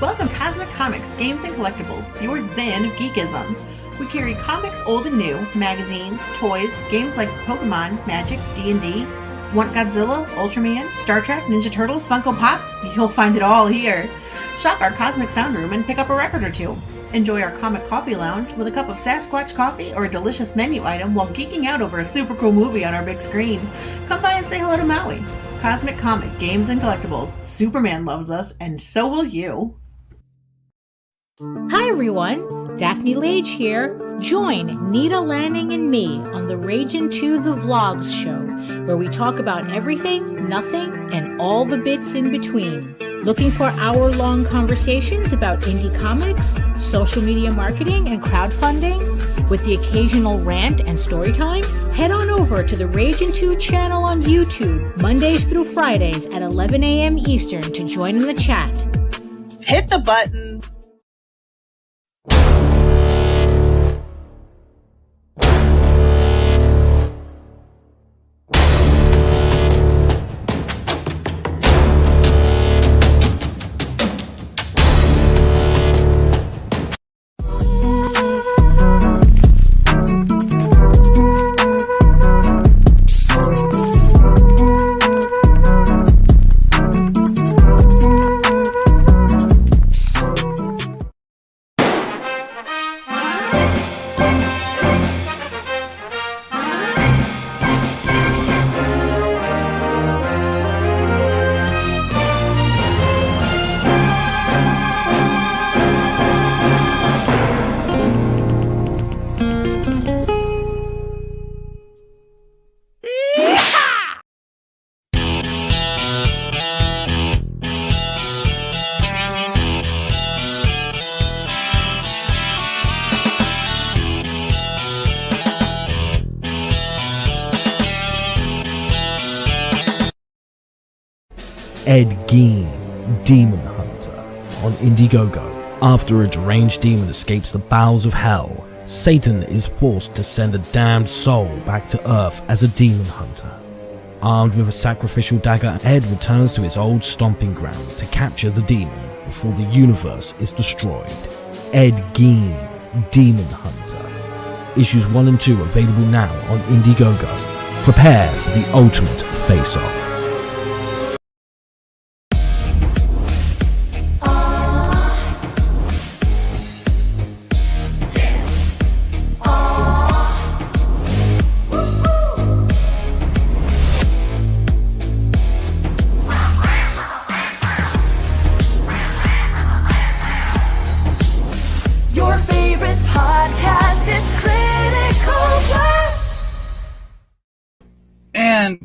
Welcome to Cosmic Comics, Games and Collectibles, your zen of geekism. We carry comics old and new, magazines, toys, games like Pokemon, Magic, D&D. Want Godzilla, Ultraman, Star Trek, Ninja Turtles, Funko Pops? You'll find it all here. Shop our Cosmic Sound Room and pick up a record or two. Enjoy our Comic Coffee Lounge with a cup of Sasquatch coffee or a delicious menu item while geeking out over a super cool movie on our big screen. Come by and say hello to Maui. Cosmic Comic, Games and Collectibles. Superman loves us, and so will you. Hi everyone, Daphne Lage here. Join Nita Lanning and me on the Ragin' 2 The Vlogs show, where we talk about everything, nothing, and all the bits in between. Looking for hour-long conversations about indie comics, social media marketing, and crowdfunding, with the occasional rant and story time? Head on over to the Ragin' 2 channel on YouTube, Mondays through Fridays at 11 a.m. Eastern to join in the chat. Hit the button. Ed Gein, Demon Hunter, on Indiegogo. After a deranged demon escapes the bowels of hell, Satan is forced to send a damned soul back to Earth as a demon hunter. Armed with a sacrificial dagger, Ed returns to his old stomping ground to capture the demon before the universe is destroyed. Ed Gein, Demon Hunter. Issues 1 and 2 available now on Indiegogo. Prepare for the ultimate face-off.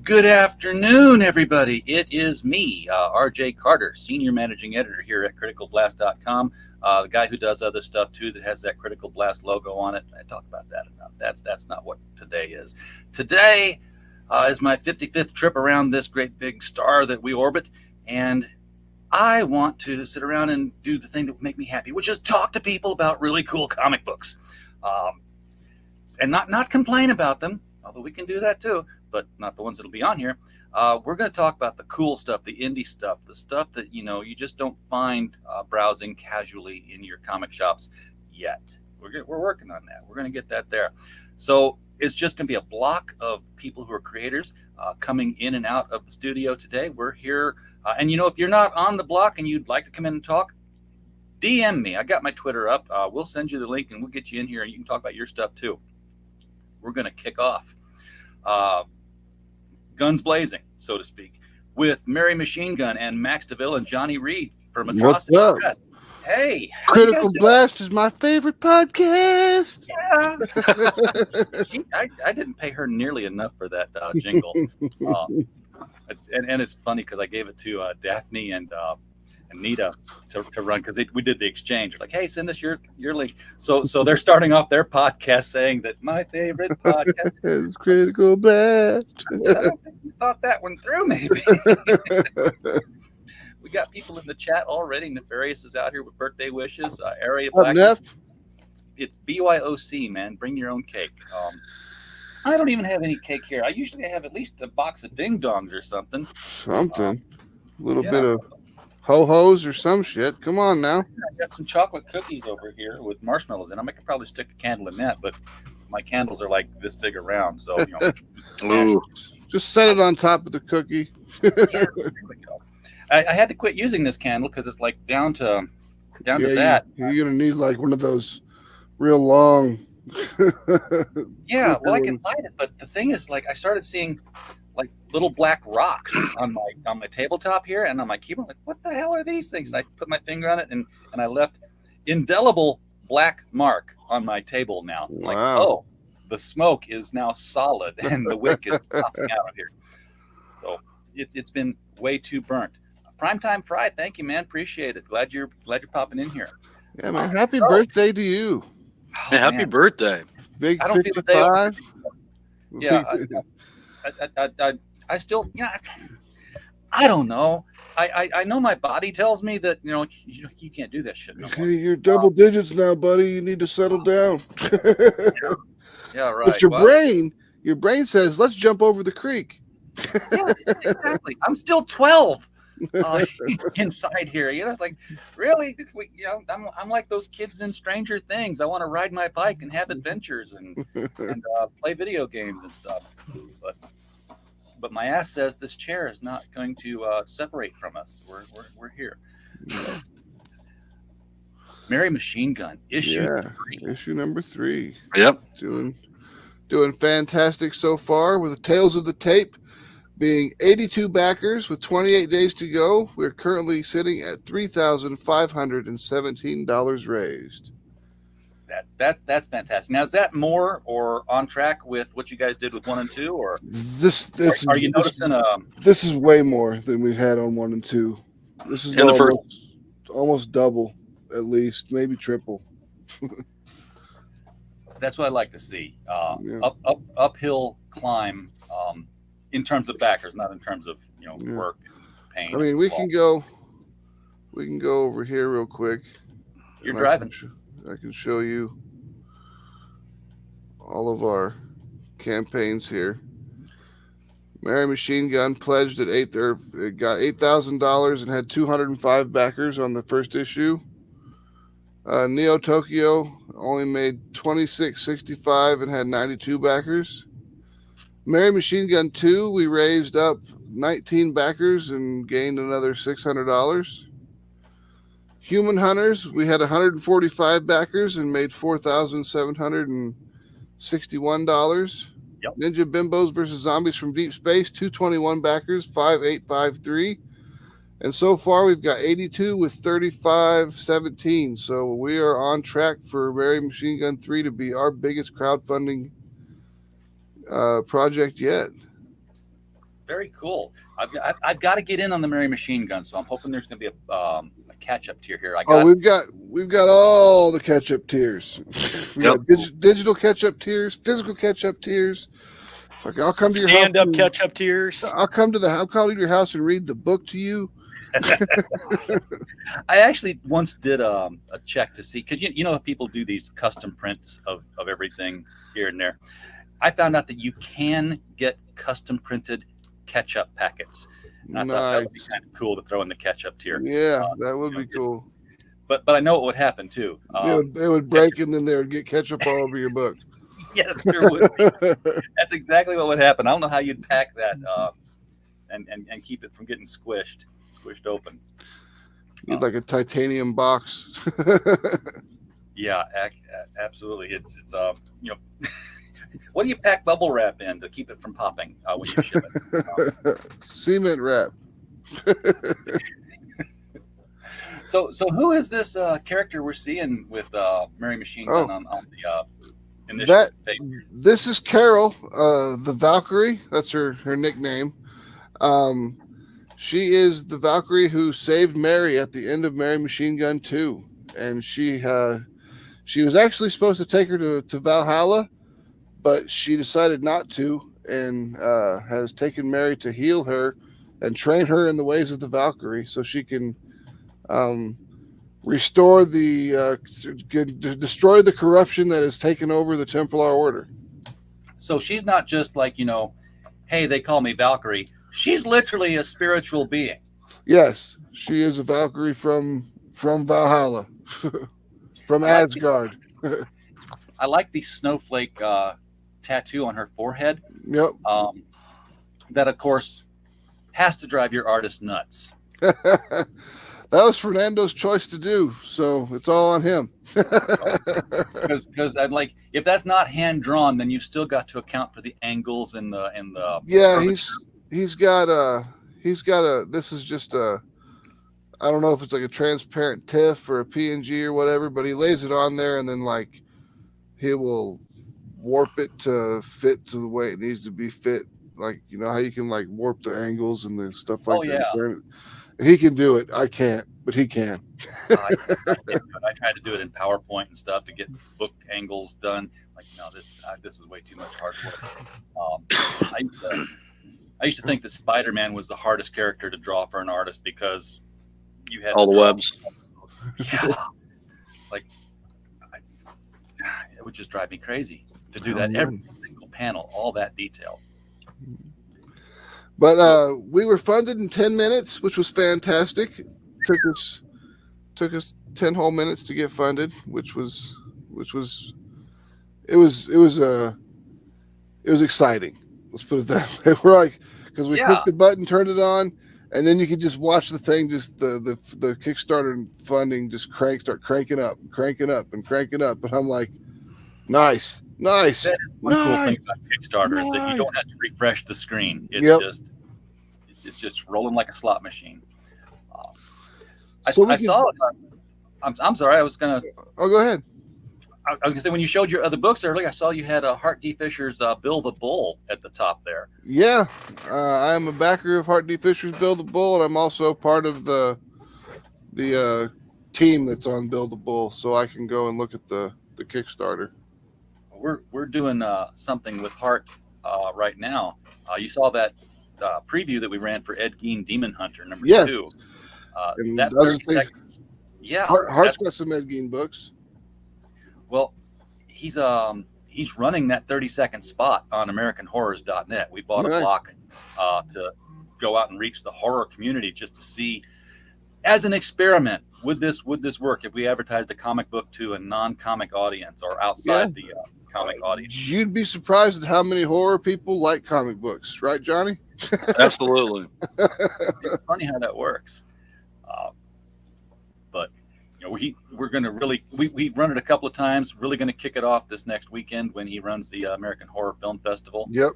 Good afternoon, everybody. It is me, RJ Carter, Senior Managing Editor here at CriticalBlast.com. The guy who does other stuff, too, that has that Critical Blast logo on it. I talk about that enough. That's not what today is. Today is my 55th trip around this great big star that we orbit, and I want to sit around and do the thing that would make me happy, which is talk to people about really cool comic books. And not complain about them, although we can do that, too. But not the ones that'll be on here. We're going to talk about the cool stuff, the indie stuff, the stuff that, you just don't find browsing casually in your comic shops yet. We're working on that. We're going to get that there. So it's just going to be a block of people who are creators coming in and out of the studio today. We're here. And, if you're not on the block and you'd like to come in and talk, DM me. I got my Twitter up. We'll send you the link and we'll get you in here and you can talk about your stuff, too. We're going to kick off. Guns blazing, so to speak, with Mary Machine Gun and Max Devill and Johnny Reed from Atrocity Press. Hey, Critical Blast is my favorite podcast. Yeah, I didn't pay her nearly enough for that jingle. It's funny because I gave it to Daphne and Nita to run because we did the exchange. We're like, hey, send us your link. So they're starting off their podcast saying that my favorite podcast is Critical Blast. I don't think you thought that one through, maybe. We got people in the chat already. Nefarious is out here with birthday wishes. Area Black. It's BYOC, man. Bring your own cake. I don't even have any cake here. I usually have at least a box of ding dongs or something. A little bit of ho-hos or some shit. Come on now. I got some chocolate cookies over here with marshmallows in them. I could probably stick a candle in that, but my candles are like this big around, so Ooh. Just set it on top of the cookie. Yeah, there we go. I had to quit using this candle because it's like down to that. You're gonna need like one of those real long. Yeah, well, I can light it, but the thing is, like, I started seeing like little black rocks on my tabletop here and on my keyboard. I'm like, what the hell are these things? And I put my finger on it, and I left indelible black mark on my table now. I'm like, oh, the smoke is now solid and the wick is popping out of here. So it's been way too burnt. Primetime Fry, thank you, man. Appreciate it. Glad you're popping in here. Yeah, man. Happy birthday to you. Hey, happy birthday. Big I don't 55. Yeah, I still, I don't know. I know my body tells me that you can't do that shit no more. You're double digits now, buddy. You need to settle down. Yeah, right. But your brain says, let's jump over the creek. Yeah, exactly. I'm still 12 inside here. It's like, really? I'm like those kids in Stranger Things. I want to ride my bike and have adventures and play video games and stuff. But my ass says this chair is not going to separate from us. We're here. So, Mary Machine Gun, issue 3. Issue number 3. Yep. Doing fantastic so far with the Tales of the Tape being 82 backers with 28 days to go. We're currently sitting at $3,517 raised. That's fantastic. Now, is that more or on track with what you guys did with 1 and 2, or are you noticing? This is way more than we had on 1 and 2. This is almost double, at least, maybe triple. That's what I like to see. Uphill climb in terms of backers, not in terms of work and pain. I mean, we can go over here real quick. You're driving. I can show you all of our campaigns here. Mary Machine Gun pledged at it got $8,000 and had 205 backers on the first issue. Neo Tokyo only made $26.65 and had 92 backers. Mary Machine Gun 2, we raised up 19 backers and gained another $600. Human Hunters, we had 145 backers and made $4,761. Yep. Ninja Bimbos versus Zombies from Deep Space, 221 backers, 5853. And so far, we've got 82 with 3517. So we are on track for Mary Machine Gun 3 to be our biggest crowdfunding project yet. Very cool. I've got to get in on the Mary Machine Gun, so I'm hoping there's going to be a catch-up tier here. We've got all the catch-up tiers. We got digital catch-up tiers, physical catch-up tiers. Okay, I'll come to your house. Stand-up catch-up tiers. I'll come to your house and read the book to you. I actually once did a check to see, because people do these custom prints of everything here and there. I found out that you can get custom printed ketchup packets. And I thought that would be kind of cool to throw in the ketchup tier. Yeah, that would be cool. But I know what would happen too. It would break and then they would get ketchup all over your book. Yes, there would be. That's exactly what would happen. I don't know how you'd pack that and keep it from getting squished open. Need like a titanium box. Yeah, absolutely. It's what do you pack bubble wrap in to keep it from popping when you ship it? Cement wrap. So who is this character we're seeing with Mary Machine Gun on the initial tape? This is Carol, the Valkyrie. That's her nickname. She is the Valkyrie who saved Mary at the end of Mary Machine Gun 2. And she was actually supposed to take her to Valhalla, but she decided not to, and has taken Mary to heal her and train her in the ways of the Valkyrie so she can restore destroy the corruption that has taken over the Templar Order. So she's not just like, hey, they call me Valkyrie. She's literally a spiritual being. Yes, she is a Valkyrie from Valhalla, from Asgard. I like the snowflake tattoo on her forehead. Yep. That, of course, has to drive your artist nuts. That was Fernando's choice to do, so it's all on him. Because I'm like, if that's not hand drawn, then you still got to account for the angles and the. Yeah, he's got a. This is just a. I don't know if it's like a transparent TIFF or a PNG or whatever, but he lays it on there and then like he will warp it to fit to the way it needs to be fit. Like, you know how you can like warp the angles and the stuff like that. Yeah. He can do it. I can't, but he can. I tried to do it in PowerPoint and stuff to get book angles done. Like, no, this is way too much hard work. I used to think that Spider-Man was the hardest character to draw for an artist because you had all the webs. Yeah, like it would just drive me crazy to do that every single panel, all that detail. But we were funded in 10 minutes, which was fantastic. Took us 10 whole minutes to get funded, which was exciting. Let's put it that way. We're like, because we clicked the button, turned it on, and then you could just watch the thing, just the Kickstarter funding just start cranking up. And I'm like, nice. That is one cool thing about Kickstarter is that you don't have to refresh the screen. It's just rolling like a slot machine. I saw. I'm sorry. I was gonna. Oh, go ahead. I was gonna say, when you showed your other books earlier, I saw you had Hart D. Fisher's Bill the Bull at the top there. Yeah, I'm a backer of Hart D. Fisher's Bill the Bull, and I'm also part of the team that's on Bill the Bull, so I can go and look at the Kickstarter. We're doing something with Hart right now. You saw that preview that we ran for Ed Gein Demon Hunter #2. That 30 seconds. Yeah, Hart's got some Ed Gein books. Well, he's running that 30-second spot on AmericanHorrors.net. We bought a block to go out and reach the horror community just to see, as an experiment, would this work if we advertised a comic book to a non-comic audience or outside the comic audience? You'd be surprised at how many horror people like comic books, right, Johnny? Absolutely. It's funny how that works. But we're going to really we've run it a couple of times. Really going to kick it off this next weekend when he runs the American Horror Film Festival. Yep.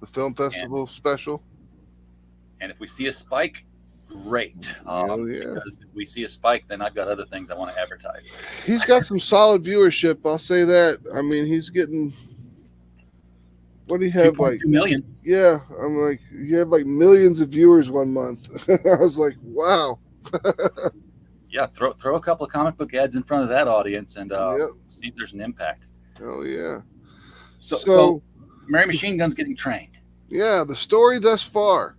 The film festival special. And if we see a spike, great. Because if we see a spike, then I've got other things I want to advertise. He's got some solid viewership. I'll say that. I mean, he's getting. What do you have? 2.2 million. Yeah, I'm like, you have like millions of viewers one month. I was like, wow. Yeah, throw a couple of comic book ads in front of that audience and see if there's an impact. Oh yeah. So Mary Machine Gun's getting trained. Yeah, the story thus far.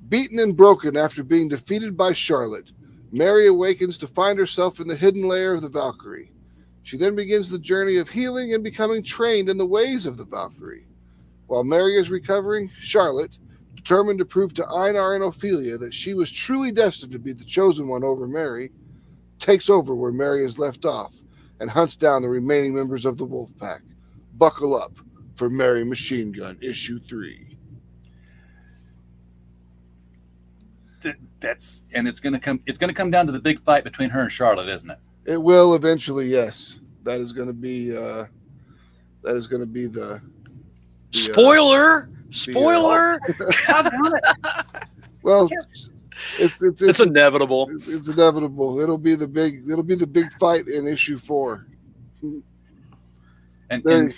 Beaten and broken after being defeated by Charlotte, Mary awakens to find herself in the hidden lair of the Valkyrie. She then begins the journey of healing and becoming trained in the ways of the Valkyrie. While Mary is recovering, Charlotte, determined to prove to Einar and Ophelia that she was truly destined to be the chosen one over Mary, takes over where Mary is left off and hunts down the remaining members of the Wolf Pack. Buckle up for Mary Machine Gun issue 3. It's going to come down to the big fight between her and Charlotte, isn't it? It will eventually, yes. That is going to be the spoiler. Well, it's inevitable. It's inevitable. It'll be the big fight in issue 4. And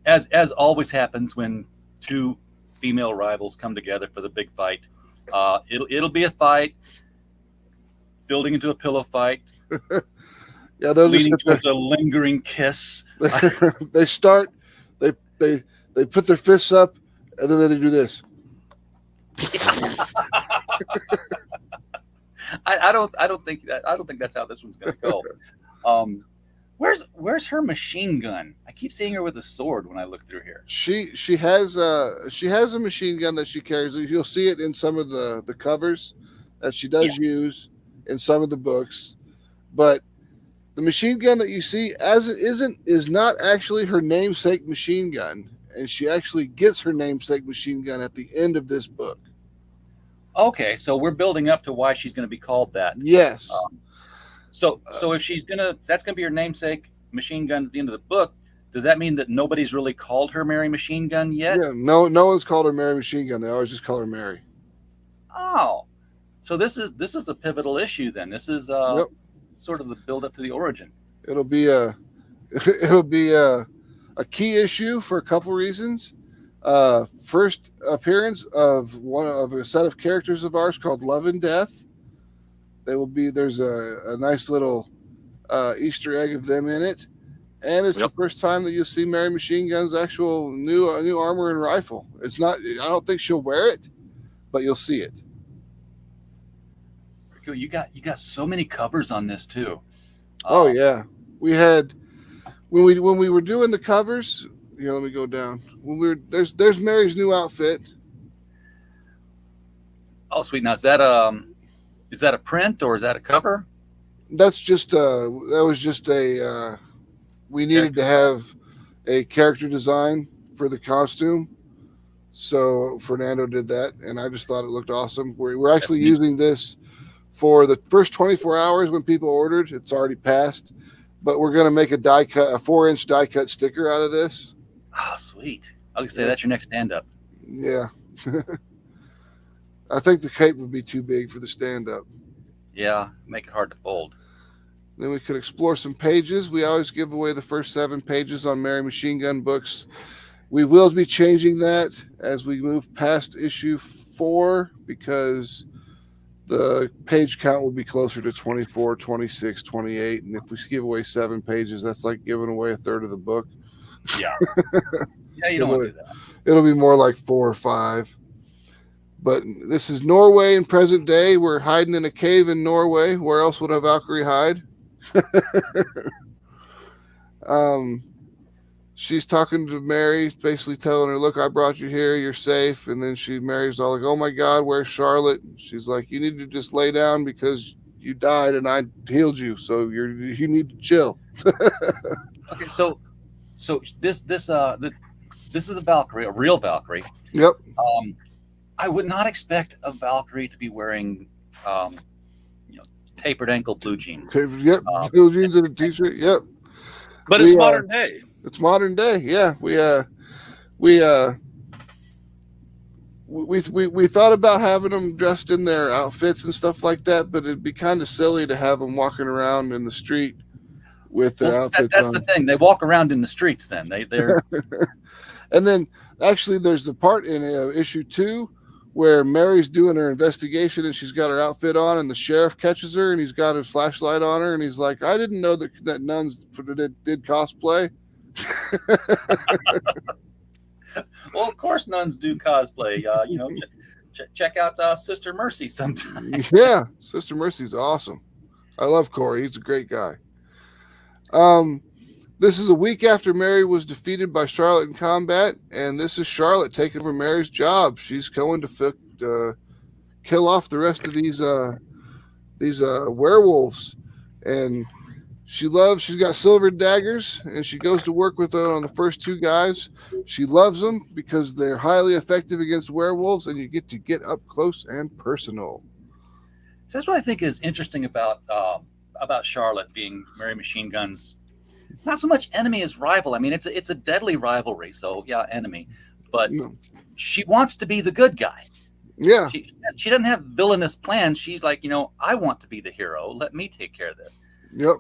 as always happens when two female rivals come together for the big fight, it'll be a fight building into a pillow fight. Yeah, they'll leading towards a lingering kiss. They start. They put their fists up, and then they do this. I don't think that's how this one's going to go. Where's her machine gun? I keep seeing her with a sword when I look through here. She has a machine gun that she carries. You'll see it in some of the covers that she does use in some of the books, but the machine gun that you see is not actually her namesake machine gun, and she actually gets her namesake machine gun at the end of this book. Okay, so we're building up to why she's going to be called that. Yes. So if that's going to be her namesake machine gun at the end of the book. Does that mean that nobody's really called her Mary Machine Gun yet? Yeah, no one's called her Mary Machine Gun. They always just call her Mary. Oh, so this is a pivotal issue then. This is sort of the build up to the origin. It'll be a key issue for a couple reasons. First appearance of a set of characters of ours called Love and Death. There's a nice little Easter egg of them in it, and it's the first time that you'll see Mary Machine Gun's actual new armor and rifle. It's not. I don't think she'll wear it, but you'll see it. You got so many covers on this too. Oh yeah, we had when we were doing the covers. Here, let me go down. There's Mary's new outfit. Oh, sweet. Now is that a print or is that a cover? That's just we needed to have a character design for the costume, so Fernando did that, and I just thought it looked awesome. We're actually using this for the first 24 hours when people ordered. It's already passed, but we're going to make a 4-inch die cut sticker out of this. Oh, sweet. I was going to say that's your next stand-up. Yeah. I think the cape would be too big for the stand-up. Yeah, make it hard to fold. Then we could explore some pages. We always give away the first 7 pages on Mary Machine Gun books. We will be changing that as we move past issue 4 because the page count will be closer to 24, 26, 28. And if we give away 7 pages, that's like giving away a third of the book. Yeah. Yeah, you don't want to do that. It'll be more like 4 or 5. But this is Norway in present day. We're hiding in a cave in Norway. Where else would a Valkyrie hide? She's talking to Mary, basically telling her, look, I brought you here. You're safe. And then Mary's all like, oh, my God, where's Charlotte? She's like, you need to just lay down because you died and I healed you. So you need to chill. Okay, so this is a Valkyrie, a real Valkyrie. Yep. I would not expect a Valkyrie to be wearing, tapered ankle blue jeans. Yep, blue jeans and a t-shirt. Yep. But it's modern day. It's modern day. Yeah, we thought about having them dressed in their outfits and stuff like that, but it'd be kind of silly to have them walking around in the street with their outfits. That's the thing. They walk around in the streets. Then they're. And then actually, there's the part in issue 2 where Mary's doing her investigation and she's got her outfit on, and the sheriff catches her and he's got his flashlight on her and he's like, "I didn't know that nuns did cosplay." Well, of course, nuns do cosplay. Check out Sister Mercy sometime. Yeah, Sister Mercy's awesome. I love Corey. He's a great guy. This is a week after Mary was defeated by Charlotte in combat, and this is Charlotte taking over Mary's job. She's going to kill off the rest of these werewolves, and she's got silver daggers, and she goes to work with on the first 2 guys. She loves them because they're highly effective against werewolves, and you get up close and personal. So that's what I think is interesting about Charlotte being Mary Machine Gun's not so much enemy as rival. I mean, it's a deadly rivalry. So yeah, enemy, but she wants to be the good guy. Yeah, she doesn't have villainous plans. She's like, I want to be the hero. Let me take care of this. Yep.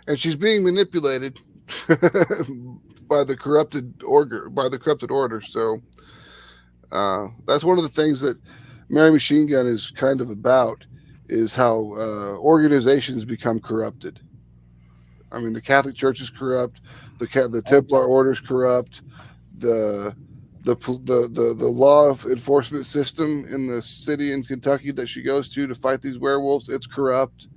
And she's being manipulated by the corrupted order. So that's one of the things that Mary Machine Gun is kind of about, is how organizations become corrupted. I mean, the Catholic Church is corrupt. The Templar Order is corrupt. The law enforcement system in the city in Kentucky that she goes to fight these werewolves, it's corrupt.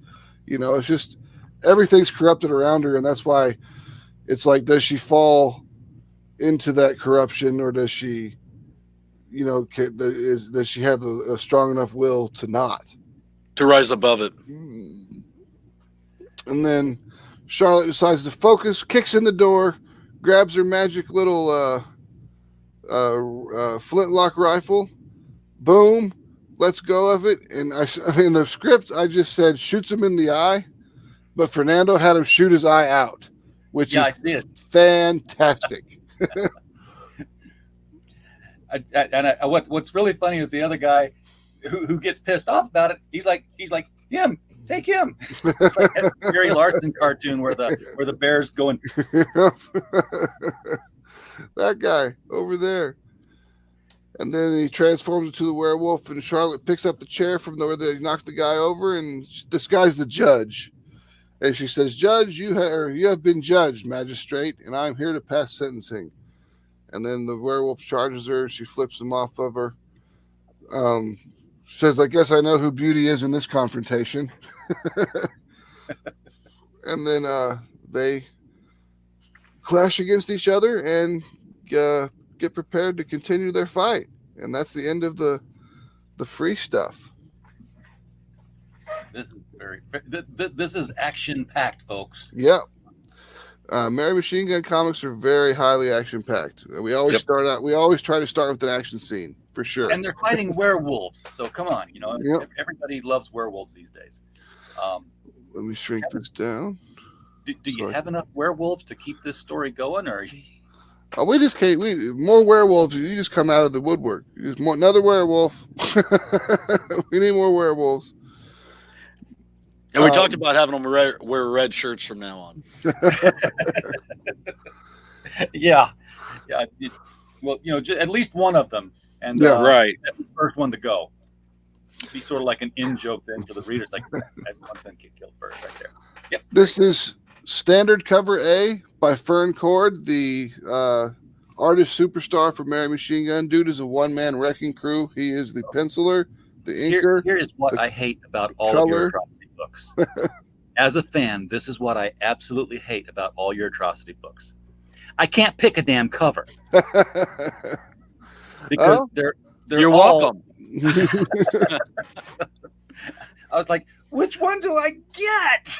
It's just everything's corrupted around her, and that's why it's like, does she fall into that corruption, or does she, does she have a strong enough will to not? To rise above it. And then Charlotte decides to focus, kicks in the door, grabs her magic little flintlock rifle. Boom, lets go of it. And in the script, I just said shoots him in the eye, but Fernando had him shoot his eye out, which is I see it. Fantastic. What's really funny is the other guy who gets pissed off about it. He's like him. Take him. It's like that Gary Larson cartoon where the bear's going. That guy over there. And then he transforms into the werewolf, and Charlotte picks up the chair from where they knocked the guy over, and this guy's the judge. And she says, "Judge, you have been judged, magistrate, and I'm here to pass sentencing." And then the werewolf charges her. She flips him off of her. Says, "I guess I know who Beauty is in this confrontation." And then they clash against each other and get prepared to continue their fight. And that's the end of the free stuff. This is action packed, folks. Yep. Mary Machine Gun comics are very highly action packed. We always try to start with an action scene for sure. And they're fighting werewolves, so come on, everybody loves werewolves these days. Let me shrink this down. Do you have enough werewolves to keep this story going, or? We just can't. More werewolves. You just come out of the woodwork. Another werewolf. We need more werewolves. And we talked about having them wear red shirts from now on. Yeah. Well, at least one of them, and right, the first one to go. Be sort of like an in joke then for the readers, like that's one thing get killed first right there. Yep. This is standard cover A by Fern Cord, the artist superstar for Mary Machine Gun. Dude is a one-man wrecking crew. He is the penciler, the inker. Here is what I hate about all of your atrocity books. As a fan, this is what I absolutely hate about all your atrocity books. I can't pick a damn cover because they're you're all, welcome. I was like, which one do I get?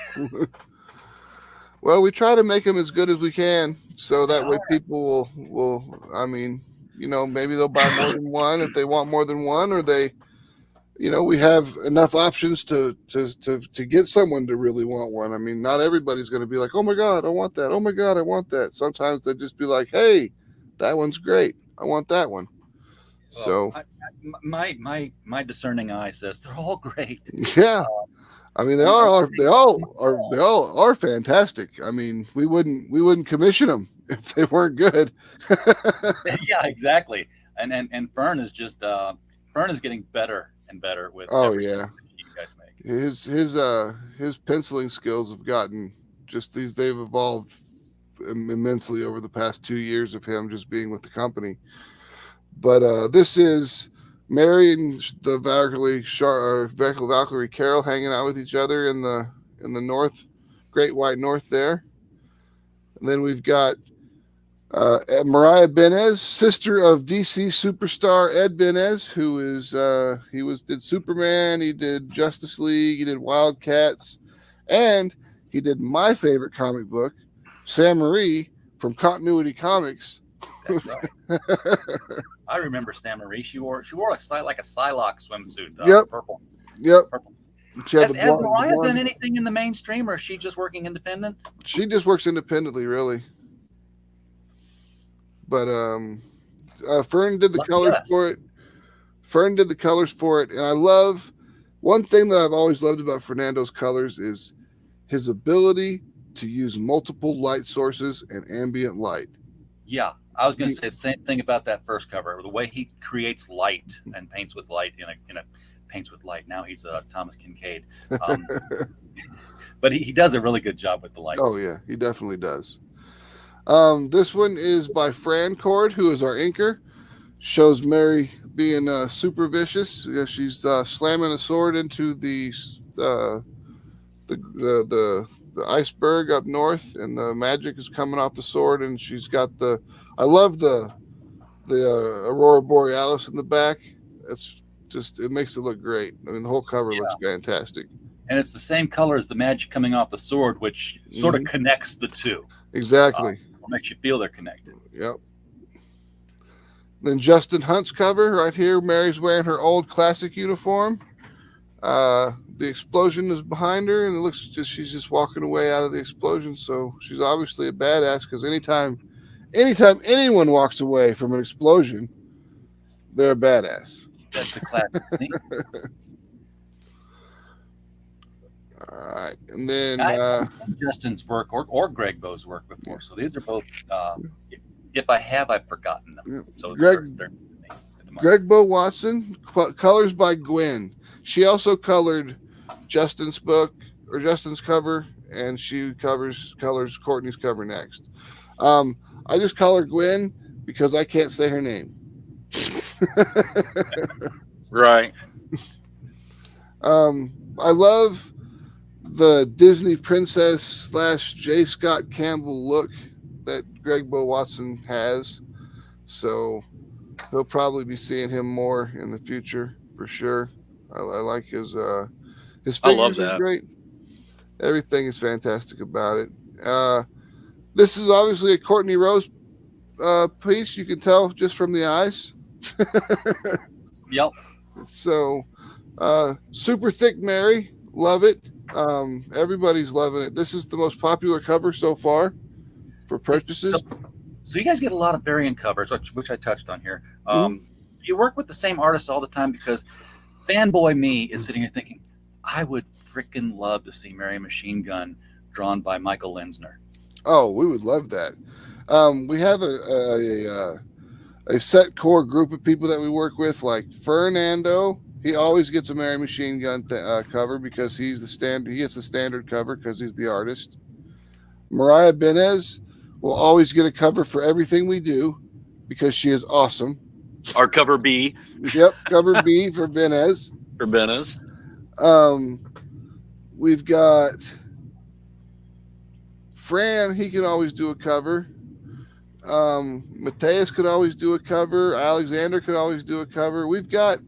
Well, we try to make them as good as we can, so that way people will. I mean, maybe they'll buy more than one if they want more than one, or they, we have enough options to get someone to really want one. I mean, not everybody's going to be like, "Oh my God, I want that! Oh my God, I want that!" Sometimes they just be like, "Hey, that one's great. I want that one." So my discerning eye says they're all great. Yeah, I mean they all are fantastic. I mean we wouldn't commission them if they weren't good. Yeah, exactly. And Fern is just Fern is getting better and better with every single thing you guys make. His penciling skills have gotten they've evolved immensely over the past 2 years of him just being with the company. But this is Mary and the Valkyrie Carol hanging out with each other in the north, Great White North there. And then we've got Mariah Benez, sister of DC superstar Ed Benez, who is did Superman, he did Justice League, he did Wildcats, and he did my favorite comic book, Sam Marie from Continuity Comics. That's right. I remember Sam Marie. She wore like a Psylocke swimsuit. Yep. Purple. Yep. Purple. Has Mariah done anything in the mainstream, or is she just working independent? She just works independently, really. But Fern did the colors for it. Fern did the colors for it, and I love one thing that I've always loved about Fernando's colors is his ability to use multiple light sources and ambient light. Yeah. I was going to say the same thing about that first cover. The way he creates light and paints with light in a paints with light. Now he's Thomas Kincaid, but he does a really good job with the lights. Oh yeah, he definitely does. This one is by Fran Cord, who is our inker. Shows Mary being super vicious. Yeah, she's slamming a sword into the iceberg up north, and the magic is coming off the sword, and she's got the. I love the Aurora Borealis in the back. It's just, it makes it look great. I mean, the whole cover looks fantastic. And it's the same color as the magic coming off the sword, which sort of connects the two. Exactly. What makes you feel they're connected. Yep. Then Justin Hunt's cover right here. Mary's wearing her old classic uniform. The explosion is behind her, and it looks just she's just walking away out of the explosion. So she's obviously a badass, because anytime anyone walks away from an explosion, they're a badass. That's the classic scene. All right, and then I've seen Justin's work or Greg Bo's work before, so these are both. If I have, I've forgotten them. So Greg Bo Watson, colors by Gwen. She also colored Justin's book or Justin's cover, and she colors Courtney's cover next. I just call her Gwen because I can't say her name. Right. I love the Disney princess / J. Scott Campbell look that Greg Bo Watson has. So he'll probably be seeing him more in the future for sure. I like his figures are great. Everything is fantastic about it. This is obviously a Courtney Rose piece. You can tell just from the eyes. Yep. So super thick Mary, love it. Everybody's loving it. This is the most popular cover so far for purchases. So you guys get a lot of variant covers, which I touched on here. You work with the same artists all the time, because fanboy me is sitting here thinking, I would freaking love to see Mary Machine Gun drawn by Michael Lenzner. Oh, we would love that. We have a set core group of people that we work with, like Fernando. He always gets a Mary Machine Gun cover because he's the standard. He gets the standard cover because he's the artist. Mariah Benez will always get a cover for everything we do because she is awesome. Our cover B. Yep, cover B for Benez. For Benez. We've got Fran. He can always do a cover. Mateus could always do a cover. Alexander could always do a cover. We've got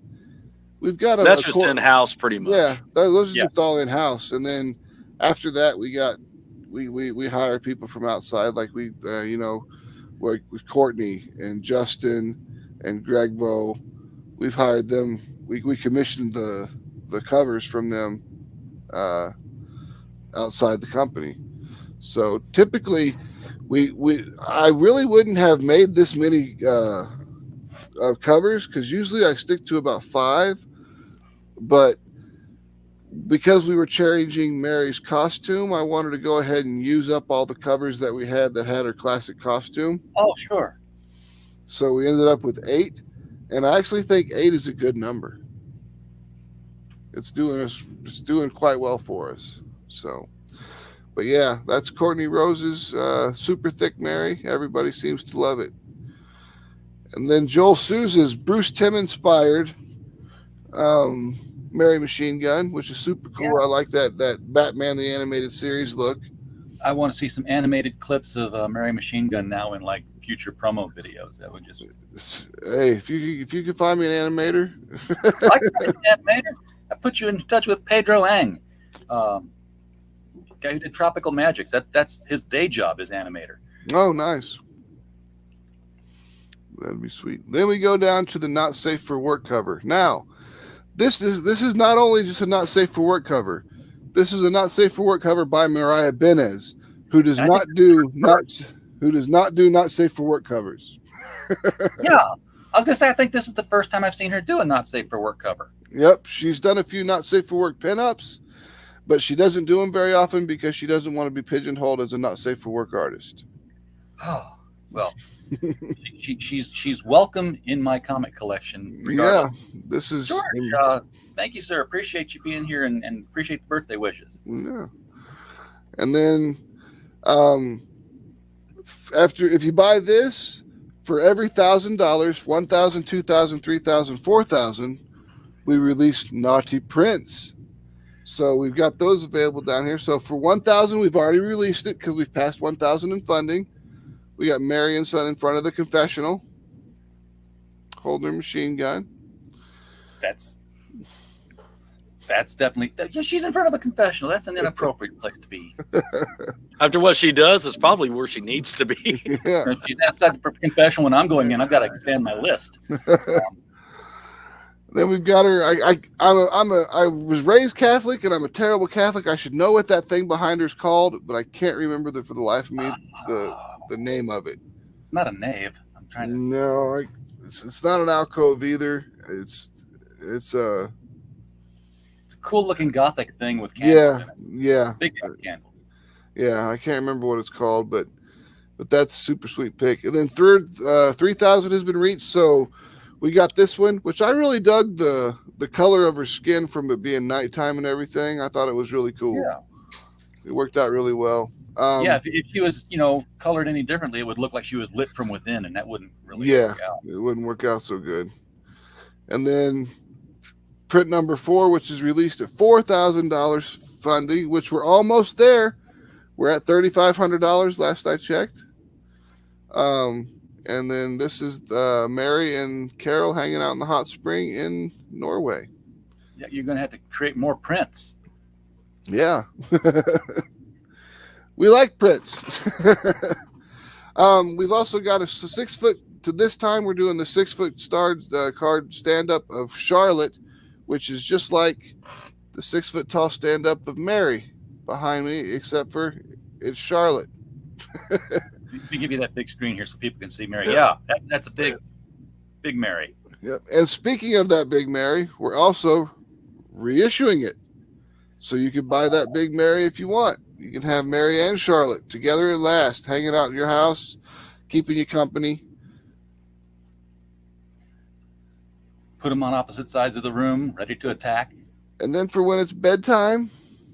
that's just in house pretty much. Yeah, those are just all in house. And then after that, we hire people from outside, like we like with Courtney and Justin and Greg Bo. We've hired them. We commissioned the covers from them outside the company. So typically, I really wouldn't have made this many covers, because usually I stick to about 5, but because we were changing Mary's costume, I wanted to go ahead and use up all the covers that we had that had her classic costume. Oh, sure. So we ended up with 8, and I actually think 8 is a good number. It's doing quite well for us. So, but yeah, that's Courtney Rose's super thick Mary. Everybody seems to love it. And then Joel Souza's Bruce Timm inspired Mary Machine Gun, which is super cool. Yeah. I like that Batman the Animated Series look. I want to see some animated clips of Mary Machine Gun now in like future promo videos. That would just. Hey, if you can find me an animator. I can find an animator. I put you in touch with Pedro Ang, guy who did Tropical Magics. That's his day job, is animator. Oh, nice. That'd be sweet. Then we go down to the not safe for work cover. Now, this is not only just a not safe for work cover. This is a not safe for work cover by Mariah Benez, who does not do not safe for work covers. Yeah, I was gonna say I think this is the first time I've seen her do a not safe for work cover. Yep, she's done a few not safe for work pinups, but she doesn't do them very often because she doesn't want to be pigeonholed as a not safe for work artist. Oh, well. she's welcome in my comic collection. Regardless. Yeah, this is George. Thank you, sir. Appreciate you being here and appreciate the birthday wishes. Yeah, and then if you buy this, for every $1,000, 1,000, 2,000, 3,000, 4,000, we release Naughty Prince. So we've got those available down here. So for 1,000, we've already released it because we've passed 1,000 in funding. We got Mary and Son in front of the confessional, holding her machine gun. That's definitely. She's in front of a confessional. That's an inappropriate place to be. After what she does, it's probably where she needs to be. Yeah. She's outside the confessional when I'm going in. I've got to expand my list. Then we've got her. I was raised Catholic, and I'm a terrible Catholic. I should know what that thing behind her is called, but I can't remember for the life of me the name of it. It's not a nave. I'm trying to. No, it's not an alcove either. It's a cool looking Gothic thing with candles in it. Yeah. Big candles. Yeah, I can't remember what it's called, but that's a super sweet pick. And then third, 3,000 has been reached, so we got this one, which I really dug the color of her skin from it being nighttime and everything. I thought it was really cool. Yeah. It worked out really well. If she was, colored any differently, it would look like she was lit from within, and that wouldn't really work out. It wouldn't work out so good. And then print number 4, which is released at $4,000 funding, which we're almost there. We're at $3,500 last I checked. And then this is Mary and Carol hanging out in the hot spring in Norway. Yeah, you're going to have to create more prints. Yeah. We like prints. We've also got a 6-foot, to this time we're doing the 6-foot starred card stand-up of Charlotte, which is just like the 6-foot tall stand-up of Mary behind me, except for it's Charlotte. Let me give you that big screen here so people can see Mary. Yeah, that's a big Mary. Yep. And speaking of that big Mary, we're also reissuing it. So you can buy that big Mary if you want. You can have Mary and Charlotte together at last, hanging out in your house, keeping you company. Put them on opposite sides of the room, ready to attack. And then for when it's bedtime,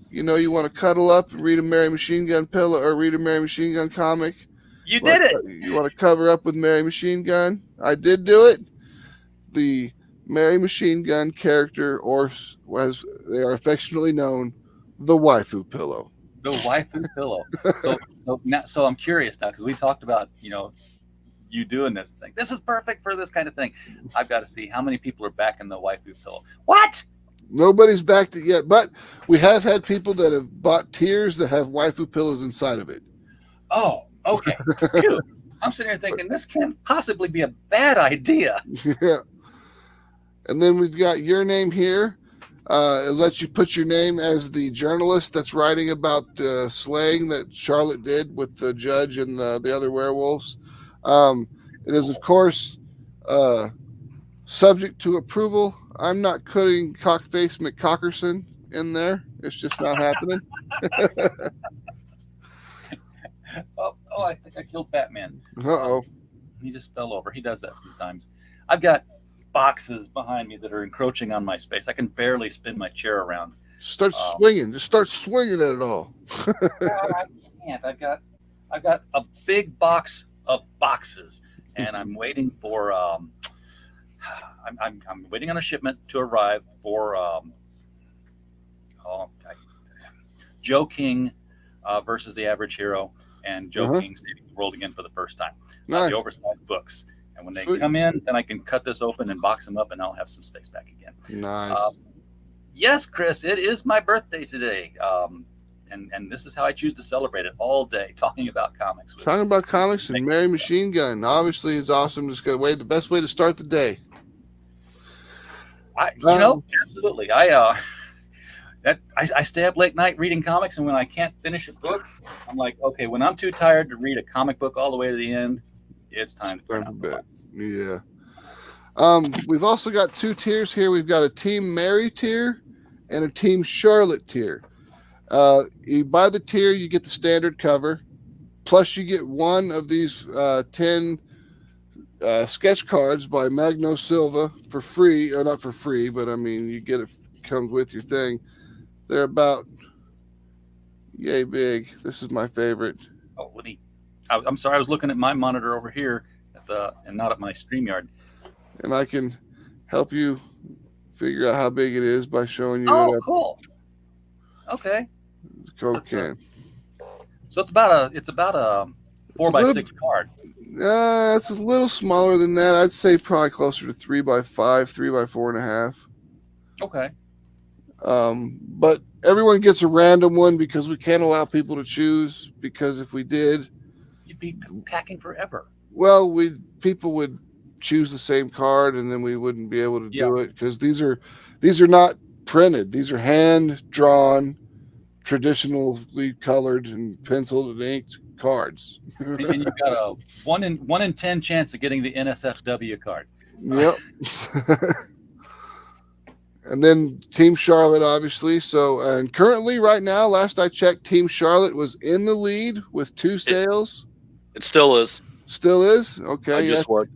you want to cuddle up and read a Mary Machine Gun pillow or read a Mary Machine Gun comic. You did it. You want to cover up with Mary Machine Gun. I did do it. The Mary Machine Gun character, or as they are affectionately known, the waifu pillow. The waifu pillow. So I'm curious now, because we talked about, you doing this thing. This is perfect for this kind of thing. I've got to see how many people are backing the waifu pillow. What? Nobody's backed it yet, but we have had people that have bought tiers that have waifu pillows inside of it. Oh, okay. Dude, I'm sitting here thinking this can't possibly be a bad idea. Yeah. And then we've got your name here. It lets you put your name as the journalist that's writing about the slaying that Charlotte did with the judge and the other werewolves. It is, of course, subject to approval. I'm not putting Cockface McCockerson in there. It's just not happening. I think I killed Batman. Uh-oh. He just fell over. He does that sometimes. I've got boxes behind me that are encroaching on my space. I can barely spin my chair around. Start swinging. Just start swinging at it all. I can't. I've got a big box of boxes, and I'm waiting for I'm waiting on a shipment to arrive for Joe King versus the Average Hero, and Joe King saving the world again for the first time. Nice. The oversized books. And when they Sweet. come in, then I can cut this open and box them up, and I'll have some space back again. Nice. Yes, Chris, it is my birthday today. And this is how I choose to celebrate it all day, talking about comics. Talking about comics and Mary Machine Gun. Obviously, it's awesome. Just the best way to start the day. Absolutely. I stay up late night reading comics, and when I can't finish a book, I'm like, okay, when I'm too tired to read a comic book all the way to the end, it's time to turn out the lights. Yeah. We've also got 2 tiers here. We've got a Team Mary tier and a Team Charlotte tier. You buy the tier, you get the standard cover, plus you get one of these 10 sketch cards by Magno Silva for free, or not for free, but I mean, you get it, comes with your thing. They're about yay big. This is my favorite. Oh, I'm sorry, I was looking at my monitor over here and not at my StreamYard. And I can help you figure out how big it is by showing you. Oh, cool. Okay. Coke can. So it's about a 4x6 card. It's a little smaller than that. I'd say probably closer to 3x5, 3x4.5. Okay. But everyone gets a random one because we can't allow people to choose. Because if we did, You'd be packing forever. well, people would choose the same card, and then we wouldn't be able to do it because these are not printed. These are hand drawn, traditionally colored and penciled and inked cards. And you've got a 1 in 10 chance of getting the NSFW card. Yep. And then Team Charlotte, obviously. So, and currently, right now, last I checked, Team Charlotte was in the lead with 2 sales. It still is. Still is? Okay. I just looked.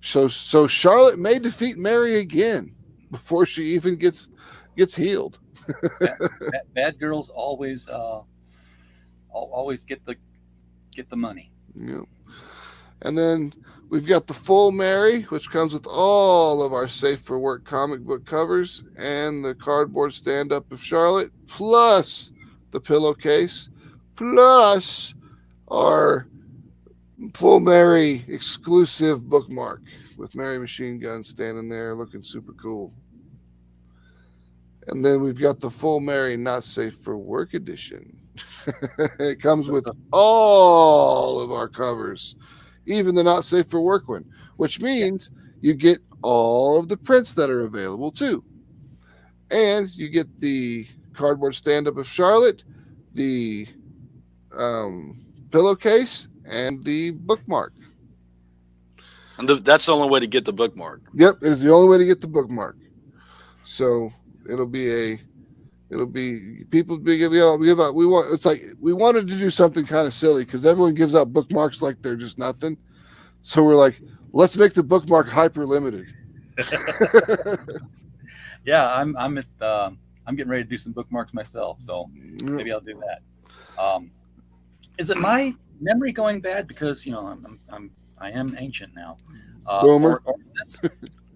So Charlotte may defeat Mary again before she even gets healed. Bad girls always get the money. Yeah. And then we've got the full Mary, which comes with all of our Safe for Work comic book covers and the cardboard stand-up of Charlotte, plus the pillowcase, plus our full Mary exclusive bookmark with Mary Machine Gun standing there looking super cool. And then we've got the full Mary Not Safe for Work edition. It comes with all of our covers, even the Not Safe for Work one, which means you get all of the prints that are available too. And you get the cardboard stand-up of Charlotte, the pillowcase, and the bookmark. And that's the only way to get the bookmark. Yep, it is the only way to get the bookmark. So it'll be people give out. We wanted to do something kind of silly because everyone gives out bookmarks like they're just nothing. So we're like, let's make the bookmark hyper limited. Yeah, I'm getting ready to do some bookmarks myself, so maybe I'll do that. Is it my memory going bad because I am ancient now? Or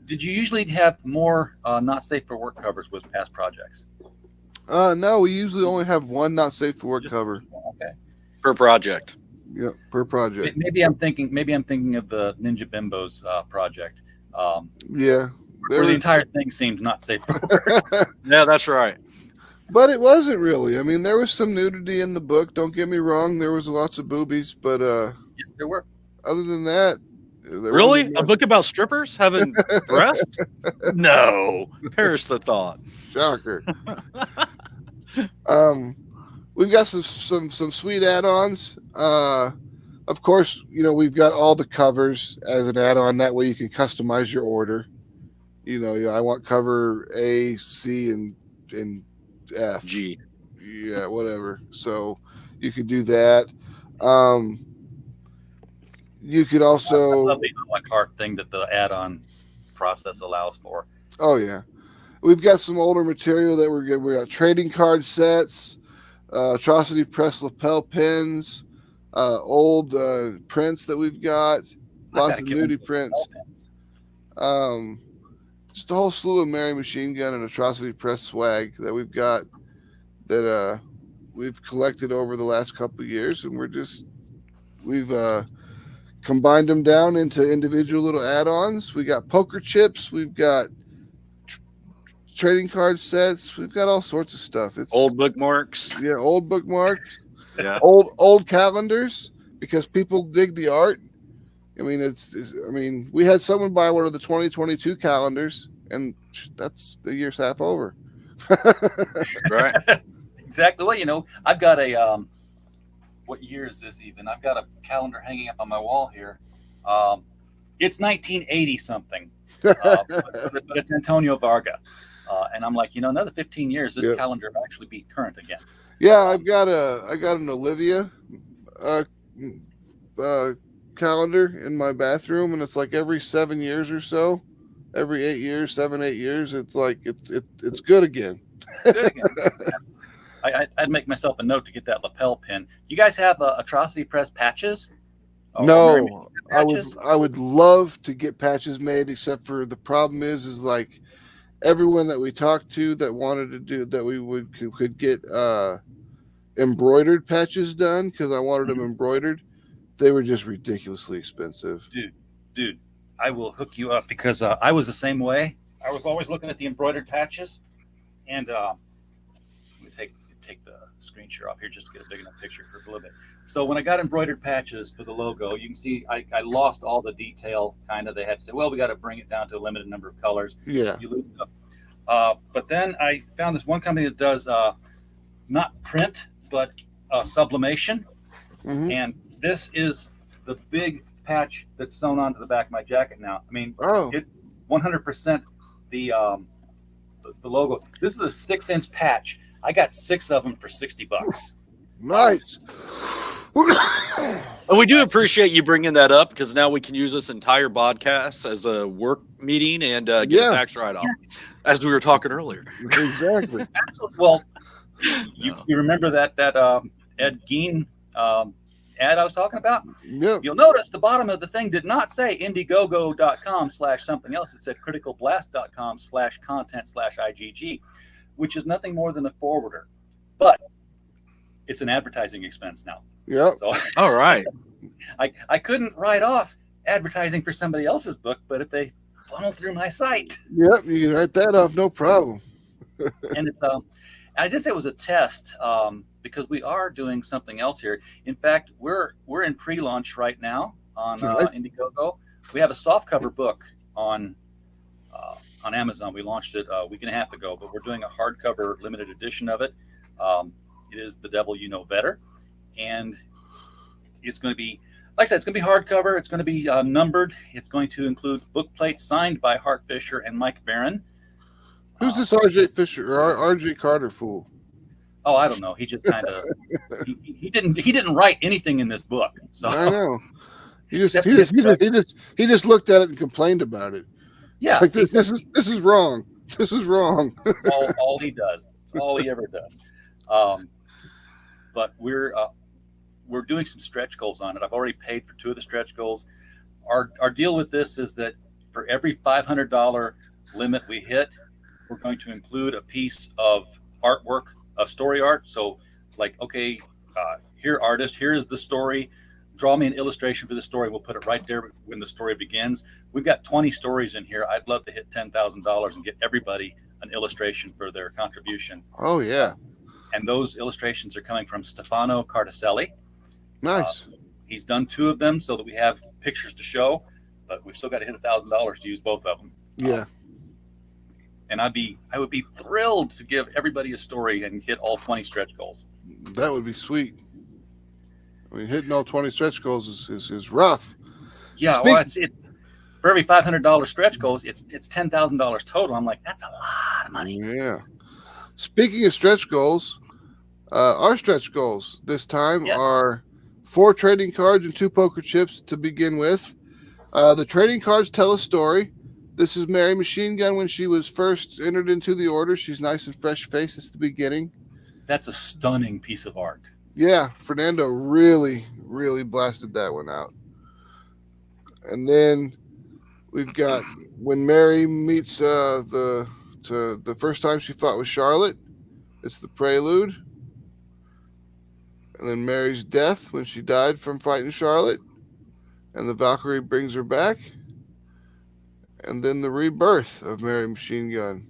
did you usually have more Not Safe for Work covers with past projects? No, we usually only have one Not Safe for Work cover. Okay. Per project. Yeah, per project. Maybe I'm thinking of the Ninja Bimbos project. Yeah. Where the entire thing seemed not safe for work. Yeah, that's right. But it wasn't really. I mean, there was some nudity in the book. Don't get me wrong. There was lots of boobies, but Yes, there were. other than that, Really? A book about strippers having breasts? No. Perish the thought. Shocker. We've got some sweet add-ons. Of course, we've got all the covers as an add-on. That way you can customize your order. I want cover A, C, and F. G. Yeah, whatever. So you could do that. You could also. I love the a la carte thing that the add-on process allows for. Oh yeah, we've got some older material that we got trading card sets, Atrocity Press lapel pins, old prints that we've got, lots of nudie prints. Just a whole slew of Mary Machine Gun and Atrocity Press swag that we've got that we've collected over the last couple of years, and we've combined them down into individual little add-ons. We got poker chips. We've got trading card sets. We've got all sorts of stuff. It's old bookmarks. Yeah, old bookmarks. Yeah. Old calendars because people dig the art. I mean, we had someone buy one of the 2022 calendars, and that's the year's half over. Right. Exactly. Well, I've got a what year is this even? I've got a calendar hanging up on my wall here. It's 1980 something, but it's Antonio Varga. And I'm like, another 15 years, this calendar will actually be current again. Yeah, I got an Olivia calendar in my bathroom, and it's like every 7 years or so, every 8 years, 7, 8 years, it's like it's good again. Good again. I'd make myself a note to get that lapel pin. You guys have Atrocity Press patches? No, patches? I would love to get patches made, except for the problem is like everyone that we talked to that wanted to do that, we could get embroidered patches done because I wanted them embroidered. They were just ridiculously expensive. Dude, I will hook you up because I was the same way. I was always looking at the embroidered patches, and let me take the screen share off here just to get a big enough picture for a little bit. So when I got embroidered patches for the logo, you can see I lost all the detail. Kind of, they had to say, well, we got to bring it down to a limited number of colors. Yeah. You lose stuff. But then I found this one company that does not print but sublimation, and this is the big patch that's sewn onto the back of my jacket now. I mean, it's 100% the logo. This is a 6-inch patch. I got 6 of them for $60. Nice. And we do appreciate you bringing that up because now we can use this entire podcast as a work meeting and get a tax write-off, as we were talking earlier. Exactly. Well, you remember that Ed Gein ad I was talking about? Yep. You'll notice the bottom of the thing did not say Indiegogo.com/something else. It said criticalblast.com/content/IGG, which is nothing more than a forwarder. But it's an advertising expense now. Yep. So all right. I couldn't write off advertising for somebody else's book, but if they funnel through my site. Yep, you can write that off, no problem. And it's I just say it was a test because we are doing something else here. In fact, we're in pre-launch right now on Indiegogo. We have a softcover book on Amazon. We launched it a week and a half ago, but we're doing a hardcover limited edition of it. It is The Devil You Know Better, and it's going to be, like I said, it's going to be hardcover. It's going to be numbered. It's going to include book plates signed by Hart Fisher and Mike Barron. Who's this R.J. Fisher or R.J. Carter fool? Oh, I don't know. He just kind of he didn't write anything in this book. So I know. He just looked at it and complained about it. Yeah, it's like this is wrong. This is wrong. all he does. It's all he ever does. But we're doing some stretch goals on it. I've already paid for 2 of the stretch goals. Our deal with this is that for every $500 limit we hit, we're going to include a piece of artwork, of story art. So, like, okay, here, artist, here is the story. Draw me an illustration for the story. We'll put it right there when the story begins. We've got 20 stories in here. I'd love to hit $10,000 and get everybody an illustration for their contribution. Oh, yeah. And those illustrations are coming from Stefano Cartacelli. Nice. He's done 2 of them so that we have pictures to show, but we've still got to hit $1,000 to use both of them. Yeah. And I would be thrilled to give everybody a story and hit all 20 stretch goals. That would be sweet. I mean, hitting all 20 stretch goals is rough. Yeah, well, it's for every $500 stretch goals, it's $10,000 total. I'm like, that's a lot of money. Yeah. Speaking of stretch goals, our stretch goals this time are 4 trading cards and 2 poker chips to begin with. The trading cards tell a story. This is Mary Machine Gun when she was first entered into the order. She's nice and fresh-faced. It's the beginning. That's a stunning piece of art. Yeah, Fernando really, really blasted that one out. And then we've got when Mary meets the first time she fought with Charlotte. It's the prelude. And then Mary's death when she died from fighting Charlotte. And the Valkyrie brings her back. And then the rebirth of Mary Machine Gun.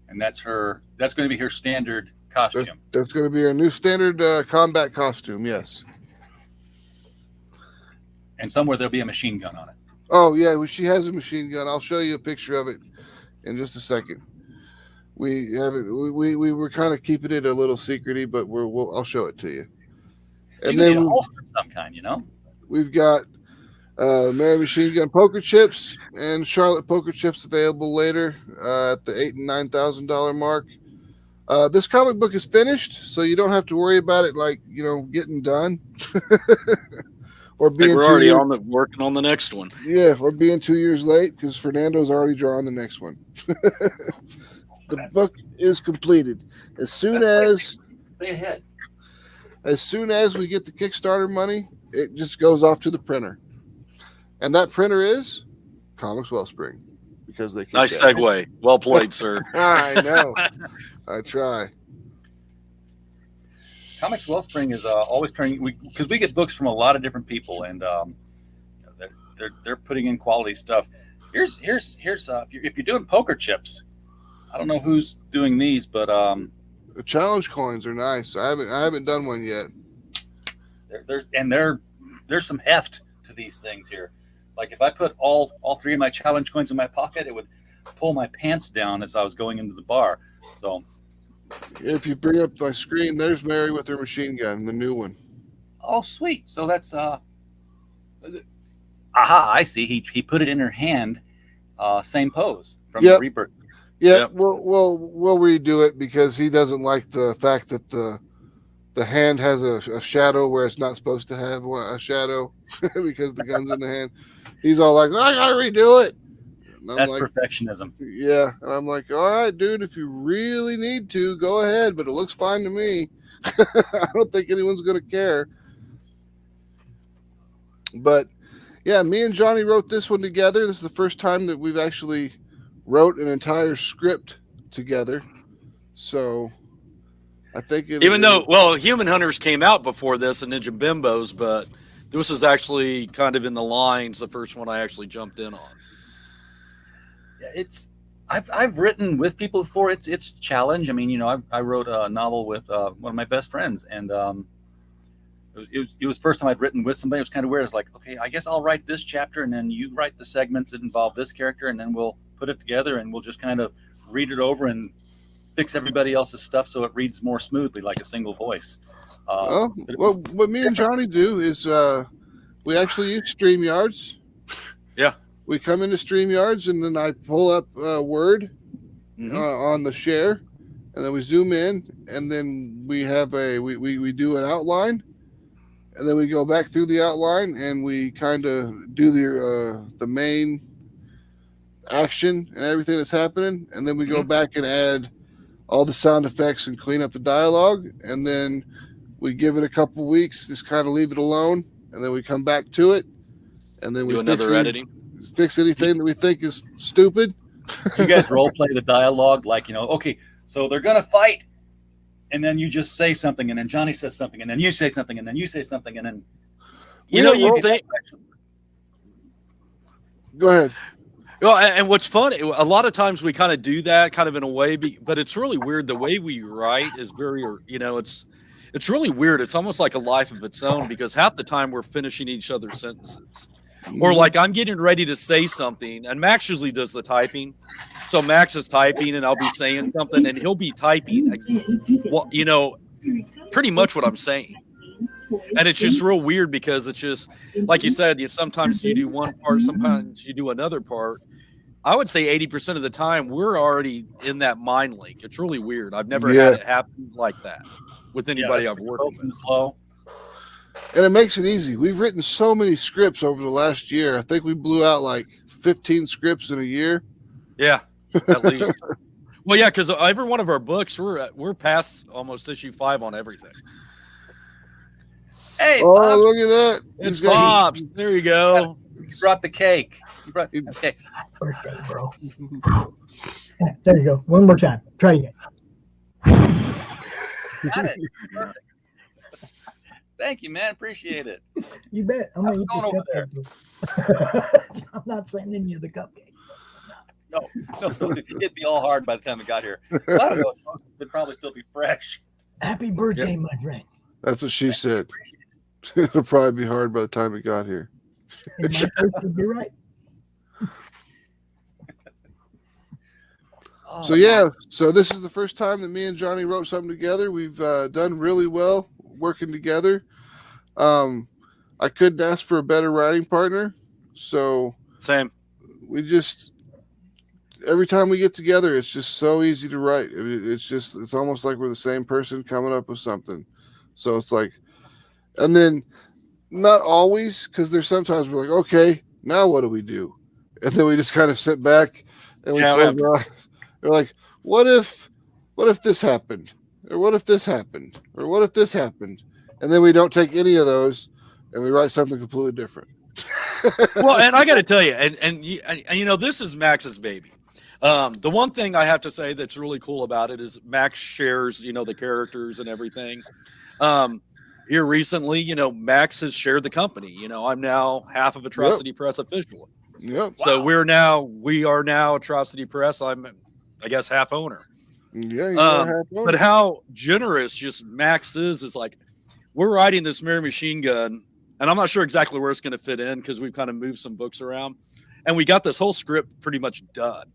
And that's going to be her standard costume. That's going to be her new standard combat costume, yes. And somewhere there'll be a machine gun on it. Oh, yeah, well, she has a machine gun. I'll show you a picture of it in just a second. We were kind of keeping it a little secrety, but I'll show it to you. And then a holster of some kind, We've got Mary Machine Gun poker chips and Charlotte poker chips available later at the $8,000 and $9,000 mark. This comic book is finished, so you don't have to worry about it getting done. Or being we're already working on the next one. Yeah, or being 2 years late because Fernando's already drawn the next one. The book is completed. As soon as we get the Kickstarter money, it just goes off to the printer. And that printer is Comics Wellspring. because they kick Nice ass. segue. Well played, sir. I know. I try. Comics Wellspring is always turning, because we get books from a lot of different people, and they're putting in quality stuff. Here's if you're doing poker chips, I don't know who's doing these, but the challenge coins are nice. I haven't done one yet. There's some heft to these things here. Like if I put all three of my challenge coins in my pocket, it would pull my pants down as I was going into the bar. So if you bring up my screen, there's Mary with her machine gun, the new one. Oh, sweet. So that's I see. He put it in her hand, same pose from the Rebirth. Yeah, yep. We'll redo it because he doesn't like the fact that the hand has a shadow where it's not supposed to have a shadow because the gun's in the hand. He's all like, I gotta redo it. That's like, perfectionism. Yeah, and I'm like, all right, dude, if you really need to, go ahead, but it looks fine to me. I don't think anyone's gonna care. But yeah, me and Johnny wrote this one together. This is the first time that we've actually wrote an entire script together. So I think though Human Hunters came out before this and Ninja Bimbos, but this is actually kind of in the lines, the first one I actually jumped in on. Yeah, I've written with people before. It's a challenge. I mean, I wrote a novel with one of my best friends, and it was the first time I'd written with somebody. It was kind of weird. It's like, okay, I guess I'll write this chapter, and then you write the segments that involve this character, and then we'll put it together, and we'll just kind of read it over and fix everybody else's stuff so it reads more smoothly, like a single voice. What me and Johnny do is we actually use StreamYards. Yeah. We come into StreamYards, and then I pull up Word on the share, and then we zoom in, and then we have we do an outline, and then we go back through the outline, and we kind of do the main action and everything that's happening, and then we go back and add all the sound effects and clean up the dialogue, and then we give it a couple weeks, just kind of leave it alone, and then we come back to it, and then we do another editing. Fix anything that we think is stupid. You guys role play the dialogue, like, okay, so they're gonna fight, and then you just say something, and then Johnny says something, and then you say something, and then you say something, and then you think. Go ahead. Well, and what's funny, a lot of times we kind of do that, kind of in a way, but it's really weird. The way we write is very, it's really weird. It's almost like a life of its own because half the time we're finishing each other's sentences. Or like I'm getting ready to say something, and Max usually does the typing. So Max is typing, and I'll be saying something, and he'll be typing, pretty much what I'm saying. And it's just real weird because it's just, like you said, sometimes you do one part, sometimes you do another part. I would say 80% of the time we're already in that mind link. It's really weird. I've never had it happen like that with anybody I've worked with. And it makes it easy. We've written so many scripts over the last year. I think we blew out like 15 scripts in a year. Yeah, at least. Well, yeah, because every one of our books, we're past almost issue 5 on everything. Hey, oh, Pops. Look at that. It's Pops. There you go. You brought the cake. Okay. Birthday, bro. Yeah, there you go. One more time. Try again. Got it. Perfect. Thank you, man. Appreciate it. You bet. I'm going to eat this cupcake. I'm not sending you the cupcake. No. It'd be all hard by the time it got here. I don't know. It'd probably still be fresh. Happy birthday, my friend. That's what she said. It'll probably be hard by the time it got here. In my case, you'd be right. So this is the first time that me and Johnny wrote something together. We've done really well working together. I couldn't ask for a better writing partner. So same. We just every time we get together, it's just so easy to write. It's almost like we're the same person coming up with something. So it's like, and then not always, because there's sometimes we're like, okay, now what do we do? And then we just kind of sit back and we close our eyes. We're like, what if this happened? Or what if this happened? Or what if this happened? And then we don't take any of those and we write something completely different. Well, and I got to tell you, and you know, this is Max's baby. The one thing I have to say that's really cool about it is Max shares, you know, the characters and everything. Here recently, you know, Max has shared the company. You know, I'm now half of Atrocity Press officially. Yep. So we are now Atrocity Press. I guess half owner. Yeah. Half owner. But how generous just Max is like, we're writing this Mary Machine Gun, and I'm not sure exactly where it's going to fit in because we've kind of moved some books around, and we got this whole script pretty much done.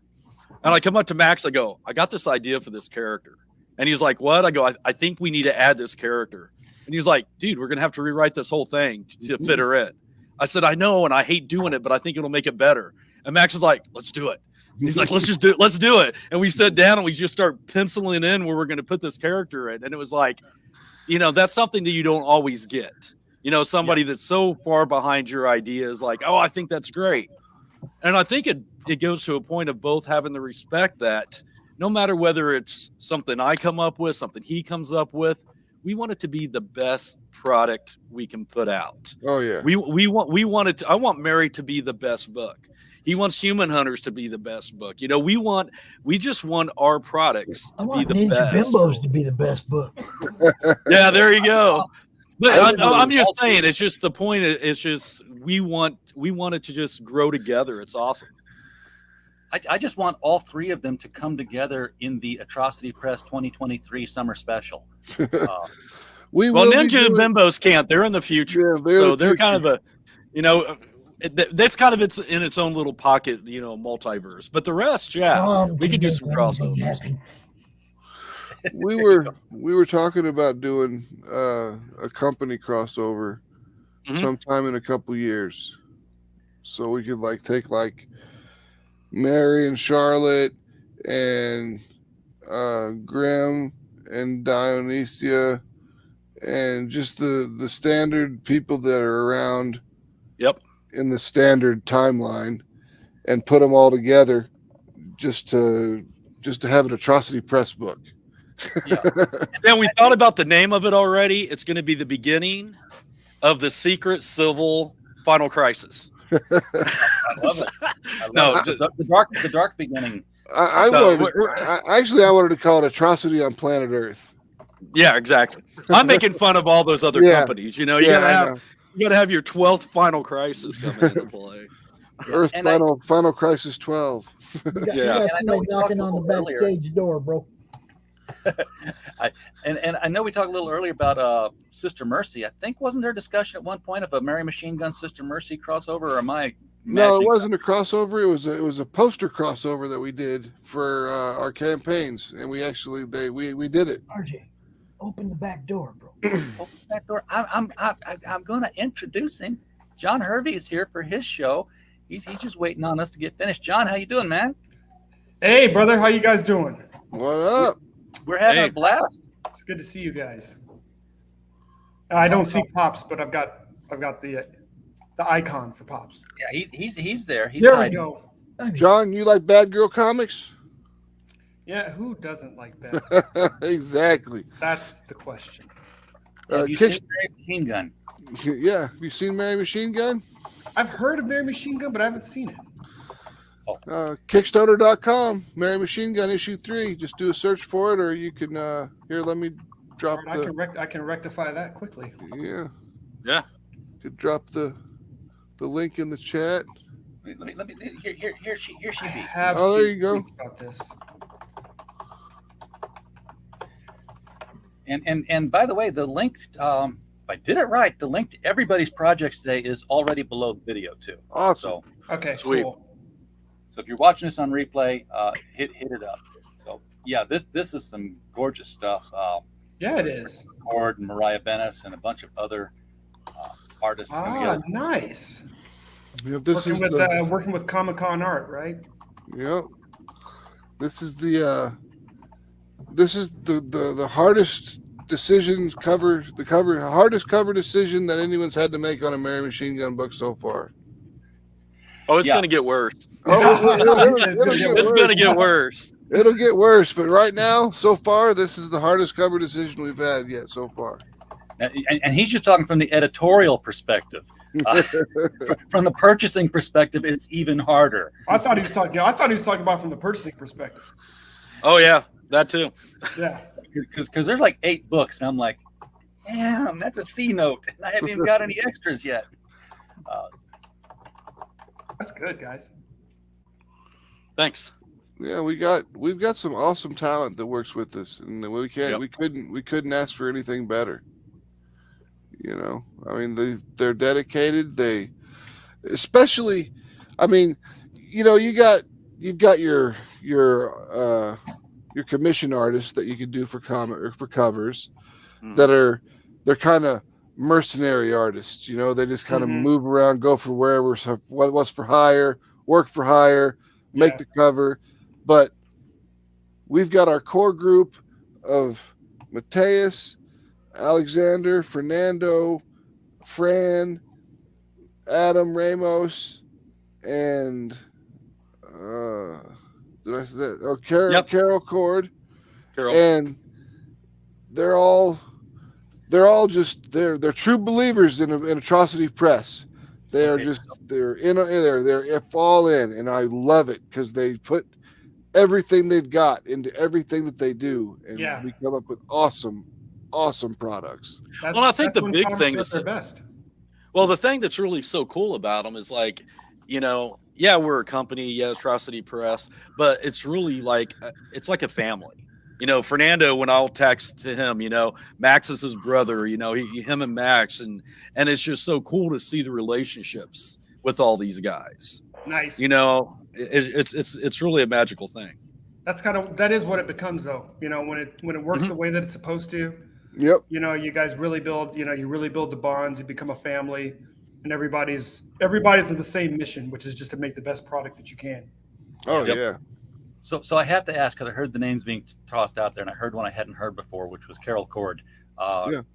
And I come up to Max, I go, I got this idea for this character. And he's like, what? I go, I think we need to add this character. And he's like, dude, we're going to have to rewrite this whole thing to fit her in. I said, I know, and I hate doing it, but I think it'll make it better. And Max is like, let's do it. And he's like, let's do it. And we sat down and we just start penciling in where we're going to put this character in. And it was like, you know, that's something that you don't always get. You know, somebody that's so far behind your idea is like, oh, I think that's great. And I think it goes to a point of both having the respect that no matter whether it's something I come up with, something he comes up with, we want it to be the best product we can put out. Oh yeah. We want it to, I want Mary to be the best book. He wants Human Hunters to be the best book. You know, we just want our products to be the Ninja best. Bimbos to be the best book. Yeah, there you go. But I'm just saying, it's just the point. It's just we want it to just grow together. It's awesome. I just want all three of them to come together in the Atrocity Press 2023 summer special. Well, Ninja Bimbos can't. They're in the future, so they're kind of a, you know, that's kind of in its own little pocket, you know, multiverse. But the rest, we could do some crossovers. We were talking about doing a company crossover sometime in a couple years, so we could like take like Mary and Charlotte and Grim and Dionysia and just the standard people that are around in the standard timeline and put them all together just to have an Atrocity Press book. And we thought about the name of it already. It's going to be the beginning of the Secret Civil Final Crisis. I love it. The dark beginning. I wanted to call it Atrocity on Planet Earth. Yeah, exactly. I'm making fun of all those other companies. You know, you gotta have your 12th Final Crisis come into play. Earth Final Crisis 12. You got somebody knocking on the backstage door, bro. And I know we talked a little earlier about Sister Mercy. I think wasn't there a discussion at one point of a Mary Machine Gun Sister Mercy crossover? Or am I? No, it wasn't a crossover. It was a poster crossover that we did for our campaigns, and we did it. RJ, open the back door, bro. Open the back door. I'm going to introduce him. John Hervey is here for his show. He's just waiting on us to get finished. John, how you doing, man? Hey, brother, how you guys doing? What up? We're having a blast. It's good to see you guys. I don't see Pops, but I've got the icon for Pops. Yeah, he's there. He's there hiding. we go. John, you like Bad Girl comics? Yeah, who doesn't like that? Exactly. That's the question. Have you seen Mary Machine Gun? Yeah, have you seen Mary Machine Gun? I've heard of Mary Machine Gun, but I haven't seen it. Kickstarter.com, Mary Machine Gun issue 3. Just do a search for it, or you can let me drop I can rectify that quickly. Yeah. Could drop the link in the chat. Let me here she be. There you go. About this. And by the way, the link if I did it right, the link to everybody's projects today is already below the video too. Awesome. So Okay, sweet. cool. So if you're watching this on replay, hit it up. So yeah, this is some gorgeous stuff. Yeah, it is. Cord and Mariah Bennis and a bunch of other artists coming together. Nice. Yeah, this working with Comic-Con art, right? Yeah. This is the hardest hardest cover decision that anyone's had to make on a Mary Machine Gun book so far. Oh, it's going to get worse. It's going to get worse. It'll get worse, but right now, so far, this is the hardest cover decision we've had yet so far. And he's just talking from the editorial perspective. From the purchasing perspective, it's even harder. I thought he was talking. I thought he was talking about from the purchasing perspective. Oh yeah, that too. Yeah. Because there's like 8 books, and I'm like, damn, that's a C note, and I haven't even got any extras yet. That's good, guys. Thanks. Yeah, we've got some awesome talent that works with us, and we couldn't ask for anything better. You know, I mean, they're dedicated. Especially, I mean, you know, you've got your commission artists that you can do for covers they're kind of mercenary artists. You know, they just kind of move around, go for wherever, what's for hire, work for hire, make the cover. But we've got our core group of Mateus, Alexander, Fernando, Fran, Adam Ramos, and did I say that? Oh, Carol Cord. Carol. And they're all just they're true believers in Atrocity Press. They are they're all in, and I love it because they put everything they've got into everything that they do, and we come up with awesome products. Well, I think the big thing is their best. Well, the thing that's really so cool about them is like, you know, yeah, we're a company, Atrocity Press, but it's really like it's like a family. You know, Fernando, when I'll text to him, you know, Max is his brother, you know, him and Max, and it's just so cool to see the relationships with all these guys. Nice. You know, it's really a magical thing. That is what it becomes, though. You know, when it works the way that it's supposed to. Yep. You know, you guys really build. You know, you really build the bonds. You become a family, and everybody's in the same mission, which is just to make the best product that you can. Oh yeah. So I have to ask, because I heard the names being tossed out there, and I heard one I hadn't heard before, which was Carol Cord.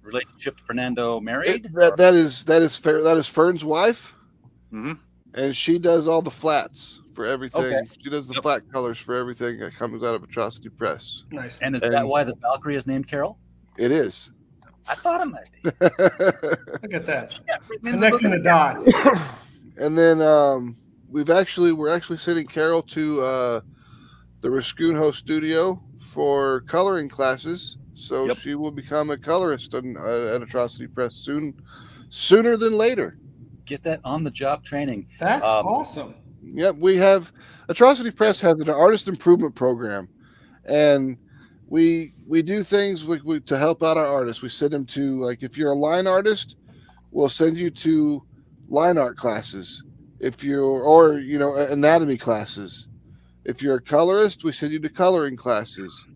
Relationship to Fernando, married? That is Fern's wife, and she does all the flats for everything. Okay. She does the flat colors for everything that comes out of Atrocity Press. Nice. And is that why the Valkyrie is named Carol? It is. I thought it might be. Look at that. Connecting the dots. And then we're actually sending Carol to the Rascunho studio for coloring classes, so she will become a colorist at Atrocity Press sooner than later. Get that on the job training. That's awesome. Yep, we have Atrocity Press has an artist improvement program, and we do things to help out our artists. We send them to, like, if you're a line artist, we'll send you to line art classes. If you're anatomy classes. If you're a colorist, we send you to coloring classes.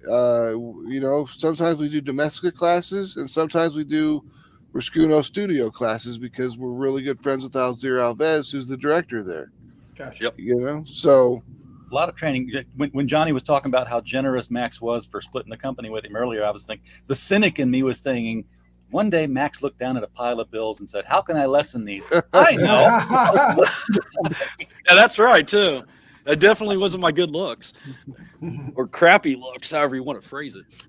You know, sometimes we do Domestica classes, and sometimes we do Rascunho studio classes because we're really good friends with Alzir Alves, who's the director there. Gotcha. Yep. You know, so a lot of training. When Johnny was talking about how generous Max was for splitting the company with him earlier, I was thinking the cynic in me was saying, one day Max looked down at a pile of bills and said, "How can I lessen these?" I know. Yeah, that's right too. That definitely wasn't my good looks or crappy looks, however you want to phrase it.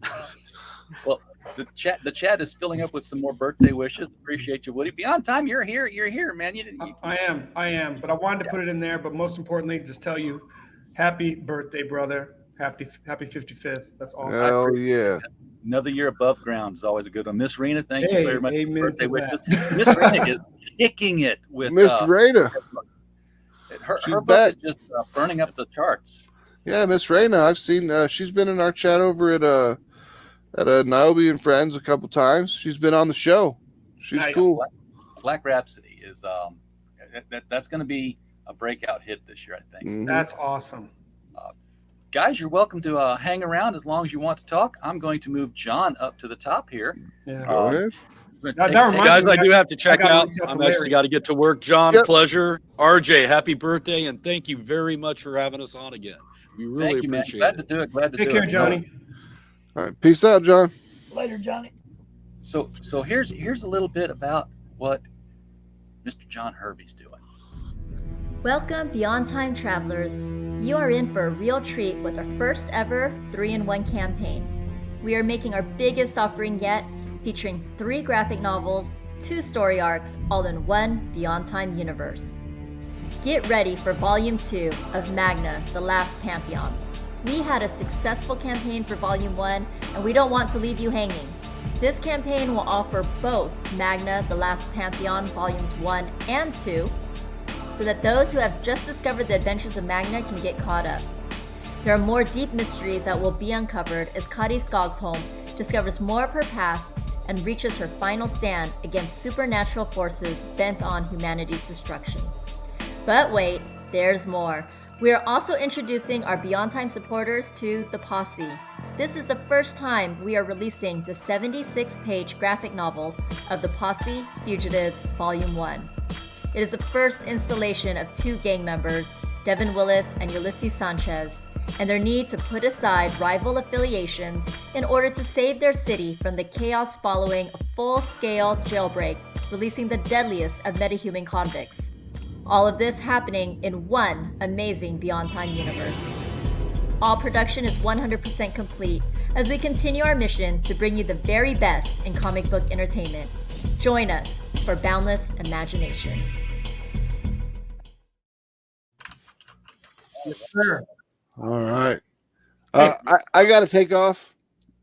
Well, the chat is filling up with some more birthday wishes. Appreciate you, Woody. Beyond time, you're here, man. I am. But I wanted to put it in there. But most importantly, just tell you, happy birthday, brother. Happy 55th. That's awesome. Hell yeah. Another year above ground is always a good one. Miss Rena, thank you very much for birthday wishes. Miss Rena is kicking it with Miss Rena. Her book is just burning up the charts. Yeah, Miss Rena, I've seen. She's been in our chat over at Niobe and Friends a couple times. She's been on the show. She's nice. Cool. Black Rhapsody is that's going to be a breakout hit this year, I think. Mm-hmm. That's awesome. Guys, you're welcome to hang around as long as you want to talk. I'm going to move John up to the top here. Yeah. Go ahead. Guys, I do have to check out. I'm actually got to get to work. John, pleasure. RJ, happy birthday, and thank you very much for having us on again. We really appreciate it. Glad to do it. Glad to do it. Take care, Johnny. All right, peace out, John. Later, Johnny. So here's a little bit about what Mr. John Hervey's doing. Welcome, Beyond Time travelers. You are in for a real treat with our first ever 3-in-1 campaign. We are making our biggest offering yet, featuring 3 graphic novels, 2 story arcs all in one Beyond Time universe. Get ready for Volume 2 of Magna, The Last Pantheon. We had a successful campaign for Volume 1, and we don't want to leave you hanging. This campaign will offer both Magna, The Last Pantheon Volumes 1 and 2, so that those who have just discovered the adventures of Magna can get caught up. There are more deep mysteries that will be uncovered as Kari Skogsholm discovers more of her past and reaches her final stand against supernatural forces bent on humanity's destruction. But wait, there's more. We are also introducing our Beyond Time supporters to The Posse. This is the first time we are releasing the 76-page graphic novel of The Posse Fugitives Volume 1. It is the first installation of 2 gang members, Devin Willis and Ulysses Sanchez, and their need to put aside rival affiliations in order to save their city from the chaos following a full-scale jailbreak, releasing the deadliest of metahuman convicts. All of this happening in one amazing Beyond Time universe. All production is 100% complete as we continue our mission to bring you the very best in comic book entertainment. Join us for boundless imagination. Yes, sir. All right. I got to take off.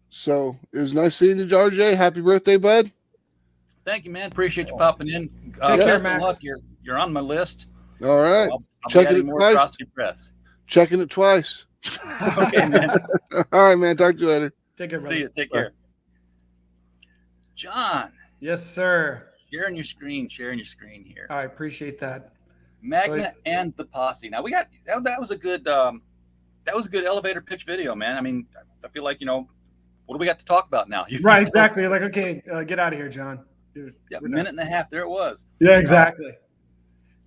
So it was nice seeing you, RJ. Happy birthday, bud. Thank you, man. Appreciate you popping in. Take care, Best of Max. luck. You're on my list. All right. I'll be Checking adding it more twice. across the press. Checking it twice. Okay, man. All right, man. Talk to you later. Take care, brother. See you. Take care. John, Yes, sir. sharing your screen here. I appreciate that. Magna and the Posse. Now we got that was a good elevator pitch video, man. I mean, I feel like what do we got to talk about now? Right, exactly. Like, okay, get out of here, John. Dude, Yeah, we're minute and a half. There it was. Yeah, exactly.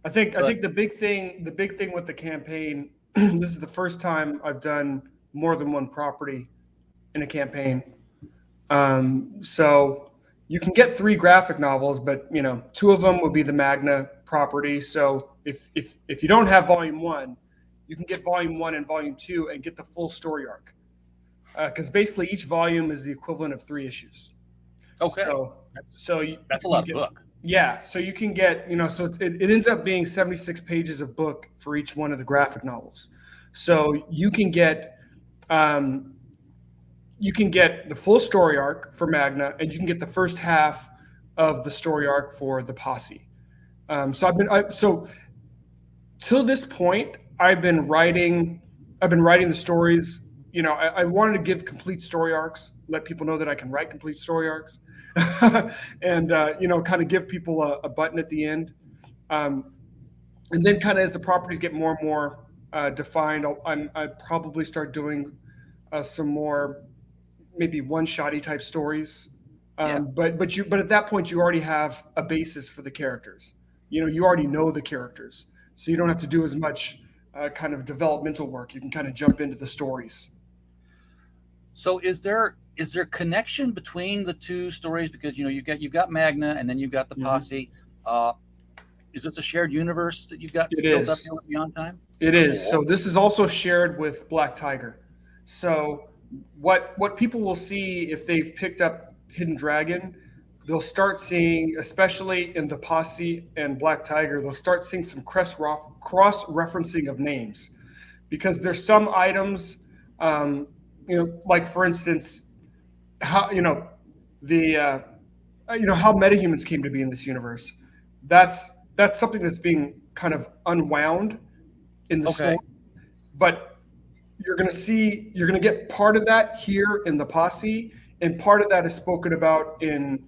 I think But- the big thing with the campaign, this is the first time I've done more than one property in a campaign. So you can get 3 graphic novels, but 2 of them will be the Magna property. So if you don't have Volume 1, you can get Volume 1 and Volume 2 and get the full story arc. Because basically each volume is the equivalent of 3 issues. Okay. So That's a lot of book. Yeah, so you can get, so it ends up being 76 pages of book for each one of the graphic novels. So you can get the full story arc for Magna, and you can get the first half of the story arc for the Posse. So till this point, I've been writing the stories. I wanted to give complete story arcs, let people know that I can write complete story arcs. And kind of give people a button at the end, and then kind of as the properties get more and more defined, I'd probably start doing some more maybe one-shotty type stories. But at that point you already have a basis for the characters. You already know the characters, so you don't have to do as much kind of developmental work. You can kind of jump into the stories. So is there connection between the 2 stories? Because you've got Magna and then you've got the Posse. Is this a shared universe that you've got built up here with Beyond Time? It is. So this is also shared with Black Tiger. So what people will see if they've picked up Hidden Dragon, they'll start seeing, especially in the Posse and Black Tiger, they'll start seeing some cross-referencing of names, because there's some items, like for instance, how how metahumans came to be in this universe. That's something that's being kind of unwound in the story. But you're going to get part of that here in the Posse, and part of that is spoken about in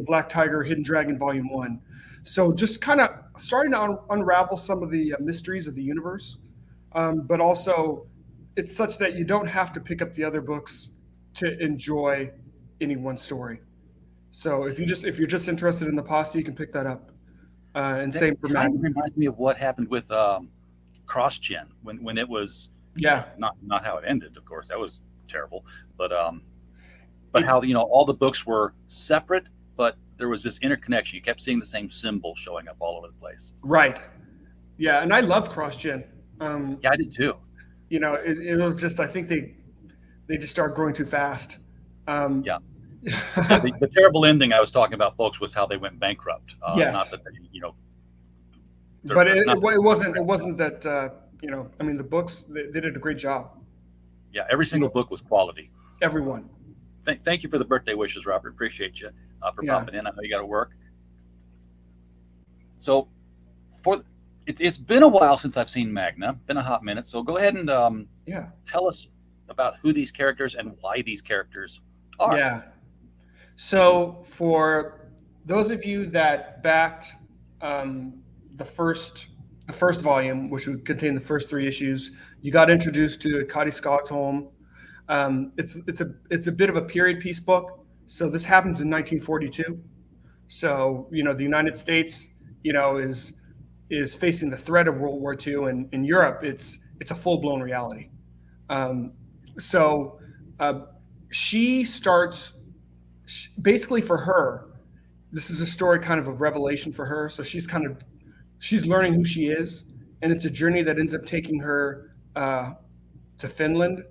Black Tiger Hidden Dragon Volume 1. So just kind of starting to unravel some of the mysteries of the universe, but also it's such that you don't have to pick up the other books to enjoy any one story. So if you're just interested in the Posse, you can pick that up. And same for Matt. Reminds me of what happened with CrossGen when it was not how it ended. Of course, that was terrible. But how all the books were separate, but there was this interconnection. You kept seeing the same symbol showing up all over the place. Right. Yeah, and I love CrossGen. Yeah, I did too. It was just, I think they just started growing too fast. The terrible ending I was talking about, folks, was how they went bankrupt. Yes. Not that they, but it wasn't that I mean, the books, they did a great job. Yeah, every single book was quality. Everyone. Thank you for the birthday wishes, Robert. Appreciate you for popping in. I know you got to work. So it's been a while since I've seen Magna. Been a hot minute. So go ahead and tell us about who these characters and why these characters are. Yeah. So for those of you that backed the first volume, which would contain the first 3 issues, you got introduced to Cady Stockholm. It's a bit of a period piece book. So this happens in 1942. So the United States is facing the threat of World War II, and in Europe it's a full-blown reality. She starts, basically for her, this is a story kind of revelation for her. So she's learning who she is, and it's a journey that ends up taking her to Finland.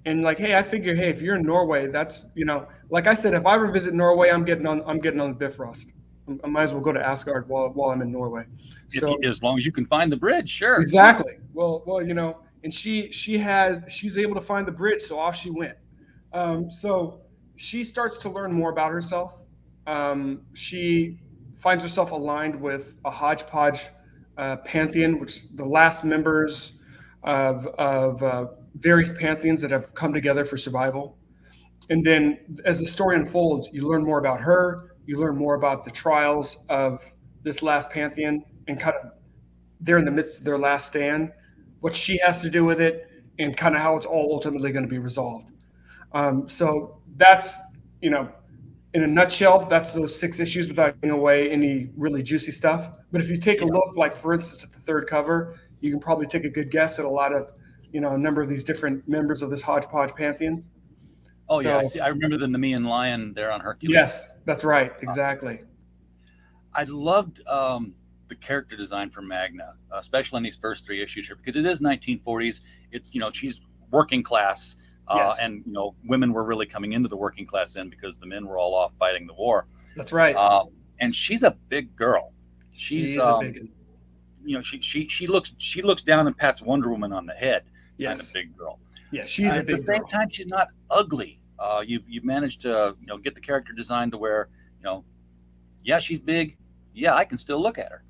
And I figure, if you're in Norway, that's, like I said, if I ever visit Norway, I'm getting on the Bifrost. I might as well go to Asgard while I'm in Norway. So as long as you can find the bridge, sure. Exactly. Well, and she's able to find the bridge, so off she went. So she starts to learn more about herself. She finds herself aligned with a hodgepodge pantheon, which the last members of various pantheons that have come together for survival. And then as the story unfolds, you learn more about her. You learn more about the trials of this last pantheon, and kind of they're in the midst of their last stand, what she has to do with it, and kind of how it's all ultimately going to be resolved. So that's, in a nutshell, that's those 6 issues without giving away any really juicy stuff. But if you take a look, like for instance, at the 3rd cover, you can probably take a good guess at a lot of, a number of these different members of this hodgepodge pantheon. Oh, yeah. I remember the Nemean lion there on Hercules. Yes, that's right. Exactly. I loved the character design for Magna, especially in these first 3 issues here, because it is 1940s. It's, she's working class. Yes. And, women were really coming into the working class then because the men were all off fighting the war. That's right. And she's a big girl. She's a big, she looks down and pats Wonder Woman on the head. Yes. Kind of big girl. Yeah, she's a big girl. At the same time, she's not ugly. You've managed to get the character design to where she's big. Yeah, I can still look at her.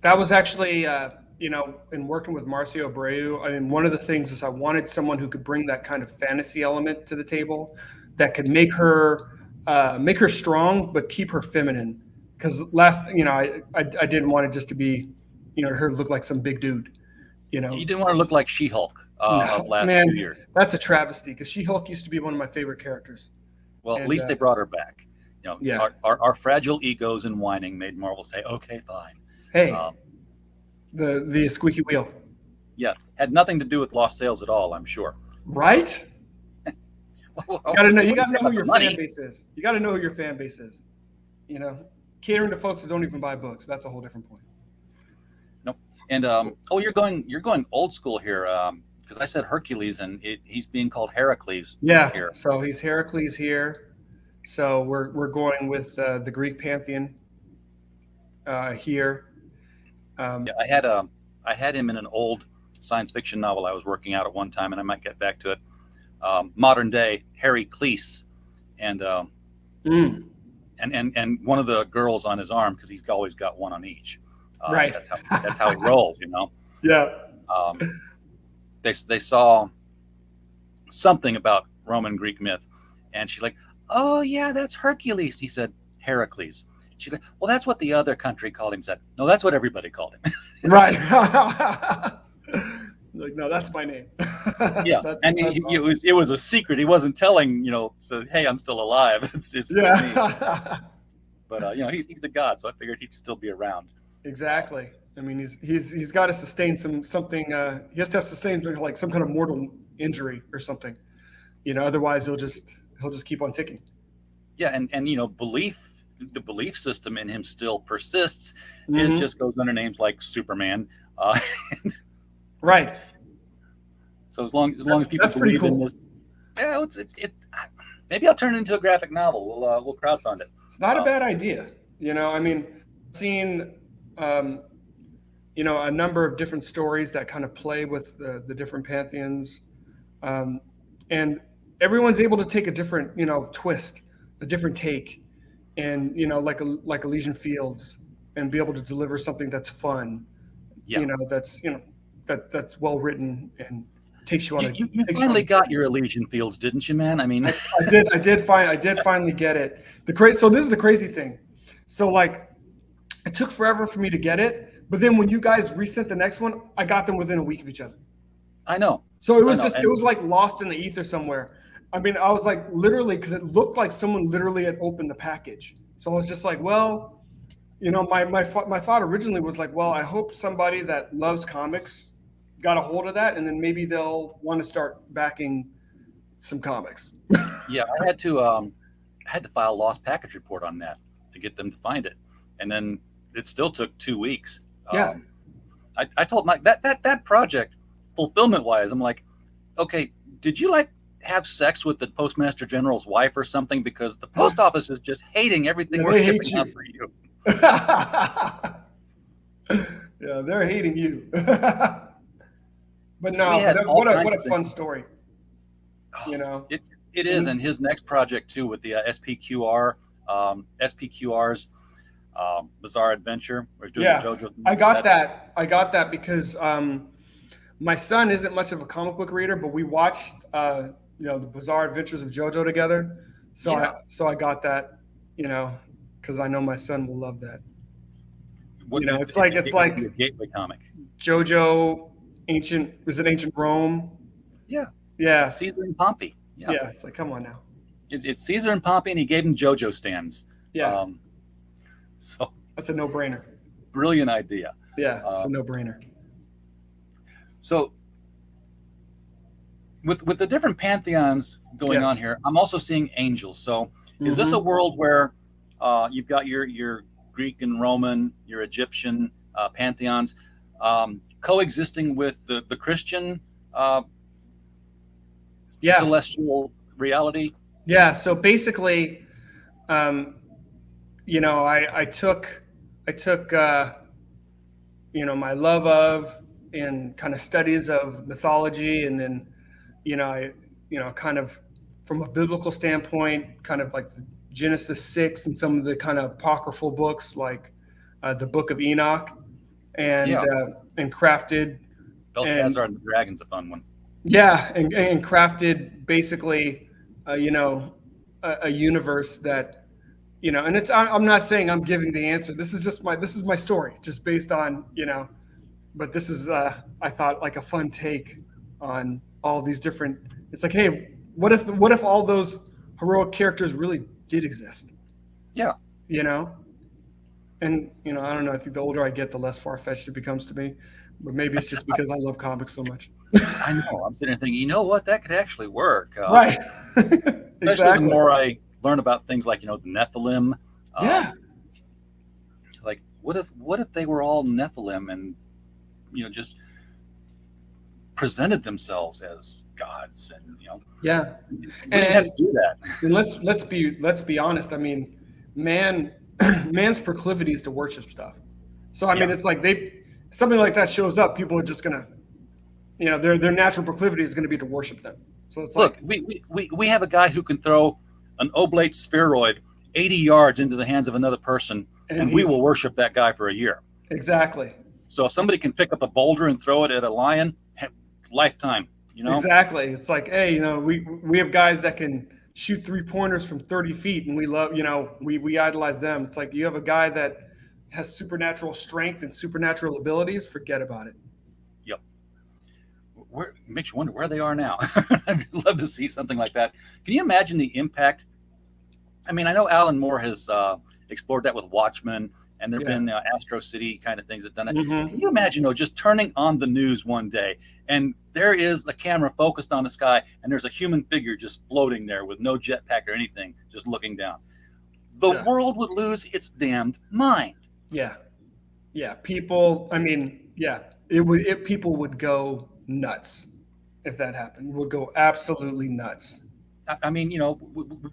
That was actually in working with Marcio Abreu. I mean, one of the things is I wanted someone who could bring that kind of fantasy element to the table, that could make her strong but keep her feminine. Because I didn't want it just to be her to look like some big dude. You didn't want to look like She-Hulk of last 2 years. That's a travesty, because She-Hulk used to be one of my favorite characters. Well, at least they brought her back. Yeah. Our fragile egos and whining made Marvel say, "Okay, fine." Hey, the squeaky wheel. Yeah, had nothing to do with lost sales at all, I'm sure. Right? You gotta know who your fan base is. You gotta know who your fan base is. Catering to folks that don't even buy books. That's a whole different point. Nope. And you're going old school here, because I said Hercules and he's being called Heracles. Yeah. Here. So he's Heracles here. So we're going with the Greek pantheon here. I had him in an old science fiction novel I was working out at one time, and I might get back to it. Modern day Heracles, and one of the girls on his arm, because he's always got one on each. Right. That's how he rolls, Yeah. They saw something about Roman Greek myth, and she's like, "Oh yeah, that's Hercules." He said Heracles. She's like, "Well, that's what the other country called him." Said, "No, that's what everybody called him." Right. Like, no, that's my name. Yeah, it was a secret. He wasn't telling, so hey, I'm still alive. It's still me. But he's a god, so I figured he'd still be around. Exactly. I mean, he's got to sustain something. He has to sustain like some kind of mortal injury or something. Otherwise he'll just keep on ticking. Yeah, and the belief system in him still persists. It just goes under names like Superman. Right. So as long as people believe in this, yeah, Maybe I'll turn it into a graphic novel. We'll crowdfund it. It's not a bad idea. I mean, seen a number of different stories that kind of play with the different pantheons, and everyone's able to take a different twist, a different take, and like Elysian Fields, and be able to deliver something that's fun, that's well written and takes you on. You finally got your Elysian Fields, didn't you, man? I mean, I did finally get it. So this is the crazy thing. So like, it took forever for me to get it, but then when you guys resent the next one, I got them within a week of each other. I know. So it was it was like lost in the ether somewhere. I mean, I was like literally, because it looked like someone literally had opened the package. So I was just like, well, my thought originally was like, well, I hope somebody that loves comics got a hold of that, and then maybe they'll want to start backing some comics. Yeah, I had to file a lost package report on that to get them to find it, and then it still took 2 weeks. Yeah, I told Mike that project, fulfillment wise, I'm like, okay, did you like have sex with the postmaster general's wife or something? Because the post office is just hating everything we're shipping out for you. Yeah, they're hating you. But no, what a fun story. It is, and his next project too with the SPQR's Bizarre Adventure. We're doing the JoJo. I got that because my son isn't much of a comic book reader, but we watched the Bizarre Adventures of JoJo together. So I got that, because I know my son will love that. It's like a gateway comic. JoJo, ancient Rome? Yeah. Yeah. It's Caesar and Pompey. Yeah. It's like, come on now. It's Caesar and Pompey, and he gave him JoJo stands. Yeah. So that's a no-brainer. Brilliant idea. Yeah, it's a no-brainer. So with the different pantheons going on here, I'm also seeing angels. So is this a world where you've got your Greek and Roman, your Egyptian pantheons coexisting with the Christian celestial reality? Yeah. So basically, I took my love of and kind of studies of mythology, and then I kind of from a biblical standpoint, kind of like the Genesis 6 and some of the kind of apocryphal books like the Book of Enoch, and crafted Belshazzar and the Dragon's a fun one. Yeah, and crafted basically a universe that and it's I'm not saying I'm giving the answer. This is my story, just based on but this is I thought like a fun take on all these different. It's like, hey, what if all those heroic characters really did exist? Yeah. And I don't know. I think the older I get, the less far-fetched it becomes to me. But maybe it's just because I love comics so much. I know. I'm sitting there thinking, what, that could actually work. Right. Especially the more I learn about things like the Nephilim. Like what if they were all Nephilim and just presented themselves as gods and yeah, and have to do that. And let's be honest. I mean, man's proclivity is to worship stuff. So I mean, it's like something like that shows up, people are just gonna, their natural proclivity is going to be to worship them. So it's look, we have a guy who can throw an oblate spheroid 80 yards into the hands of another person, and we will worship that guy for a year. Exactly. So if somebody can pick up a boulder and throw it at a lion, lifetime. Exactly. It's like, hey, we have guys that can shoot 3-pointers from 30 feet, and we love, we idolize them. It's like you have a guy that has supernatural strength and supernatural abilities. Forget about it. Yep. Makes you wonder where they are now. I'd love to see something like that. Can you imagine the impact? I mean, I know Alan Moore has explored that with Watchmen, and there have been Astro City kind of things that done it. Mm-hmm. Can you imagine, just turning on the news one day, and there is the camera focused on the sky, and there's a human figure just floating there with no jetpack or anything, just looking down. The world would lose its damned mind. Yeah. Yeah. People, I mean, people would go nuts if that happened. Would go absolutely nuts. I mean,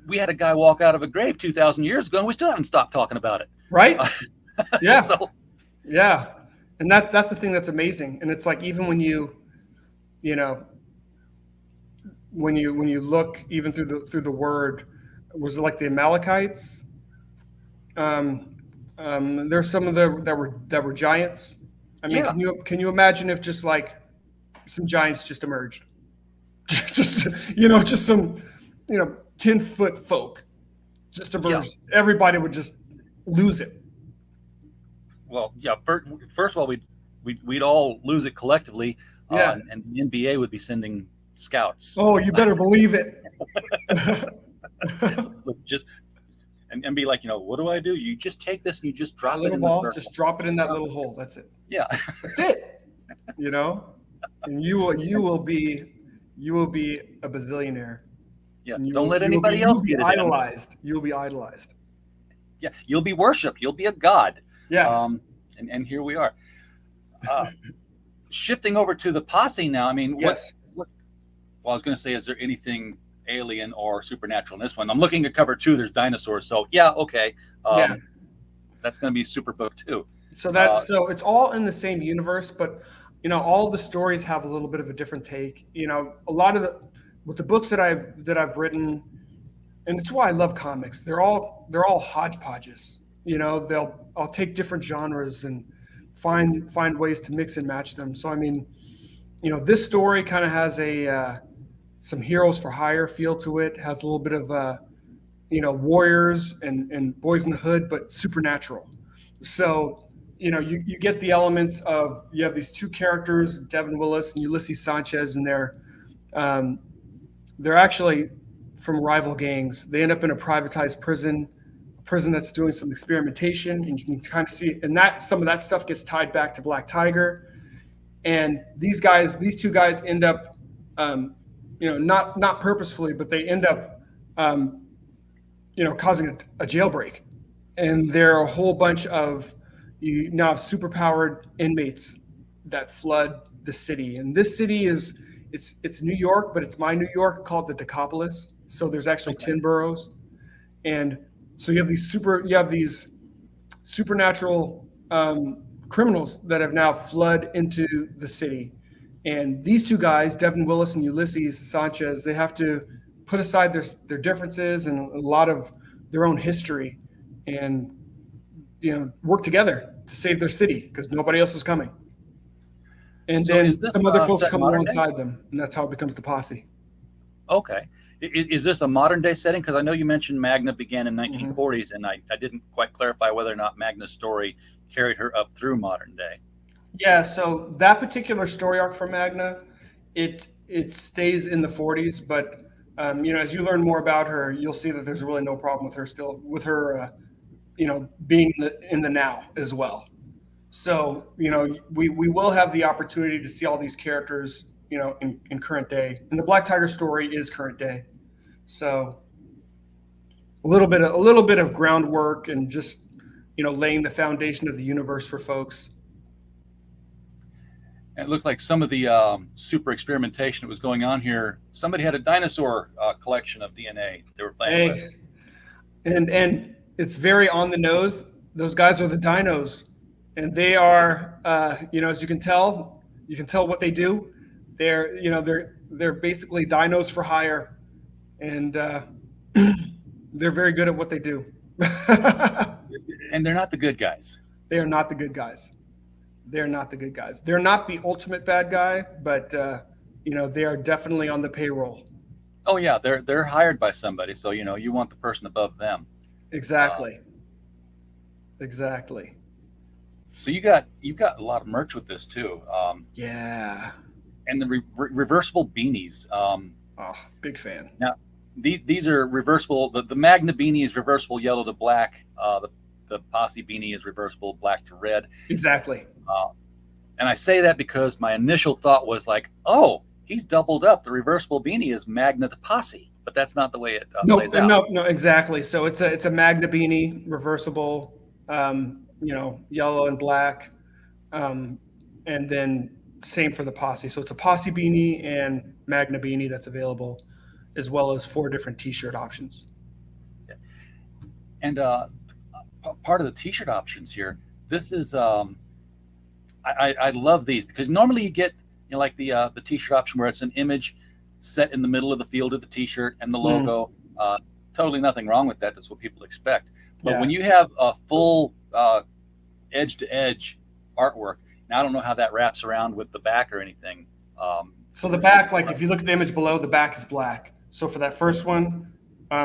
we had a guy walk out of a grave 2,000 years ago, and we still haven't stopped talking about it. Right? Yeah. So, yeah. And that's the thing that's amazing. And it's like, even when you look even through the word, was it like the Amalekites? There's some of that were giants. I mean, yeah. can you imagine if just like some giants just emerged? just some 10-foot folk just emerged. Yeah. Everybody would just lose it. Well, yeah. First of all, we'd all lose it collectively. Yeah. And the NBA would be sending scouts. Oh, you better believe it. Just and be like, what do I do? You just take this and you just drop it in ball, the circle. Just drop it in that little hole. That's it. Yeah. That's it. And you will be a bazillionaire. Yeah. Don't let anybody else be idolized. You'll be idolized. Yeah. You'll be worshipped. You'll be a god. Yeah. And here we are. Shifting over to the posse now. I mean, yes. Well, I was going to say, is there anything alien or supernatural in this one? I'm looking at cover 2. There's dinosaurs. So yeah, okay. That's going to be super book 2. So so it's all in the same universe, but all the stories have a little bit of a different take. A lot of the books that I've written, and it's why I love comics. They're all hodgepodges. I'll take different genres and find ways to mix and match them. So I mean, this story kind of has some heroes for hire feel to it. Has a little bit of warriors and boys in the hood, but supernatural. So you get the elements of, you have these two characters, Devin Willis and Ulysses Sanchez, and they're actually from rival gangs. They end up in a privatized prison that's doing some experimentation, and you can kind of see, and that some of that stuff gets tied back to Black Tiger. And these two guys end up, not purposefully, but they end up, causing a jailbreak. And there are a whole bunch of, you now have superpowered inmates that flood the city. And this city it's New York, but it's my New York, called the Decapolis. So there's actually 10 boroughs. And so you have these supernatural criminals that have now flood into the city. And these two guys, Devin Willis and Ulysses Sanchez, they have to put aside their differences and a lot of their own history, and work together to save their city because nobody else is coming. And so then some other folks come alongside them, and that's how it becomes the posse. Okay. Is this a modern day setting? Because I know you mentioned Magna began in 1940s, and I didn't quite clarify whether or not Magna's story carried her up through modern day. Yeah, so that particular story arc for Magna, it stays in the 40s, but as you learn more about her, you'll see that there's really no problem with her being in the now as well. So we will have the opportunity to see all these characters in current day, and the Black Tiger story is current day. So a little bit of groundwork and just laying the foundation of the universe for folks. And it looked like some of the super experimentation that was going on here, somebody had a dinosaur collection of DNA they were playing with. And it's very on the nose. Those guys are the dinos, and they are, as you can tell what they do. They're basically dinos for hire, and they're very good at what they do. And they're not the good guys. They are not the good guys. They're not the good guys. They're not the ultimate bad guy, but they are definitely on the payroll. Oh yeah, they're hired by somebody, so you want the person above them. Exactly. Exactly. So you got a lot of merch with this too. Yeah. And the reversible beanies. Big fan. Now, these are reversible. The Magna beanie is reversible yellow to black. The Posse beanie is reversible black to red. Exactly. And I say that because my initial thought was like, oh, he's doubled up. The reversible beanie is Magna to Posse, but that's not the way it plays out. No, exactly. So it's a Magna beanie, reversible, yellow and black, and then same for the Posse. So it's a Posse beanie and Magna beanie that's available. as well as 4 different t-shirt options. And part of the t-shirt options here, this is I love these, because normally you get like the t-shirt option where it's an image set in the middle of the field of the t-shirt and the logo. Totally nothing wrong with that. That's what people expect. But when you have a full edge to edge artwork, now I don't know how that wraps around with the back or anything. So the back, like if you look at the image below, the back is black. So for that first one,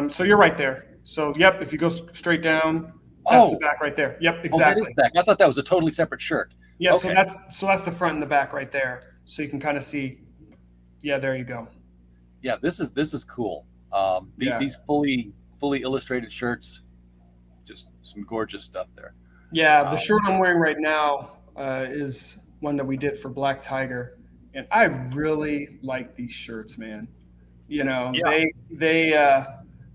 so you're right there. So yep, if you go straight down, that's the back right there. Yep, exactly. That is back. I thought that was a totally separate shirt. Yeah, okay. So that's the front and the back right there. So you can kind of see. Yeah, there you go. Yeah, this is cool. These fully illustrated shirts, just some gorgeous stuff there. Yeah, the shirt I'm wearing right now is one that we did for Black Tiger, and I really like these shirts, man. You know, they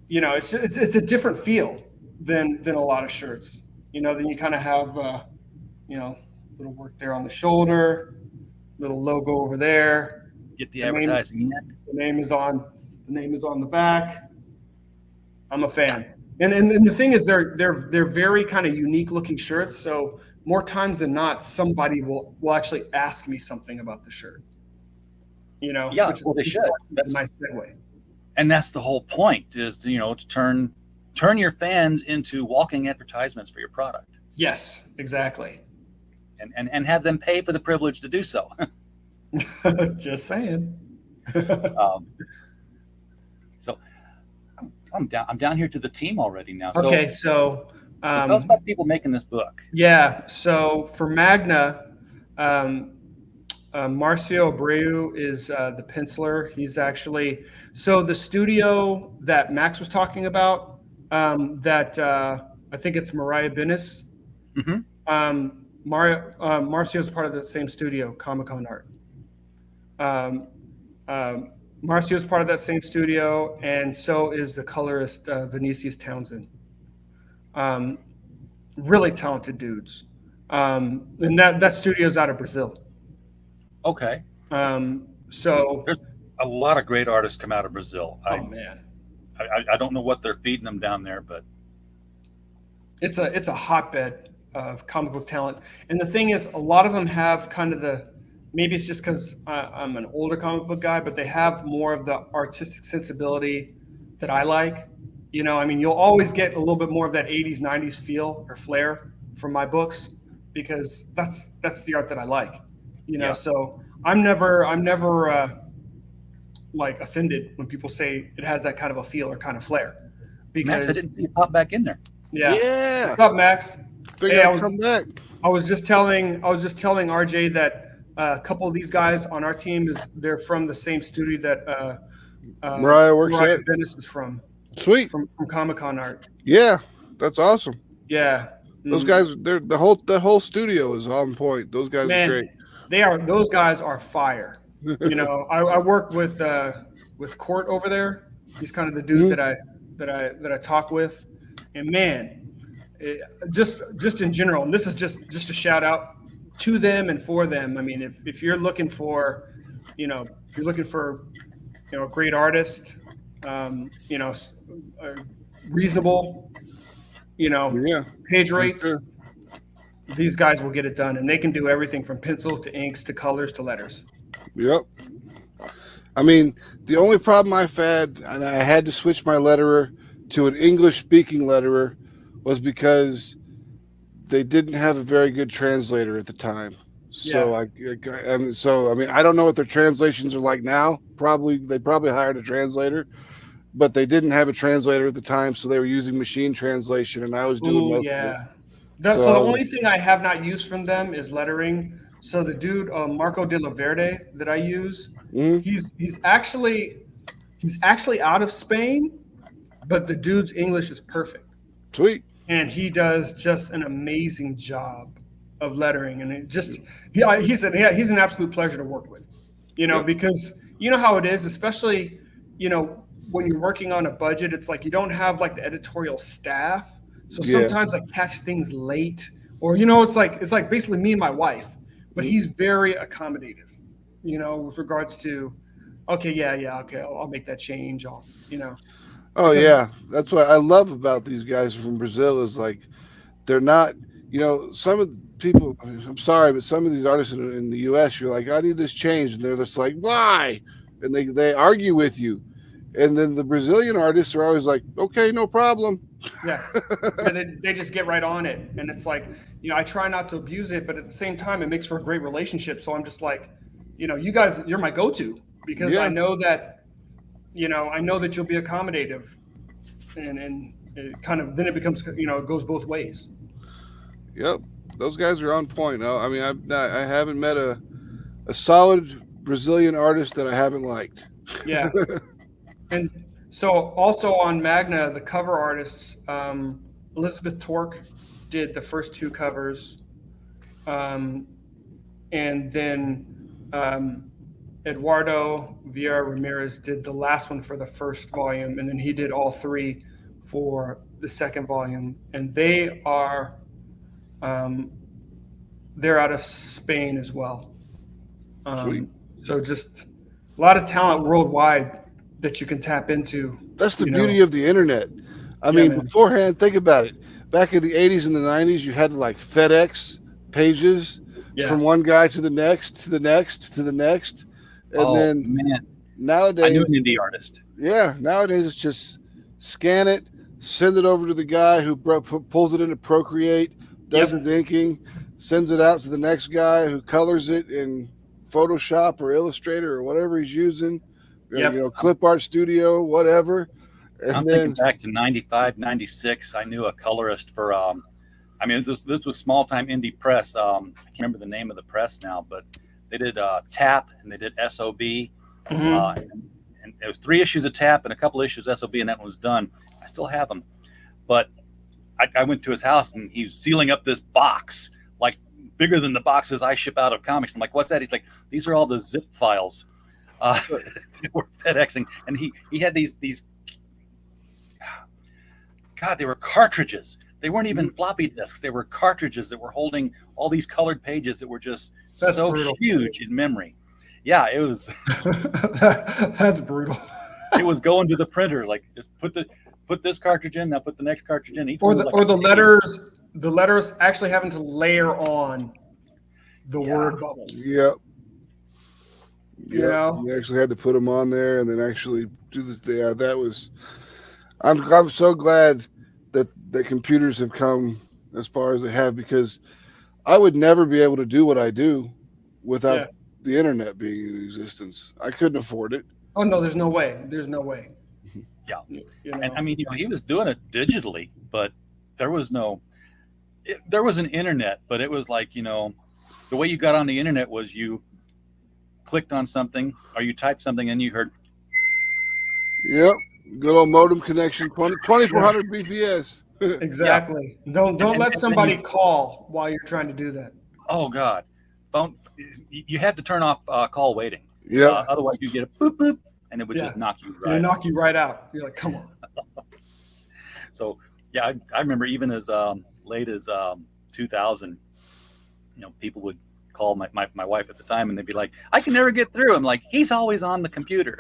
you know, it's a different feel than a lot of shirts. You know, then you kind of have you know, little work there on the shoulder, little logo over there. Get the advertising in. The name is on the back. I'm a fan. And the thing is, they're very kind of unique looking shirts. So more times than not, somebody will actually ask me something about the shirt. You know, which is what they should. That's a nice segue. And that's the whole point, is to, you know, to turn your fans into walking advertisements for your product. Yes, exactly. And have them pay for the privilege to do so. Just saying. So I'm down here to the team already now. Okay, so tell us about the people making this book. Yeah, so for Magna, Marcio Abreu is the penciler. He's actually, so the studio that Max was talking about, that I think it's Mariah Benes. Marcio is part of the same studio, Comic-Con Art. Marcio is part of that same studio, and so is the colorist Vinicius Townsend. Really talented dudes. And that studio is out of Brazil. Okay. So there's a lot of great artists come out of Brazil. Man, I don't know what they're feeding them down there, but it's a hotbed of comic book talent. And the thing is, a lot of them have kind of maybe it's just because I'm an older comic book guy, but they have more of the artistic sensibility that I like. You know, I mean, you'll always get a little bit more of that 80s, 90s feel or flair from my books, because that's the art that I like. You know, so I'm never like offended when people say it has that kind of a feel or kind of flair. Max, Because I didn't see you pop back in there. Yeah. What's up, Max? Come back. I was just telling RJ that a couple of these guys on our team they're from the same studio that Mariah works at. Dennis is from. Sweet. From Comic-Con Art. Yeah, that's awesome. Yeah. Those guys, the whole studio is on point. Those guys are great. Those guys are fire. You know, I work with Court over there. He's kind of the dude that I talk with, and man, just in general, and this is just a shout out to them and for them. I mean, if you're looking for, a great artist, reasonable, page rates. Sure. These guys will get it done, and they can do everything from pencils to inks to colors to letters. Yep. I mean, the only problem I've had, and I had to switch my letterer to an English-speaking letterer, was because they didn't have a very good translator at the time. So I mean, I don't know what their translations are like now. They probably hired a translator, but they didn't have a translator at the time, so they were using machine translation, and I was doing most of it. So the only thing I have not used from them is lettering. So the dude Marco de la Verde that I use, he's actually out of Spain, but the dude's English is perfect. Sweet. And he does just an amazing job of lettering, and he's an absolute pleasure to work with. Because you know how it is, especially when you're working on a budget, it's like you don't have like the editorial staff. So sometimes I catch things late, or it's like basically me and my wife, but he's very accommodative, with regards to okay, yeah, okay, I'll make that change. Oh because- yeah, that's what I love about these guys from Brazil is like they're not, some of the people. I'm sorry, but some of these artists in the U.S. You're like, I need this changed, and they're just like, why? And they argue with you, and then the Brazilian artists are always like, okay, no problem. Yeah, and they just get right on it, and it's like, I try not to abuse it, but at the same time, it makes for a great relationship. So I'm just like, you guys, you're my go-to because I know that, I know that you'll be accommodative, and it kind of then it becomes, it goes both ways. Yep, those guys are on point. I mean, I haven't met a solid Brazilian artist that I haven't liked. Yeah, and so also on Magna, the cover artists, Elizabeth Torque did the first 2 covers, and then Eduardo Vieira Ramirez did the last one for the first volume, and then he did all 3 for the second volume. And they are, they're out of Spain as well. Sweet. So just a lot of talent worldwide that you can tap into. That's the beauty of the internet. I mean, beforehand, think about it. Back in the 80s and the 90s, you had like FedEx pages from one guy to the next, to the next, to the next. And then nowadays, I knew an indie artist. Yeah, nowadays it's just scan it, send it over to the guy who pulls it into Procreate, does his inking, sends it out to the next guy who colors it in Photoshop or Illustrator or whatever he's using. Clip Art Studio, whatever. And I'm thinking back to 95, 96. I knew a colorist for, this was small time indie press. I can't remember the name of the press now, but they did TAP and they did SOB. And it was 3 issues of TAP and a couple issues of SOB, and that one was done. I still have them. But I went to his house and he was sealing up this box, like bigger than the boxes I ship out of comics. I'm like, what's that? He's like, these are all the zip files. They were FedExing, and he had these God, they were cartridges. They weren't even floppy disks. They were cartridges that were holding all these colored pages that were just so brutal. Huge in memory. Yeah, it was. That's brutal. It was going to the printer, like just put this cartridge in, now put the next cartridge in. The letters actually having to layer on the word bubbles. Yep. You actually had to put them on there and then actually do this. Yeah, that was. I'm so glad that computers have come as far as they have, because I would never be able to do what I do without the internet being in existence. I couldn't afford it. Oh no, there's no way. There's no way. Yeah, and I mean, he was doing it digitally, but there was there was an internet, but it was like, the way you got on the internet was you clicked on something or you typed something and you heard. Yep. Good old modem connection, 2400 BPS. Exactly. Don't let somebody call while you're trying to do that. Oh God, phone. You had to turn off call waiting. Yeah. Otherwise, you get a boop boop, and it would just knock you right. It'll knock you right out. You're like, come on. So yeah, I remember even as late as 2000, people would call my wife at the time, and they'd be like, "I can never get through." I'm like, "He's always on the computer."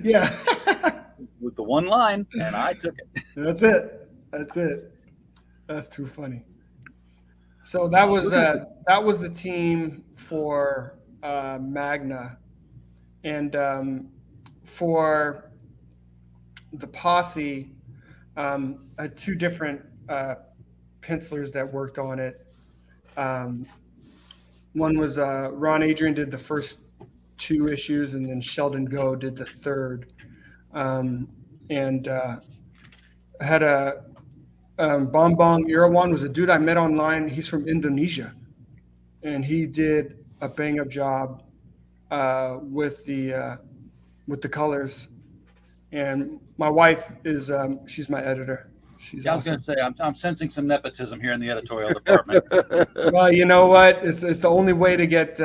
Yeah. With the one line, and I took it. That's it. That's too funny. So that was the team for Magna, and for the posse, I had 2 different pencilers that worked on it. One was Ron Adrian did the first 2 issues, and then Sheldon Go did the third. And had a Bambang Irawan was a dude I met online. He's from Indonesia, and he did a bang up job with the colors. And my wife is she's my editor. She's I was going to say I'm sensing some nepotism here in the editorial department. Well, you know what? It's the only way to get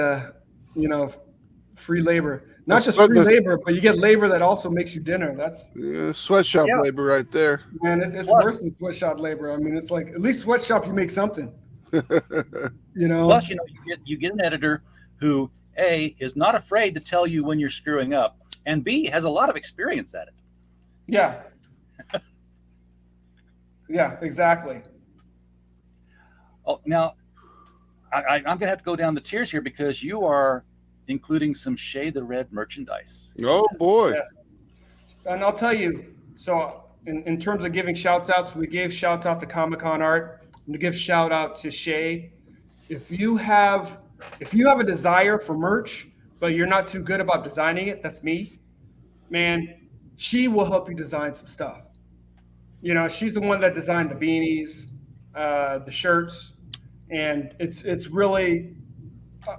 free labor. Not just free labor, but you get labor that also makes you dinner. That's sweatshop labor right there. Man, it's worse than sweatshop labor. I mean, it's like at least sweatshop you make something. Plus, you get an editor who A, is not afraid to tell you when you're screwing up, and B, has a lot of experience at it. Yeah. Yeah, exactly. Oh, now, I'm going to have to go down the tiers here because you are including some Shay the Red merchandise. Oh, boy. Yeah. And I'll tell you, so in terms of giving shouts outs, we gave shouts out to Comic-Con Art. I'm going to give shout out to Shay. If you have a desire for merch, but you're not too good about designing it, that's me. Man, she will help you design some stuff. You know, she's the one that designed the beanies, the shirts, and it's really,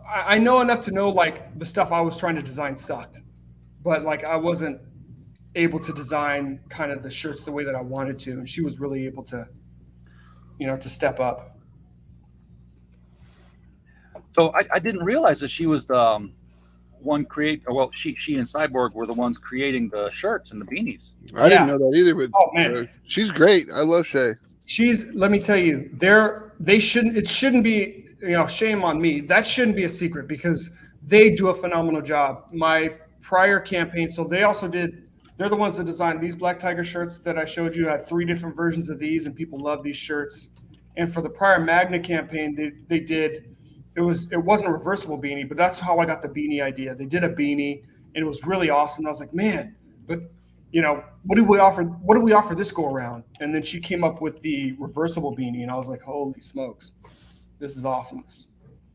I know enough to know like the stuff I was trying to design sucked, but like I wasn't able to design kind of the shirts the way that I wanted to, and she was really able to, you know, to step up. So I didn't realize that she was the one she and Cyborg were the ones creating the shirts and the beanies. I didn't know that either, but man. She's great. I love Shay. Let me tell you, it shouldn't be, you know, shame on me. That shouldn't be a secret because they do a phenomenal job. My prior campaign, so they're the ones that designed these Black Tiger shirts that I showed you. I had 3 different versions of these and people love these shirts. And for the prior Magna campaign, they did, it wasn't a reversible beanie, but that's how I got the beanie idea. They did a beanie and it was really awesome. I was like, man, but you know, what do we offer this go around? And then she came up with the reversible beanie and I was like, holy smokes, this is awesome.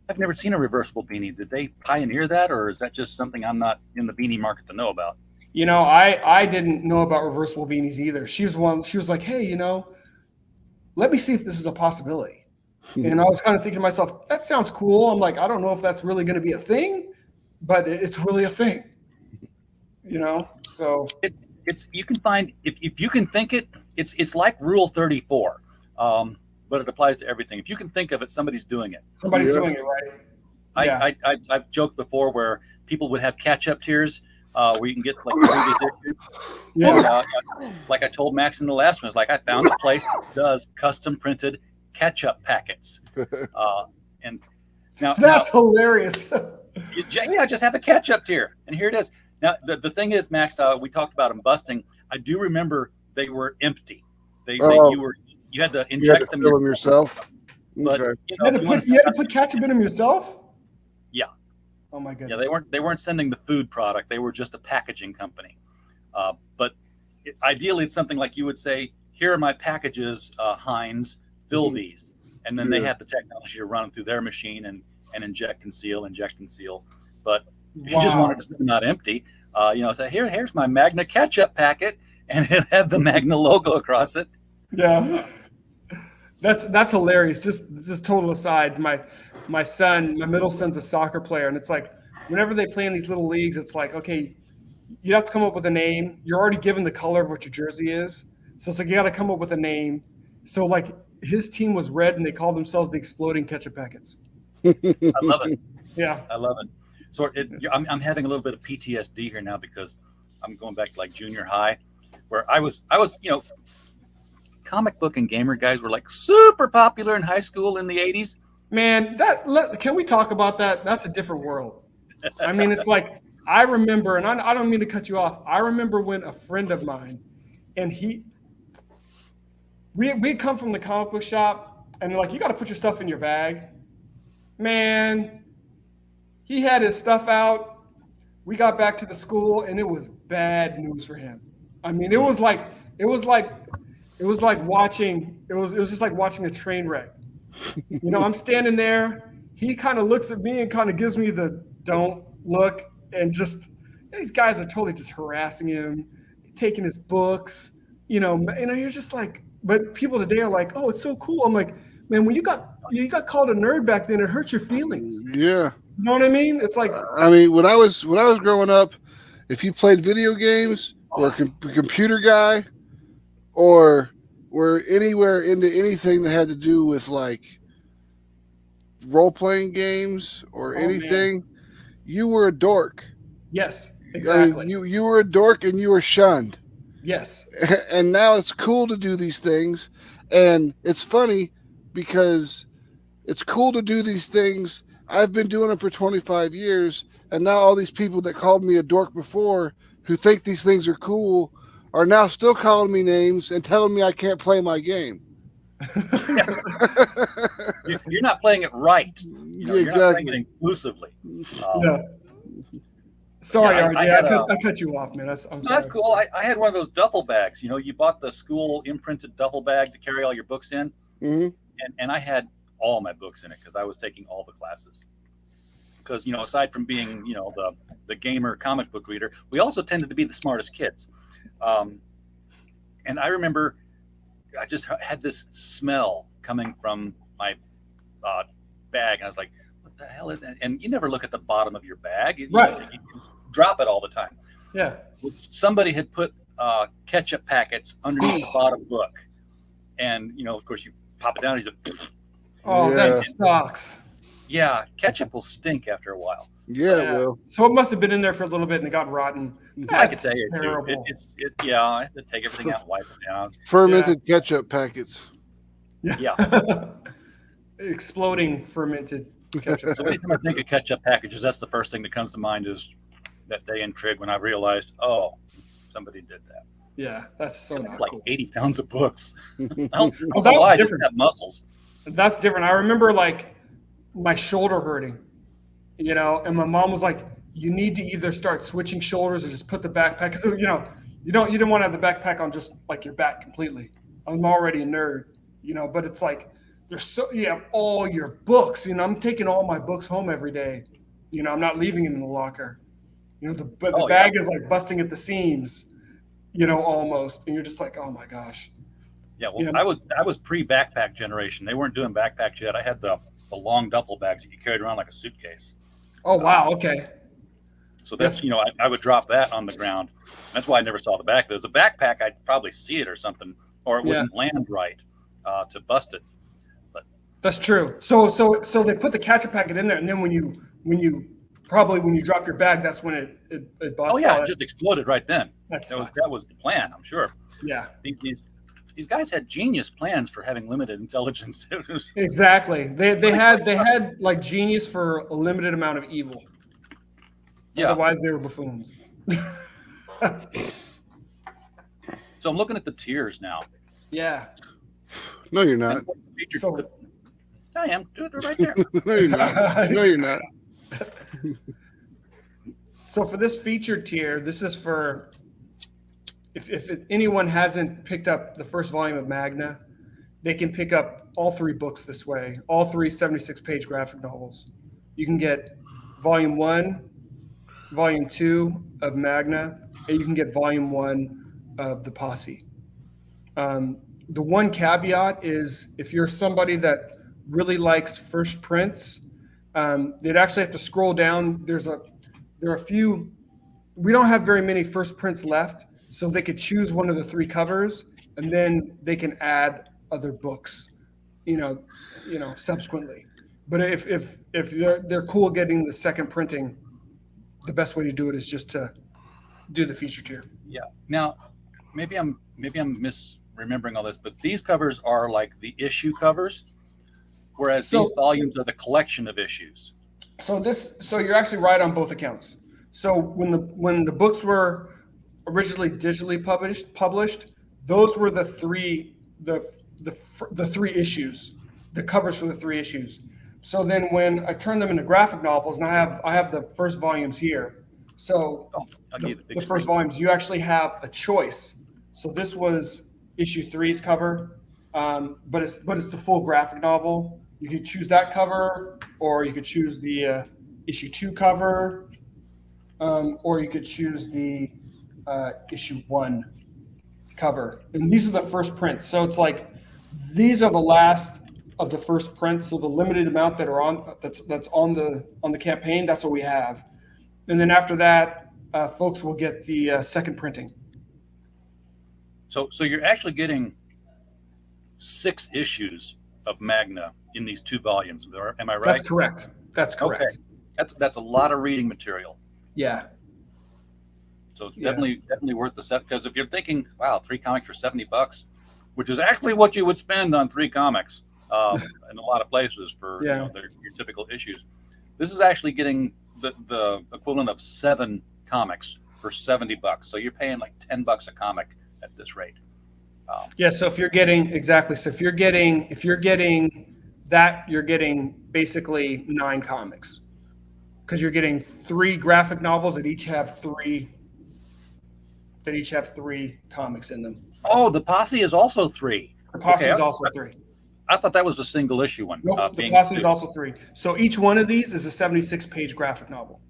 I've never seen a reversible beanie. Did they pioneer that, or is that just something I'm not in the beanie market to know about? You know, I didn't know about reversible beanies either. She was like, hey, you know, let me see if this is a possibility. And I was kind of thinking to myself, that sounds cool. I'm like, I don't know if that's really going to be a thing, but it's really a thing. You know, so it's you can find if you can think it, it's like Rule 34, but it applies to everything. If you can think of it, somebody's doing it. Somebody's doing it, right? I've joked before where people would have catch-up tiers where you can get like previous issues. Yeah. Like I told Max in the last one, it's like I found a place that does custom printed catch-up packets. And that's hilarious. Just have a catch-up tier, and here it is. Now the thing is, Max, we talked about them busting. I do remember they were empty. You had to inject them yourself. But Okay. You had to put ketchup in them yourself? Yeah. Oh my goodness. Yeah, they weren't sending the food product. They were just a packaging company. But ideally, it's something like you would say, "Here are my packages, Heinz. Fill these," and then they have the technology to run them through their machine and inject and seal. But if you just wanted to send them out empty, say, "Here's my Magna ketchup packet," and it had the Magna logo across it. Yeah. That's hilarious. Just this is total aside. My middle son's a soccer player, and it's like whenever they play in these little leagues, it's like, okay, you have to come up with a name. You're already given the color of what your jersey is, so it's like you got to come up with a name. So like his team was red, and they called themselves the Exploding Ketchup Packets. I love it. Yeah, I love it. So I'm having a little bit of PTSD here now because I'm going back to like junior high, where I was comic book and gamer guys were like super popular in high school in the 80s. Man, can we talk about that? That's a different world. I mean, it's like I remember, and I don't mean to cut you off. I remember when a friend of mine, and we'd come from the comic book shop, and they're like, you got to put your stuff in your bag. Man, he had his stuff out. We got back to the school, and it was bad news for him. I mean, it was just like watching a train wreck. You know, I'm standing there. He kind of looks at me and kind of gives me the don't look, and just these guys are totally just harassing him, taking his books. You know, you're just like, but people today are like, oh, it's so cool. I'm like, man, when you got called a nerd back then, it hurts your feelings. Yeah. You know what I mean? It's like, I mean, when I was growing up, if you played video games or a computer guy, or were anywhere into anything that had to do with like role-playing games or anything, you were a dork. Yes, exactly. I mean, you were a dork and you were shunned. Yes. And now it's cool to do these things. And it's funny because it's cool to do these things. I've been doing it for 25 years, and now all these people that called me a dork before, who think these things are cool, are now still calling me names and telling me I can't play my game. You're not playing it right. You're not playing it inclusively. Yeah. Sorry, Yeah, RJ. I cut you off, man. That's cool. I had one of those duffel bags. You bought the school imprinted duffel bag to carry all your books in. Mm-hmm. And I had all my books in it because I was taking all the classes. Because, aside from being, the gamer comic book reader, we also tended to be the smartest kids. And I remember I just had this smell coming from my bag. And I was like, what the hell is that? And you never look at the bottom of your bag. You just drop it all the time. Yeah. Somebody had put ketchup packets underneath the bottom book. And, of course, you pop it down and you just... Oh, that sucks. Yeah, ketchup will stink after a while. Yeah, well. So it must have been in there for a little bit and it got rotten. I could say terrible. I had to take everything out and wipe it down. Fermented ketchup packets. Yeah. Exploding fermented ketchup. So anytime I think of ketchup packages, that's the first thing that comes to mind is that day in Trig when I realized, somebody did that. Yeah, that's so not like cool. 80 pounds of books. I different. Have muscles. That's different. I remember like my shoulder hurting, and my mom was like, you need to either start switching shoulders or just put the backpack. Because, you didn't want to have the backpack on just like your back completely. I'm already a nerd, but it's like, you have all your books, I'm taking all my books home every day. I'm not leaving it in the locker. The bag is like busting at the seams, almost. And you're just like, oh my gosh. Yeah, well, I was pre-backpack generation. They weren't doing backpacks yet. I had the long duffel bags that you carried around like a suitcase. Oh, wow. Okay. So that's, I would drop that on the ground. That's why I never saw the back. If it was a backpack, I'd probably see it or something, or it wouldn't land right to bust it. But that's true. So they put the ketchup packet in there, and then when you drop your bag, that's when it busts. Oh yeah, it just exploded right then. That was the plan, I'm sure. Yeah. These guys had genius plans for having limited intelligence. Exactly. They had like genius for a limited amount of evil. Yeah. Otherwise, they were buffoons. So I'm looking at the tiers now. Yeah. No, you're not. I am. They're right there. No, you're not. No, you're not. So for this featured tier, this is for if anyone hasn't picked up the first volume of Magna, they can pick up all 3 books this way, all 3 76-page graphic novels. You can get volume 1, volume 2 of Magna, and you can get volume 1 of the Posse. The one caveat is if you're somebody that really likes first prints, they'd actually have to scroll down. There are a few. We don't have very many first prints left, so they could choose one of the 3 covers, and then they can add other books, subsequently. But if they're cool getting the second printing, the best way to do it is just to do the feature tier. Yeah. Now, maybe I'm misremembering all this, but these covers are like the issue covers, whereas these volumes are the collection of issues. So you're actually right on both accounts. So when the books were originally digitally published, those were the 3 issues, the covers for the 3 issues. So then when I turn them into graphic novels, and I have the first volumes here. So the first volumes, you actually have a choice. So this was issue 3's cover, but it's the full graphic novel. You could choose that cover, or you could choose the issue 2 cover, or you could choose the issue 1 cover. And these are the first prints. So it's like these are the last of the first prints. So the limited amount that are on that's on the campaign, that's what we have. And then after that, folks will get the second printing. So you're actually getting 6 issues of Magna in these 2 volumes. Am I right? That's correct. Okay. That's a lot of reading material. Yeah. So it's definitely worth the set, because if you're thinking, wow, 3 comics for $70, which is actually what you would spend on 3 comics in a lot of places for your typical issues. This is actually getting the equivalent of 7 comics for $70. So you're paying like $10 a comic at this rate. Yeah. So if you're getting if you're getting that, you're getting basically 9 comics, because you're getting 3 graphic novels that each have 3 comics in them. Oh, the Posse is also 3. The Posse is also 3. I thought that was a single issue one. Nope, the Posse is also 3. So each one of these is a 76-page graphic novel.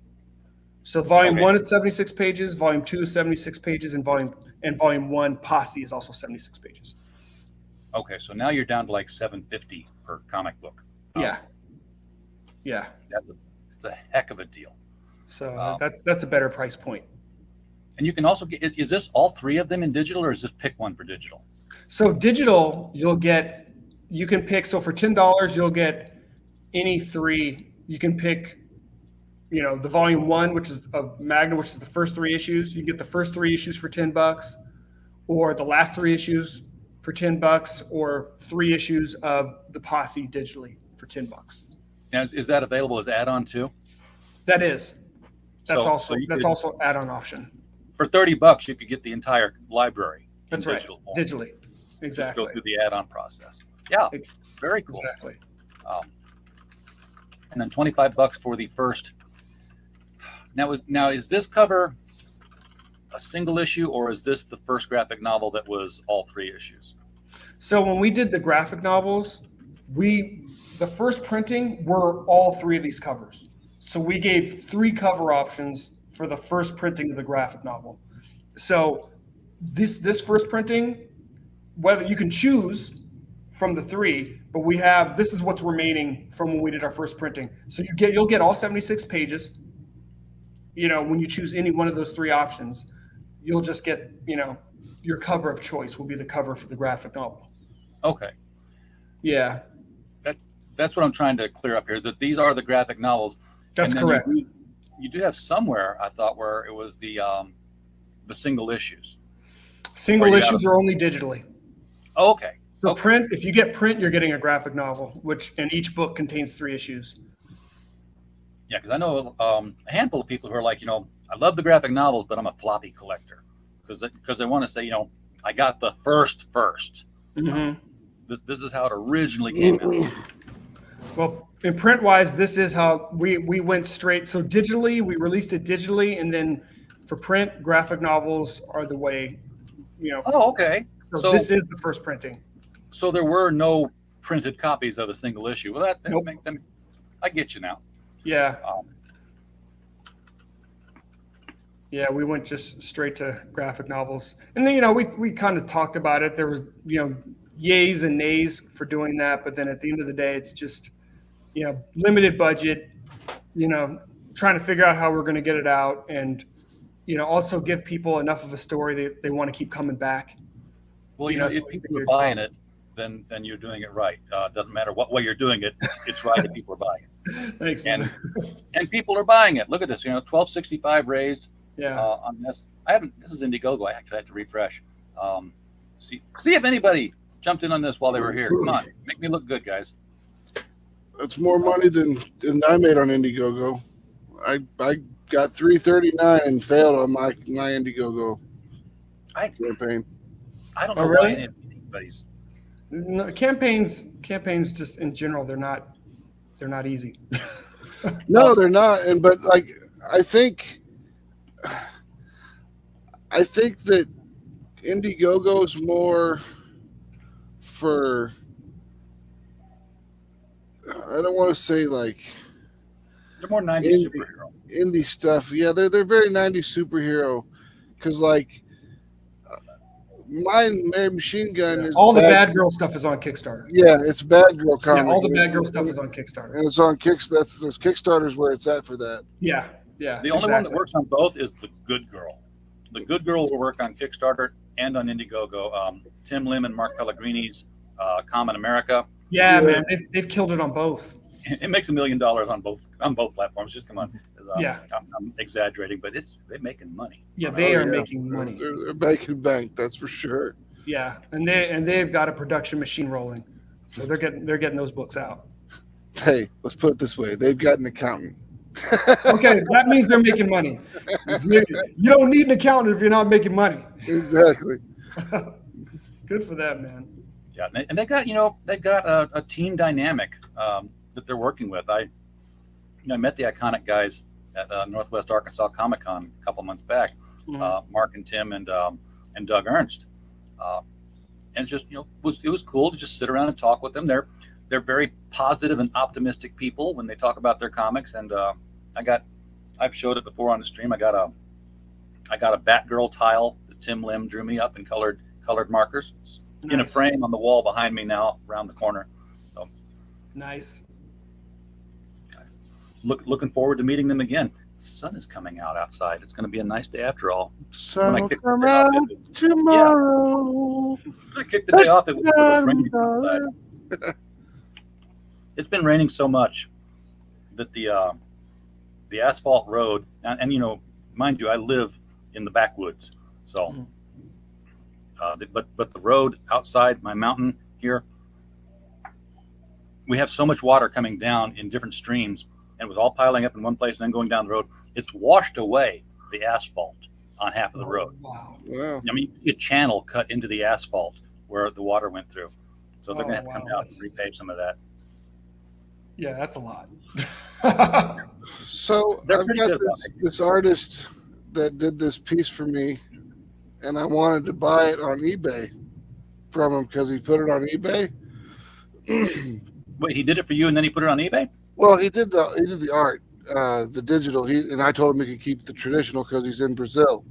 So volume 1 is 76 pages, volume 2 is 76 pages, and volume 1 Posse is also 76 pages. Okay, so now you're down to like $7.50 per comic book. Yeah. It's a heck of a deal. So that's a better price point. And you can also get, is this all 3 of them in digital, or is this pick one for digital? So digital, you can pick, so for $10, you'll get any 3. You can pick, the volume 1, which is of Magna, which is the first 3 issues. You can get the first 3 issues for $10, or the last 3 issues for $10, or 3 issues of the Posse digitally for $10. Now, is that available as add-on too? That is. That's So also add-on option. For $30, you could get the entire library. That's right. Digital form. Digitally. Exactly. Just go through the add-on process. Yeah, very cool. Exactly. And then $25 for the first. Now, is this cover a single issue, or is this the first graphic novel that was all 3 issues? So when we did the graphic novels, the first printing were all 3 of these covers. So we gave 3 cover options for the first printing of the graphic novel. So this first printing, whether you can choose from the 3, but this is what's remaining from when we did our first printing. So you'll get all 76 pages. When you choose any one of those 3 options, you'll just get, your cover of choice will be the cover for the graphic novel. Okay. Yeah. That's what I'm trying to clear up here, that these are the graphic novels. That's correct. You do have somewhere, I thought, where it was the single issues. Single issues are only digitally. Oh, okay. So print, if you get print, you're getting a graphic novel, and each book contains 3 issues. Yeah, because I know a handful of people who are like, I love the graphic novels, but I'm a floppy collector, because they want to say, I got the first. Mm-hmm. This is how it originally came out. Well, in print wise, this is how we went straight. So digitally, we released it digitally, and then for print, graphic novels are the way. Oh, okay. So this is the first printing. So there were no printed copies of a single issue. Well, that Nope. make them. I get you now. Yeah. Yeah, we went just straight to graphic novels, and then we kind of talked about it. There was yays and nays for doing that, but then at the end of the day, it's just limited budget. Trying to figure out how we're going to get it out, and also give people enough of a story that they want to keep coming back. Well, if people are buying it, then you're doing it right. Doesn't matter what way you're doing it; it's right if people are buying it. Thanks. And people are buying it. Look at this. $12.65 raised. Yeah. On this, this is Indiegogo. I actually had to refresh. See if anybody jumped in on this while they were here. Come on, make me look good, guys. That's more money than I made on Indiegogo. I got $339 and failed on my Indiegogo campaign. I don't know really? why anybody's. No, campaigns just in general, they're not easy. No, they're not. But I think that Indiegogo is more for, I don't want to say They're more 90s superhero. Indie stuff. Yeah, they're very 90s superhero, because mine, Mary Machine Gun, is all the bad girl stuff is on Kickstarter. Yeah, it's Bad Girl comic. Yeah, all the bad girl stuff is on Kickstarter. And it's on those Kickstarters where it's at for that. Yeah. The only one that works on both is the Good Girl. The Good Girl will work on Kickstarter and on Indiegogo. Tim Lim and Mark Pellegrini's Common America. Yeah, man, they've killed it on both. It makes $1 million on both platforms. Just come on. Yeah, I'm exaggerating, but they're making money. Yeah, they are making money. They're making bank, that's for sure. Yeah, and they've got a production machine rolling, so they're getting those books out. Hey, let's put it this way: they've got an accountant. Okay, that means they're making money. You don't need an accountant if you're not making money. Exactly. Good for them, man. Yeah, and they got a team dynamic that they're working with. I met the iconic guys at Northwest Arkansas Comic Con a couple months back, Mark and Tim and Doug Ernst, and it's just it was cool to just sit around and talk with them. They're very positive and optimistic people when they talk about their comics, and I've showed it before on the stream. I got a Batgirl tile that Tim Lim drew me up in colored markers. It's in a frame on the wall behind me now, around the corner. So nice. Looking forward to meeting them again. The sun is coming out outside. It's going to be a nice day after all. Sun will come out tomorrow. I kicked the day off. It was raining outside. It's been raining so much that the asphalt road, and mind you, I live in the backwoods, so but the road outside my mountain here, we have so much water coming down in different streams, and it was all piling up in one place and then going down the road. It's washed away the asphalt on half of the road. Wow. I mean, you see a channel cut into the asphalt where the water went through, so they're going to have to come out and repave some of that. Yeah, that's a lot. So I've got this artist that did this piece for me, and I wanted to buy it on eBay from him because he put it on eBay. Wait, he did it for you and then he put it on eBay? Well, he did the art, the digital. And I told him he could keep the traditional because he's in Brazil.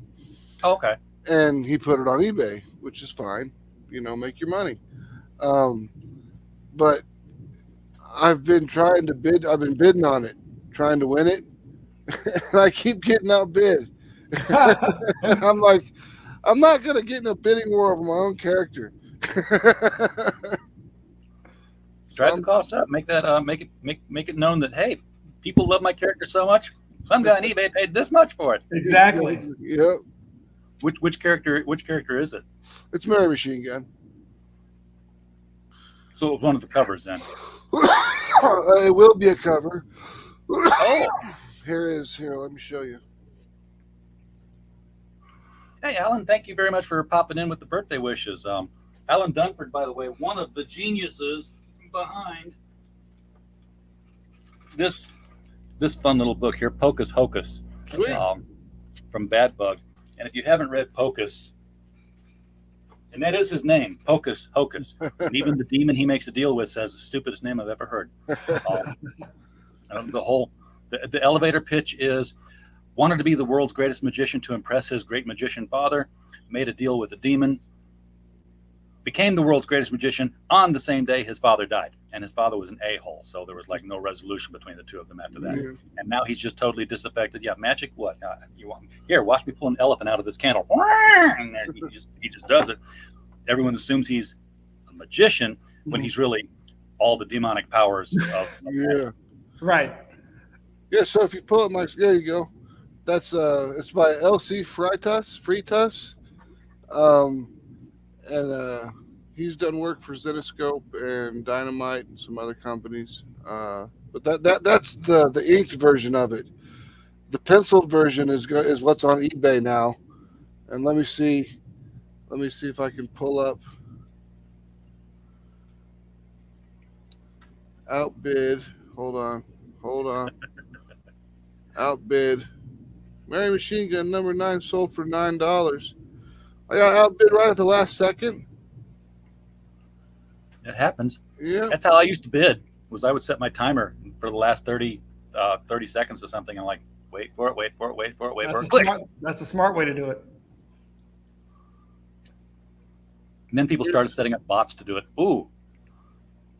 Oh, okay. And he put it on eBay, which is fine. Make your money. But I've been trying to bid. I've been bidding on it, trying to win it. And I keep getting outbid. And I'm like, I'm not going to get in a bidding war over my own character. Drive the cost up. Make that make it known that, hey, people love my character so much. Some guy on eBay paid this much for it. Exactly. Yep. Which character is it? It's Mary Machine Gun. So it was one of the covers then. It will be a cover. Oh. Here, let me show you. Hey, Alan, thank you very much for popping in with the birthday wishes. Alan Dunford, by the way, one of the geniuses behind this fun little book here, Pocus Hocus, from Bad Bug. And if you haven't read Pocus, and that is his name, Pocus Hocus, and even the demon he makes a deal with says the stupidest name I've ever heard. The elevator pitch is: wanted to be the world's greatest magician to impress his great magician father, made a deal with a demon, became the world's greatest magician on the same day his father died. And his father was an a-hole, so there was like no resolution between the two of them after that. Yeah. And now he's just totally disaffected. Yeah, magic, what? Here, watch me pull an elephant out of this candle. And he just does it. Everyone assumes he's a magician when he's really all the demonic powers of yeah. Right. Yeah, so if you pull it, there you go. That's it's by LC Freitas. And he's done work for Zenoscope and Dynamite and some other companies. But that's the inked version of it. The penciled version is what's on eBay now. And let me see if I can pull up outbid. Hold on. Outbid. Mary Machine Gun number 9 sold for $9. I got outbid right at the last second. It happens. Yeah. That's how I used to bid. I would set my timer for the last 30 seconds or something. I'm like, wait for it. Click. That's a smart way to do it. And then people started setting up bots to do it. Ooh.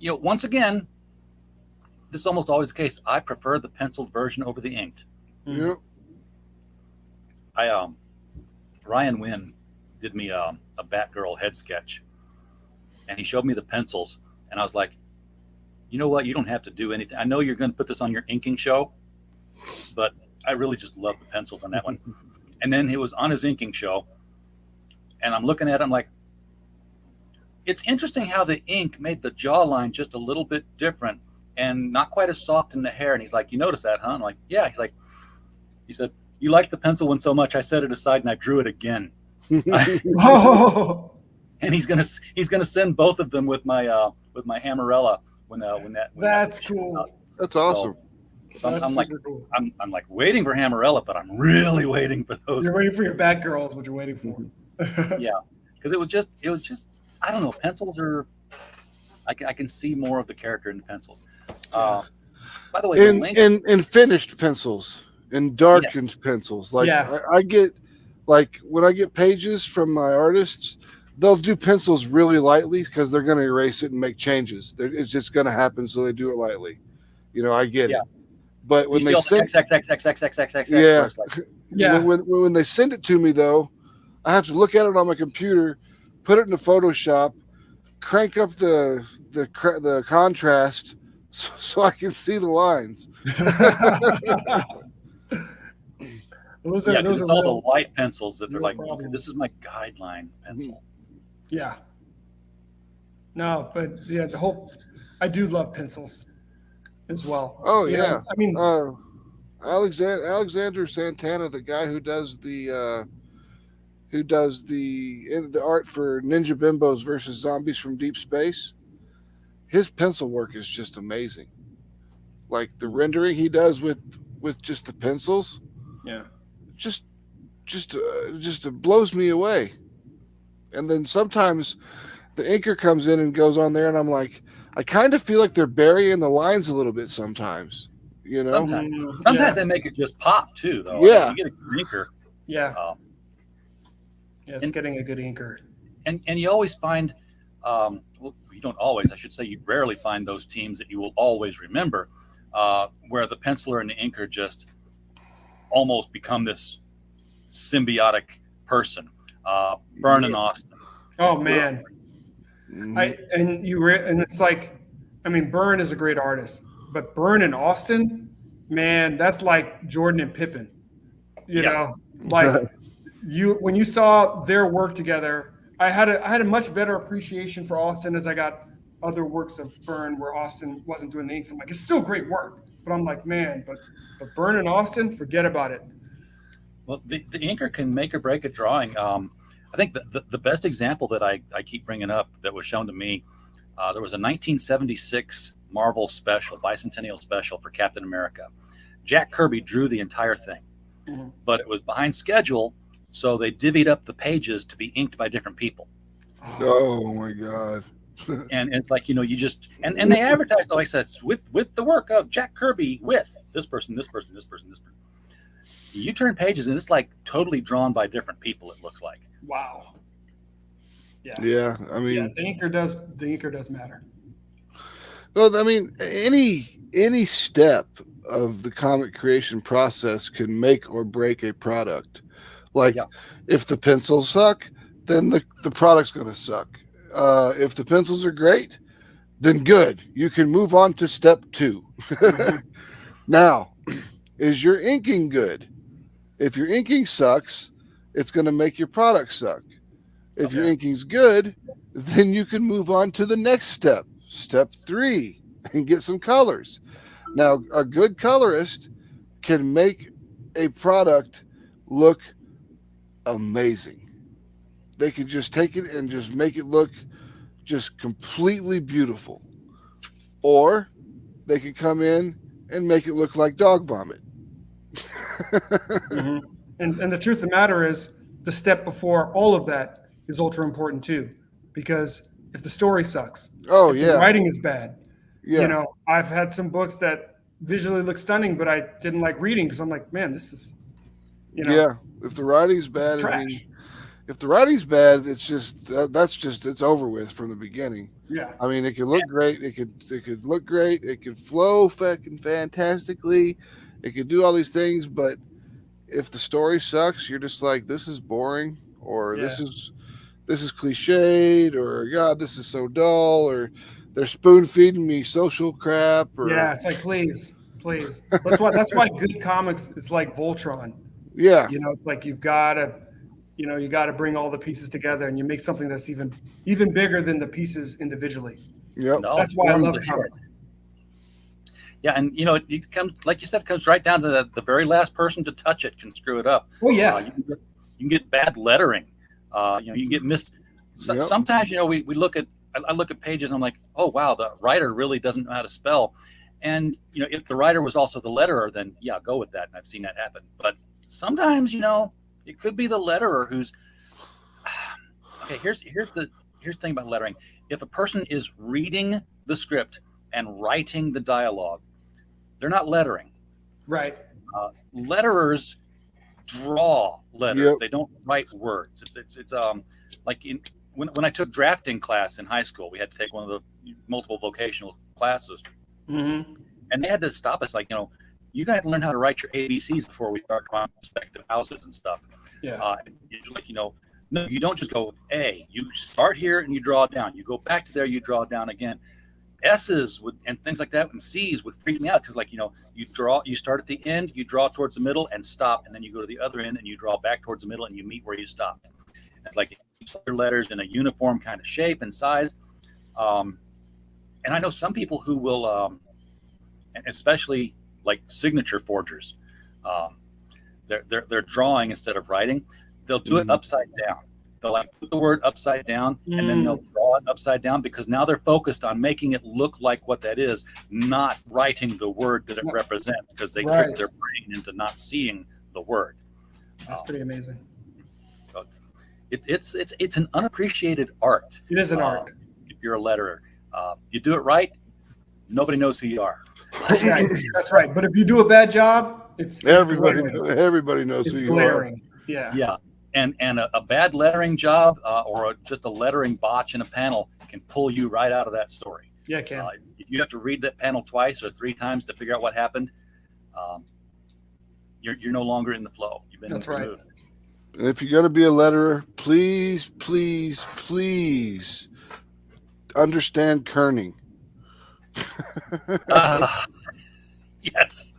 Once again, this is almost always the case. I prefer the penciled version over the inked. Yeah. Ryan Wynn did me a Batgirl head sketch, and he showed me the pencils, and I was like, you know what? You don't have to do anything. I know you're going to put this on your inking show, but I really just love the pencils on that one. And then it was on his inking show, and I'm looking at it, I'm like, it's interesting how the ink made the jawline just a little bit different, and not quite as soft in the hair. And he's like, you notice that, huh? I'm like, yeah. He said, you like the pencil one so much, I set it aside and I drew it again. Oh, And he's gonna send both of them with my Hammerella when that's cool. That's awesome. So I'm like, cool. I'm like waiting for Hammerella, but I'm really waiting for those. You're waiting for your Batgirl is what you're waiting for. Yeah, because it was just I don't know. Pencils are. I can see more of the character in the pencils. By the way, the link, in finished pencils, in darkened pencils. Like I get, like when I get pages from my artists, they'll do pencils really lightly because they're going to erase it and make changes. It's just going to happen, so they do it lightly. You know, I get it. But when they send when they send it to me though, I have to look at it on my computer, put it into Photoshop, crank up the contrast so I can see the lines. Those it's are all the light pencils that they're like, problem. okay, this is my guideline pencil. Yeah. No, but yeah, I do love pencils as well. Oh You yeah. know, I mean, Alexander Santana, the guy who does the art for Ninja Bimbos versus Zombies from Deep Space, his pencil work is just amazing. Like the rendering he does with just the pencils, just blows me away. And then sometimes the inker comes in and goes on there, and I'm like, I kind of feel like they're burying the lines a little bit sometimes. You know, sometimes they make it just pop too, though. Yeah, I mean, you get a good inker. It's getting a good inker. And you always find, well, you don't always, I should say, you rarely find those teams that you will always remember, where the penciler and the inker just almost become this symbiotic person. Byrne and Austin. Oh man, and it's like, I mean, Byrne is a great artist, but Byrne and Austin, man, that's like Jordan and Pippen. You know, like when you saw their work together, I had a much better appreciation for Austin as I got other works of Byrne where Austin wasn't doing the inks. I'm like, it's still great work, but I'm like, man, but Byrne and Austin, forget about it. Well, the inker can make or break a drawing. I think the best example that I keep bringing up that was shown to me, there was a 1976 Marvel special, bicentennial special for Captain America. Jack Kirby drew the entire thing, but it was behind schedule, so they divvied up the pages to be inked by different people. Oh my God. And it's like, you just, and they advertised, like I said, with the work of Jack Kirby with this person, this person, this person, this person. You turn pages and it's like totally drawn by different people, it looks like. Wow. Yeah. I mean, the inker does matter. Well, I mean, any step of the comic creation process can make or break a product. Like if the pencils suck, then the product's going to suck. If the pencils are great, then good. You can move on to step 2. Now, is your inking good? If your inking sucks, it's going to make your product suck. If your inking's good, then you can move on to the next step, step 3, and get some colors. Now, a good colorist can make a product look amazing. They could just take it and just make it look just completely beautiful. Or they could come in and make it look like dog vomit. And the truth of the matter is, the step before all of that is ultra important too, because if the story sucks, the writing is bad. I've had some books that visually look stunning, but I didn't like reading because I'm like, man, this is, if the writing's bad, trash. I mean, if the writing's bad, it's just it's over with from the beginning. Yeah, I mean, it could look great. It could look great. It could flow fucking fantastically. It could do all these things, but if the story sucks, you're just like, this is boring, or this is cliched, or God, this is so dull, or they're spoon feeding me social crap. Or it's like, please. That's why good comics, it's like Voltron. Yeah, it's like you gotta bring all the pieces together, and you make something that's even bigger than the pieces individually. Yep. That's why I love comics. Yeah, and it comes, like you said, it comes right down to the very last person to touch it can screw it up. Oh yeah. You can get bad lettering. You can get missed. Yep. Sometimes we look at I look at pages and I'm like, oh wow, the writer really doesn't know how to spell. And if the writer was also the letterer, then yeah, go with that. And I've seen that happen. But sometimes it could be the letterer who's okay. Here's the thing about lettering. If a person is reading the script and writing the dialogue, they're not lettering. Right. Letterers draw letters. Yep. They don't write words. It's like when I took drafting class in high school, we had to take one of the multiple vocational classes, Mm-hmm. and they had to stop us like, you're gonna have to learn how to write your ABCs before we start drawing perspective houses and stuff. Yeah. No, you don't just go A. You start here and you draw it down. You go back to there, you draw it down again. S's and things like that, and C's would freak me out because, you start at the end, you draw towards the middle and stop, and then you go to the other end and you draw back towards the middle and you meet where you stopped. It's like your letters in a uniform kind of shape and size. And I know some people who will, especially like signature forgers, they're drawing instead of writing. They'll do it upside down. They'll put the word upside down and then they'll draw it upside down because now they're focused on making it look like what that is, not writing the word that it represents, because they trick their brain into not seeing the word. That's pretty amazing. So it's an unappreciated art. It is an art. If you're a letterer, you do it right, nobody knows who you are. That's right. But if you do a bad job, everybody glaring. knows It's who you glaring. are. Yeah. Yeah. And a bad lettering job or just a lettering botch in a panel can pull you right out of that story. Yeah, it can. If you have to read that panel twice or 3 times to figure out what happened, you're no longer in the flow. You've been That's in the right. mood. And if you're going to be a letterer, please, please, please understand kerning. Yes.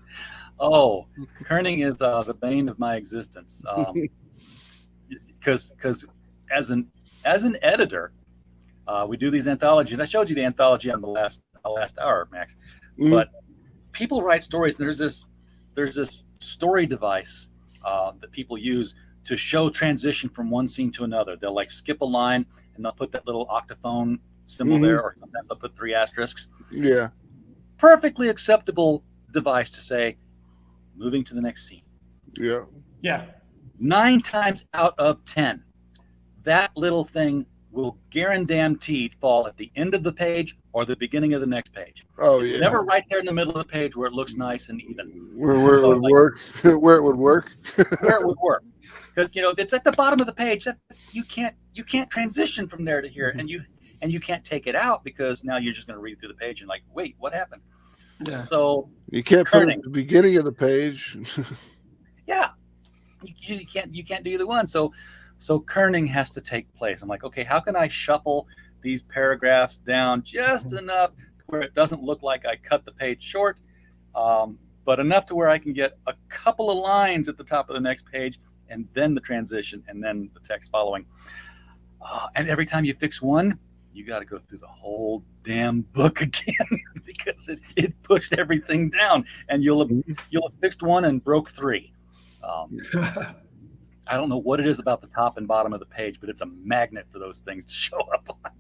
Oh, kerning is the bane of my existence. Because as an editor, we do these anthologies. I showed you the anthology on the last hour, Max. But people write stories. And there's this story device that people use to show transition from one scene to another. They'll skip a line and they'll put that little octophone symbol there, or sometimes they'll put 3 asterisks. Yeah. Perfectly acceptable device to say, moving to the next scene. Yeah. Yeah. 9 times out of 10, that little thing will guaranteed fall at the end of the page or the beginning of the next page. Oh, it's never right there in the middle of the page where it looks nice and even. Where it would work. Where it would work. Where it would work. Because if it's at the bottom of the page, that you can't transition from there to here, and you can't take it out because now you're just going to read through the page and wait, what happened? Yeah. So you can't put it at the beginning of the page. Yeah. You can't do either one. So kerning has to take place. I'm like, okay, how can I shuffle these paragraphs down just enough where it doesn't look like I cut the page short, but enough to where I can get a couple of lines at the top of the next page and then the transition and then the text following. And every time you fix one, you got to go through the whole damn book again because it pushed everything down, and you'll have fixed one and broke 3. I don't know what it is about the top and bottom of the page, but it's a magnet for those things to show up on.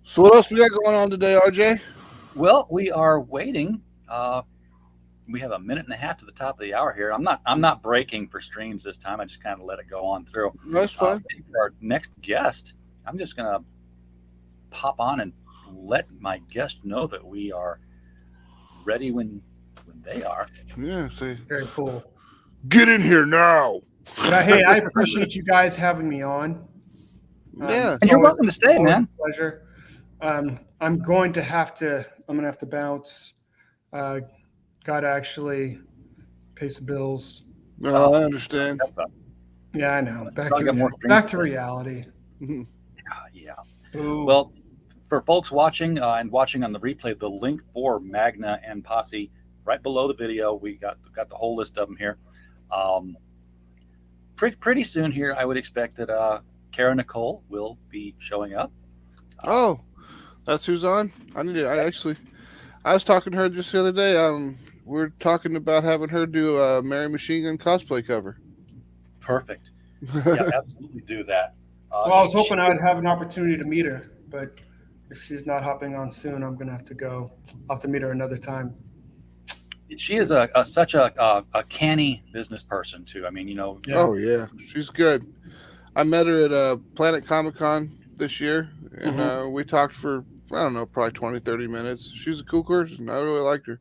So what else we got going on today, RJ? Well, we are waiting. We have a minute and a half to the top of the hour here. I'm not breaking for streams this time. I just kind of let it go on through. That's fine. For our next guest, I'm just going to pop on and let my guest know that we are ready when they are. Yeah, see. Very cool. Get in here now. But hey, I appreciate you guys having me on. Yeah. And you're welcome to stay, man. A pleasure. I'm going to have to bounce. Got to actually pay some bills. No, I understand. That's up. Yeah, I know. Back to reality. Yeah. Ooh. Well, for folks watching and watching on the replay, the link for Magna and Posse right below the video. We got the whole list of them here. Pretty soon here, I would expect that Cara Nicole will be showing up. Oh, That's who's on. I was talking to her just the other day. We're talking about having her do a Mary Machine Gun cosplay cover. Perfect. Yeah, absolutely do that. Well, I was hoping I'd have an opportunity to meet her, but if she's not hopping on soon, I'm gonna have to go. I'll have to meet her another time. She is such a canny business person too. I mean, you know. Yeah. Oh yeah, she's good. I met her at Planet Comic Con this year, and we talked for, I don't know, probably 20, 30 minutes. She's a cool person. I really liked her.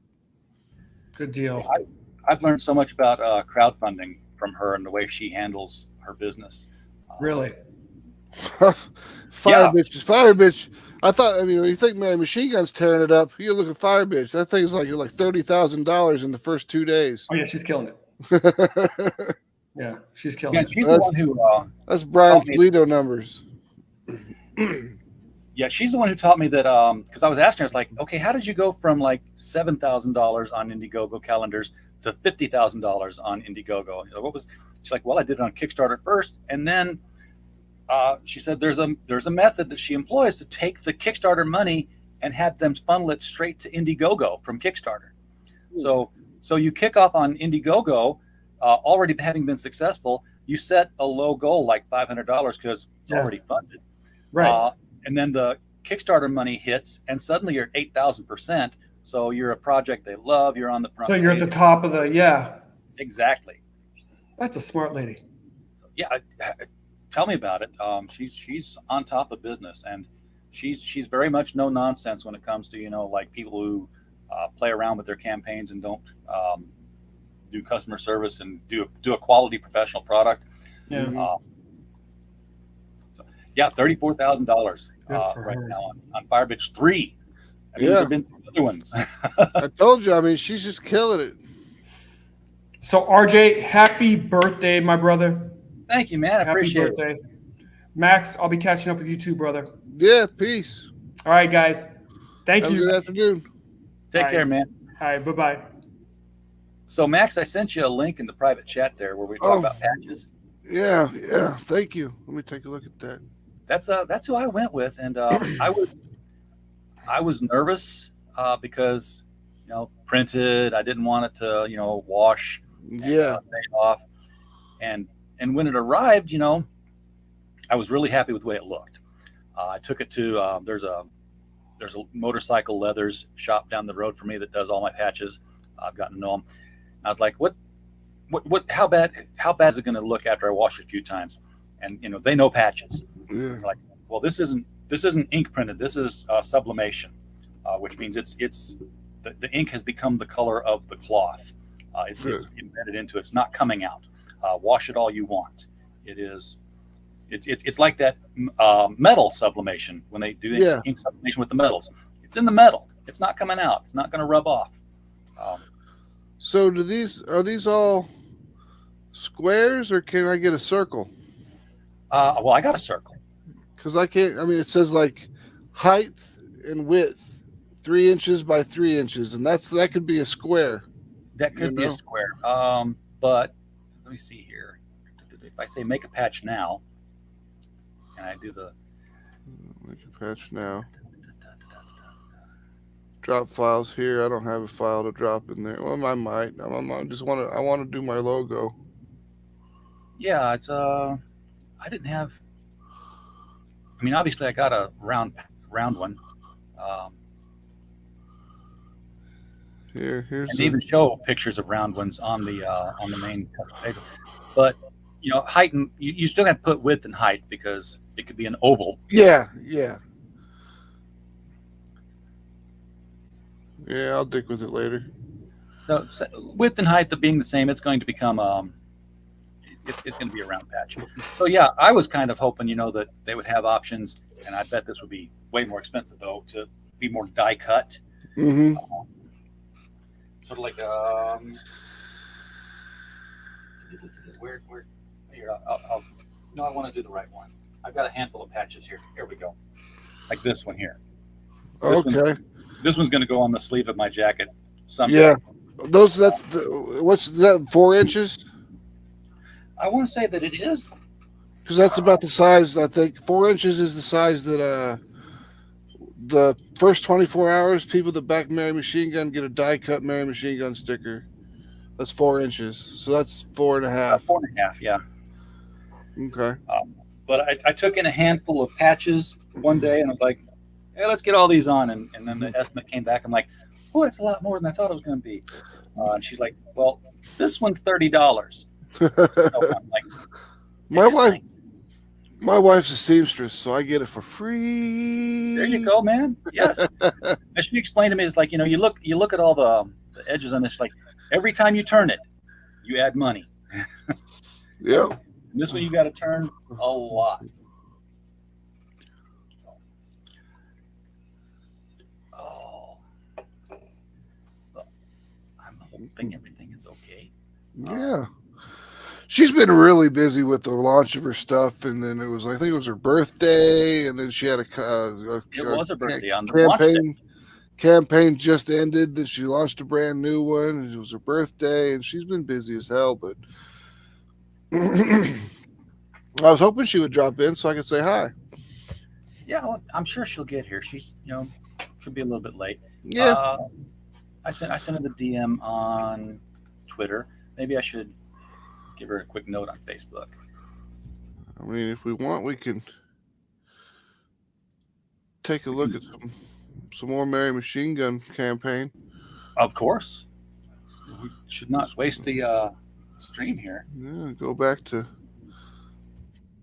Good deal. I've learned so much about crowdfunding from her and the way she handles her business. Really? Fire bitch. I thought, I mean, when you think Mary Machine Gun's tearing it up, you look at Fire bitch. That thing's like $30,000 in the first 2 days. Oh yeah, she's killing it. Yeah, she's killing it. She's the one who. That's Brian Polito numbers. Yeah, she's the one who taught me that, because I was asking her, it's like, okay, how did you go from like $7,000 on Indiegogo calendars to $50,000 on Indiegogo? You know, what was? She's like, well, I did it on Kickstarter first, and then she said there's a method that she employs to take the Kickstarter money and have them funnel it straight to Indiegogo from Kickstarter. So you kick off on Indiegogo, already having been successful. You set a low goal like $500 because it's already funded, Right. And then the Kickstarter money hits, and suddenly you're 8,000%. So you're a project they love. You're on the front. So you're at the top of the Exactly. That's a smart lady. So, yeah, tell me about it. She's on top of business, and she's very much no nonsense when it comes to, you know, like people who play around with their campaigns and don't do customer service and do a quality professional product. Yeah. Yeah, $34,000 right now on Fire Bitch 3. I mean, there have been other ones. I told you. I mean, she's just killing it. So RJ, happy birthday, my brother. Thank you, man. I appreciate it. Max, I'll be catching up with you too, brother. Yeah, peace. All right, guys. Thank you. Good afternoon. Take care, man. All right, bye-bye. So, Max, I sent you a link in the private chat there where we talk about patches. Yeah. Thank you. Let me take a look at that. That's who I went with, and I was nervous because, you know, printed. I didn't want it to, you know, wash. Fade off. And when it arrived, you know, I was really happy with the way it looked. I took it to there's a motorcycle leathers shop down the road for me that does all my patches. I've gotten to know them. I was like, how bad is it going to look after I wash it a few times? And, you know, they know patches. Yeah. Like, well, this isn't ink printed. This is sublimation, which means it's the ink has become the color of the cloth. It's embedded into it. It's not coming out. Wash it all you want. It's like that metal sublimation when they do ink sublimation with the metals. It's in the metal. It's not coming out. It's not going to rub off. So are these all squares, or can I get a circle? Well, I got a circle. Because I can't. I mean, it says like height and width, 3 inches by 3 inches, and that could be a square. That could be a square. But let me see here. If I say make a patch now, and I do the make a patch now. Drop files here. I don't have a file to drop in there. Well, I might. I want to do my logo. Yeah, it's I didn't have. I mean, obviously, I got a round one. Here's. And they even show pictures of round ones on the main paper. But you know, height and you still have to put width and height because it could be an oval. Yeah. I'll dig with it later. So width and height being the same, it's going to become it's going to be a round patch. So yeah, I was kind of hoping, you know, that they would have options, and I bet this would be way more expensive though to be more die cut. Mm-hmm. Sort of like where here I'll no, I want to do the right one. I've got a handful of patches here. Here we go, like this one here. This one's going to go on the sleeve of my jacket someday. Yeah, what's that? 4 inches. I want to say that it is. Because that's about the size, I think. 4 inches is the size that the first 24 hours, people that back Mary Machine Gun get a die cut Mary Machine Gun sticker. That's 4 inches. So that's 4.5. 4.5, yeah. Okay. But I took in a handful of patches one day and I was like, hey, let's get all these on. And then the estimate came back. I'm like, oh, it's a lot more than I thought it was going to be. And she's like, well, this one's $30. So I'm like, my wife's a seamstress, so I get it for free. There you go, man. Yes. And she explained to me, it's like, you look at all the edges on this, like every time you turn it, you add money. Yep. And this one you got to turn a lot. Oh. Well, I'm hoping everything is okay. Yeah. She's been really busy with the launch of her stuff, and then I think it was her birthday, and then she had it was her birthday on the launch day. Campaign just ended, then she launched a brand new one, and it was her birthday, and she's been busy as hell, but I was hoping she would drop in so I could say hi. Yeah, well, I'm sure she'll get here. She's, could be a little bit late. Yeah. I sent her the DM on Twitter. Maybe I should give her a quick note on Facebook. I mean, if we want, we can take a look at some more Mary Machine Gun campaign. Of course. We should not waste the stream here. Yeah, go back to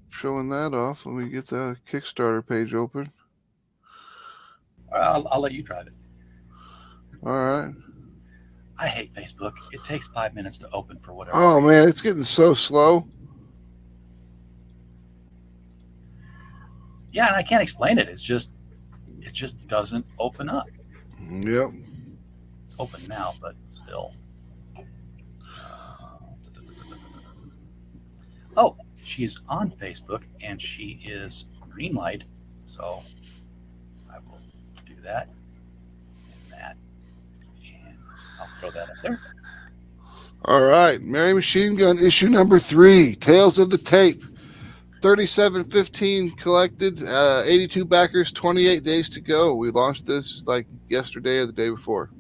showing that off. Let me get the Kickstarter page open. I'll let you drive it. All right. I hate Facebook. It takes 5 minutes to open for whatever. Oh man, it's getting so slow. Yeah, and I can't explain it. It just doesn't open up. Yep. It's open now, but still. Oh, she is on Facebook and she is green light, so I will do that and that. I'll throw that up there. All right. Mary Machine Gun issue number 3, Tales of the Tape. 3715 collected, 82 backers, 28 days to go. We launched this like yesterday or the day before.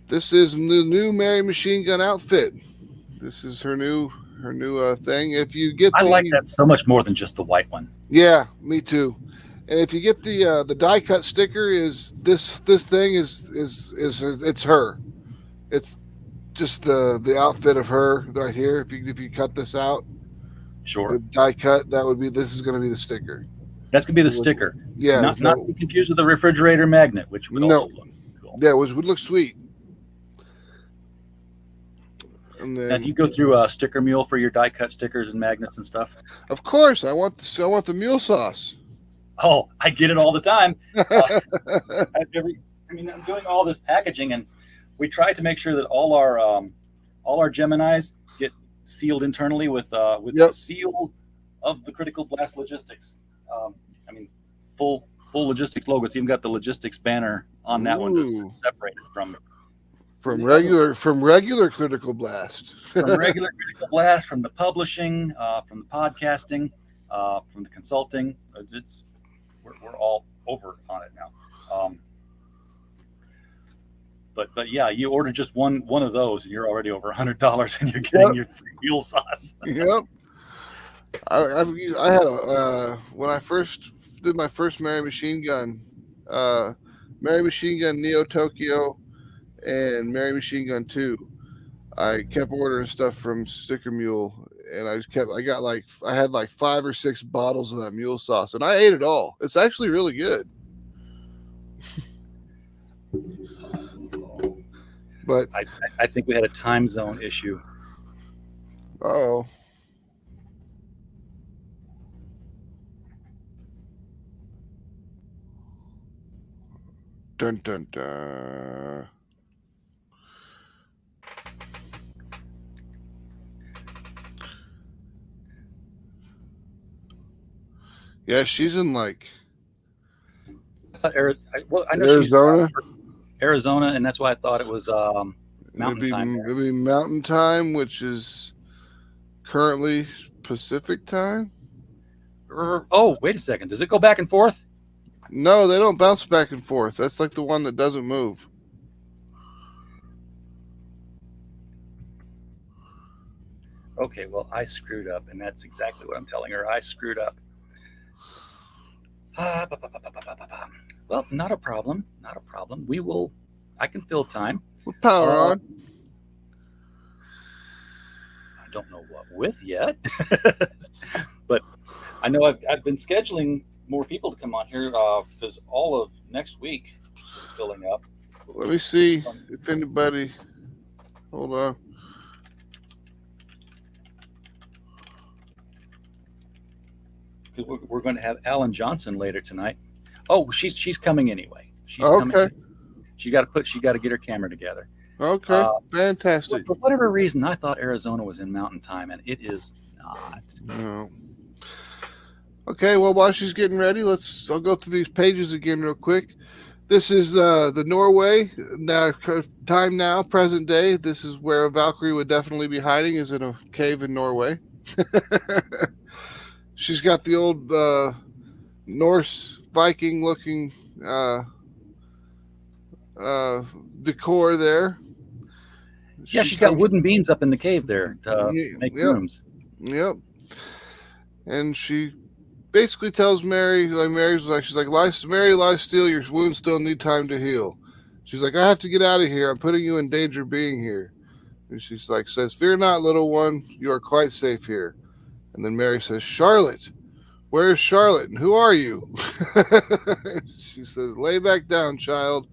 This is the new Mary Machine Gun outfit. This is her new thing. If you get I like that so much more than just the white one. Yeah, me too. And if you get the die cut sticker, is this thing is it's her. It's just the outfit of her right here. If you cut this out, sure, die cut, this is going to be the sticker. That's going to be the sticker. Yeah, not to be confused with the refrigerator magnet, which would also look cool. Yeah, which would look sweet. And then, now, do you go through a sticker mule for your die cut stickers and magnets and stuff? Of course, I want the mule sauce. Oh, I get it all the time. I'm doing all this packaging, and we try to make sure that all our Geminis get sealed internally with the seal of the Critical Blast Logistics. Full logistics logo. It's even got the logistics banner on that one that's separated from regular Critical Blast. From regular Critical Blast, from the publishing, from the podcasting, from the consulting. We're all over on it now. But yeah, you order just one of those, and you're already over $100, and you're getting your free mule sauce. Yep. I had when I first did my first Mary Machine Gun Neo Tokyo, and Mary Machine Gun 2. I kept ordering stuff from Sticker Mule, and I had like 5 or 6 bottles of that mule sauce, and I ate it all. It's actually really good. But I think we had a time zone issue. Oh. Dun dun dun. Yeah, she's in like I know Arizona. Arizona, and that's why I thought it was Mountain Time. It'd be Mountain Time, which is currently Pacific Time. Oh, wait a second. Does it go back and forth? No, they don't bounce back and forth. That's like the one that doesn't move. Okay, well, I screwed up, and that's exactly what I'm telling her. I screwed up. Well, not a problem. Not a problem. I can fill time. With power on. I don't know what with yet, but I know I've been scheduling more people to come on here because all of next week is filling up. Let me see if anybody. Hold on. We're going to have Alan Johnson later tonight. Oh, she's coming anyway. She's Okay. coming. She got to get her camera together. Okay. Fantastic. For whatever reason, I thought Arizona was in Mountain Time, and it is not. No. Okay. Well, while she's getting ready, I'll go through these pages again real quick. This is the Norway time now, present day. This is where a Valkyrie would definitely be hiding, is in a cave in Norway. She's got the old Norse Viking looking decor there. Yeah, she's got wooden beams up in the cave there to make rooms. Yep. And she basically tells Mary, she's like, Mary, lie still, your wounds still need time to heal. She's like, I have to get out of here. I'm putting you in danger being here. And she's like, says, fear not, little one, you are quite safe here. And then Mary says, Charlotte, where is Charlotte? And who are you? She says, lay back down, child.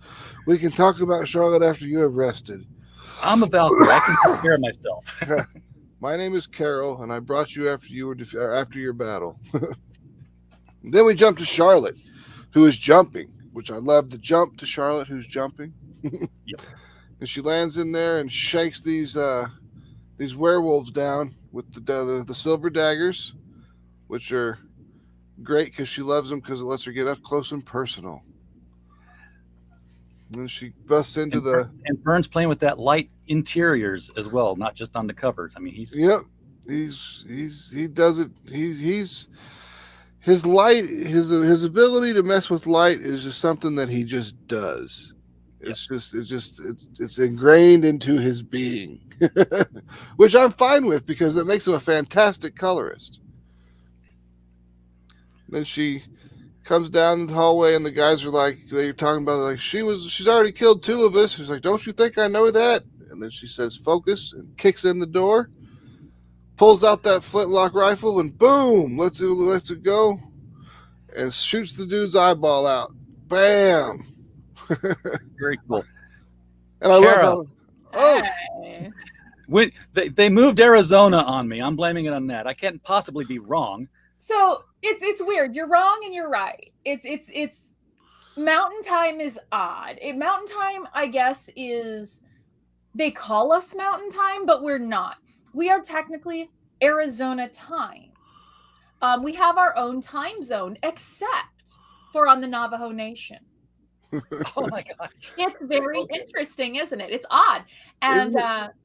We can talk about Charlotte after you have rested. I'm a Valkyrie. I can take care of myself. My name is Carol, and I brought you after your battle. Then we jump to Charlotte, who is jumping, which I love the jump to Charlotte, who's jumping. Yep. And she lands in there and shakes these werewolves down with the silver daggers, which are great because she loves them because it lets her get up close and personal. And then she busts into and Vern's playing with that light interiors as well, not just on the covers. I mean, he does it. His light, his ability to mess with light is just something that he just does. It's ingrained into his being, which I'm fine with because it makes him a fantastic colorist. Then she comes down the hallway and the guys are like, they're talking about like she's already killed 2 of us. She's like, don't you think I know that? And then she says, focus, and kicks in the door, pulls out that flintlock rifle, and boom, lets it go, and shoots the dude's eyeball out. Bam. Very cool. And I Cara, love how, when they moved Arizona on me, I'm blaming it on that. I can't possibly be wrong. So it's weird. You're wrong and you're right. It's Mountain Time is odd. Mountain Time, I guess, is they call us Mountain Time, but we're not. We are technically Arizona time. We have our own time zone, except for on the Navajo Nation. Oh my gosh. It's very interesting, isn't it? It's odd. And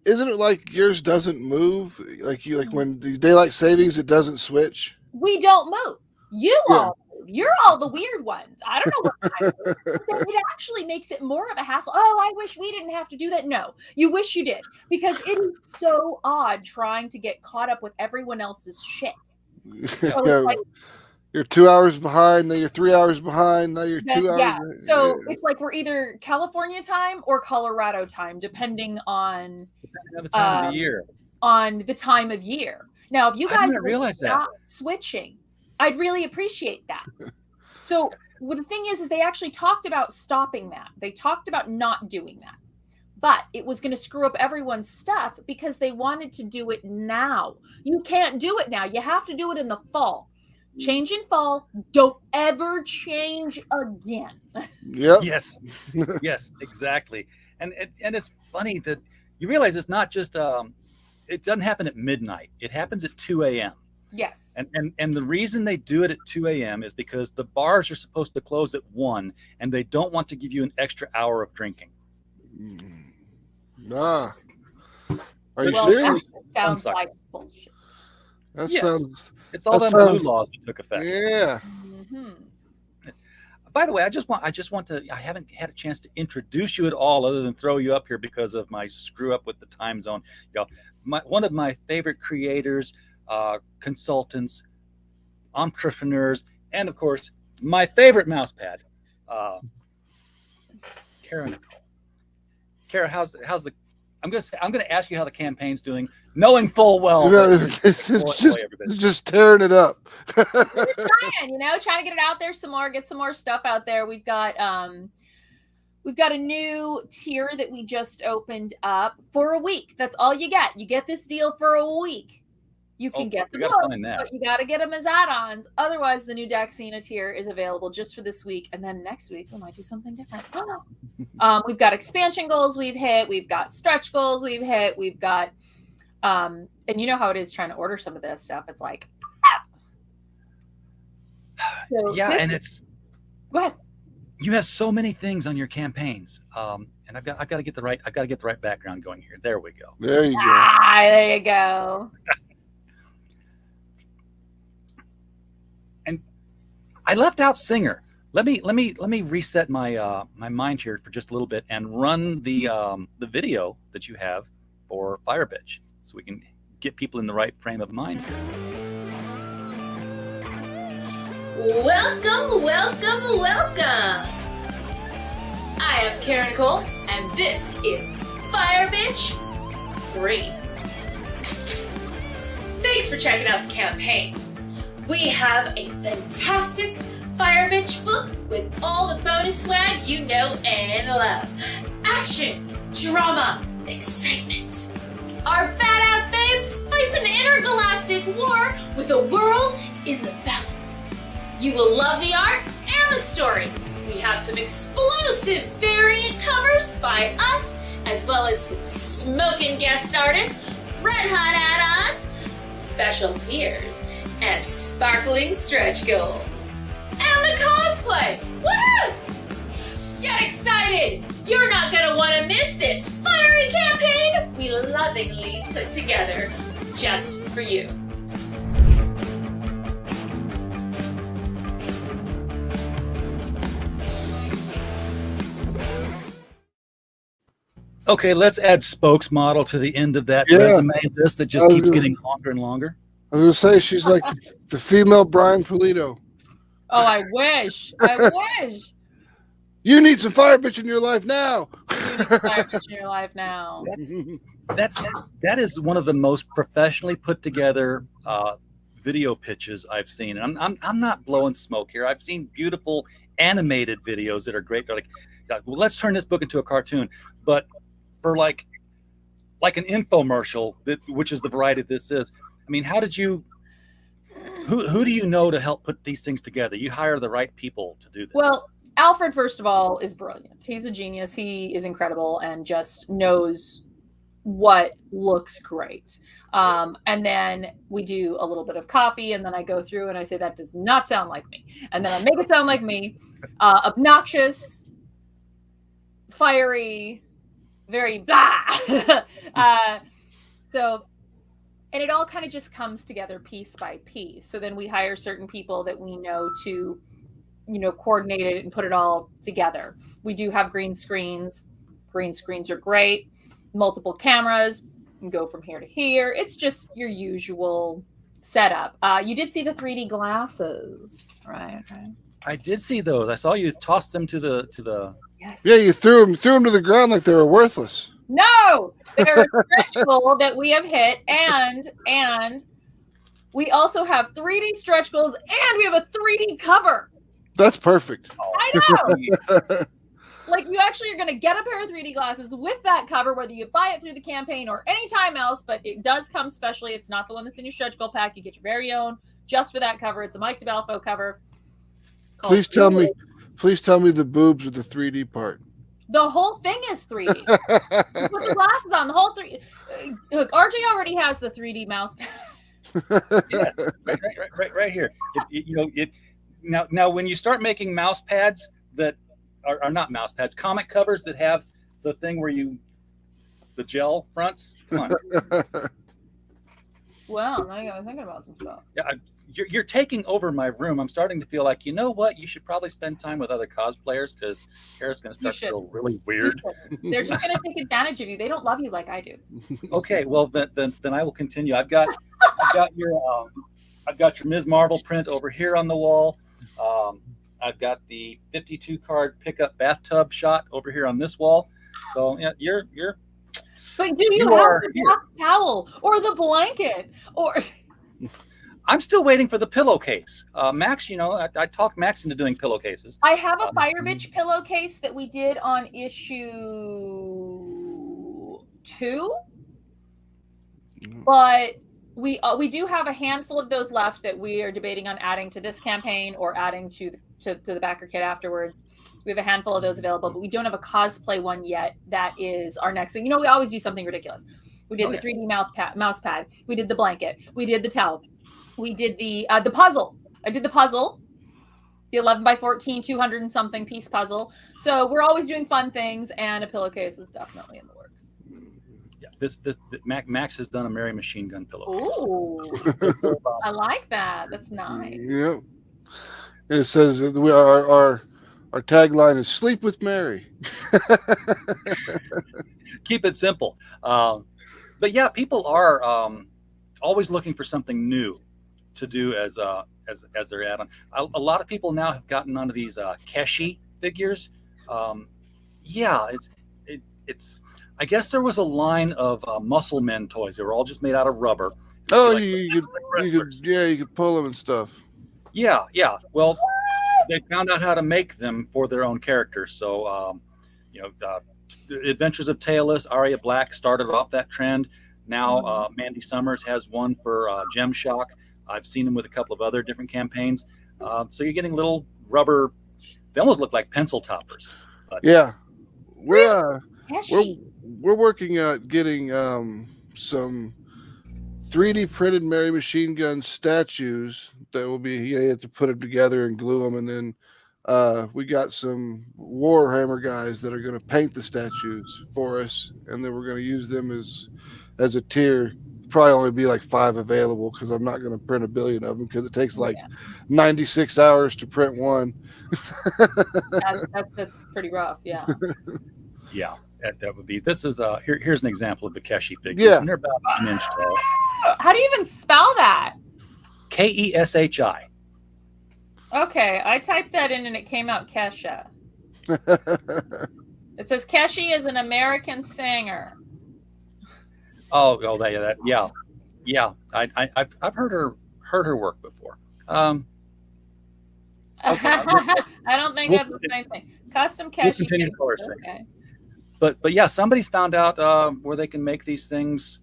isn't it like yours doesn't move? Like when the daylight savings, it doesn't switch? We don't move. You all move. You're all the weird ones. I don't know what time it is. It actually makes it more of a hassle. Oh, I wish we didn't have to do that. No, you wish you did. Because it is so odd trying to get caught up with everyone else's shit. So it's like, you're 2 hours behind, then you're 3 hours behind, now you're 2 hours. Yeah. So it's like we're either California time or Colorado time, depending on the time of the year. On the time of year. Now, if you guys would stop switching, I'd really appreciate that. So the thing is they actually talked about stopping that. They talked about not doing that. But it was going to screw up everyone's stuff because they wanted to do it now. You can't do it now. You have to do it in the fall. Change in fall. Don't ever change again. Yep. Yes. Yes, exactly. And it's funny that you realize it's not just it doesn't happen at midnight. It happens at 2 a.m. Yes. And the reason they do it at 2 a.m. is because the bars are supposed to close at 1 and they don't want to give you an extra hour of drinking. Are you serious? That sounds like bullshit. That Yes. It's all them blue laws that took effect. Yeah. Mm-hmm. By the way, I just want to. I haven't had a chance to introduce you at all, other than throw you up here because of my screw up with the time zone. Y'all, one of my favorite creators, consultants, entrepreneurs, and of course, my favorite mouse pad, Cara Nicole. Cara, how's the? I'm gonna ask you how the campaign's doing, knowing full well it's just tearing it up. We're trying to get it out there some more, get some more stuff out there. We've got a new tier that we just opened up for a week. That's all you get. You get this deal for a week. You can get the books, but you got to get them as add-ons. Otherwise, the new Daxina tier is available just for this week. And then next week, we might do something different. We've got expansion goals we've hit. We've got stretch goals we've hit. We've got, and you know how it is trying to order some of this stuff. It's like, so and it's. Go ahead. You have so many things on your campaigns, and I've got to get the right background going here. There we go. There you go. There you go. And I left out Singer. Let me reset my my mind here for just a little bit and run the video that you have for Fire Bitch, so we can get people in the right frame of mind here. Welcome, welcome, welcome! I am Cara Nicole, and this is Fire Bitch 3. Thanks for checking out the campaign. We have a fantastic Fire Bitch book with all the bonus swag you know and love. Action, drama, excitement. Our badass babe fights an intergalactic war with a world in the balance. You will love the art and the story. We have some explosive variant covers by us, as well as some smoking guest artists, red hot add-ons, special tiers, and sparkling stretch goals. And the cosplay! Woo! Get excited! You're not gonna want to miss this fiery campaign we lovingly put together just for you. Okay, let's add spokesmodel to the end of that resume list that just keeps getting longer and longer. I was going to say, she's like the female Brian Pulido. Oh, I wish. I wish. You need some Fire Bitch in your life now. You need some Fire Bitch in your life now. That is one of the most professionally put together video pitches I've seen. And I'm not blowing smoke here. I've seen beautiful animated videos that are great. They're like, well, let's turn this book into a cartoon. But for like an infomercial, which is the variety this is. I mean, how did you? Who do you know to help put these things together? You hire the right people to do this. Well, Alfred, first of all, is brilliant. He's a genius. He is incredible and just knows what looks great. And then we do a little bit of copy, and then I go through and I say, that does not sound like me. And then I make it sound like me. Obnoxious, fiery, very blah. And it all kind of just comes together piece by piece. So then we hire certain people that we know to, coordinate it and put it all together. We do have green screens. Green screens are great. Multiple cameras. You can go from here to here. It's just your usual setup. You did see the 3D glasses, right? I did see those. I saw you toss them to the. Yes. Yeah, you threw them to the ground like they were worthless. No, they're a stretch goal that we have hit, and we also have 3D stretch goals, and we have a 3D cover. That's perfect. I know. Like, you actually are going to get a pair of 3D glasses with that cover, whether you buy it through the campaign or anytime else, but it does come specially. It's not the one that's in your stretch goal pack. You get your very own just for that cover. It's a Mike DeBalfo cover. Please tell me the boobs with the 3D part. The whole thing is 3D. You put the glasses on. The whole 3D. Look, RJ already has the 3D mouse pad. Yes, right here. Now, when you start making mouse pads that are not mouse pads, comic covers that have the thing where the gel fronts. Come on. Well, now you got me thinking about some stuff. Yeah, you're taking over my room. I'm starting to feel like, you know what? You should probably spend time with other cosplayers because Cara's going to start to feel really weird. They're just going to take advantage of you. They don't love you like I do. Okay, well then I will continue. I've got your Ms. Marvel print over here on the wall. I've got the 52 card pickup bathtub shot over here on this wall. So yeah, you're. But do you have the bath towel or the blanket or? I'm still waiting for the pillowcase. Max, I talked Max into doing pillowcases. I have a Fire Bitch pillowcase that we did on issue 2, but we do have a handful of those left that we are debating on adding to this campaign or adding to the backer kit afterwards. We have a handful of those available, but we don't have a cosplay one yet. That is our next thing. We always do something ridiculous. We did the 3D mouse pad. We did the blanket. We did the towel. We did the puzzle. I did the puzzle, the 11 by 14, 200 and something piece puzzle. So we're always doing fun things, and a pillowcase is definitely in the works. Yeah, this Max has done a Mary Machine Gun pillowcase. Ooh, I like that. That's nice. Yep. It says that our tagline is "Sleep with Mary." Keep it simple. But yeah, people are always looking for something new to do as their add-on. A lot of people now have gotten onto these Keshi figures. It's. I guess there was a line of Muscle Men toys. They were all just made out of rubber. Oh, you could pull them and stuff. Yeah. Well, they found out how to make them for their own characters. So, the Adventures of Tailless, Aria Black started off that trend. Now, Mandy Summers has one for Gem Shock. I've seen them with a couple of other different campaigns. So you're getting little rubber. They almost look like pencil toppers. But, yeah, we're working at getting some 3D printed Mary Machine Gun statues that will be. You have to put them together and glue them, and then we got some Warhammer guys that are going to paint the statues for us, and then we're going to use them as a tier. Probably only be like 5 available because I'm not going to print 1 billion of them because it takes 96 hours to print one. That's pretty rough. Yeah. Yeah, that would be. This is here's an example of the Keshi figures. Yeah, and they're about an inch tall. How do you even spell that? Keshi. Okay, I typed that in and it came out Kesha. It says Keshi is an American singer. Oh, yeah. I've heard her work before. Okay. I don't think that's the same thing. Custom Keshi. We'll continue okay. But yeah, somebody's found out where they can make these things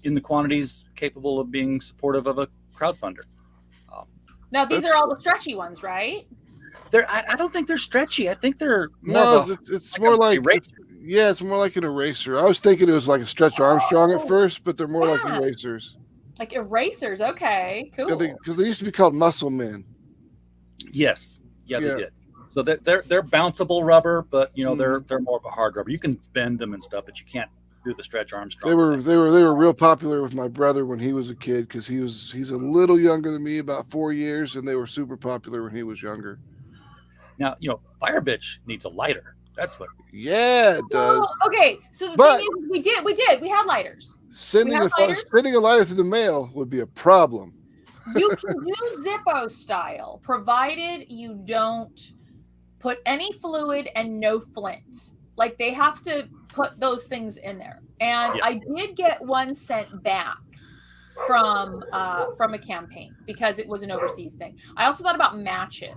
in the quantities capable of being supportive of a crowdfunder. Now these are all the stretchy ones, right? I don't think they're stretchy. I think they're it's more like it's more like an eraser. I was thinking it was like a Stretch Armstrong at first, but they're more like erasers. Like erasers, okay, cool. Because they used to be called Muscle Men. Yes, they did. So they're bounceable rubber, but they're more of a hard rubber. You can bend them and stuff, but you can't do the Stretch Armstrong. They were real popular with my brother when he was a kid because he's a little younger than me, about 4 years, and they were super popular when he was younger. Oh, Now Fire Bitch needs a lighter. That's what. Yeah, it does. Oh, okay, so the thing is, we had lighters. Sending a lighter through the mail would be a problem. You can do Zippo style, provided you don't put any fluid and no flint. Like they have to put those things in there. And I did get one sent back from a campaign because it was an overseas thing. I also thought about matches,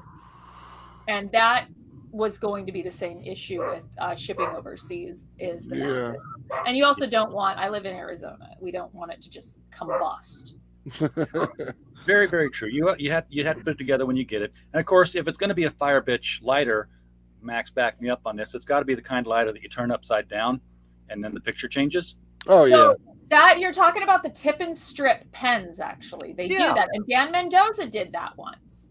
and that was going to be the same issue with shipping overseas is the matches. And you also don't want. I live in Arizona. We don't want it to just combust. Very, very true. You have to put it together when you get it. And of course, if it's going to be a Fire Bitch lighter, Max backed me up on this. It's got to be the kind of lighter that you turn upside down, and then the picture changes. Oh yeah. That you're talking about the tip and strip pens. Actually, they do that, and Dan Mendoza did that once.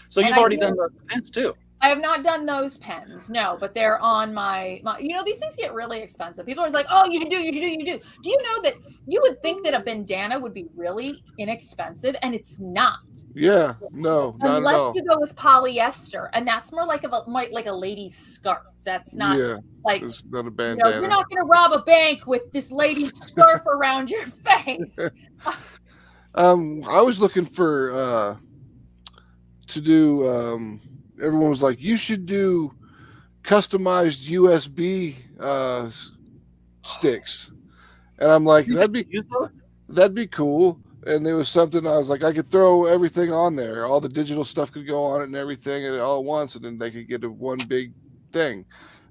So you've already done the pens too. I have not done those pens, no, but they're on my. These things get really expensive. People are like, oh, you should do. Do you know that you would think that a bandana would be really inexpensive, and it's not. Yeah, no, not Unless at all. you go with polyester, and that's more like a lady's scarf. That's not like it's not a bandana. you're not going to rob a bank with this lady's scarf around your face. I was looking for to do. Everyone was like, you should do customized USB sticks, and I'm like, that'd be cool. And there was something I was like, I could throw everything on there, all the digital stuff could go on it and everything, and all at once, and then they could get one big thing.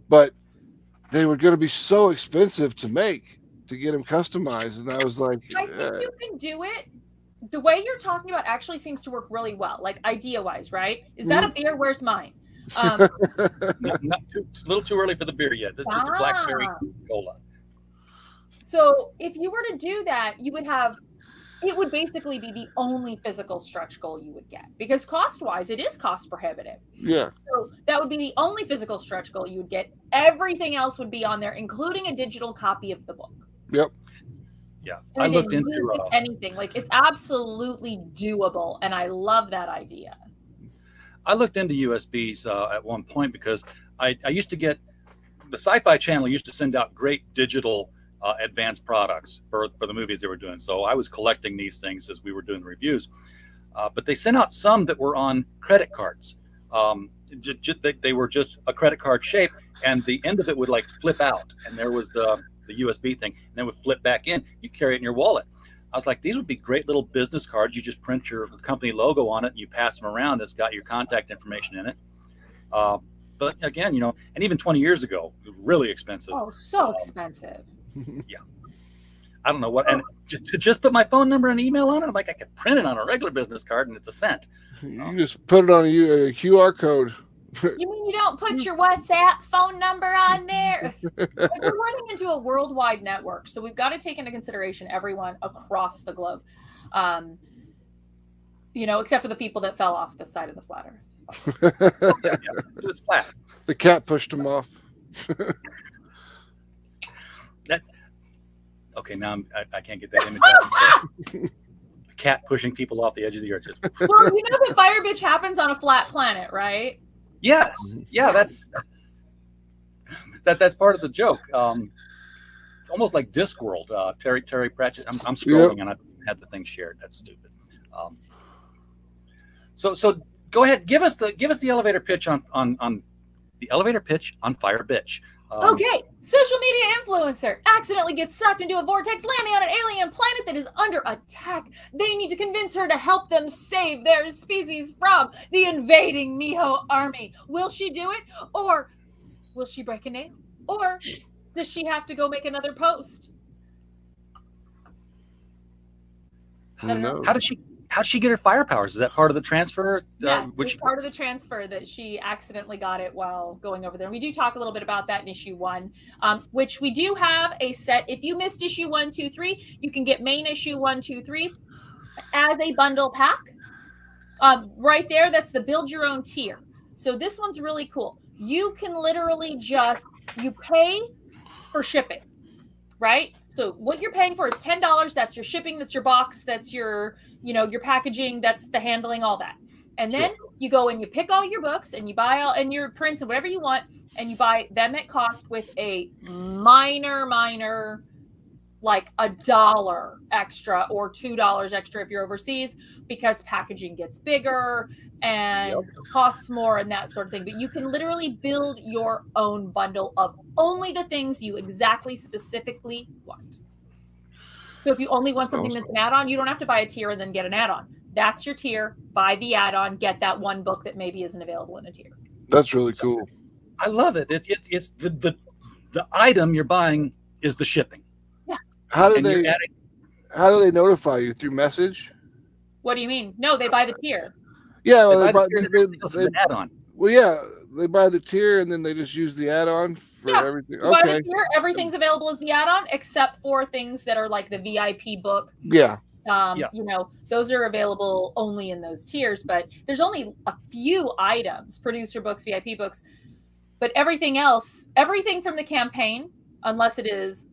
But they were going to be so expensive to make to get them customized, and I was like, I think you can do it. The way you're talking about actually seems to work really well, like idea-wise, right? Is that a beer? Where's mine? Not too, a little too early for the beer yet. That's just a blackberry cola. So if you were to do that, it would basically be the only physical stretch goal you would get, because cost-wise, it is cost prohibitive. Yeah. So that would be the only physical stretch goal you would get. Everything else would be on there, including a digital copy of the book. Yep. Yeah, I looked into anything. Like, it's absolutely doable, and I love that idea. I looked into USBs at one point because I used to get the Sci-Fi Channel used to send out great digital advanced products for the movies they were doing. So I was collecting these things as we were doing the reviews. But they sent out some that were on credit cards. They were just a credit card shape, and the end of it would like flip out, and there was the USB thing, and then would flip back in. You carry it in your wallet. I was like, these would be great little business cards. You just print your company logo on it, and you pass them around. It's got your contact information in it. But again, and even 20 years ago, it was really expensive. Oh, so expensive. Yeah. I don't know what, and to just put my phone number and email on it, I'm like, I could print it on a regular business card, and it's a cent. You just put it on a QR code. You mean you don't put your WhatsApp phone number on there? We're running into a worldwide network, so we've got to take into consideration everyone across the globe. Except for the people that fell off the side of the flat Earth. It's flat. The cat pushed them off. Okay, now I can't get that image out. A cat pushing people off the edge of the earth. Well, you know that Fire Bitch happens on a flat planet, right? Yes. Yeah, that's part of the joke. It's almost like Discworld. Terry Pratchett. I'm scrolling and I had the thing shared. That's stupid. So go ahead. Give us the elevator pitch on the elevator pitch on Fire Bitch. Okay, social media influencer accidentally gets sucked into a vortex, landing on an alien planet that is under attack. They need to convince her to help them save their species from the invading Miho army. Will she do it? Or will she break a nail? Or does she have to go make another post? Who knows? How does she get her fire powers? Is that part of the transfer? Yeah, it's part of the transfer that she accidentally got it while going over there. And we do talk a little bit about that in issue 1, which we do have a set. If you missed issue 1, 2, 3, you can get main issue 1, 2, 3 as a bundle pack. Right there, that's the build your own tier. So this one's really cool. You can literally you pay for shipping, right? So what you're paying for is $10. That's your shipping. That's your box. That's your packaging. That's the handling, all that. And then you go and you pick all your books and you buy all and your prints and whatever you want, and you buy them at cost with a minor, like $1 extra or $2 extra if you're overseas, because packaging gets bigger and costs more and that sort of thing. But you can literally build your own bundle of only the things you specifically want. So if you only want something that's an add-on, you don't have to buy a tier and then get an add-on. That's your tier. Buy the add-on. Get that one book that maybe isn't available in a tier. That's really cool. I love it. It's the item you're buying is the shipping. Yeah. How do they notify you? Through message? What do you mean? No, they buy the tier. Yeah, well, they they an add-on. Well, yeah, they buy the tier and then they just use the add-on for everything. You buy the tier, everything's available as the add-on except for things that are like the VIP book. Yeah. You know, those are available only in those tiers, but there's only a few items, producer books, VIP books, but everything else, everything from the campaign, unless it is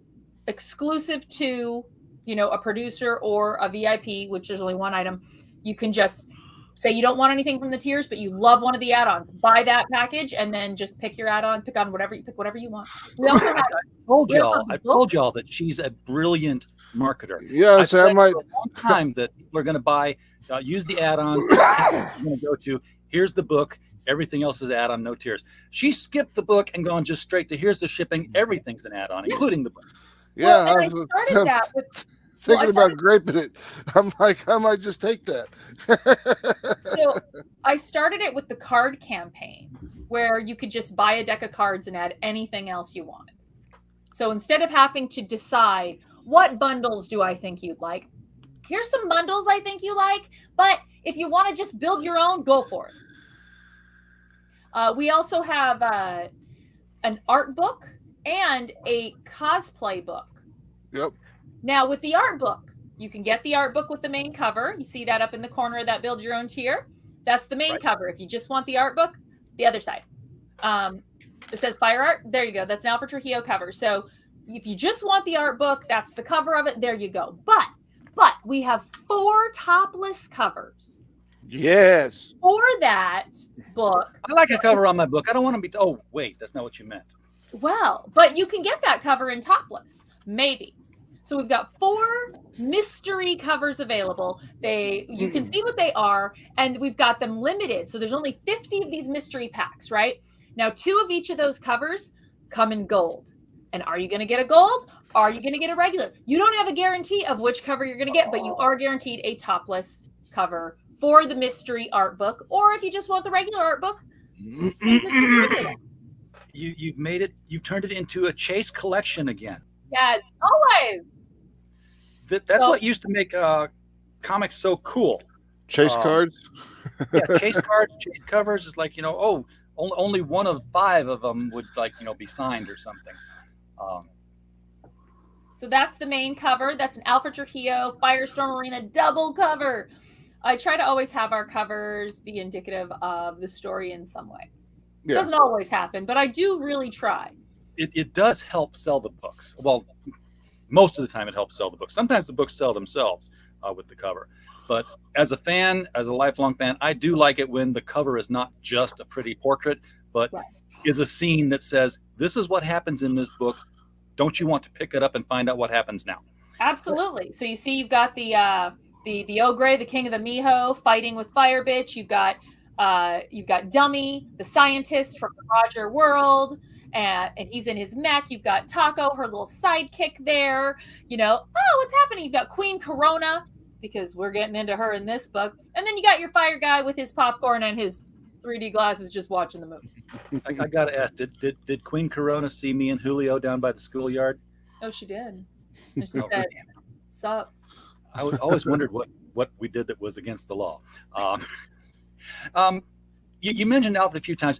exclusive to, you know, a producer or a VIP, which there's only one item, you can just say you don't want anything from the tiers, but you love one of the add-ons. Buy that package and then just pick your add-on, pick whatever you want. We also have, I told y'all that she's a brilliant marketer. Yeah, I've so said I might for a long time that people are going to buy, use the add-ons. I'm going to go to, here's the book. Everything else is add-on, no tiers. She skipped the book and gone just straight to here's the shipping. Everything's an add-on, including the book. Yeah, well, I started that with thinking about graping it. I'm like, I might just take that. So I started it with the card campaign where you could just buy a deck of cards and add anything else you wanted. So instead of having to decide what bundles do I think you'd like, here's some bundles I think you like, but if you want to just build your own, go for it. We also have an art book and a cosplay book. Yep. Now with the art book, you can get the art book with the main cover. You see that up in the corner of that build your own tier. That's the main cover. If you just want the art book, the other side. It says Fire Art. There you go. That's an Alfred Trujillo cover. So if you just want the art book, that's the cover of it. There you go. But we have 4 topless covers. Yes. For that book. I like a cover on my book. I don't want to be. Oh, wait, that's not what you meant. Well, but you can get that cover in topless. Maybe. So we've got 4 mystery covers available. You can see what they are, and we've got them limited. So there's only 50 of these mystery packs, right? Now, 2 of each of those covers come in gold. And are you going to get a gold? Are you going to get a regular? You don't have a guarantee of which cover you're going to get, but you are guaranteed a topless cover for the mystery art book. Or if you just want the regular art book, you've made it. You've turned it into a chase collection again. Yes, always. That's what used to make comics so cool. Chase cards? Yeah, chase cards, chase covers is like, only one of 5 of them would be signed or something. So that's the main cover. That's an Alfred Trujillo Firestorm Arena double cover. I try to always have our covers be indicative of the story in some way. Yeah. It doesn't always happen, but I do really try. It does help sell the books. Well, most of the time it helps sell the books. Sometimes the books sell themselves with the cover. But as a fan, as a lifelong fan, I do like it when the cover is not just a pretty portrait, but is a scene that says, this is what happens in this book. Don't you want to pick it up and find out what happens now? Absolutely. So you see you've got the Ogre, the king of the Miho, fighting with Fire Bitch. You've got Dummy, the scientist from the Roger world. And he's in his mech. You've got Taco, her little sidekick there. What's happening? You've got Queen Corona, because we're getting into her in this book. And then you got your fire guy with his popcorn and his 3D glasses just watching the movie. I got to ask, did Queen Corona see me and Julio down by the schoolyard? Oh, she did. And she said, sup? I always wondered what we did that was against the law. You mentioned Alfred a few times.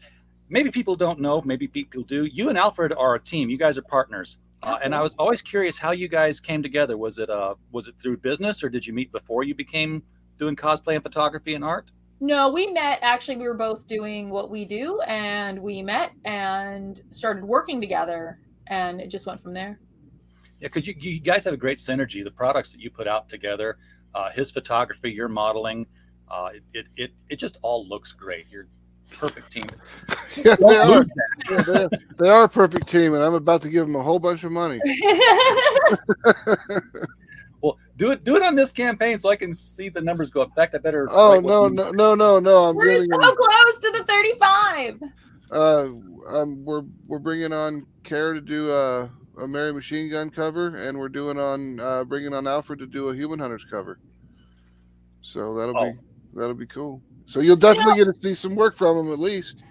Maybe people don't know, maybe people do. You and Alfred are a team. You guys are partners. And I was always curious how you guys came together. Was it through business, or did you meet before you became doing cosplay and photography and art? No, we met. Actually, we were both doing what we do, and we met and started working together, and it just went from there. Yeah, because you guys have a great synergy. The products that you put out together, his photography, your modeling, it just all looks great. You're a perfect team. Yeah, they are a perfect team, and I'm about to give them a whole bunch of money. Well, do it on this campaign so I can see the numbers go up. In fact, I better. Oh no! We're so close to the 35. We're bringing on Cara to do a Mary Machine Gun cover, and we're bringing on Alfred to do a Human Hunters cover. So that'll be cool. So you'll definitely get to see some work from him at least.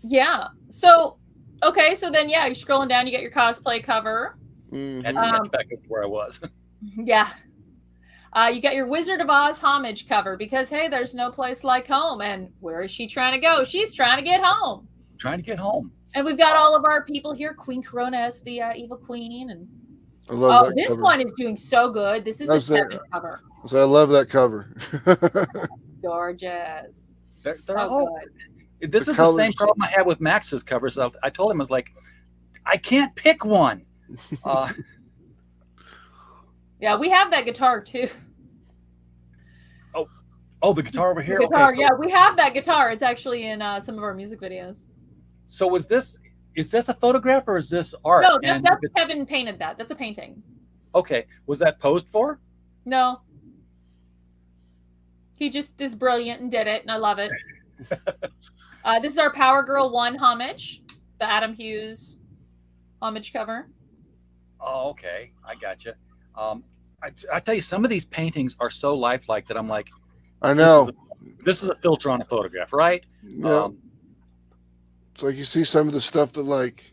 Yeah. So okay. So then you're scrolling down. You get your cosplay cover. Mm-hmm. And back up to where I was. Yeah. You got your Wizard of Oz homage cover because, hey, there's no place like home. And where is she trying to go? She's trying to get home. And we've got all of our people here. Queen Corona as the evil queen. And I love that this cover. one is doing so good. This is a 7 cover. So I love that cover. Gorgeous. They're So all- good. This The is the same colors- problem I had with Max's covers. I told him, I was like, I can't pick one. Yeah, we have that guitar too. Oh, the guitar over here. The guitar, Okay, so, yeah, we have that guitar. It's actually in some of our music videos. so is this a photograph or is this art? No, And that's Kevin painted that. That's a painting. okay, was that posed for? No. He just is brilliant and did it, and I love it. This is our Power Girl 1 homage, the Adam Hughes homage cover. Oh, okay, I got you. I tell you, some of these paintings are so lifelike that I'm like, I know. This is a filter on a photograph, right? Yeah. It's like you see some of the stuff that like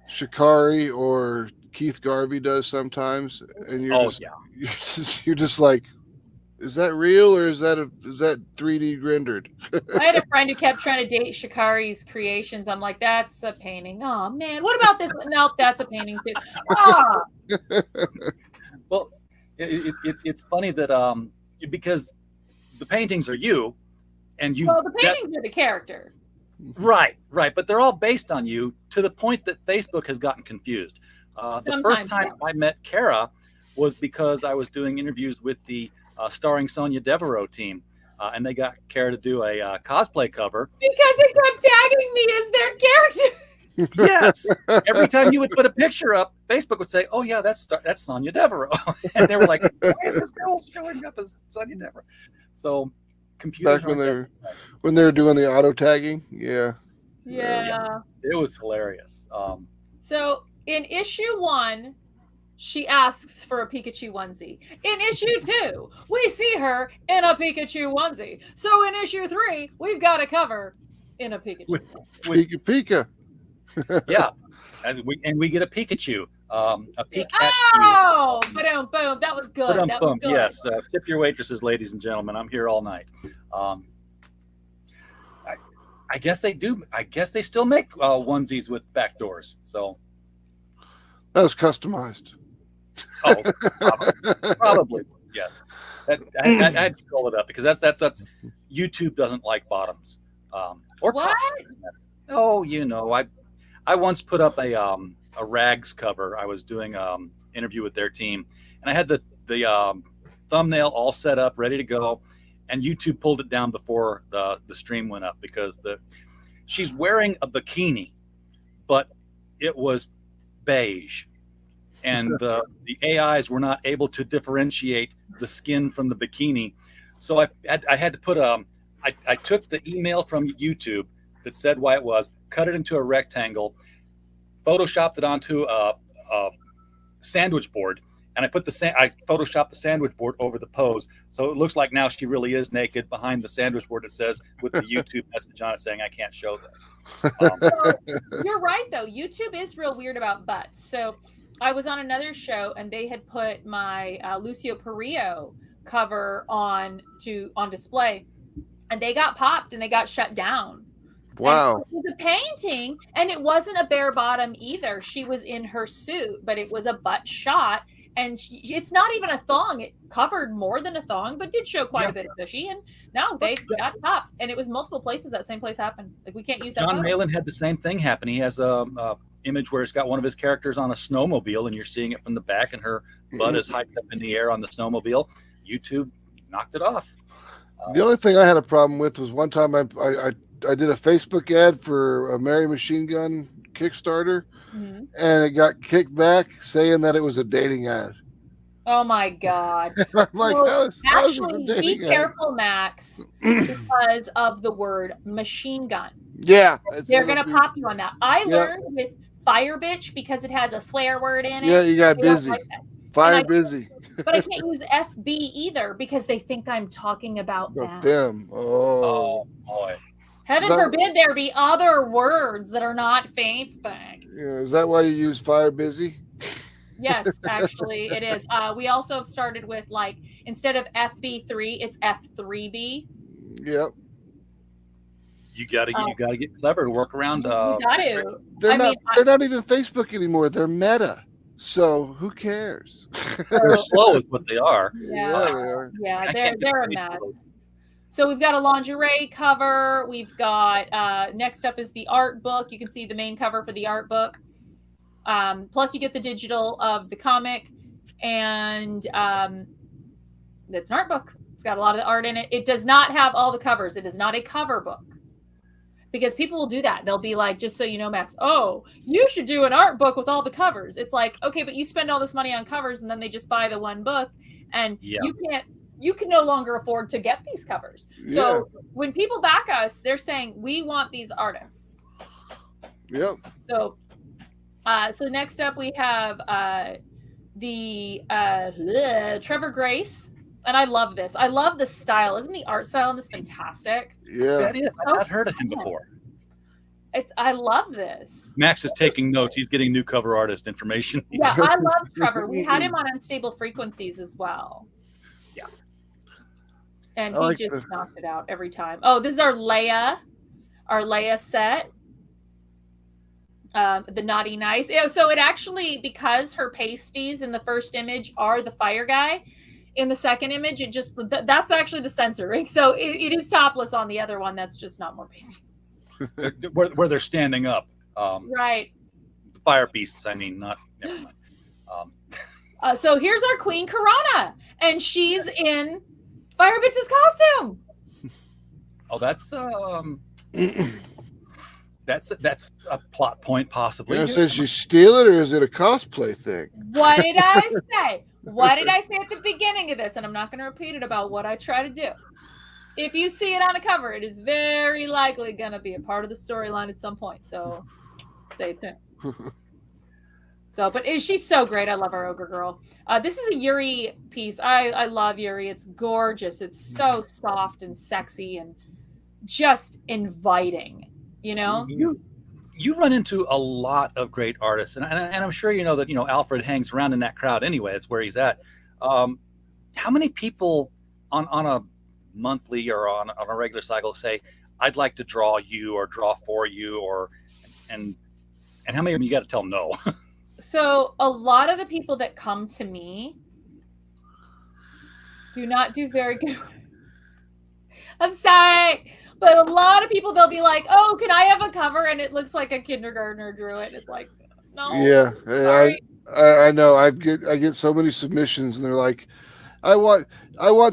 Shikari or Keith Garvey does sometimes, and you're you're just like, is that real or is that 3D rendered? I had a friend who kept trying to date Shikari's creations. I'm like, that's a painting. Oh man, what about this? Nope, that's a painting too. Ah. Well, it's funny that because the paintings are you, and you. Well, the paintings are the character. Right, but they're all based on you to the point that Facebook has gotten confused. The first time I met Cara was because I was doing interviews with the starring Sonia Devereaux team, and they got Cara to do a cosplay cover. Because it kept tagging me as their character. Yes, every time you would put a picture up, Facebook would say, "Oh yeah, that's Sonia Devereaux," and they were like, "Why is this girl showing up as Sonia Devereaux?" So, computers Back when they were doing the auto tagging, yeah. It was hilarious. So in issue 1, she asks for a Pikachu onesie. In issue 2, we see her in a Pikachu onesie. So in issue 3, we've got a cover in a Pikachu. Pika Pika. Yeah, and we get a Pikachu. A Pikachu. Oh, boom, boom! That was good. That was good. Yes, tip your waitresses, ladies and gentlemen. I'm here all night. I guess they do. I guess they still make onesies with back doors. So that was customized. Oh, probably yes. I had to scroll it up because that's YouTube doesn't like bottoms or what? Tops. Oh, I once put up a Rags cover. I was doing interview with their team, and I had the thumbnail all set up, ready to go, and YouTube pulled it down before the stream went up because she's wearing a bikini, but it was beige, and the AIs were not able to differentiate the skin from the bikini, so I had to put I took the email from YouTube that said why it was, cut it into a rectangle, photoshopped it onto a sandwich board, and I photoshopped the sandwich board over the pose, so it looks like now she really is naked behind the sandwich board. It says with the YouTube message on it saying I can't show this. You're right though. YouTube is real weird about butts. So I was on another show and they had put my Lucio Perillo cover on display, and they got popped and they got shut down. Wow. And it was a painting, and it wasn't a bare bottom either. She was in her suit, but it was a butt shot, and it's not even a thong. It covered more than a thong, but did show quite a bit of tushy. And no, they got popped, and it was multiple places that same place happened. Like we can't use that. John Malin had the same thing happen. He has a image where it's got one of his characters on a snowmobile, and you're seeing it from the back, and her butt is hiked up in the air on the snowmobile. YouTube knocked it off. The only thing I had a problem with was one time I did a Facebook ad for a Mary Machine Gun Kickstarter, and it got kicked back saying that it was a dating ad. Oh my God. I'm like, well, that was actually, be careful, Max, because of the word machine gun. Yeah. They're going to pop you on that. I learned with Fire Bitch because it has a swear word in it. Yeah, you got busy. Fire busy. But I can't use FB either because they think I'm talking about them. Oh boy. Heaven forbid there be other words that are not Facebook. Yeah, is that why you use Fire Busy? Yes, actually, it is. We also have started with instead of FB3, it's F3B. Yep. You gotta get clever. Work around. You got to. They're not even Facebook anymore. They're Meta. So who cares? They're slow is what they are. Yeah, they are. Yeah, I they're can't get a paid mess. for those. So we've got a lingerie cover. We've got next up is the art book. You can see the main cover for the art book. Plus you get the digital of the comic, and it's an art book. It's got a lot of the art in it. It does not have all the covers. It is not a cover book. Because people will do that. They'll be like, just so you know, Max, oh, you should do an art book with all the covers. It's like, okay, but you spend all this money on covers and then they just buy the one book, and you can no longer afford to get these covers. So when people back us, they're saying, we want these artists. Yep. So next up we have the Trevor Grace. And I love this. I love the style. Isn't the art style in this fantastic? Yeah. That is. I've not heard of him before. I love this. Max is taking notes. He's getting new cover artist information. Yeah, I love Trevor. We had him on Unstable Frequencies as well. Yeah. And he just knocked it out every time. Oh, this is our Leia set. The Naughty Nice. Yeah, so it actually, because her pasties in the first image are the fire guy, in the second image, that's actually the censoring. So it is topless on the other one. That's just not more pasties. where they're standing up. Right. The fire beasts, I mean, not, never mind. So here's our Queen Corona, and she's in Fire Bitch's costume. Oh, that's a plot point, possibly. Says you steal it, or is it a cosplay thing? What did I say? What did I say at the beginning of this? And I'm not going to repeat it about what I try to do. If you see it on a cover, it is very likely going to be a part of the storyline at some point. So stay tuned. But she's so great. I love our Ogre Girl. This is a Yuri piece. I love Yuri. It's gorgeous. It's so soft and sexy and just inviting, you know? You run into a lot of great artists, and I'm sure you know that Alfred hangs around in that crowd anyway. It's where he's at. How many people on a monthly or on a regular cycle say, "I'd like to draw you or draw for you," and how many of them you got to tell no? So a lot of the people that come to me do not do very good. I'm sorry. But a lot of people, they'll be like, "Oh, can I have a cover?" And it looks like a kindergartner drew it. It's like, no. Yeah, I know. I get so many submissions, and they're like, "I want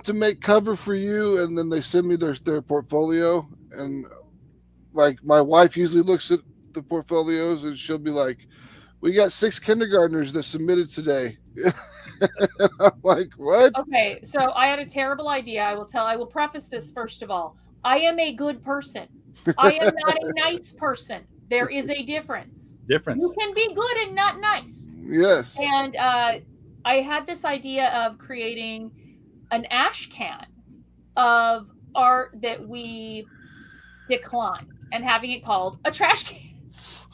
to make cover for you," and then they send me their portfolio, and like my wife usually looks at the portfolios, and she'll be like, "We got 6 kindergartners that submitted today." I'm like, "What?" Okay, so I had a terrible idea. I will preface this first of all. I am a good person. I am not a nice person. There is a difference. You can be good and not nice. Yes. And I had this idea of creating an ash can of art that we decline and having it called a trash can.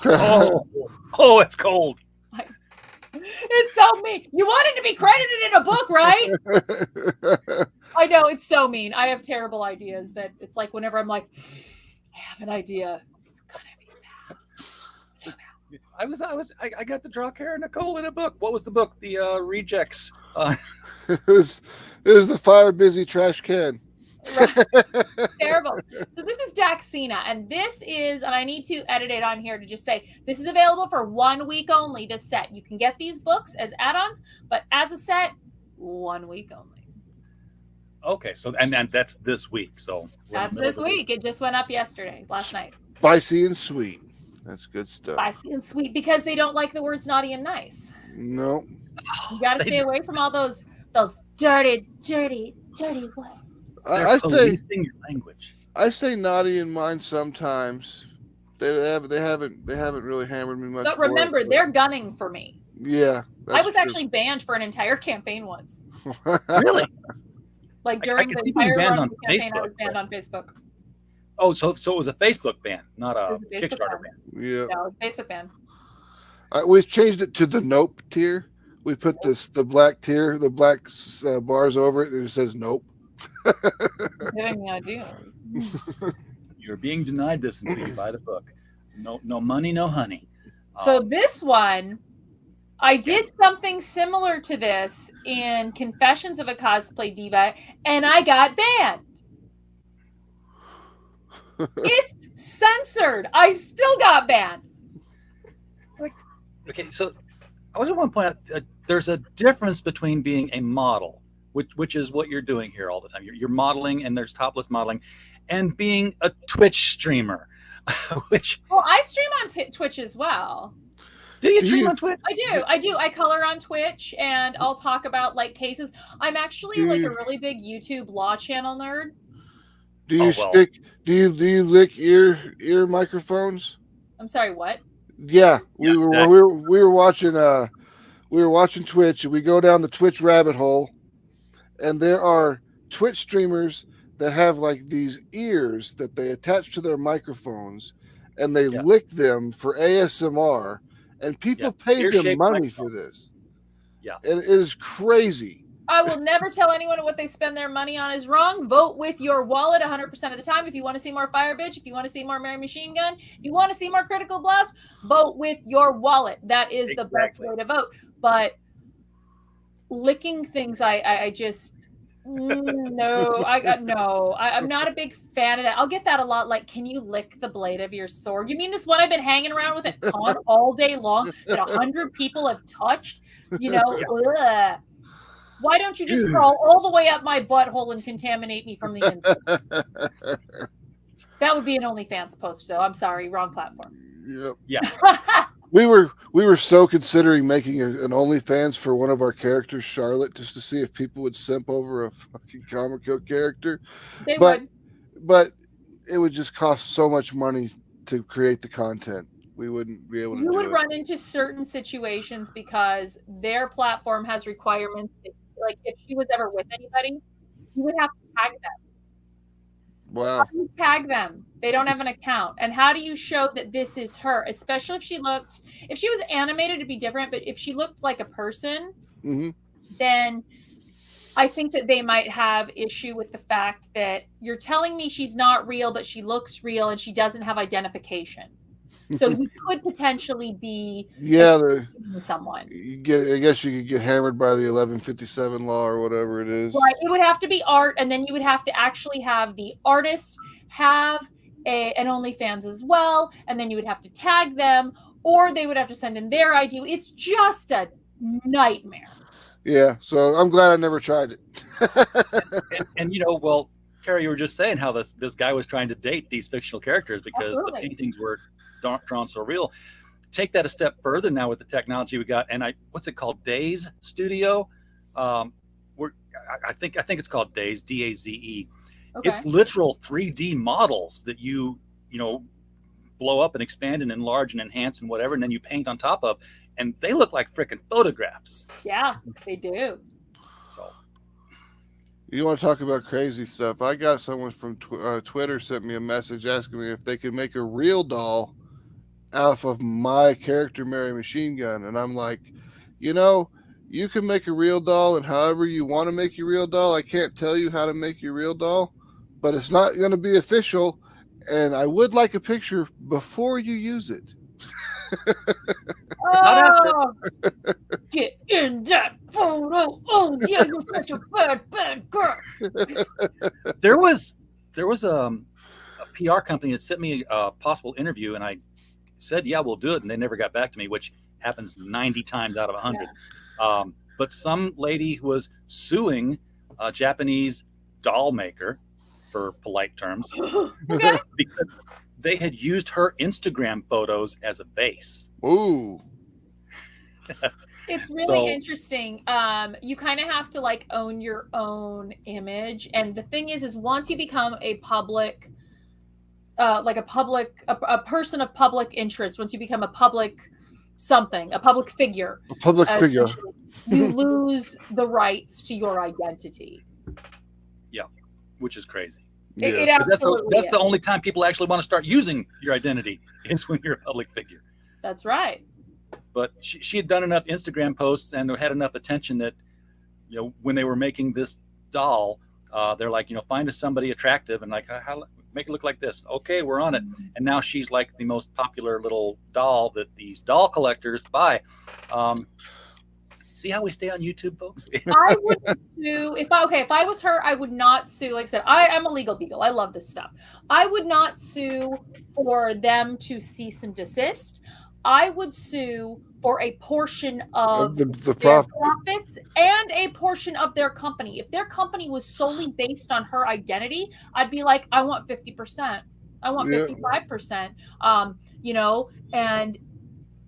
Oh, it's cold. It's so mean. You wanted to be credited in a book, right? I know, it's so mean. I have terrible ideas that it's like whenever I'm like, I have an idea, it's gonna be bad. I got to draw Cara Nicole in a book. What was the book? The Rejects. It was the fire busy trash can. Right. Terrible. So this is Daxina, and this is, and I need to edit it on here to just say this is available for 1 week only. This set, you can get these books as add-ons, but as a set, 1 week only. Okay, so and that's this week. So that's this week. It just went up last night. Spicy and sweet. That's good stuff. Spicy and sweet because they don't like the words naughty and nice. No. You got to stay away from all those dirty words. I say your language. I say naughty in mine sometimes. They haven't really hammered me much. But remember, they're gunning for me. Yeah, I was actually banned for an entire campaign once. Really? Like during the entire run of the campaign, I was banned on Facebook. Oh, so it was a Facebook ban, not a Kickstarter ban. Yeah, no, it was a Facebook ban. We changed it to the Nope tier. We put the black tier, the black bars over it, and it says Nope. Giving me idea. You're being denied this until you buy the book. No money, no honey. So this one, I did something similar to this in Confessions of a Cosplay Diva, and I got banned. It's censored. I still got banned. Okay, so I just want to point out there's a difference between being a model, which is what you're doing here all the time. You're modeling, and there's topless modeling, and being a Twitch streamer, which. Well, I stream on Twitch as well. Do you stream on Twitch? I do. I color on Twitch, and I'll talk about like cases. I'm actually like a really big YouTube law channel nerd. Do you lick ear microphones? I'm sorry, what? Yeah, we were watching Twitch, and we go down the Twitch rabbit hole, and there are Twitch streamers that have like these ears that they attach to their microphones, and they lick them for ASMR. And people pay them money for this. Yeah. And it is crazy. I will never tell anyone what they spend their money on is wrong. Vote with your wallet 100% of the time. If you want to see more Fire Bitch, if you want to see more Mary Machine Gun, if you want to see more Critical Blast, vote with your wallet. That is the best way to vote. But licking things, I just... No, I'm not a big fan of that. I'll get that a lot. Like, can you lick the blade of your sword? You mean this one I've been hanging around with at con all day long that 100 people have touched? You know, ugh. Why don't you just crawl all the way up my butthole and contaminate me from the inside? That would be an OnlyFans post, though. I'm sorry, wrong platform. Yep. Yeah. We were so considering making an OnlyFans for one of our characters, Charlotte, just to see if people would simp over a fucking comic book character. But it would just cost so much money to create the content. We wouldn't be able to. You would run into certain situations because their platform has requirements. Like if she was ever with anybody, you would have to tag them. Wow. How do you tag them? They don't have an account. And how do you show that this is her? Especially if she was animated, it'd be different. But if she looked like a person, then I think that they might have issue with the fact that you're telling me she's not real, but she looks real and she doesn't have identification. So you could potentially be someone. I guess you could get hammered by the 1157 law or whatever it is. Right. It would have to be art, and then you would have to actually have the artist have an OnlyFans as well, and then you would have to tag them, or they would have to send in their ID. It's just a nightmare. Yeah. So I'm glad I never tried it. and well, Cara, you were just saying how this guy was trying to date these fictional characters because the paintings were drawn so real. Take that a step further now with the technology we got, and what's it called? Daze Studio. I think it's called Daze, DAZE. Okay. It's literal 3D models that you blow up and expand and enlarge and enhance and whatever, and then you paint on top of, and they look like freaking photographs. Yeah, they do. So. You want to talk about crazy stuff? I got someone from Twitter sent me a message asking me if they could make a real doll out of my character, Mary Machine Gun. And I'm like, you can make a real doll and however you want to make your real doll. I can't tell you how to make your real doll, but it's not going to be official. And I would like a picture before you use it. Oh, get in that photo. Oh yeah, you're such a bad girl. There was a PR company that sent me a possible interview, and I said, yeah, we'll do it, and they never got back to me, which happens 90 times out of 100. Yeah. But some lady who was suing a Japanese doll maker, for polite terms, because they had used her Instagram photos as a base. Ooh. It's really interesting. You kind of have to like own your own image. And the thing is once you become a public, a person of public interest, once you become a public figure, you lose the rights to your identity. Yeah, which is crazy. It absolutely that's the only time people actually want to start using your identity is when you're a public figure. That's right. But she had done enough Instagram posts and had enough attention that, when they were making this doll, they're like, find us somebody attractive and like, how make it look like this. Okay, we're on it. And now she's like the most popular little doll that these doll collectors buy. See how we stay on YouTube, folks? I wouldn't sue if I was her, I would not sue. Like I said, I'm a legal beagle. I love this stuff. I would not sue for them to cease and desist. I would sue for a portion of the their profit. profits and a portion of their company. If their company was solely based on her identity, I'd be like, I want 50%. I want 55%. You know, and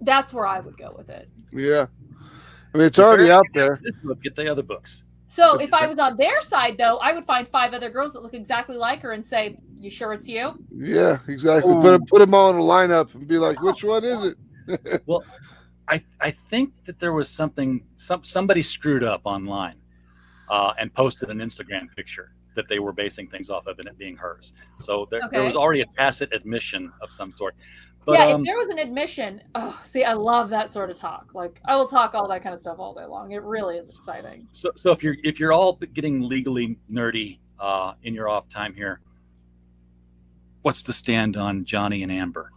that's where I would go with it. Yeah. I mean, it's already out there. This book, get the other books. So if I was on their side, though, I would find 5 other girls that look exactly like her and say, "You sure it's you?" Yeah, exactly. Put them all in a lineup and be like, which one is it? Well, I think that there was somebody screwed up online and posted an Instagram picture that they were basing things off of and it being hers. So there was already a tacit admission of some sort. But, yeah, if there was an admission, see, I love that sort of talk. Like, I will talk all that kind of stuff all day long. It really is exciting. So if you're all getting legally nerdy in your off time here, what's the stand on Johnny and Amber?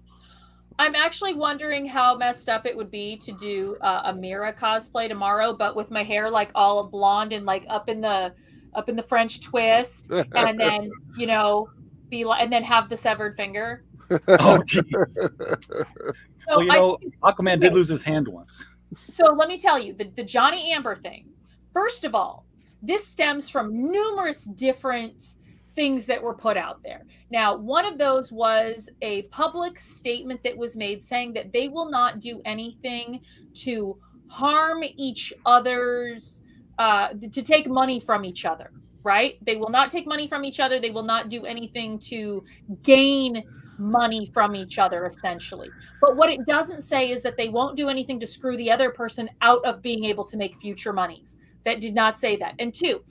I'm actually wondering how messed up it would be to do a Mira cosplay tomorrow, but with my hair like all blonde and like up in the French twist, and then be like, and then have the severed finger. Oh, jeez. So well, Aquaman did lose his hand once. So let me tell you, the Johnny Amber thing. First of all, this stems from numerous different things that were put out there. Now, one of those was a public statement that was made saying that they will not do anything to harm each other's, to take money from each other, right? They will not take money from each other. They will not do anything to gain money from each other, essentially. But what it doesn't say is that they won't do anything to screw the other person out of being able to make future monies. That did not say that. And 2,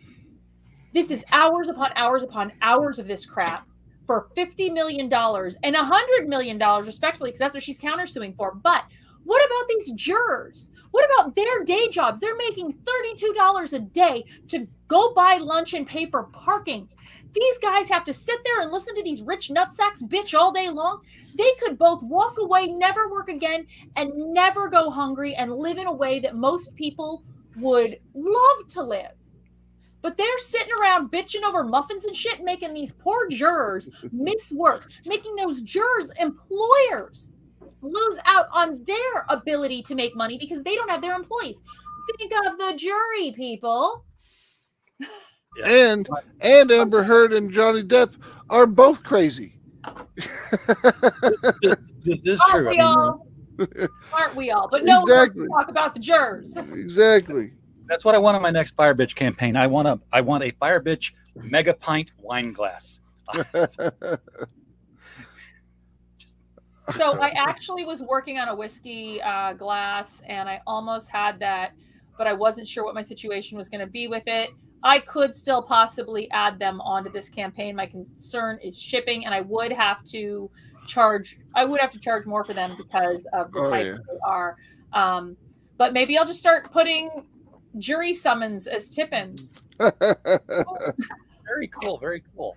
this is hours upon hours upon hours of this crap for $50 million and $100 million, respectively, because that's what she's countersuing for. But what about these jurors? What about their day jobs? They're making $32 a day to go buy lunch and pay for parking. These guys have to sit there and listen to these rich nutsacks bitch all day long. They could both walk away, never work again, and never go hungry and live in a way that most people would love to live. But they're sitting around bitching over muffins and shit, making these poor jurors miss work, making those jurors employers lose out on their ability to make money because they don't have their employees. Think of the jury, people. And Amber Heard and Johnny Depp are both crazy. This is Aren't true. we all? Aren't we all? But no one wants to talk about the jurors. Exactly. That's what I want on my next Fire Bitch campaign. I want a Fire Bitch mega pint wine glass. So I actually was working on a whiskey glass, and I almost had that, but I wasn't sure what my situation was going to be with it. I could still possibly add them onto this campaign. My concern is shipping, and I would have to charge more for them because of the type that they are. But maybe I'll just start putting jury summons as tip-ins. Very cool. Very cool.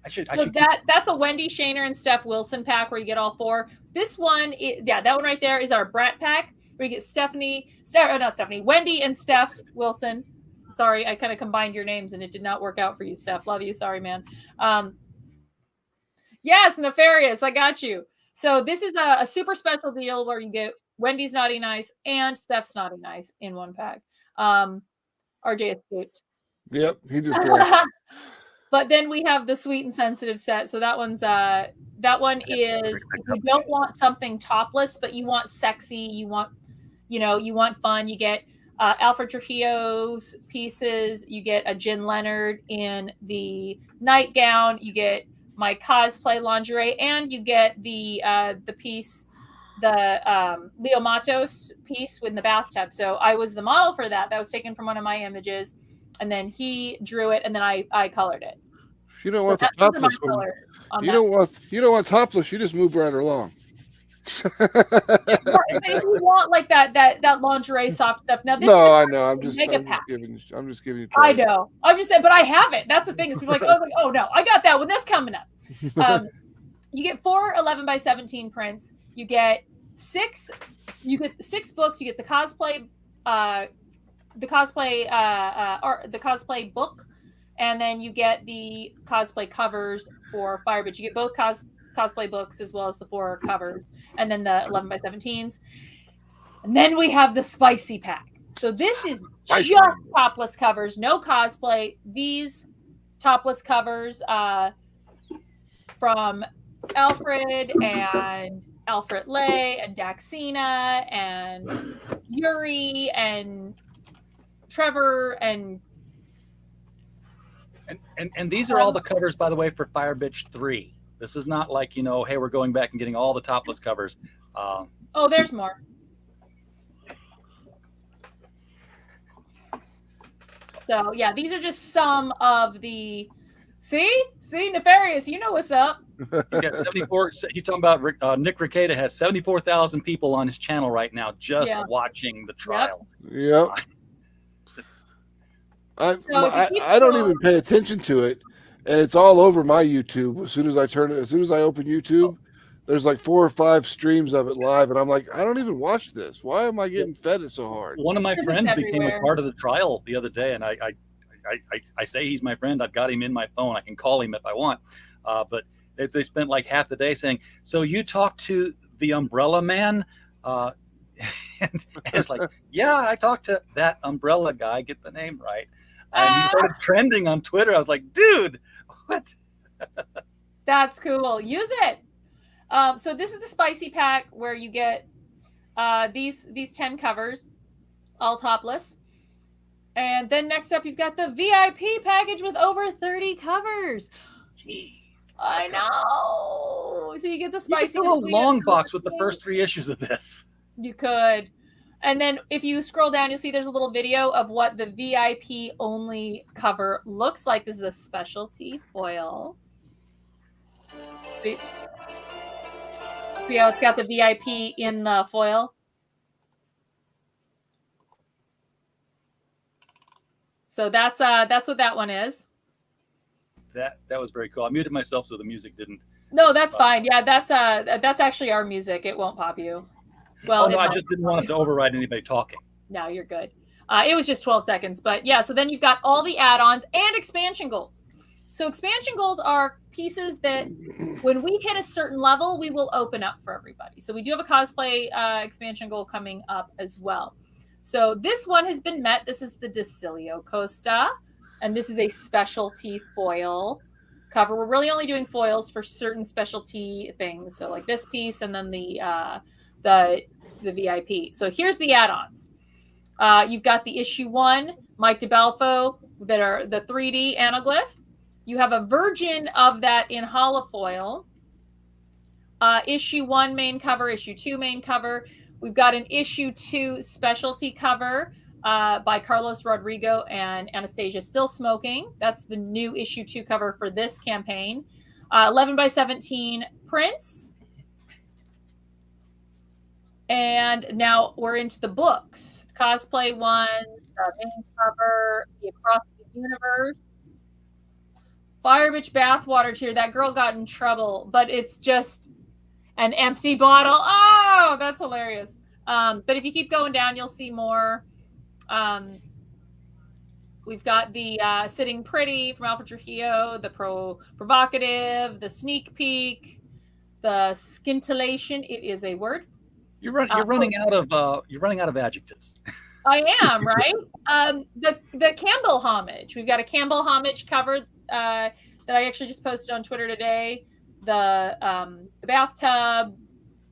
That's a Wendy Shaner and Steph Wilson pack where you get all 4. This one, that one right there is our Brat pack where you get Wendy and Steph Wilson. Sorry, I kind of combined your names and it did not work out for you, Steph. Love you. Sorry, man. Yes, Nefarious. I got you. So this is a super special deal where you get Wendy's Naughty Nice and Steph's Naughty Nice in one pack. RJ escaped. Yep, he just left. But then we have the Sweet and Sensitive set. So that one is, if you don't want something topless, but you want sexy, you want fun, you get Alfred Trujillo's pieces, you get a Jen Leonard in the nightgown, you get my cosplay lingerie, and you get the piece, the Leo Matos piece in the bathtub. So I was the model for that. That was taken from one of my images, and then he drew it, and then I colored it. You don't want the topless one. You don't want topless. You just move right along. If you want like that lingerie soft stuff, now this No, is I know. I'm just pack. giving you. I know. I'm just saying, but I have it. That's the thing. Is people are like, oh no, I got that one. That's coming up. You get 4 11x17 prints. You get 6. You get 6 books. You get the cosplay, or the cosplay book, and then you get the cosplay covers for Firebitch. You get both cosplay books as well as the 4 covers, and then the 11x17s. And then we have the spicy pack. So this is just topless covers, no cosplay. These topless covers from Alfred and Alfred Lay and Daxina and Yuri and Trevor and these are all the covers, by the way, for Firebitch 3. This is not like, hey, we're going back and getting all the topless covers. Oh, there's more. So yeah, these are just some of the. See, Nefarious, you know what's up. You got 74. He's talking about Nick Ricada has 74,000 people on his channel right now just watching the trial. Yep. I don't even pay attention to it, and it's all over my YouTube. As soon as I open YouTube, there's like 4 or 5 streams of it live, and I'm like, I don't even watch this. Why am I getting fed it so hard? One of my friends became a part of the trial the other day, and I say he's my friend. I've got him in my phone. I can call him if I want. But they spent like half the day saying, so you talked to the Umbrella Man? And it's like, yeah, I talked to that Umbrella guy. Get the name right. And he started trending on Twitter. I was like, dude, what? That's cool. Use it. So this is the spicy pack where you get these 10 covers, all topless. And then next up, you've got the VIP package with over 30 covers. Jeez. I know. So you get the spicy. You could do a long box with the first 3 issues of this. You could. And then if you scroll down, you'll see there's a little video of what the VIP only cover looks like. This is a specialty foil. See how it's got the VIP in the foil? So that's what that one is. That was very cool. I muted myself so the music didn't. No, that's fine. Yeah, that's actually our music. It won't pop you. Well, no, I just didn't want it to override anybody talking. No, you're good. It was just 12 seconds, but yeah. So then you've got all the add-ons and expansion goals. So expansion goals are pieces that when we hit a certain level, we will open up for everybody. So we do have a cosplay expansion goal coming up as well. So this one has been met. This is the Decilio Costa, and this is a specialty foil cover. We're really only doing foils for certain specialty things. So like this piece and then the VIP. So here's the add-ons. You've got the issue 1, Mike DeBalfo, that are the 3D anaglyph. You have a version of that in holofoil. Issue 1 main cover, issue 2 main cover. We've got an issue 2 specialty cover by Carlos Rodrigo and Anastasia Still Smoking. That's the new issue 2 cover for this campaign. 11x17 prints. And now we're into the books. Cosplay 1, main cover, the Across the Universe. Firebitch bathwater cheer. That girl got in trouble, but it's just an empty bottle. Oh, that's hilarious. But if you keep going down, you'll see more. We've got the Sitting Pretty from Alfred Trujillo, the Provocative, the Sneak Peek, the Scintillation. It is a word. You're running out of adjectives. I am, right? The Campbell homage. We've got a Campbell homage cover that I actually just posted on Twitter today. The bathtub.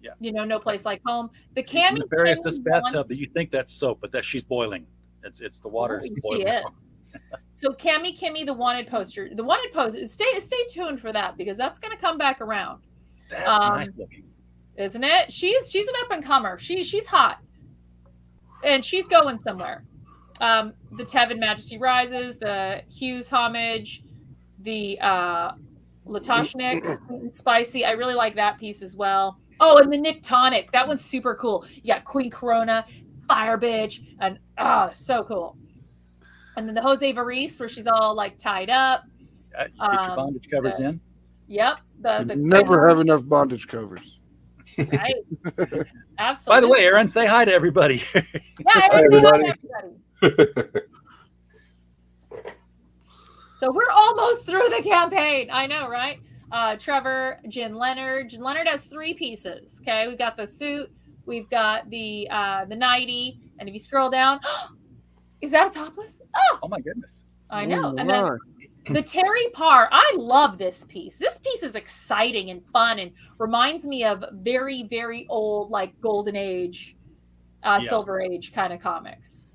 Yeah. No place like home. The Cammy. Nefarious, this bathtub that you think that's soap, but that she's boiling. It's the water is boiling. So Cammy Kimmy, the wanted poster. The wanted poster. Stay tuned for that because that's going to come back around. That's nice looking, isn't it? She's an up and comer. She's hot, and she's going somewhere. The Tevin Majesty Rises, the Hughes homage, the Latashnik Spicy. I really like that piece as well. Oh, and the Nick Tonic. That one's super cool. You got Queen Corona, Fire Bitch, and so cool. And then the Jose Varese, where she's all like tied up. You get your bondage covers in. Yep. The never have enough bondage covers. Right. Absolutely. By the way, Aaron, say hi to everybody. Yeah, everybody. So we're almost through the campaign. I know, right? Trevor, Jen Leonard. Jen Leonard has 3 pieces. Okay, we've got the suit, we've got the nightie, and if you scroll down, is that a topless? Oh my goodness! I know. And then the Terry Parr. I love this piece. This piece is exciting and fun, and reminds me of very, very old, like Golden Age, Silver Age kind of comics.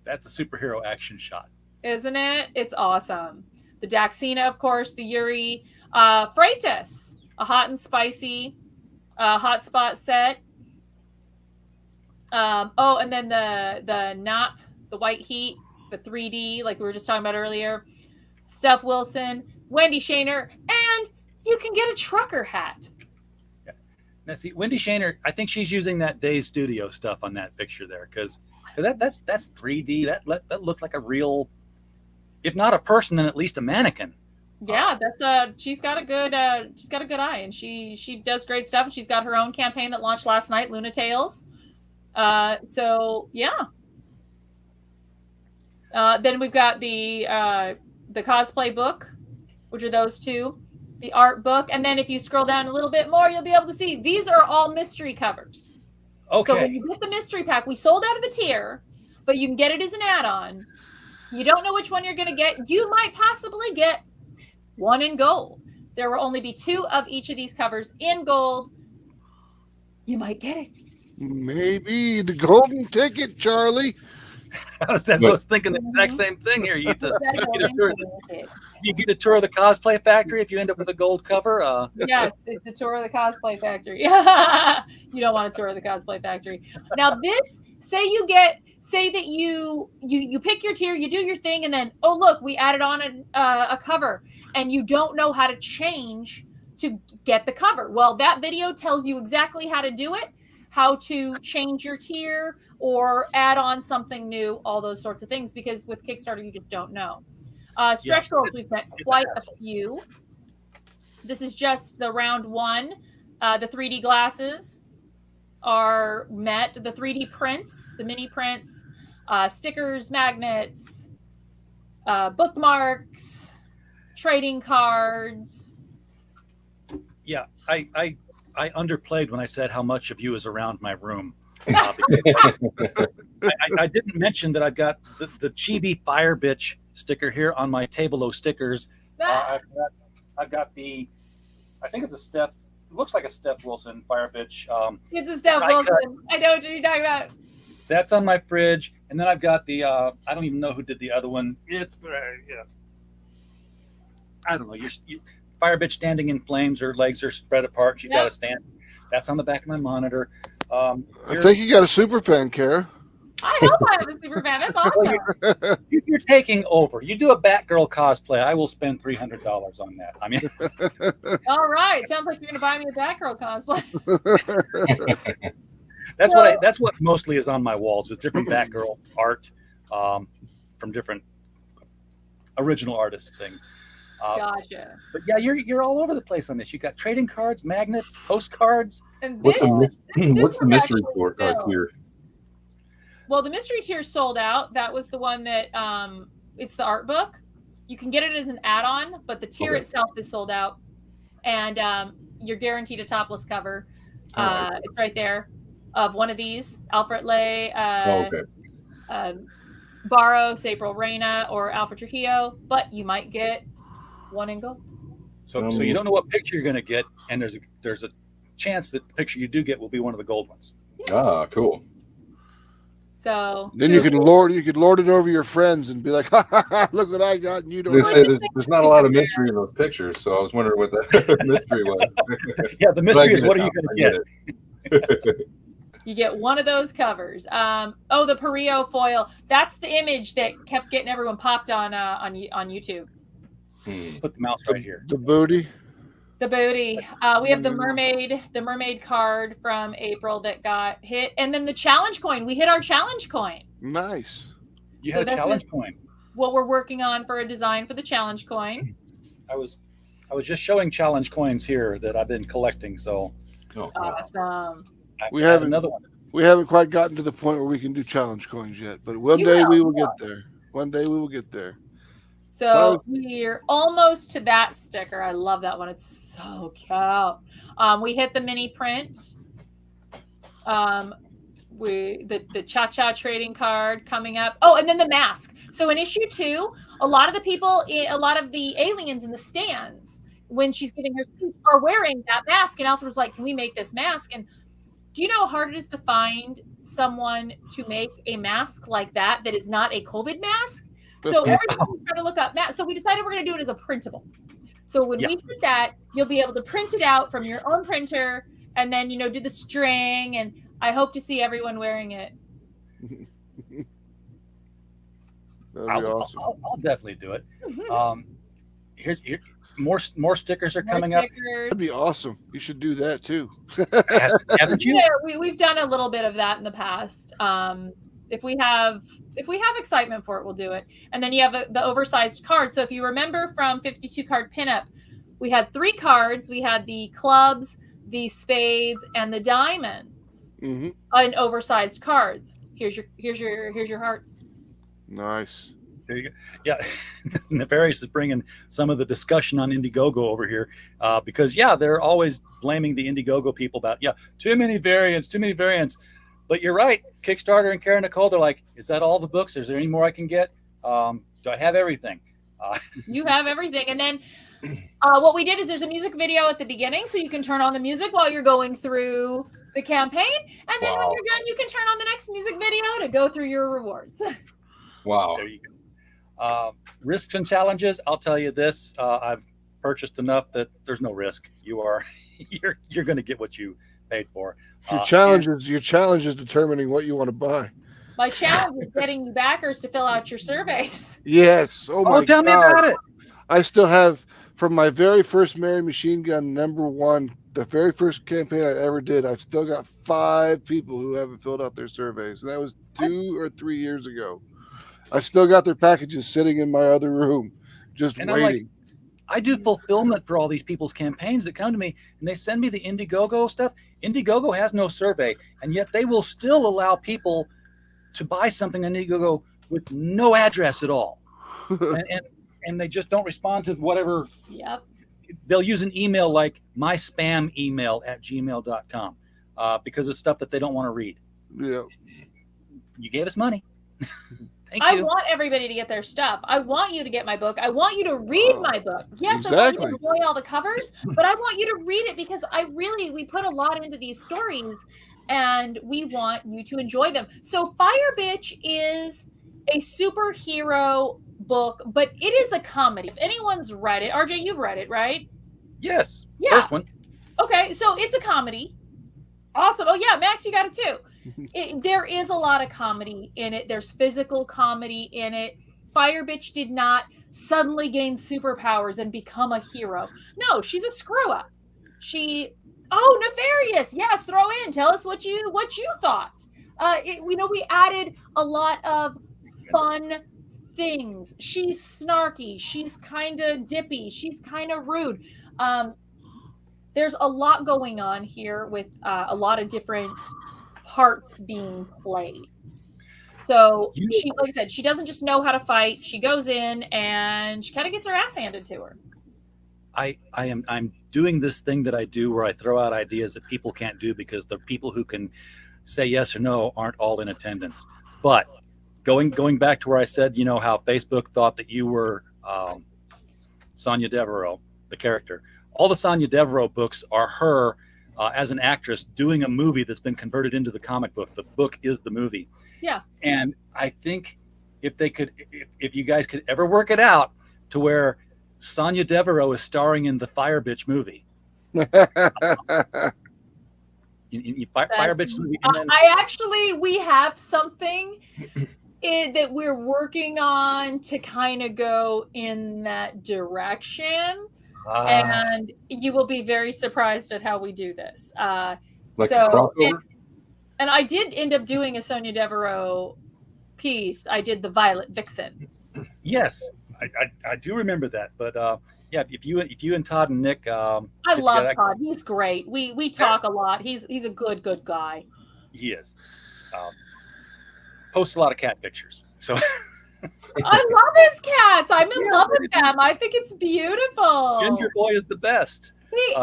That's a superhero action shot, isn't it? It's awesome. The Daxina, of course, the Yuri, Freitas, a hot and spicy hotspot set. And then the Nop, the White Heat, the 3D, like we were just talking about earlier. Steph Wilson, Wendy Shaner, and you can get a trucker hat. Yeah. Now see, Wendy Shaner, I think she's using that Days Studio stuff on that picture there, because that's 3D. That looks like a real, if not a person, then at least a mannequin. Yeah, that's she's got a good eye, and she does great stuff, and she's got her own campaign that launched last night, Luna Tales. So yeah. Then we've got the cosplay book, which are those 2, the art book, and then if you scroll down a little bit more, you'll be able to see these are all mystery covers. Okay. So when you get the mystery pack, we sold out of the tier, but you can get it as an add-on. You don't know which one you're going to get. You might possibly get one in gold. There will only be 2 of each of these covers in gold. You might get it. Maybe the golden ticket, Charlie. That's what I was thinking. The exact same thing here. You get a tour of the cosplay factory if you end up with a gold cover. Yes, it's the tour of the cosplay factory. You don't want a tour of the cosplay factory. Now, this, say that you pick your tier, you do your thing, and then look, we added on a cover, and you don't know how to change to get the cover. Well, that video tells you exactly how to do it, how to change your tier or add on something new, all those sorts of things, because with Kickstarter, you just don't know. Stretch goals, we've met quite a few. This is just the round 1. The 3D glasses are met. The 3D prints, the mini prints, stickers, magnets, bookmarks, trading cards. Yeah, I underplayed when I said how much of you is around my room. I didn't mention that I've got the Chibi Fire Bitch sticker here on my table of stickers. I've got the, I think it's a Steph, it looks like a Steph Wilson Fire Bitch. It's a Steph Wilson. I know what you're talking about. That's on my fridge. And then I've got the, I don't even know who did the other one. It's, I don't know. Fire Bitch standing in flames, her legs are spread apart. She's got to stand. That's on the back of my monitor. I think you got a super fan, Cara. I hope I have a super fan. That's awesome. You're taking over. You do a Batgirl cosplay, I will spend $300 on that. I mean, all right. Sounds like you're going to buy me a Batgirl cosplay. That's what mostly is on my walls is different Batgirl art from different original artist things. Gotcha. But yeah, you're all over the place on this. You got trading cards, magnets, postcards. And what's the mystery tier? Well, the mystery tier sold out. That was the one that it's the art book. You can get it as an add-on, but the tier itself is sold out, and you're guaranteed a topless cover. It's right there of one of these: Alfred Lay, Barros, April Reina, or Alfred Trujillo. But you might get one in gold. So you don't know what picture you're going to get, and there's a chance that the picture you do get will be one of the gold ones. Yeah. Ah, cool. So then you could lord it over your friends and be like, ha, ha, ha, look what I got, and you don't. They say there's not a lot of mystery in those pictures, so I was wondering what the mystery was. Yeah, the mystery is what are you going to get? You get one of those covers. The Perio foil. That's the image that kept getting everyone popped on YouTube. Put the mouse right here. The booty. The booty. We have the mermaid card from April that got hit, and then the challenge coin. We hit our challenge coin. Nice. You had a challenge coin. What we're working on for a design for the challenge coin. I was just showing challenge coins here that I've been collecting. So awesome. We have another one. We haven't quite gotten to the point where we can do challenge coins yet, but one day we will get there. One day we will get there. So we're almost to that sticker. I love that one. It's so cute. We hit the mini print. The Cha-Cha trading card coming up. Oh, and then the mask. So in issue 2, a lot of the aliens in the stands, when she's giving her speech, are wearing that mask. And Alfred was like, can we make this mask? And do you know how hard it is to find someone to make a mask like that is not a COVID mask? So everyone's trying to look up masks. So we decided we're going to do it as a printable. So when we did that, you'll be able to print it out from your own printer and then, do the string. And I hope to see everyone wearing it. That'd be awesome. I'll definitely do it. Here, more stickers are coming up. That'd be awesome. You should do that too. Haven't you? Yeah, we've done a little bit of that in the past. If we have excitement for it, we'll do it. And then you have the oversized card. So if you remember from 52 card pinup, we had 3 cards. We had the clubs, the spades, and the diamonds. Mm-hmm. In oversized cards. Here's your hearts. Nice. There you go. Yeah, Nefarious is bringing some of the discussion on Indiegogo over here because they're always blaming the Indiegogo people about too many variants. But you're right, Kickstarter and Cara, Nicole, they're like, is that all the books? Is there any more I can get? Do I have everything? You have everything. And then what we did is there's a music video at the beginning, so you can turn on the music while you're going through the campaign. And then when you're done, you can turn on the next music video to go through your rewards. Wow. There you go. Risks and challenges, I'll tell you this. I've purchased enough that there's no risk. You're going to get what you paid for. Your challenge is determining what you want to buy. My challenge is getting you backers to fill out your surveys. Yes. Oh my God. Tell me about it. I still have from my very first Mary Machine Gun #1, the very first campaign I ever did. I've still got 5 people who haven't filled out their surveys, and that was 2 or 3 years ago. I've still got their packages sitting in my other room, just waiting. I do fulfillment for all these people's campaigns that come to me, and they send me the Indiegogo stuff. Indiegogo has no survey, and yet they will still allow people to buy something on Indiegogo with no address at all. and they just don't respond to whatever. Yep. They'll use an email like my spam email at gmail.com because it's stuff that they don't want to read. Yeah. You gave us money. Thank you. I want everybody to get their stuff. I want you to get my book. I want you to read my book. Yes, exactly. I want you to enjoy all the covers, but I want you to read it because we put a lot into these stories and we want you to enjoy them. So Fire Bitch is a superhero book, but it is a comedy. If anyone's read it, RJ, you've read it, right? Yes. Yeah. First one. Okay, so it's a comedy. Awesome. Oh yeah, Max, you got it too. There is a lot of comedy in it. There's physical comedy in it. Fire Bitch did not suddenly gain superpowers and become a hero. No, she's a screw up. Nefarious. Yes, throw in. Tell us what you thought. We added a lot of fun things. She's snarky. She's kind of dippy. She's kind of rude. There's a lot going on here with a lot of different parts being played. So she, like I said, she doesn't just know how to fight. She goes in and she kind of gets her ass handed to her. I'm doing this thing that I do where I throw out ideas that people can't do because the people who can say yes or no aren't all in attendance. But going back to where I said, how Facebook thought that you were Sonia Devereaux, the character. All the Sonia Devereaux books are her as an actress doing a movie that's been converted into the comic book. The book is the movie. Yeah. And I think if you guys could ever work it out to where Sonia Devereaux is starring in the Fire Bitch movie. Fire Bitch movie. And then, we have something that we're working on to kind of go in that direction. and you will be very surprised at how we do this. Like a crossover? And I did end up doing a Sonia Devereaux piece. I did the Violet Vixen. Yes, I do remember that. But yeah, if you and Todd and Nick, I love Todd. He's great. We talk a lot. He's a good guy. He is. Posts a lot of cat pictures. So I love his cats. I'm in love with them. I think it's beautiful. Ginger Boy is the best. He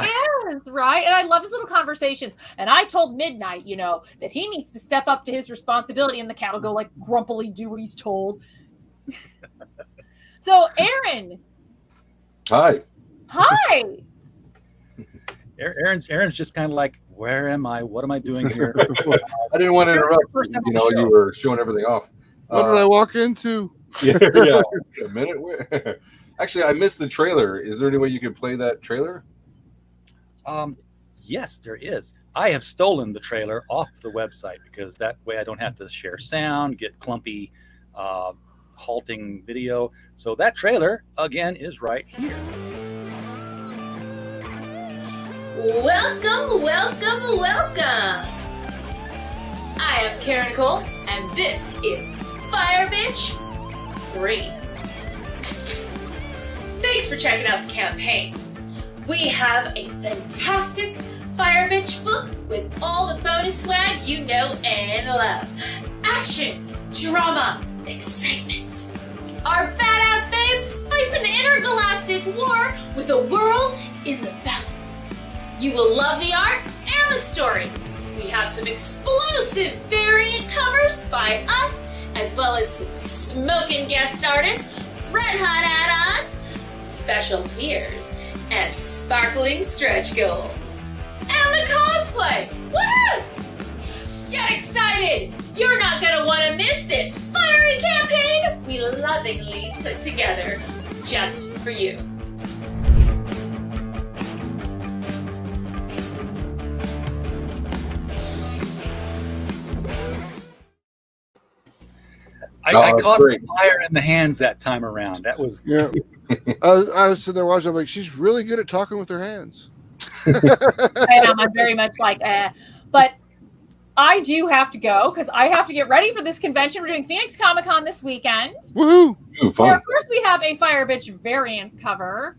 is, right? And I love his little conversations. And I told Midnight, that he needs to step up to his responsibility, and the cat will go like grumpily do what he's told. So, Aaron. Hi. Aaron's just kind of like, where am I? What am I doing here? I didn't want to interrupt. You were showing everything off. What did I walk into? Yeah. A minute. Actually, I missed the trailer. Is there any way you could play that trailer? Yes, there is. I have stolen the trailer off the website because that way I don't have to share sound, get clumpy, halting video. So that trailer, again, is right here. Welcome. I am Cara Nicole, and this is Fire Bitch 3. Thanks for checking out the campaign. We have a fantastic Fire Bitch book with all the bonus swag you know and love. Action, drama, excitement. Our badass babe fights an intergalactic war with a world in the balance. You will love the art and the story. We have some explosive variant covers by us, as well as some smoking guest artists, red hot add-ons, special tiers, and sparkling stretch goals. And the cosplay! Woo! Get excited! You're not gonna want to miss this fiery campaign we lovingly put together just for you. I caught the fire in the hands that time around. That was I was sitting there watching. I'm like, she's really good at talking with her hands. I am. I'm very much like, but I do have to go because I have to get ready for this convention. We're doing Phoenix Comic Con this weekend. Woohoo! Fun. Of course, we have a Fire Bitch variant cover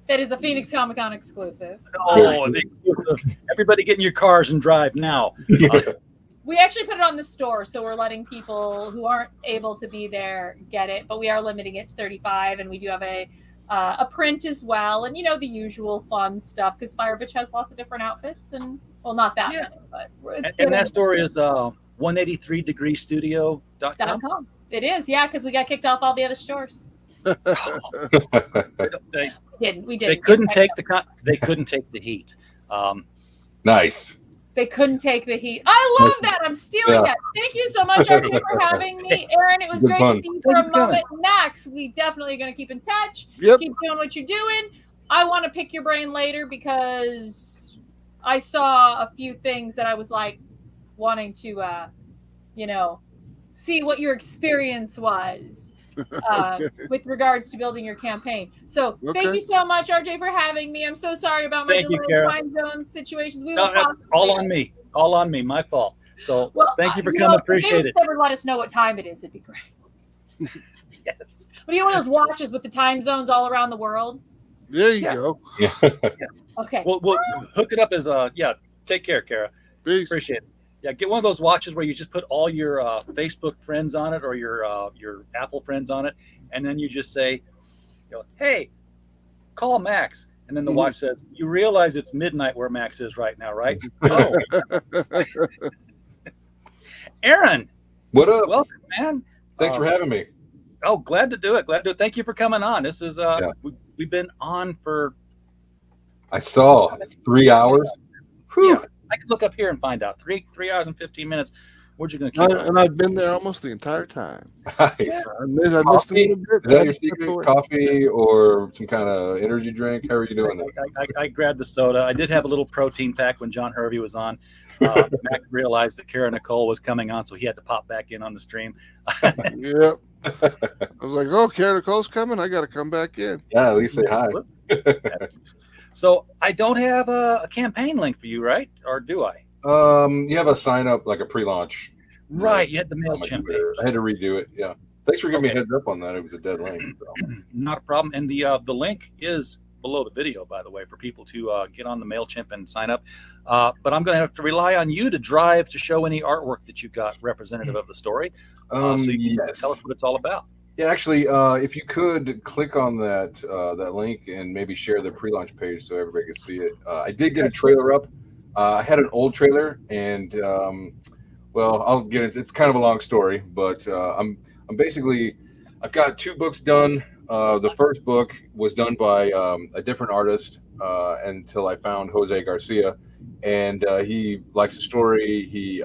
that is a Phoenix Comic Con exclusive. Oh, everybody get in your cars and drive now. We actually put it on the store, so we're letting people who aren't able to be there get it, but we are limiting it to 35, and we do have a print as well, and the usual fun stuff, because Fire Bitch has lots of different outfits, and well, not that many, but and that store is 183degreestudio.com. It is, yeah, because we got kicked off all the other stores. We didn't. They couldn't take the heat. Nice. They couldn't take the heat. I love that. I'm stealing that. Thank you so much, RJ, for having me. Aaron, it was great to see you for a moment. Max, we definitely are going to keep in touch. Yep. Keep doing what you're doing. I want to pick your brain later because I saw a few things that I was like wanting to, see what your experience was with regards to building your campaign. So thank you so much, RJ, for having me. I'm so sorry about my delayed time zone situations. We will talk all on me. All on me. My fault. So thank you for coming. Appreciate it. Let us know what time it is. It'd be great. Yes. What do you want those watches with the time zones all around the world? There you go. Yeah. Okay. We'll hook it up as take care, Cara. Peace. Appreciate it. Yeah, get one of those watches where you just put all your Facebook friends on it or your Apple friends on it, and then you just say, "Hey, call Max," and then the watch says, "You realize it's midnight where Max is right now, right?" Oh. Aaron, what up? Welcome, man. Thanks for having me. Oh, glad to do it. Thank you for coming on. This is we've been on for. I saw 3 hours. Yeah. I could look up here and find out. 3 hours and 15 minutes. Where'd you going to keep it? And I've been there almost the entire time. Nice. I missed a little bit. Is that your secret? Coffee or some kind of energy drink? How are you doing this? I grabbed the soda. I did have a little protein pack when John Hervey was on. Mac realized that Cara Nicole was coming on, so he had to pop back in on the stream. Yep. I was like, "Oh, Cara Nicole's coming. I got to come back in." Yeah, at least say hi. So I don't have a campaign link for you, right? Or do I? You have a sign up, like a pre-launch. Right, you had the MailChimp page. I had to redo it. Yeah. Thanks for giving me a heads up on that. It was a dead link. So. Not a problem. And the link is below the video, by the way, for people to get on the MailChimp and sign up. But I'm going to have to rely on you to drive to show any artwork that you've got representative of the story. So you can tell us what it's all about. Yeah, actually, if you could click on that link and maybe share the pre-launch page so everybody can see it. I did get a trailer up. I had an old trailer, and well, I'll get it. It's kind of a long story, but I'm basically, I've got 2 books done. The first book was done by a different artist until I found Jose Garcia, and he likes the story. He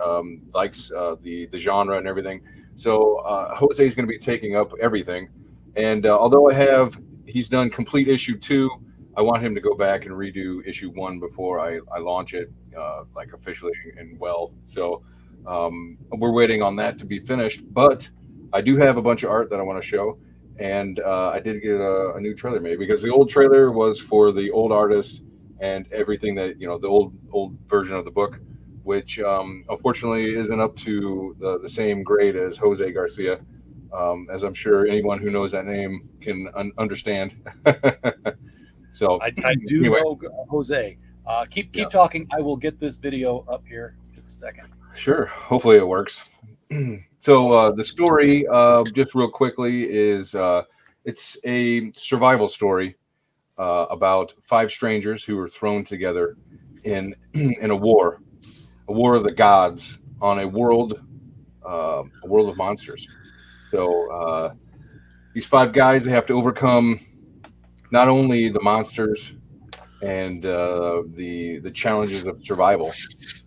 likes the genre and everything. So Jose is going to be taking up everything. And although he's done complete issue 2, I want him to go back and redo issue 1 before I launch it like officially and well. So we're waiting on that to be finished. But I do have a bunch of art that I want to show. And I did get a new trailer made because the old trailer was for the old artist and everything that, the old version of the book, which unfortunately isn't up to the same grade as Jose Garcia, as I'm sure anyone who knows that name can understand. So I do know Jose. Keep talking. I will get this video up here in just a second. Sure. Hopefully it works. So the story, just real quickly, is it's a survival story about 5 strangers who were thrown together in a war of the gods on a world of monsters. So these 5 guys, they have to overcome not only the monsters and the challenges of survival,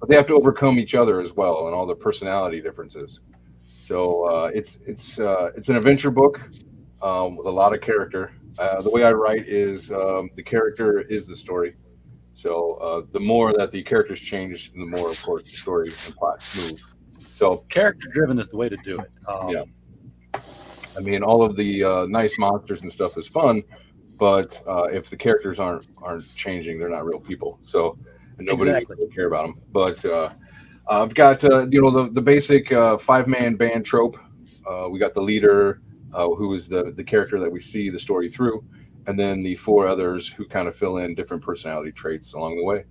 but they have to overcome each other as well and all the personality differences. So it's an adventure book with a lot of character. The way I write is the character is the story. So the more that the characters change, the more, of course, the story and plot move. So character driven is the way to do it. Yeah. I mean, all of the nice monsters and stuff is fun, but if the characters aren't changing, they're not real people. So nobody really care about them. But I've got the basic 5-man band trope. We got the leader, who is the character that we see the story through, and then the 4 others who kind of fill in different personality traits along the way.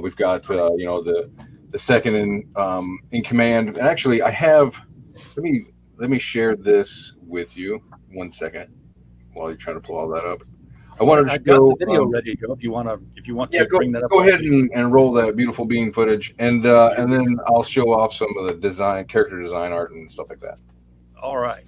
We've got the second in command. And actually, I have. Let me share this with you. 1 second, while you're trying to pull all that up. I wanted to got the video ready to go. If you want to bring that up. Go ahead and roll that beautiful bean footage, and then I'll show off some of the character design art and stuff like that. All right.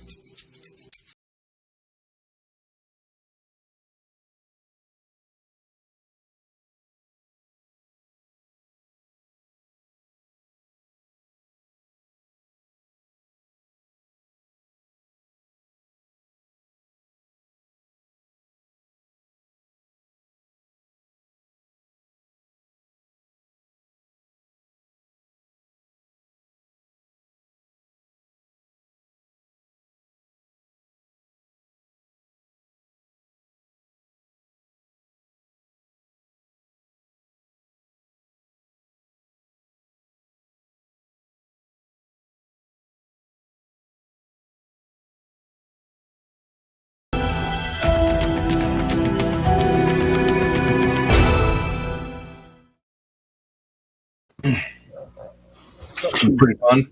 Pretty fun.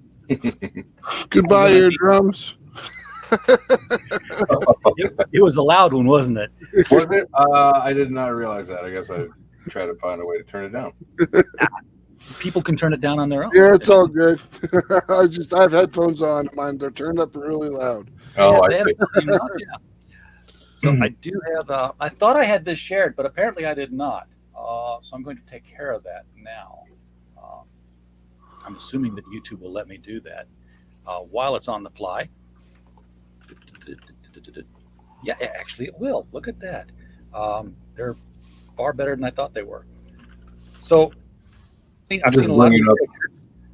Goodbye, eardrums. It was a loud one, wasn't it? Was it? I did not realize that. I guess I try to find a way to turn it down. People can turn it down on their own. Yeah, it's all good. I have headphones on. Mine, they're turned up really loud. Oh, yeah, I see. So I do have. I thought I had this shared, but apparently I did not. So I'm going to take care of that now. I'm assuming that YouTube will let me do that while it's on the fly. Yeah, actually it will. Look at that. They're far better than I thought they were. So I've seen a lot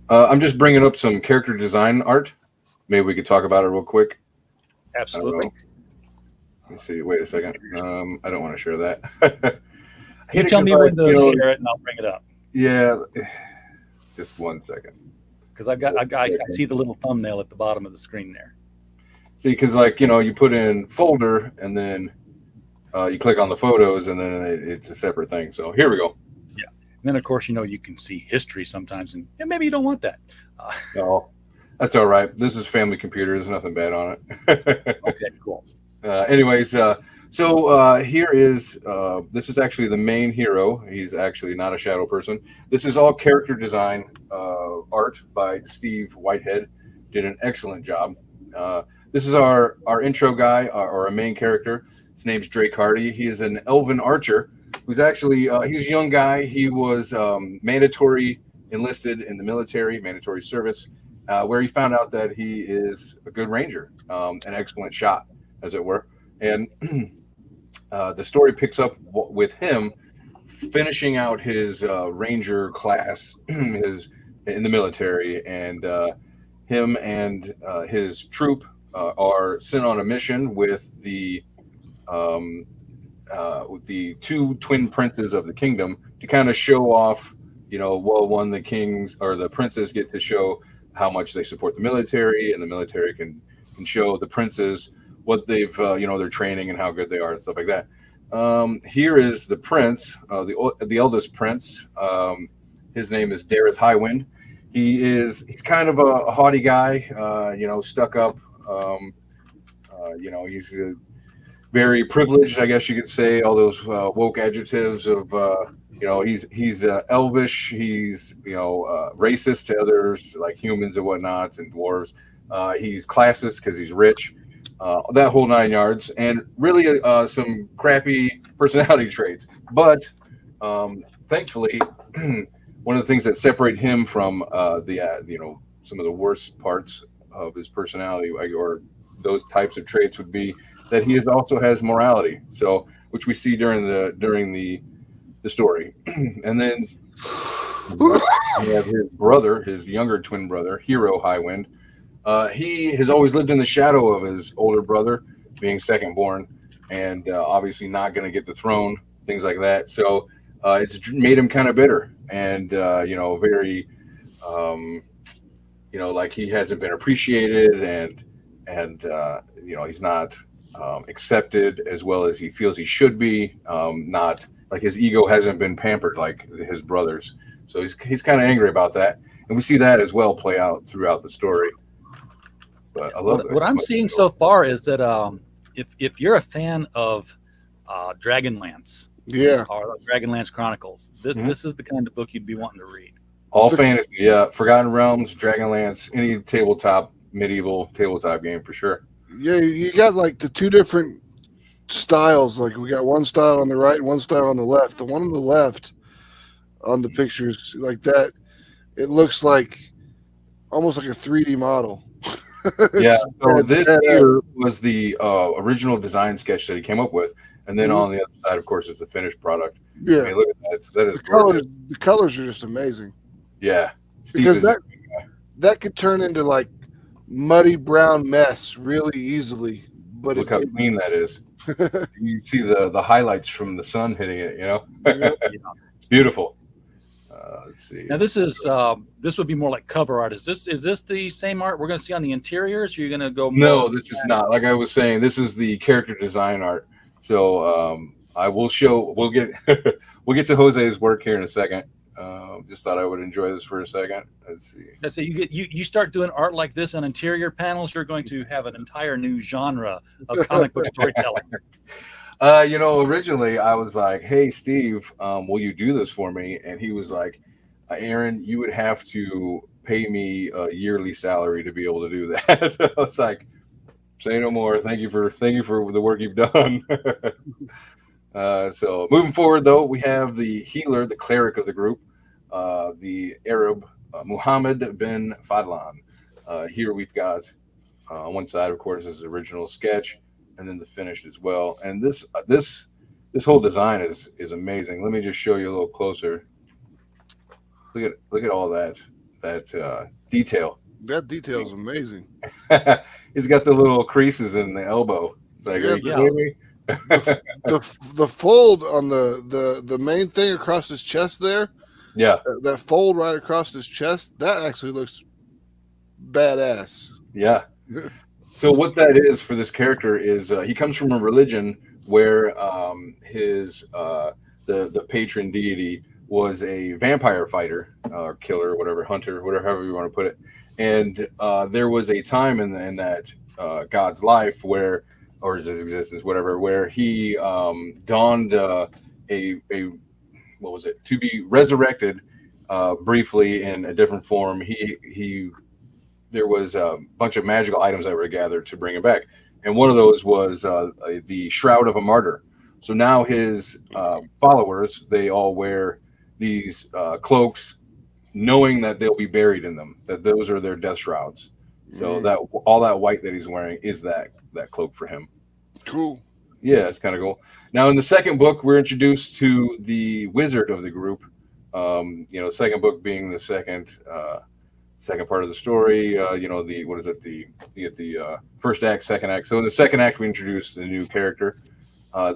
of I'm just bringing up some character design art. Maybe we could talk about it real quick. Absolutely. Let me see. Wait a second. I don't want to share that. You tell me when to share it, and I'll bring it up. Yeah, just 1 second. Because I see the little thumbnail at the bottom of the screen there. See, because like you put in folder and then you click on the photos and then it's a separate thing. So here we go. Yeah, and then of course you can see history sometimes, and maybe you don't want that. No, that's all right. This is family computer. There's nothing bad on it. Okay, cool. Anyways, so here is this is actually the main hero. He's actually not a shadow person. This is all character design art by Steve Whitehead. Did an excellent job. This is our intro guy, our main character. His name's Drake Hardy. He is an elven archer who's actually he's a young guy. He was mandatory enlisted in the military, mandatory service, where he found out that he is a good ranger, an excellent shot, as it were. And the story picks up with him finishing out his ranger class in the military, and him and his troop are sent on a mission with the two twin princes of the kingdom to kind of show off, the kings or the princes get to show how much they support the military, and the military can show the princes what they've, their training and how good they are and stuff like that. Here is the prince, the eldest prince. His name is Dareth Highwind. He's kind of a haughty guy, stuck up. He's very privileged, I guess you could say. All those woke adjectives of, he's elvish. He's racist to others like humans and whatnot and dwarves. He's classist because he's rich. That whole 9 yards, and really some crappy personality traits. But thankfully, one of the things that separate him from some of the worst parts of his personality or those types of traits would be that he also has morality. So, which we see during the story, and then we have his brother, his younger twin brother, Hero Highwind. He has always lived in the shadow of his older brother, being second born, and obviously not going to get the throne, things like that. So it's made him kind of bitter and, very, like he hasn't been appreciated and he's not accepted as well as he feels he should be. Not like his ego hasn't been pampered like his brothers. So he's kind of angry about that. And we see that as well play out throughout the story. But I love what I'm seeing so far is that if you're a fan of Dragonlance, or Dragonlance Chronicles, this is the kind of book you'd be wanting to read. All fantasy, yeah. Forgotten Realms, Dragonlance, any medieval tabletop game for sure. Yeah, you got like the two different styles. Like we got one style on the right and one style on the left. The one on the left on the pictures like that, it looks like almost like a 3D model. Yeah, so this here was the original design sketch that he came up with, and then on the other side, of course, is the finished product. Yeah, I mean, look at that. That is the colors are just amazing. Yeah, because that could turn into like muddy brown mess really easily. But look how clean that is. You see the highlights from the sun hitting it. It's beautiful. Let's see. Now this would be more like cover art. Is this the same art we're going to see on the interiors? Or are you going to go? No, this is not. Like I was saying, this is the character design art. So we'll get we'll get to Jose's work here in a second. Just thought I would enjoy this for a second. Let's see. Let's say you start doing art like this on interior panels, you're going to have an entire new genre of comic book storytelling. Originally I was like, "Hey, Steve, will you do this for me?" And he was like, "Aaron, you would have to pay me a yearly salary to be able to do that." I was like, "Say no more. Thank you for the work you've done." So moving forward, though, we have the healer, the cleric of the group, the Arab Muhammad bin Fadlan. Here we've got on one side, of course, his original sketch, and then the finished as well. And this whole design is amazing. Let me just show you a little closer. Look at all that detail. That detail is amazing. He's got the little creases in the elbow. It's like, Yeah, are you kidding me? The fold on the main thing across his chest there, Yeah, that fold right across his chest, that actually looks badass. yeah. So what that is for this character is he comes from a religion where his the patron deity was a vampire fighter, killer, whatever, hunter, whatever, however you want to put it. And there was a time in that God's life where, or his existence, whatever, where he donned a what was it, to be resurrected briefly in a different form. There was a bunch of magical items that were gathered to bring him back, and one of those was the shroud of a martyr. So now his followers, they all wear these cloaks, knowing that they'll be buried in them, that those are their death shrouds. So that all that white that he's wearing is that cloak for him. Cool. Yeah, it's kind of cool. Now in the second book, we're introduced to the wizard of the group. The second book being the second part of the story. The first act, second act. So in the second act, we introduce the new character.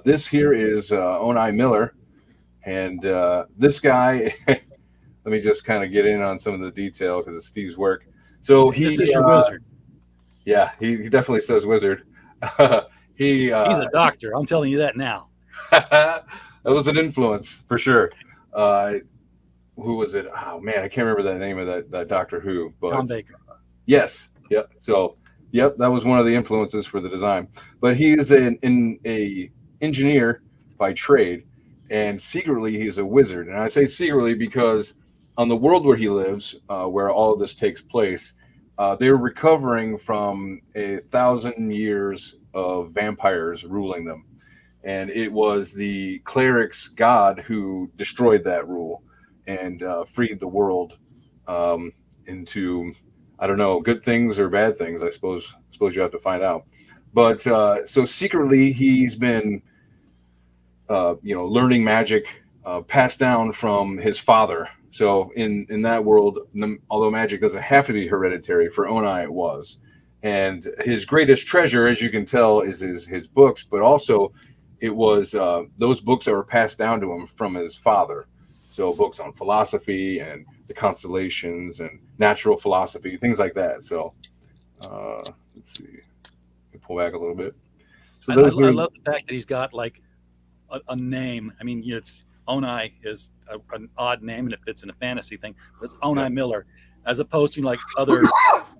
This here is Onai Miller, and this guy. Let me just kind of get in on some of the detail because it's Steve's work. So this is your wizard. Yeah, he definitely says wizard. He's a doctor. I'm telling you that now. That was an influence for sure. Who was it? Oh man, I can't remember the name of that Doctor Who. But Tom Baker. Yes. Yep. So, yep, that was one of the influences for the design. But he is an engineer by trade, and secretly he's a wizard. And I say secretly because on the world where he lives, where all of this takes place, they're recovering from 1,000 years of vampires ruling them. And it was the cleric's god who destroyed that rule and freed the world into, I don't know, good things or bad things. I suppose you have to find out. But so secretly he's been, learning magic passed down from his father. So in that world, although magic doesn't have to be hereditary, for Onai it was. And his greatest treasure, as you can tell, is his books, but also it was those books that were passed down to him from his father. So books on philosophy and the constellations and natural philosophy, things like that. So let's see. Pull back a little bit. So I love the fact that he's got like a name. I mean, it's Onai is an odd name and it fits in a fantasy thing. But it's Onai Miller, as opposed to like other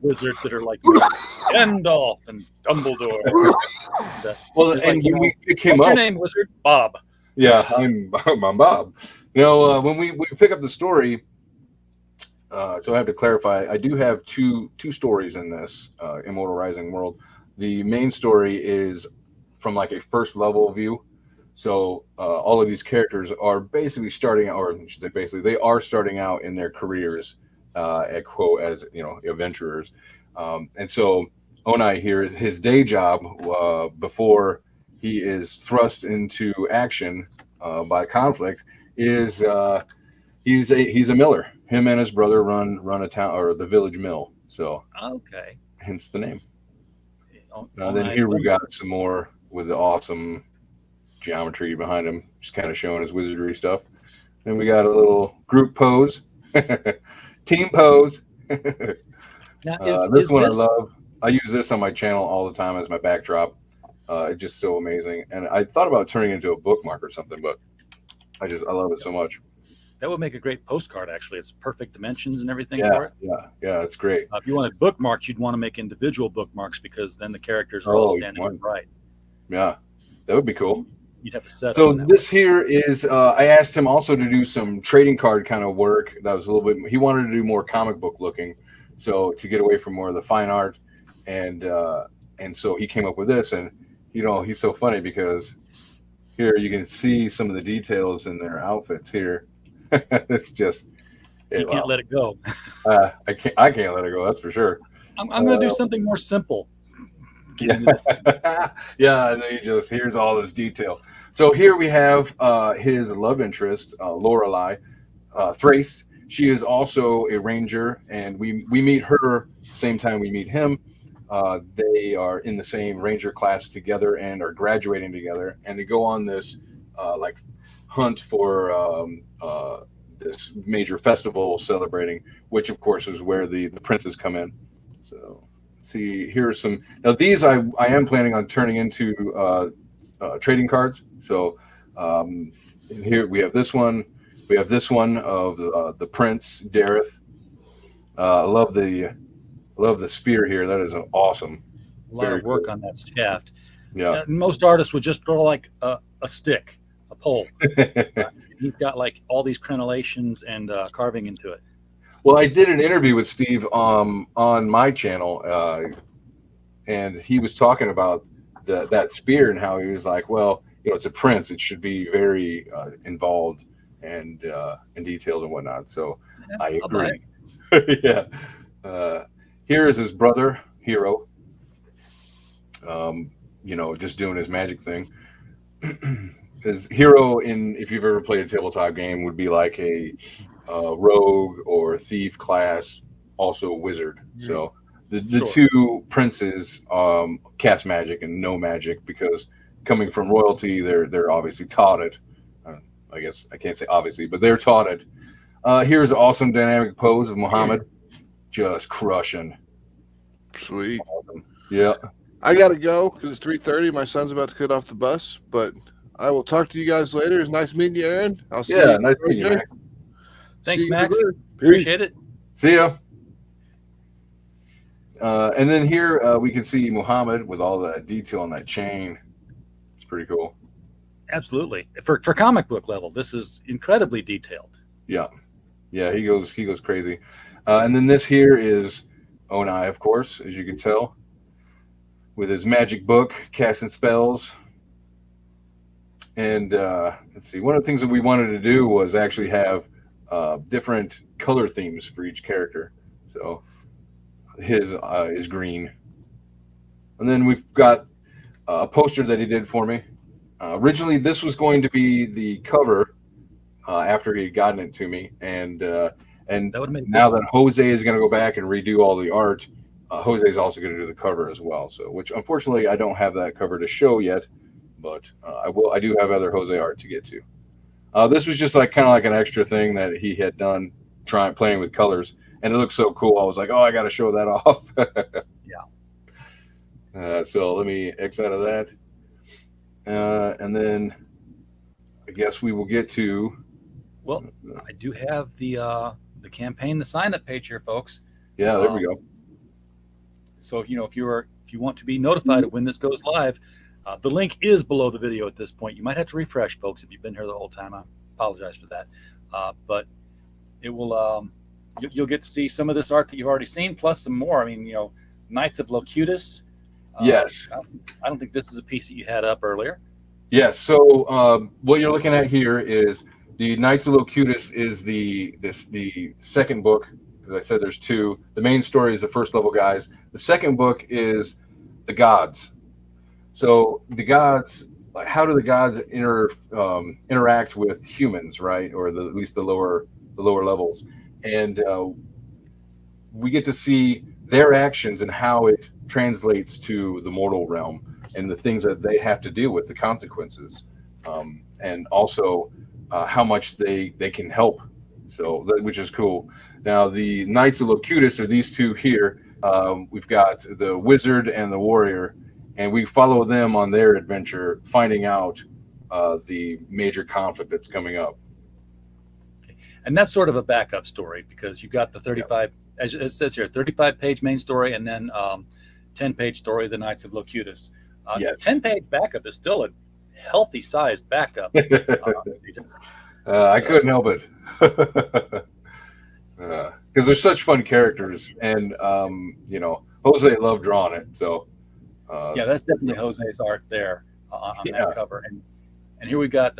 wizards that are like Gandalf and Dumbledore. And we pick him What's up. your name, wizard? Bob. Yeah, I'm Bob. When we pick up the story, so I have to clarify. I do have two stories in this Immortal Rising world. The main story is from like a first level view. So all of these characters are basically starting out, or they are starting out in their careers as adventurers. And so Onai here, his day job before he is thrust into action by conflict is he's a miller. Him and his brother run a town or the village mill. So okay, hence the name. Then here we got some more with the awesome geometry behind him, just kind of showing his wizardry stuff. Then we got a little group pose, team pose. Now, this one I love. I use this on my channel all the time as my backdrop. It's just so amazing. And I thought about turning it into a bookmark or something, but I love it so much. That would make a great postcard, actually. It's perfect dimensions and everything Yeah, for it. yeah, it's great. If you wanted bookmarks, you'd want to make individual bookmarks because then the characters are all standing upright. Yeah, that would be cool. You'd have to set So up this here is, I asked him also to do some trading card kind of work. That was a little bit, he wanted to do more comic book looking. So to get away from more of the fine art. And so he came up with this. And, he's so funny because here you can see some of the details in their outfits here. It's just, you can't let it go. I can't let it go. That's for sure. I'm going to do something more simple. Yeah, and then here's all this detail. So here we have his love interest, Lorelei, Thrace. She is also a ranger, and we meet her same time we meet him. they are in the same ranger class together and are graduating together, and they go on this like hunt for this major festival celebrating, which of course is where the princes come in. So see, here are some. Now these I am planning on turning into trading cards. So here we have this one. We have this one of the Prince Dareth. I love the spear here. That is awesome. A lot of work on that shaft. Yeah. Most artists would just throw like a stick, a pole. He's got like all these crenellations and carving into it. Well, I did an interview with Steve on my channel, and he was talking about that spear and how he was like, well, it's a prince. It should be very involved and detailed and whatnot. So yeah, I agree. Yeah. Here is his brother, Hero. Just doing his magic thing. His Hero, if you've ever played a tabletop game, would be like a rogue or thief class, also a wizard. So the two princes cast magic and know magic because coming from royalty, they're obviously taught it. I guess I can't say obviously, but they're taught it. Here's an awesome dynamic pose of Muhammad, just crushing. Sweet. Awesome. Yeah. I gotta go because it's 3:30. My son's about to get off the bus, but I will talk to you guys later. It's nice meeting you, Aaron. I'll see you. Nice meeting you, Max. Thanks, Max. Appreciate it. See ya. And then here we can see Muhammad with all that detail on that chain. It's pretty cool. Absolutely. For comic book level, this is incredibly detailed. Yeah. Yeah, he goes crazy. And then this here is Onai, of course, as you can tell, with his magic book, casting spells. And let's see, one of the things that we wanted to do was actually have different color themes for each character. So his is green. And then we've got a poster that he did for me. Originally, this was going to be the cover after he had gotten it to me. And now that Jose is going to go back and redo all the art, Jose is also going to do the cover as well. So, which unfortunately I don't have that cover to show yet, but I do have other Jose art to get to. This was just like kind of like an extra thing that he had done, playing with colors, and it looks so cool. I was like, oh, I got to show that off. Yeah. So let me X out of that, and then I guess we will get to. Well, I do have the campaign, the sign-up page here, folks. Yeah, there we go. So if you want to be notified of when this goes live, the link is below the video at this point. You might have to refresh, folks, if you've been here the whole time. I apologize for that, but it will. You'll get to see some of this art that you've already seen, plus some more. I mean, Knights of Locutus. Yes. I don't think this is a piece that you had up earlier. Yes. So what you're looking at here is the Knights of Locutus is the second book. As I said, there's two. The main story is the first level guys. The second book is the gods. So the gods, like, how do the gods interact with humans, right? Or at least the lower levels, and we get to see their actions and how it translates to the mortal realm and the things that they have to deal with, the consequences, and also how much they can help. So which is cool. Now the Knights of Locutus are these two here. We've got the wizard and the warrior, and we follow them on their adventure, finding out the major conflict that's coming up. And that's sort of a backup story because you've got the 35, as it says here, 35-page main story and then 10-page story, the Knights of Locutus. Yes. 10-page backup is still a healthy-sized backup. I couldn't help it. Because they're such fun characters, and Jose loved drawing it. So yeah, that's definitely Jose's art there on that cover. And here we got.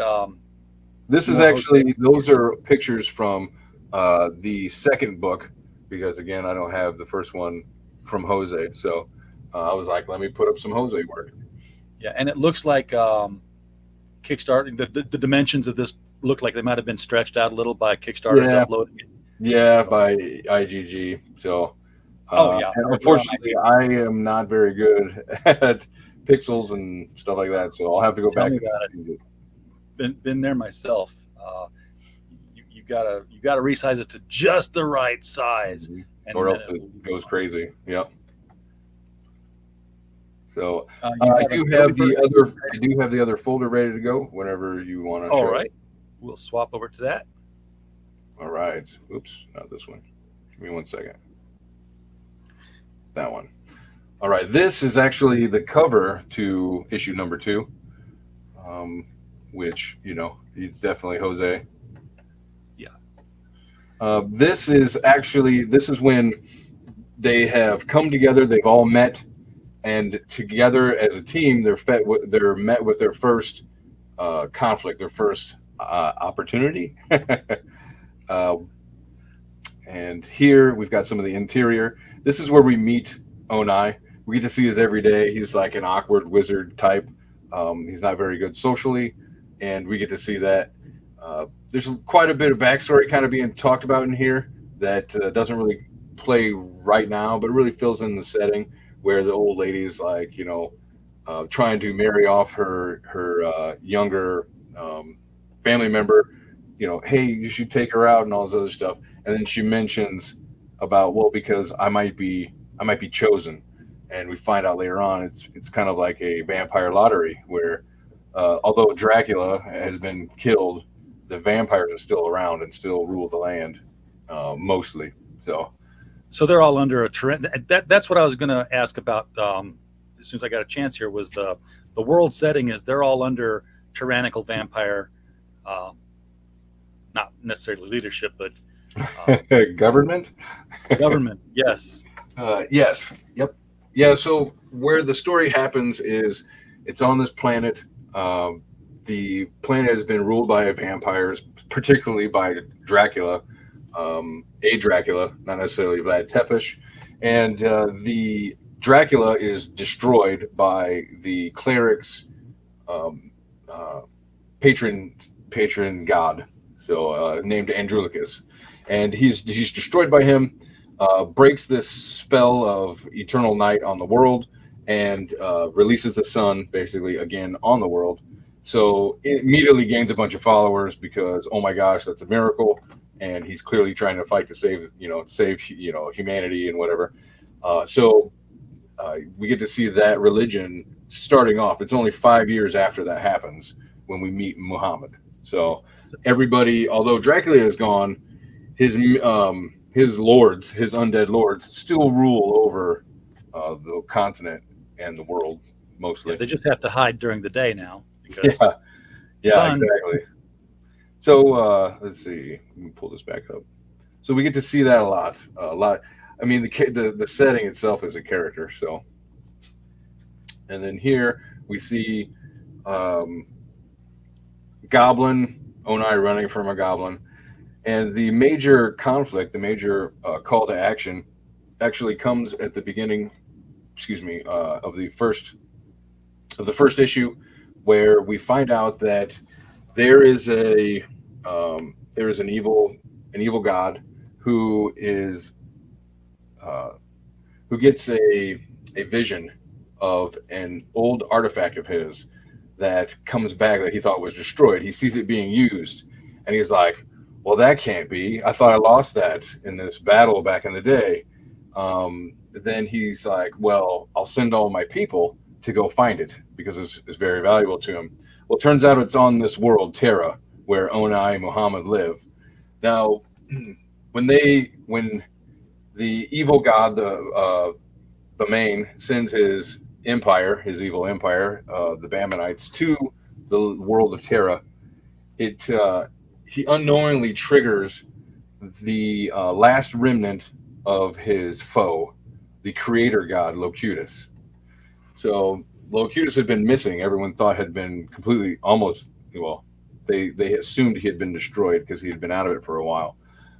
This is actually those are pictures from the second book, because again I don't have the first one from Jose, so I was like, let me put up some Jose work. Yeah, and it looks like Kickstarter. The dimensions of this look like they might have been stretched out a little by Kickstarter's uploading it. Yeah, by IGG. So Oh, yeah. And unfortunately, I am not very good at pixels and stuff like that, so I'll have to go Tell back me and about change it. Been there myself. You gotta resize it to just the right size, and Or then else it goes crazy. Yep. So you I have do a have copy the other folder ready to go whenever you want to All show. right, we'll swap over to that. All right. Oops, not this one. Give me 1 second. That one. All right. This is actually the cover to issue number 2, which, you know, he's definitely Jose. Yeah. This is when they have come together. They've all met, and together as a team, they're met with their first conflict, their first opportunity. And here we've got some of the interior. This is where we meet Onai. We get to see his every day. He's like an awkward wizard type. He's not very good socially, and we get to see that. There's quite a bit of backstory kind of being talked about in here that doesn't really play right now, but really fills in the setting where the old lady's like, you know, trying to marry off her younger family member. You know, hey, you should take her out and all this other stuff. And then she mentions about, well, because I might be chosen. And we find out later on it's kind of like a vampire lottery where although Dracula has been killed, the vampires are still around and still rule the land mostly. So they're all under a trend. That's what I was going to ask about as soon as I got a chance here. Was the world setting is they're all under tyrannical vampire, not necessarily leadership, but government. Government, yes. Yes. Yep. Yeah. So where the story happens is it's on this planet. The planet has been ruled by vampires, particularly by Dracula, a Dracula, not necessarily Vlad Tepes. And the Dracula is destroyed by the cleric's patron god, so named Andronicus. And he's destroyed by him, breaks this spell of eternal night on the world, and releases the sun basically again on the world. So it immediately gains a bunch of followers because, oh my gosh, that's a miracle, and he's clearly trying to fight to save humanity and whatever. So we get to see that religion starting off. It's only 5 years after that happens when we meet Muhammad. So everybody, although Dracula is gone, his lords, his undead lords, still rule over the continent and the world mostly. Yeah, they just have to hide during the day now. Because yeah, exactly. So let's see. Let me pull this back up. So we get to see that a lot. I mean, the setting itself is a character. So, and then here we see Goblin, Onai running from a goblin, and the major conflict, the major call to action, actually comes at the beginning. Of the first issue, where we find out that there is an evil god who gets a vision of an old artifact of his that comes back that he thought was destroyed. He sees it being used, and he's like, well, that can't be. I thought I lost that in this battle back in the day. Then he's like, well, I'll send all my people to go find it because it's very valuable to him. Well, it turns out it's on this world, Terra, where Onai and Muhammad live. Now, when the evil god, the main, sends his evil empire, the Bamanites, to the world of Terra, he unknowingly triggers the last remnant of his foe, the creator god Locutus. So Locutus had been missing. Everyone thought had been completely, they assumed he had been destroyed because he had been out of it for a while.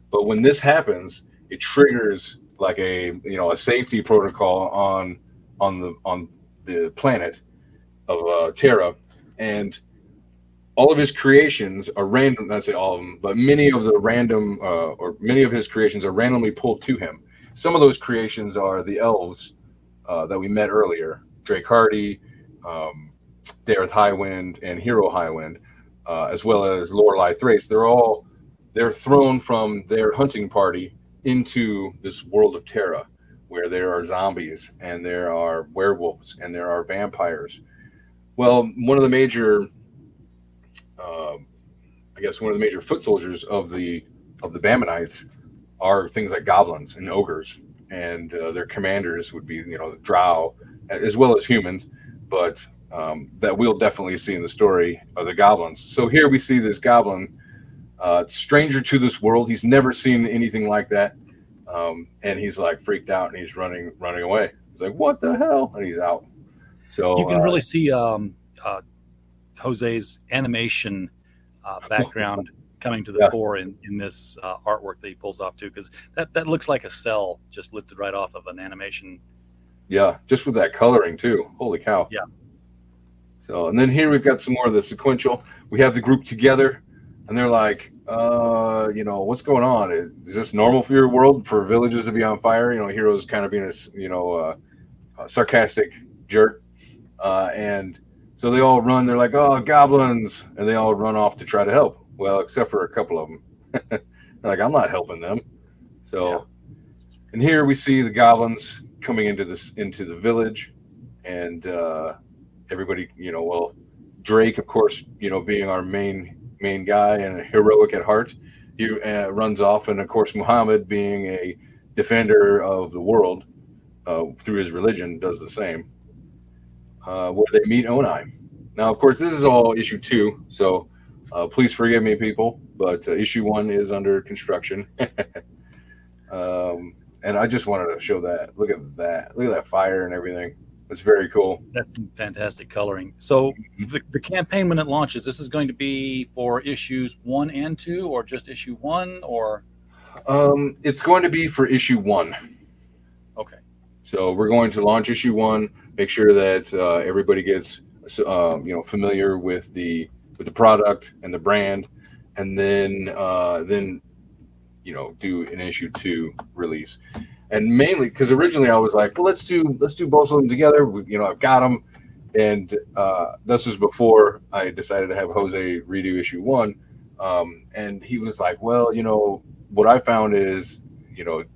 But when this happens, it triggers like a safety protocol on the planet of Terra, and all of his creations are random. Not say all of them, but many of his creations are randomly pulled to him. some of those creations are the elves that we met earlier, Drake Hardy, Dareth Highwind, and Hero Highwind, as well as Lorelei Thrace. They're thrown from their hunting party into this world of Terra, where there are zombies and there are werewolves and there are vampires. Well, one of the major, one of the major foot soldiers of the Bammonites are things like goblins and ogres, and their commanders would be, drow, as well as humans, but that we'll definitely see in the story of the goblins. So here we see this goblin, stranger to this world. He's never seen anything like that, and he's like freaked out and he's running away. He's like, "What the hell?" And he's out. So you can really see Jose's animation background coming to the fore in this artwork that he pulls off too, because that looks like a cell just lifted right off of an animation. Yeah, just with that coloring too. Holy cow. Yeah. So, and then here we've got some more of the sequential. We have the group together, and they're like, what's going on? Is this normal for your world for villages to be on fire? Heroes kind of being a sarcastic jerk. And so they all run. They're like, "Oh, goblins!" And they all run off to try to help. Well, except for a couple of them. They're like, "I'm not helping them." So, and here we see the goblins coming into the village, and everybody, Drake, of course, being our main guy and heroic at heart, he runs off, and of course, Muhammad, being a defender of the world through his religion, does the same. Where they meet Onai. Now, of course, this is all issue 2, so please forgive me, people, but issue 1 is under construction. And I just wanted to show that. Look at that. Look at that fire and everything. It's very cool. That's some fantastic coloring. So the campaign, when it launches, this is going to be for issues 1 and 2, or just issue 1, or? It's going to be for issue 1. Okay. So we're going to launch issue 1. Make sure that everybody gets familiar with the product and the brand, and then do an issue 2 release. And mainly because originally I was like, well, let's do both of them together. I've got them, and this was before I decided to have Jose redo issue 1. And he was like, well, what I found is,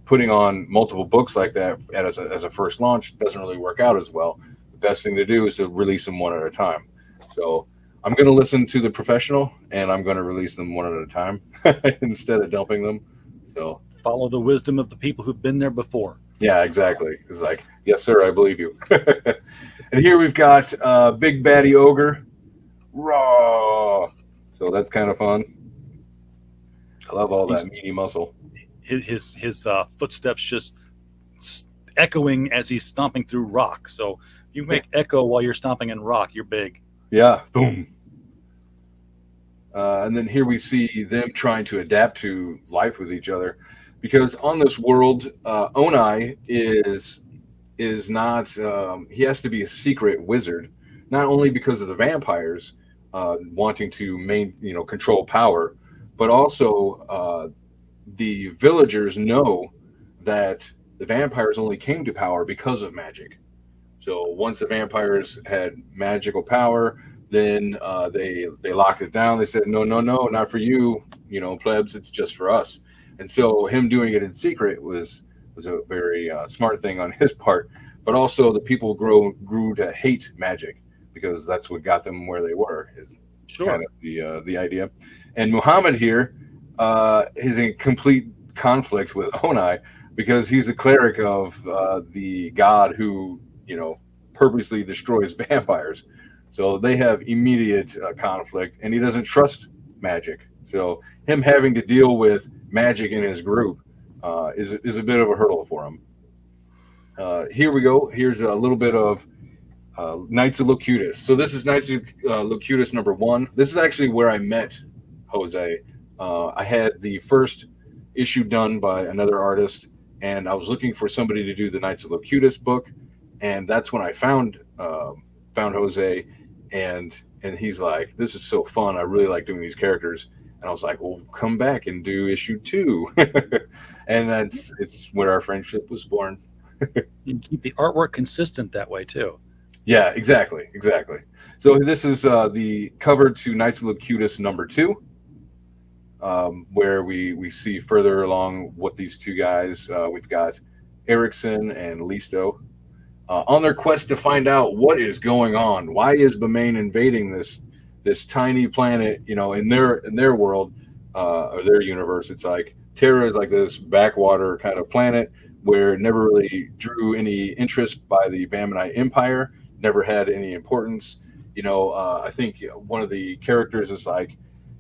putting on multiple books like that as a first launch doesn't really work out as well. The best thing to do is to release them one at a time. So I'm going to listen to the professional, and I'm going to release them one at a time instead of dumping them. So follow the wisdom of the people who've been there before. Yeah, exactly. It's like, yes, sir, I believe you. And here we've got Big Baddie Ogre. Raw. So that's kind of fun. I love all that meaty muscle. His footsteps just echoing as he's stomping through rock. So you make echo while you're stomping in rock, you're big. Yeah, boom. And then here we see them trying to adapt to life with each other, because on this world, Onai is not. He has to be a secret wizard, not only because of the vampires wanting to control power, but also the villagers know that the vampires only came to power because of magic. So once the vampires had magical power, then they locked it down. They said, no, not for you, plebs. It's just for us. And so him doing it in secret was a very smart thing on his part. But also the people grew to hate magic, because that's what got them where they were. Is kind of the idea. And Muhammad here is in complete conflict with Onai, because he's a cleric of the god who purposely destroys vampires. So they have immediate conflict, and he doesn't trust magic. So him having to deal with magic in his group is a bit of a hurdle for him. Here we go. Here's a little bit of Knights of Locutus. So this is Knights of Locutus number 1. This is actually where I met Jose. I had the first issue done by another artist, and I was looking for somebody to do the Knights of Locutus book, and that's when I found Jose, and he's like, this is so fun. I really like doing these characters. And I was like, well, come back and do issue 2. And it's where our friendship was born. You keep the artwork consistent that way too. Yeah, exactly. So this is the cover to Knights of Locutus #2, where we see further along what these two guys, we've got Erickson and Listo, on their quest to find out what is going on. Why is Bamain invading this tiny planet? You know, in their world or their universe, it's like Terra is like this backwater kind of planet where it never really drew any interest by the Bamanite Empire, never had any importance. You know, I think one of the characters is like,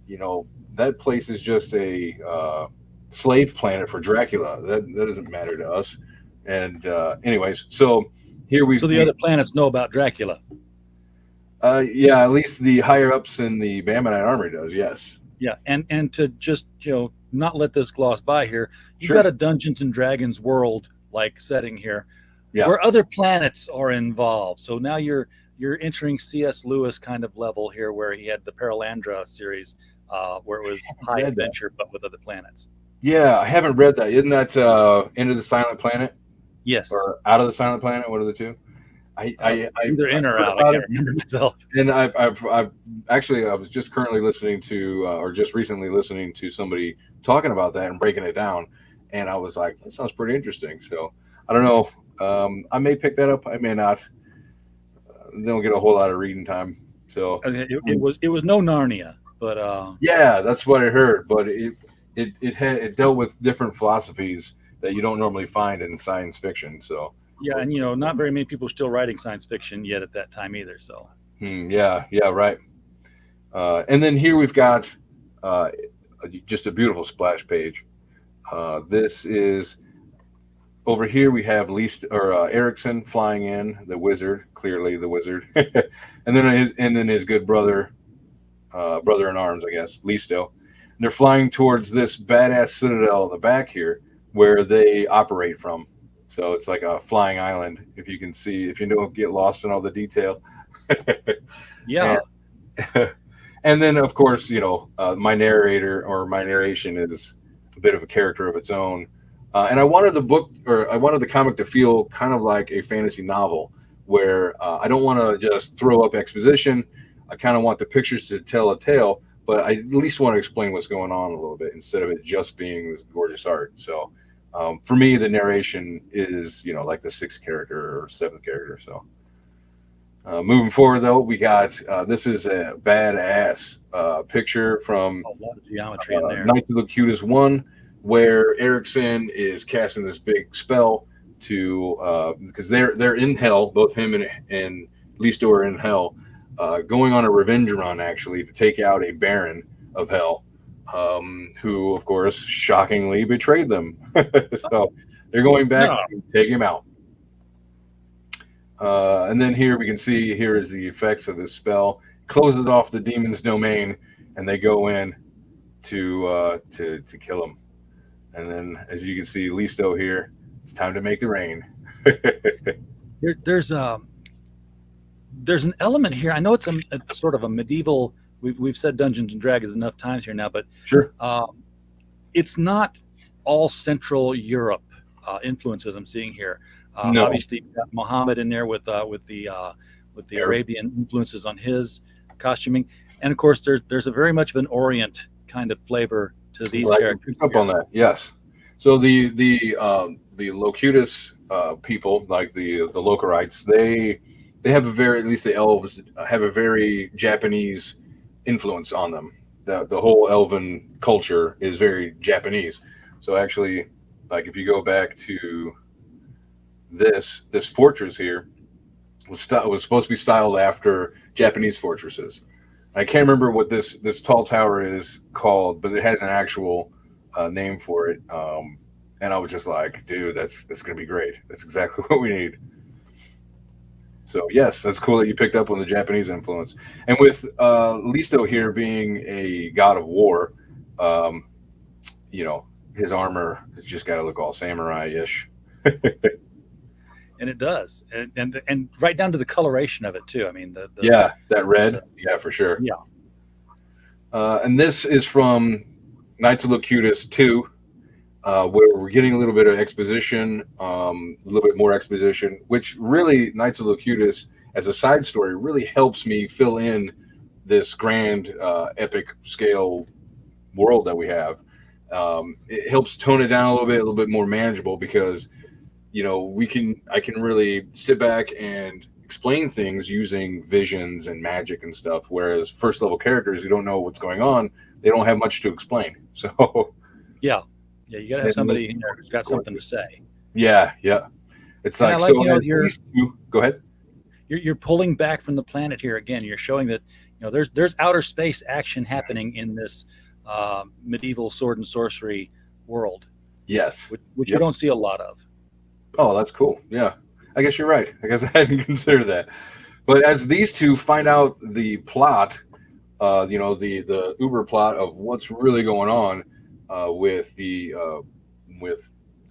you know, that place is just a slave planet for Dracula. That doesn't matter to us. And anyways, so here So the other planets know about Dracula. Yeah, at least the higher ups in the Bamanite army does. Yes. Yeah, and to just, you know, not let this gloss by here, you've Sure. got a Dungeons and Dragons world like setting here, Yeah. where other planets are involved. So now you're entering C.S. Lewis kind of level here, where he had the Paralandra series, where it was high read that. adventure but with other planets. Yeah, I haven't read that. Isn't that Into the Silent Planet? Yes. Or Out of the Silent Planet? What are the two? Either in or I've out. heard I about can't it. remember myself. And I've actually, I was just currently listening to, or just recently listening to somebody talking about that and breaking it down, and I was like, that sounds pretty interesting. So I don't know. I may pick that up. I may not. Don't get a whole lot of reading time. So It was no Narnia, but yeah, that's what I heard. But it dealt with different philosophies that you don't normally find in science fiction. So yeah, and you know, not very many people are still writing science fiction yet at that time either. So yeah, right. And then here we've got just a beautiful splash page. This is over here. We have Erickson flying in, the wizard, clearly the wizard, and then his good brother in arms, I guess, Listo. And they're flying towards this badass citadel in the back here, where they operate from. So it's like a flying island. If you can see, if you don't get lost in all the detail. yeah. And then, of course, you know, my narration is a bit of a character of its own. And I wanted the comic to feel kind of like a fantasy novel, where I don't want to just throw up exposition. I kind of want the pictures to tell a tale, but I at least want to explain what's going on a little bit instead of it just being this gorgeous art. So for me, the narration is, you know, like the 6th character or 7th character. So moving forward, though, we got this is a badass picture from A lot of geometry in there. Knights of Locutus 1, where Erickson is casting this big spell to because they're in hell, both him and Listo are in hell, going on a revenge run actually to take out a baron of hell, who of course shockingly betrayed them. So they're going back to take him out. And then here we can see here is the effects of this spell. Closes off the demon's domain, and they go in to kill him. And then, as you can see, Listo here. It's time to make the rain. There's an element here. I know it's a sort of a medieval. We've said Dungeons and Dragons enough times here now, but sure, it's not all Central Europe influences I'm seeing here. No. Obviously, you've got Muhammad in there with the Arabian influences on his costuming, and of course, there's a very much of an Orient kind of flavor to these characters. Up on that, yes. So the Locutus people, like the Locarites, they have a very, at least the elves have a very Japanese influence on them. The whole elven culture is very Japanese. So actually, like if you go back to this fortress here was supposed to be styled after Japanese fortresses. I can't remember what this tall tower is called, but it has an actual name for it. And I was just like, dude, that's going to be great. That's exactly what we need. So yes, that's cool that you picked up on the Japanese influence. And with Listo here being a god of war, you know, his armor has just got to look all samurai-ish. And it does, and right down to the coloration of it too. I mean, that red, yeah, for sure. Yeah. And this is from Knights of Locutus 2, where we're getting a little bit of exposition, a little bit more exposition, which really, Knights of Locutus, as a side story, really helps me fill in this grand, epic scale world that we have. It helps tone it down a little bit more manageable, because I can really sit back and explain things using visions and magic and stuff, whereas first level characters who don't know what's going on, they don't have much to explain. So yeah, you gotta have somebody in there who's got something to say. Yeah, it's And like, go ahead. You're pulling back from the planet here again. You're showing that there's outer space action happening in this medieval sword and sorcery world. Yes, which you don't see a lot of. Oh, that's cool. Yeah, I guess you're right. I guess I hadn't considered that. But as these two find out the plot, the uber plot of what's really going on with the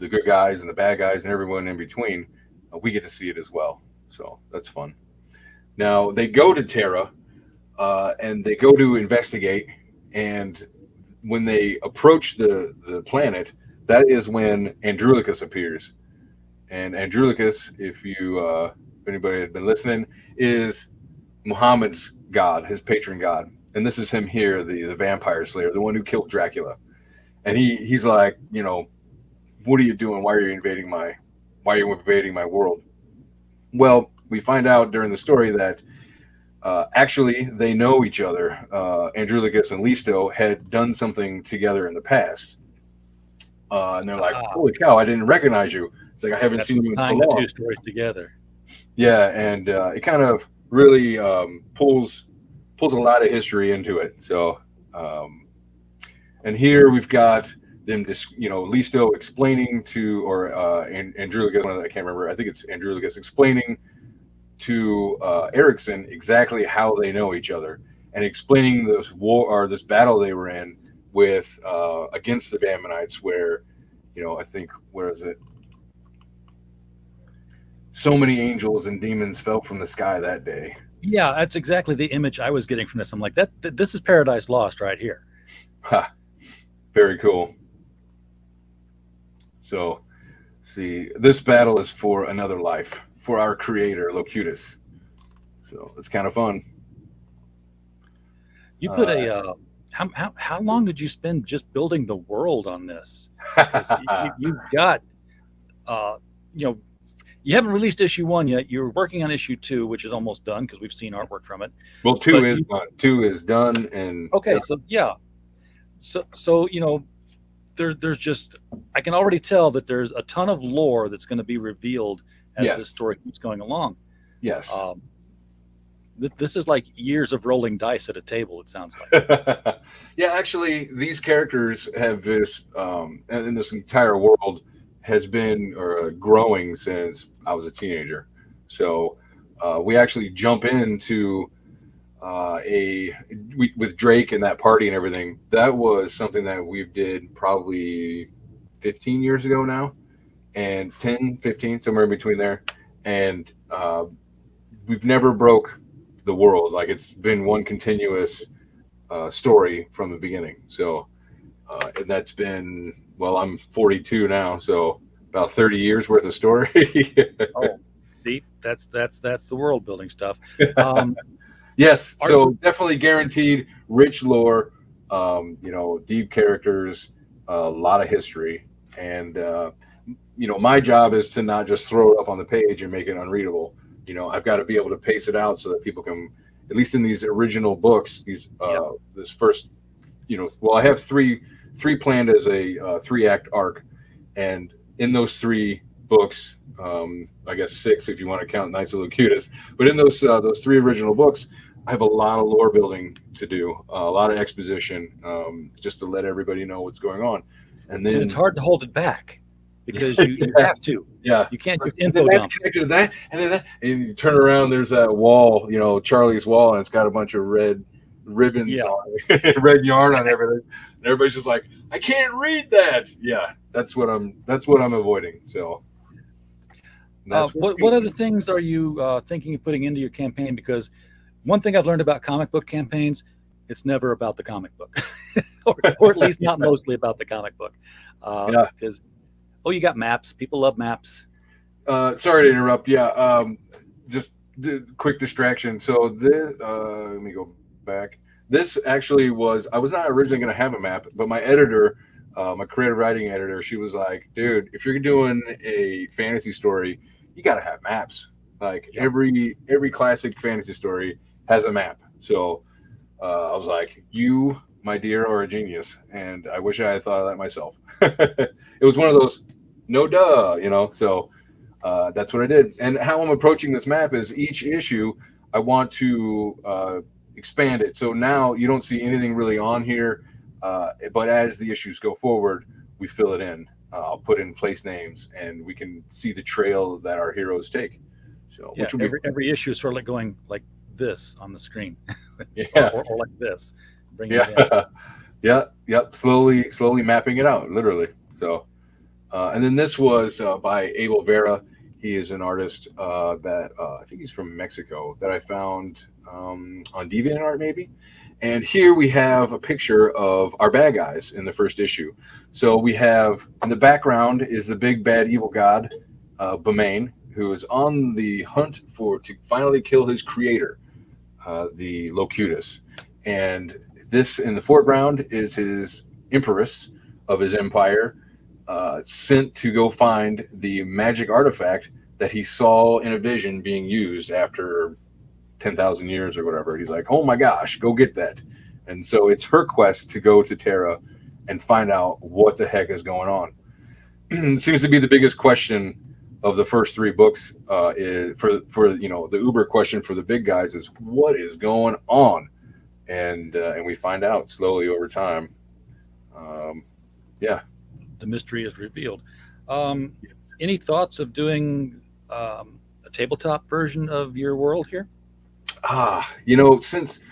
good guys and the bad guys and everyone in between, we get to see it as well. So that's fun. Now they go to Terra, and they go to investigate. And when they approach the planet, that is when Andronicus appears. And Andronicus, if anybody had been listening, is Muhammad's god, his patron god. And this is him here, the vampire slayer, the one who killed Dracula. And he's like, what are you doing? Why are you invading my world? Well, we find out during the story that actually they know each other. Andronicus and Listo had done something together in the past. And they're like, holy cow, I didn't recognize you. It's like, I haven't seen you in so long. The two stories together. Yeah, and it kind of really pulls a lot of history into it. So, and here we've got them, Listo explaining to, or Andronicus, I can't remember. I think it's Andronicus explaining to Erickson exactly how they know each other, and explaining this war or this battle they were in with against the Vamanites, where I think, where is it? So many angels and demons fell from the sky that day. Yeah, that's exactly the image I was getting from this. I'm like, this is Paradise Lost right here. Ha, very cool. So, see, this battle is for another life, for our creator, Locutus. So it's kind of fun. You put how long did you spend just building the world on this? You've got, you haven't released issue 1 yet. You're working on issue 2, which is almost done because we've seen artwork from it. Well, 2 is done. 2 is done, and okay, so there's just, I can already tell that there's a ton of lore that's going to be revealed as this story keeps going along. Yes. This is like years of rolling dice at a table, it sounds like. Yeah, actually, these characters have this, and this entire world has been growing since I was a teenager. So we actually jump into with Drake and that party and everything. That was something that we did probably 15 years ago now, and 10, 15, somewhere in between there. And we've never broke the world. Like, it's been one continuous story from the beginning. So and that's been, well, I'm 42 now, so about 30 years worth of story. Oh, see, that's the world building stuff. Yes, so definitely guaranteed rich lore, deep characters, a lot of history, and my job is to not just throw it up on the page and make it unreadable. I've got to be able to pace it out so that people can, at least in these original books, this first, I have three planned as a 3-act arc, and in those 3 books, I guess 6 if you want to count Knights of Locutus, but in those 3 original books, I have a lot of lore building to do, a lot of exposition, just to let everybody know what's going on, and then it's hard to hold it back because you have to. Yeah, you can't just info dump. Connected to that, and then that, and you turn around, there's that wall, Charlie's wall, and it's got a bunch of red ribbons on it, red yarn on everything, and everybody's just like, I can't read that. Yeah, that's what I'm avoiding. So what other things are you thinking of putting into your campaign? Because one thing I've learned about comic book campaigns, it's never about the comic book, or at least not mostly about the comic book. Because you got maps. People love maps. Sorry to interrupt. Yeah, just quick distraction. So this, let me go back. This actually was, I was not originally going to have a map, but my editor, my creative writing editor, she was like, dude, if you're doing a fantasy story, you got to have maps. Like every classic fantasy story has a map. So I was like, you, my dear, are a genius. And I wish I had thought of that myself. It was one of those, no duh, so that's what I did. And how I'm approaching this map is each issue, I want to expand it. So now you don't see anything really on here, but as the issues go forward, we fill it in. I'll put in place names, and we can see the trail that our heroes take. So which will every issue is sort of like going like this on the screen, or like this. Yep. Slowly mapping it out, literally. So, and then this was by Abel Vera. He is an artist that I think he's from Mexico that I found on DeviantArt maybe. And here we have a picture of our bad guys in the first issue. So we have in the background is the big bad evil god, Bamain, who is on the hunt to finally kill his creator, the Locutus. And this in the foreground is his empress of his empire, sent to go find the magic artifact that he saw in a vision being used after 10,000 years or whatever. He's like, oh my gosh, go get that. And so it's her quest to go to Terra and find out what the heck is going on. It seems to be the biggest question of the first three books, is for the uber question for the big guys is what is going on, and we find out slowly over time. The mystery is revealed. Any thoughts of doing a tabletop version of your world here? Since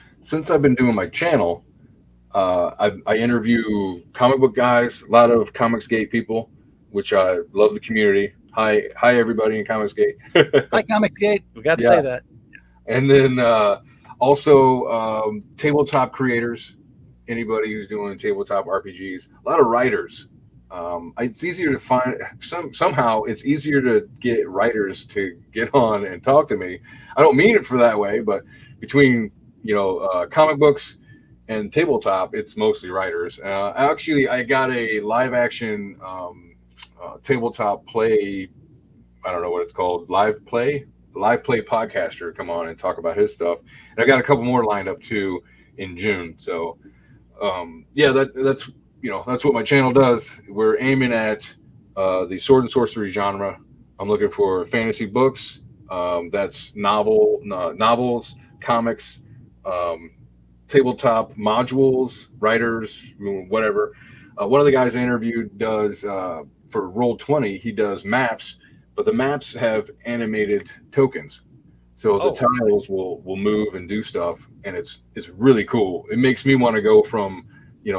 I've been doing my channel, I interview comic book guys, a lot of Comicsgate people, which I love the community. Hi everybody in Comicsgate. Hi Comicsgate. We got to say that. And then also tabletop creators, anybody who's doing tabletop RPGs, a lot of writers. It's easier to find somehow it's easier to get writers to get on and talk to me. I don't mean it for that way, but between comic books and tabletop, it's mostly writers. Actually, I got a live action tabletop play. I don't know what it's called. Live play podcaster come on and talk about his stuff. And I got a couple more lined up too in June. So that's what my channel does. We're aiming at the sword and sorcery genre. I'm looking for fantasy books. That's novels, comics, tabletop modules, writers, whatever. One of the guys I interviewed does for Roll20. He does maps, but the maps have animated tokens, so the tiles will move and do stuff, and it's really cool. It makes me want to go from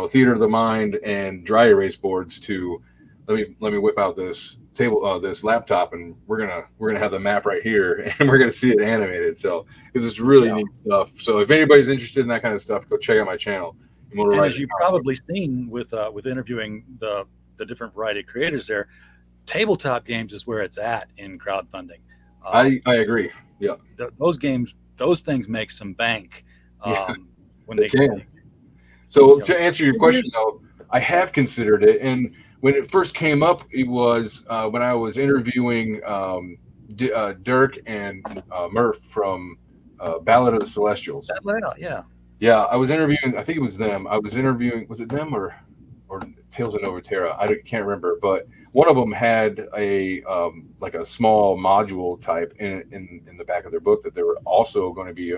theater of the mind and dry erase boards to let me whip out this this laptop, and we're gonna have the map right here, and we're gonna see it animated. So it's really neat stuff. So if anybody's interested in that kind of stuff, go check out my channel. And as you've probably seen with interviewing the different variety of creators there, tabletop games is where it's at in crowdfunding. I agree. Yeah, those things make some bank when they can. So to answer your question, though, I have considered it, and when it first came up, it was when I was interviewing Dirk and Murph from Ballad of the Celestials. Yeah, I was interviewing. I think it was them. I was interviewing. Was it them or Tales of Nova Terra? I can't remember. But one of them had a like a small module type in the back of their book that they were also going to be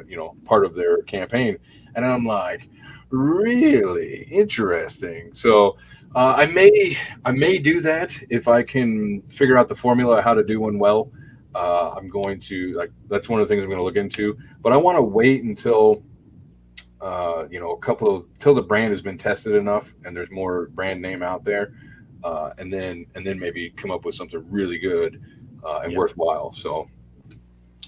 part of their campaign, and I'm like, really interesting. So I may do that if I can figure out the formula how to do one well. I'm going to that's one of the things I'm going to look into. But I want to wait until till the brand has been tested enough and there's more brand name out there, and then maybe come up with something really good and worthwhile. So,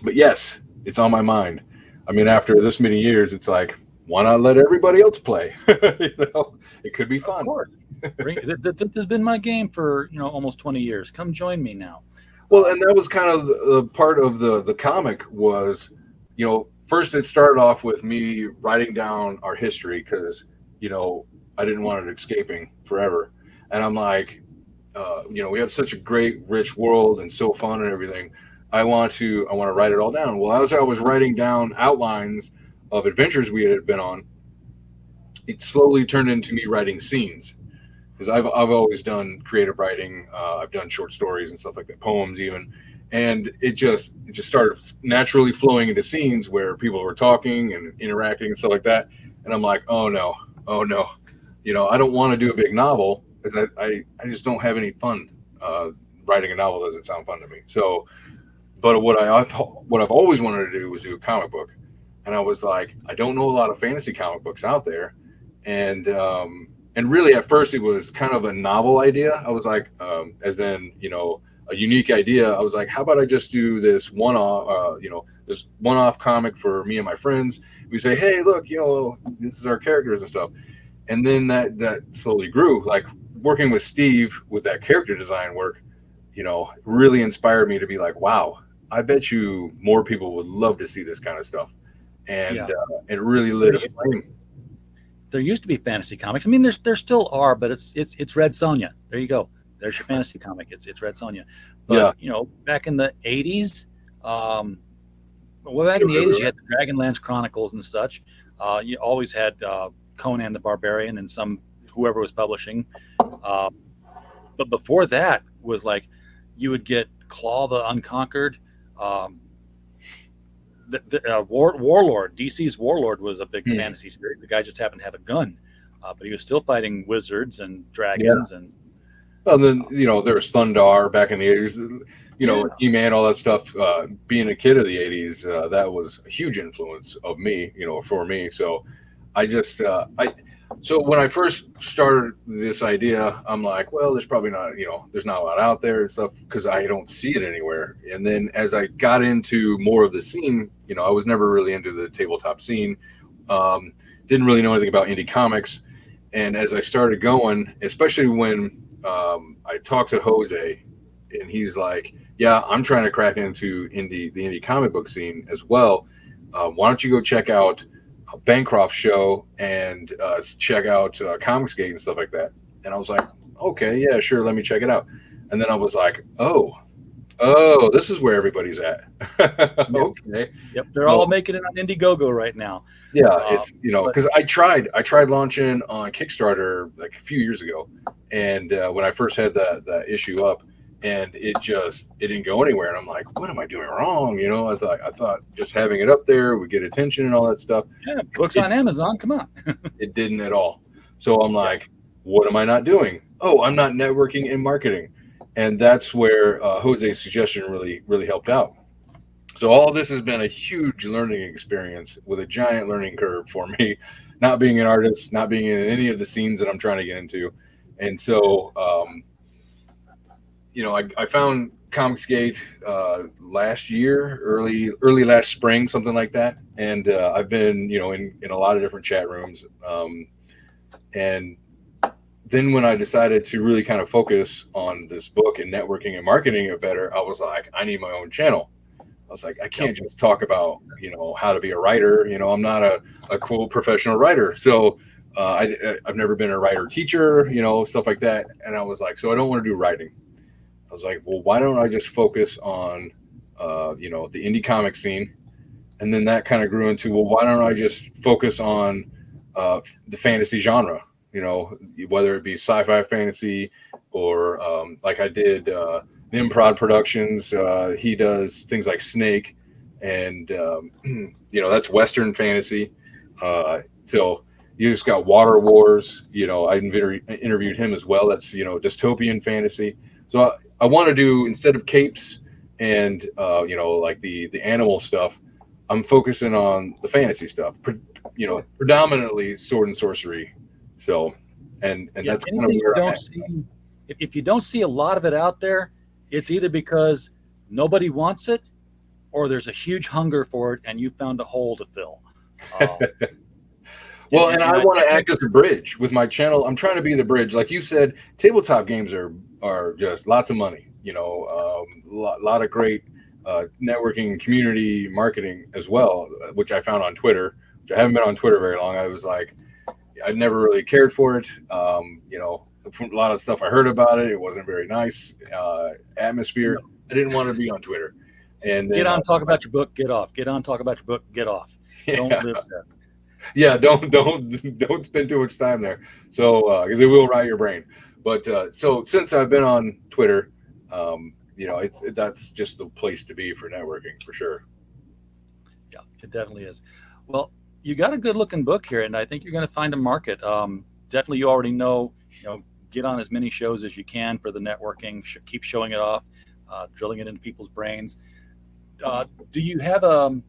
but yes, it's on my mind. I mean, after this many years, it's like, why not let everybody else play? It could be fun. Of course. This has been my game for almost 20 years. Come join me now. Well, and that was kind of the part of the comic was, first it started off with me writing down our history because, I didn't want it escaping forever. And I'm like, we have such a great, rich world and so fun and everything. I want to write it all down. Well, as I was writing down outlines of adventures we had been on, it slowly turned into me writing scenes. Because I've always done creative writing. I've done short stories and stuff like that, poems even, and it just started naturally flowing into scenes where people were talking and interacting and stuff like that. And I'm like, oh no, I don't want to do a big novel because I just don't have any fun. Writing a novel doesn't sound fun to me. So, but what I've always wanted to do was do a comic book, and I was like, I don't know a lot of fantasy comic books out there, and really, at first, it was kind of a novel idea. I was like, as in, a unique idea. I was like, how about I just do this one-off comic for me and my friends? We say, hey, look, this is our characters and stuff. And then that slowly grew. Like working with Steve with that character design work, really inspired me to be like, wow, I bet you more people would love to see this kind of stuff. And it really lit a flame. There used to be fantasy comics. I mean, there still are, but it's Red Sonja. There you go. There's your fantasy comic. It's Red Sonja. But back in the 80s, back in the 80s, you had the Dragonlance Chronicles and such. You always had Conan the Barbarian and whoever was publishing. But before that was like you would get Claw the Unconquered. Warlord, DC's Warlord was a big fantasy series. The guy just happened to have a gun, but he was still fighting wizards and dragons. And then there was Thundar back in the 80s. He-Man, all that stuff. Being a kid of the 80s, that was a huge influence of me. For me. So I just so when I first started this idea, I'm like, well, there's probably not, there's not a lot out there and stuff because I don't see it anywhere. And then as I got into more of the scene, I was never really into the tabletop scene. Didn't really know anything about indie comics. And as I started going, especially when I talked to Jose and he's like, yeah, I'm trying to crack into the indie comic book scene as well. Why don't you go check out Bancroft show and check out Comicsgate and stuff like that. And I was like, okay, yeah, sure, let me check it out. And then I was like, oh, this is where everybody's at. Okay. Yep, they're all making it on Indiegogo right now. Yeah, it's because I tried launching on Kickstarter like a few years ago, and when I first had the issue up, and it didn't go anywhere, and I'm like, what am I doing wrong? I thought just having it up there would get attention and all that stuff. Yeah, books on Amazon, come on. It didn't at all. So I'm like, what am I not doing? Oh, I'm not networking and marketing. And that's where Jose's suggestion really helped out. So all this has been a huge learning experience with a giant learning curve for me, not being an artist, not being in any of the scenes that I'm trying to get into. And so, I found Comicsgate last year, early last spring, something like that. And I've been, in a lot of different chat rooms. And then when I decided to really kind of focus on this book and networking and marketing it better, I was like, I need my own channel. I was like, I can't just talk about, how to be a writer. I'm not a cool professional writer. So I've never been a writer teacher, stuff like that. And I was like, so I don't want to do writing. I was like, well, why don't I just focus on, the indie comic scene? And then that kind of grew into, well, why don't I just focus on the fantasy genre, whether it be sci-fi fantasy or like I did Nimprod Productions. He does things like Snake and, that's Western fantasy. So you just got Water Wars, I interviewed him as well. That's, dystopian fantasy. So I want to do, instead of capes and, like the animal stuff, I'm focusing on the fantasy stuff, predominantly sword and sorcery. So, and that's kind of where I'm at. If you don't see a lot of it out there, it's either because nobody wants it or there's a huge hunger for it and you found a hole to fill. Well, and I want to act as a bridge with my channel. I'm trying to be the bridge. Like you said, tabletop games are just lots of money. You know, lot of great networking and community marketing as well, which I found on Twitter. Which I haven't been on Twitter very long. I was like, I never really cared for it. You know, from a lot of stuff I heard about it, it wasn't very nice atmosphere. I didn't want to be on Twitter. And get on, talk about your book, get off. Get on, talk about your book, get off. Don't live there. Yeah, don't spend too much time there. So because it will rot your brain. But so since I've been on Twitter, you know, that's just the place to be for networking for sure. Yeah, it definitely is. Well, you got a good looking book here, and I think you're going to find a market. Definitely, you already know, you know, get on as many shows as you can for the networking. Keep showing it off, drilling it into people's brains. Do you have a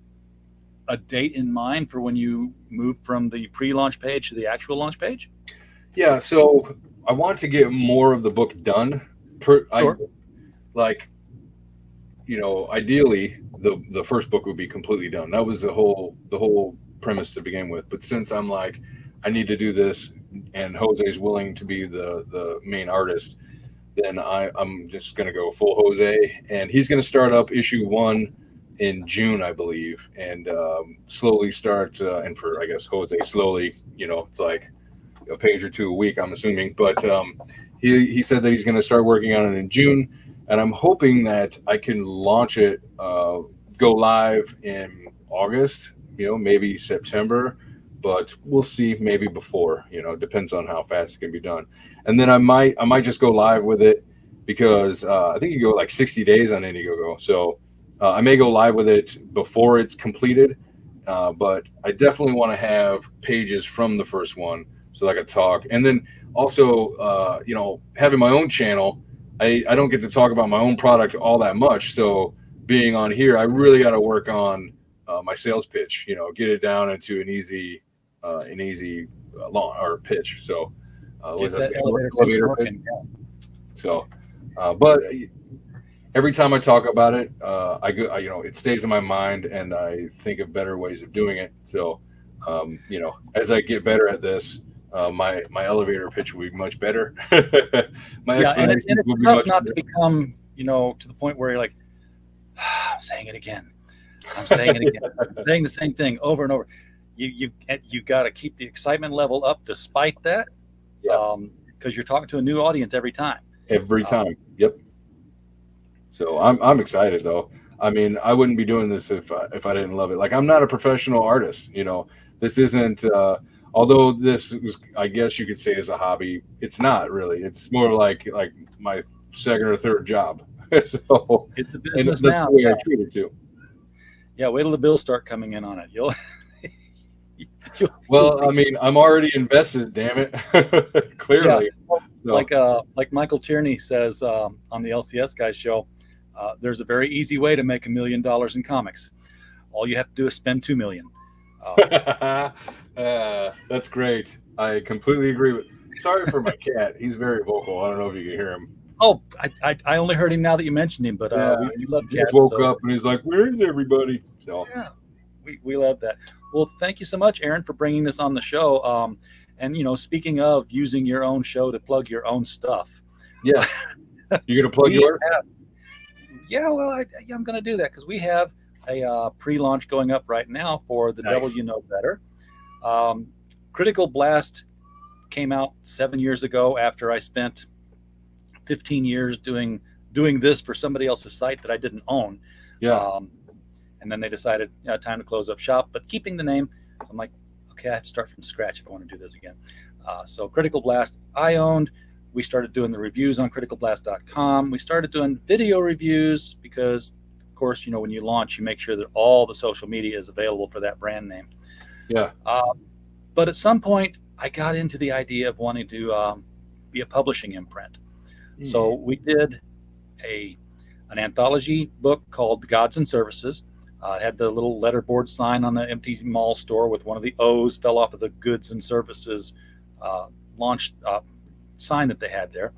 date in mind for when you move from the pre-launch page to the actual launch page? Yeah, so I want to get more of the book done. Sure. Like, you know, ideally the first book would be completely done. That was the whole premise to begin with. But since I'm like, I need to do this, and Jose's willing to be the main artist, then I'm just going to go full Jose, and he's going to start up issue 1 in June, I believe, and slowly start, and for, I guess, Jose, slowly, you know, it's like a page or 2 a week, I'm assuming. But he said that he's going to start working on it in June, and I'm hoping that I can launch it, go live in August, you know, maybe September, but we'll see, maybe before, you know, depends on how fast it can be done. And then I might just go live with it, because I think you go like 60 days on Indiegogo. So I may go live with it before it's completed, but I definitely want to have pages from the first one so that I could talk. And then also, you know, having my own channel, I don't get to talk about my own product all that much. So being on here, I really got to work on my sales pitch, you know, get it down into an easy long or pitch. So was that elevator pitch? So, but every time I talk about it, you know, it stays in my mind, and I think of better ways of doing it. So, you know, as I get better at this, my elevator pitch will be much better. And it's tough not to become, you know, to the point where you're like, I'm saying it again. I'm saying it again. I'm saying the same thing over and over. You got to keep the excitement level up despite that, because you're talking to a new audience every time. Every time, yep. So I'm excited though. I mean, I wouldn't be doing this if I didn't love it. Like, I'm not a professional artist, you know. This isn't. Although this is, I guess you could say, is a hobby. It's not really. It's more like my second or third job. So it's a business and now. That's the way I treat it too. Yeah, wait till the bills start coming in on it. You'll well, I mean, I'm already invested. Damn it, clearly. Yeah. So. Like Michael Tierney says on the LCS Guys show, there's a very easy way to make $1 million in comics. All you have to do is spend $2 million. That's great. I completely agree with. Sorry for my cat. He's very vocal. I don't know if you can hear him. Oh, I only heard him now that you mentioned him, but we love cats. He just woke up and he's like, "Where's everybody?" So yeah, we love that. Well, thank you so much, Aaron, for bringing this on the show. And you know, speaking of using your own show to plug your own stuff, yeah, you're gonna plug yours. Yeah, well, I'm gonna do that because we have a pre-launch going up right now for The Devil You Know Better. Critical Blast came out 7 years ago after I spent 15 years doing this for somebody else's site that I didn't own. Yeah. And then they decided, time to close up shop, but keeping the name. So I'm like, okay, I have to start from scratch if I want to do this again. So Critical Blast, I owned. We started doing the reviews on criticalblast.com. We started doing video reviews because, of course, you know, when you launch, you make sure that all the social media is available for that brand name. Yeah. But at some point, I got into the idea of wanting to be a publishing imprint. Mm-hmm. So we did an anthology book called Gods and Services. It had the little letterboard sign on the empty mall store with one of the O's fell off of the Goods and Services launch sign that they had there.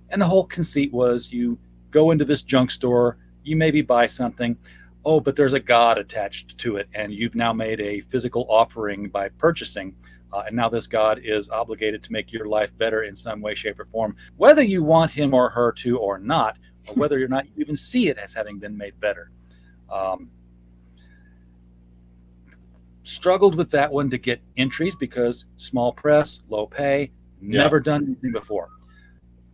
And the whole conceit was you go into this junk store, you maybe buy something, but there's a god attached to it, and you've now made a physical offering by purchasing And now this god is obligated to make your life better in some way, shape, or form, whether you want him or her to or not, or whether or not you even see it as having been made better. Struggled with that one to get entries because small press, low pay, never done anything before.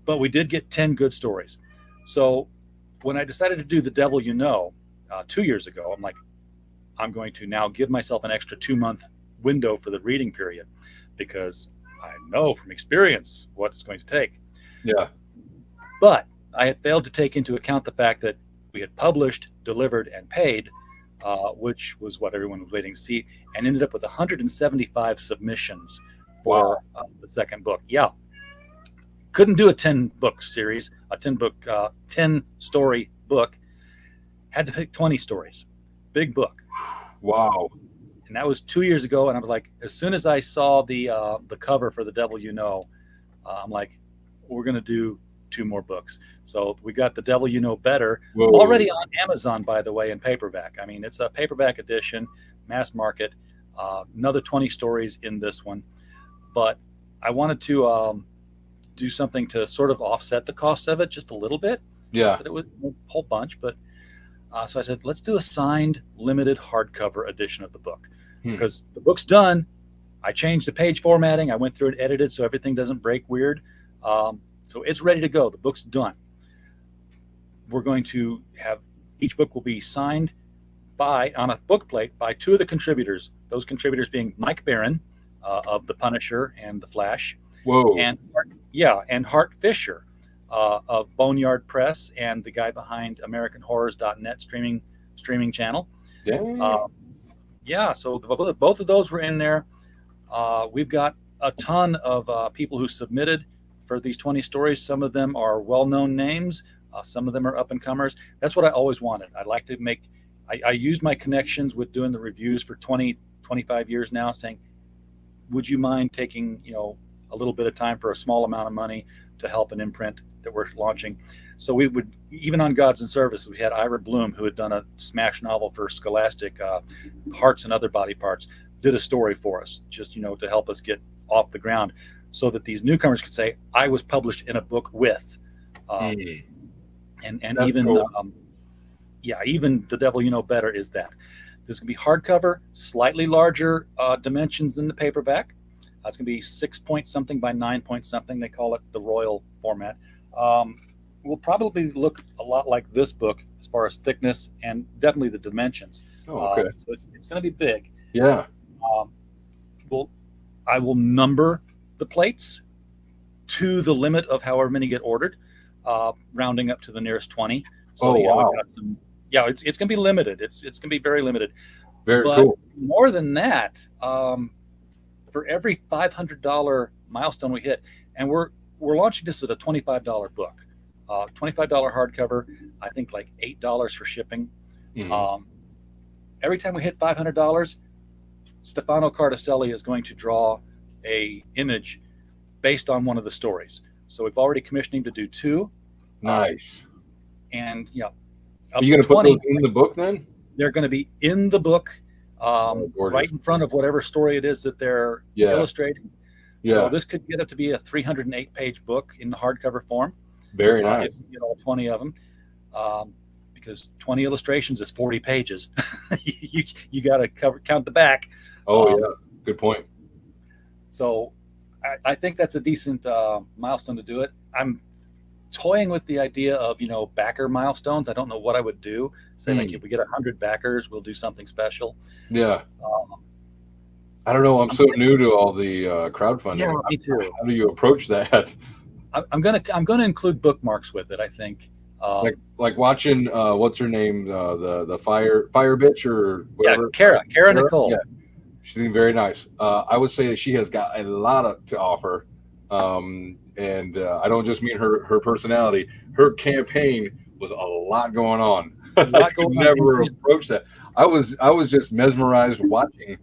But we did get 10 good stories. So when I decided to do The Devil You Know 2 years ago, I'm like, I'm going to now give myself an extra 2-month window for the reading period because I know from experience what it's going to take. Yeah. But I had failed to take into account the fact that we had published, delivered, and paid, which was what everyone was waiting to see, and ended up with 175 submissions for the second book. Yeah. Couldn't do a 10-book series, a 10-story book. Had to pick 20 stories. Big book. Wow. And that was 2 years ago. And I was like, as soon as I saw the cover for The Devil You Know, I'm like, we're going to do 2 more books. So we got The Devil You Know Better, already on Amazon, by the way, in paperback. I mean, it's a paperback edition, mass market, another 20 stories in this one. But I wanted to do something to sort of offset the cost of it just a little bit. Yeah. That it was a whole bunch, but so I said, let's do a signed, limited hardcover edition of the book because the book's done. I changed the page formatting. I went through and edited so everything doesn't break weird. So it's ready to go. The book's done. We're going to have each book will be signed on a book plate by 2 of the contributors. Those contributors being Mike Barron of The Punisher and The Flash. Whoa. And Hart Fisher of Boneyard Press and the guy behind AmericanHorrors.net streaming channel. So both of those were in there. We've got a ton of people who submitted for these 20 stories. Some of them are well-known names. Some of them are up-and-comers. That's what I always wanted. I'd like to make I used my connections with doing the reviews for 25 years now, saying, would you mind taking a little bit of time for a small amount of money to help an imprint that we're launching? So we would, even on Gods and Service, we had Ira Bloom, who had done a smash novel for Scholastic, Hearts and Other Body Parts, did a story for us, just to help us get off the ground, so that these newcomers could say, I was published in a book with, and even cool. Even The Devil You Know Better is that. This can be hardcover, slightly larger dimensions than the paperback. It's going to be 6 point something by 9 point something. They call it the Royal format. Will probably look a lot like this book as far as thickness and definitely the dimensions. So it's going to be big. Yeah. I will number the plates to the limit of however many get ordered, rounding up to the nearest 20. So wow. It's going to be limited. It's going to be very limited. Very but cool. More than that, for every $500 milestone we hit, and we're launching this at a $25 book, $25 hardcover. I think like $8 for shipping. Mm-hmm. Every time we hit $500, Stefano Cardacelli is going to draw a image based on one of the stories. So we've already commissioned him to do 2. Nice. And are you going to put those in the book then? They're going to be in the book, right in front of whatever story it is that they're illustrating. Yeah. So this could get up to be a 308-page book in the hardcover form. Very nice. If you get all 20 of them, because 20 illustrations is 40 pages. you got to count the back. Good point. So I think that's a decent milestone to do it. I'm toying with the idea of backer milestones. I don't know what I would do. Say like if we get 100 backers, we'll do something special. Yeah. I don't know. I'm so new to all the crowdfunding. Yeah, me too. How do you approach that? I'm gonna include bookmarks with it. I think. Like watching what's her name, the fire bitch or whatever. Cara Nicole. Yeah, she's very nice. I would say that she has got a lot to offer, and I don't just mean her personality. Her campaign was a lot going on. I could never approach that. I was just mesmerized watching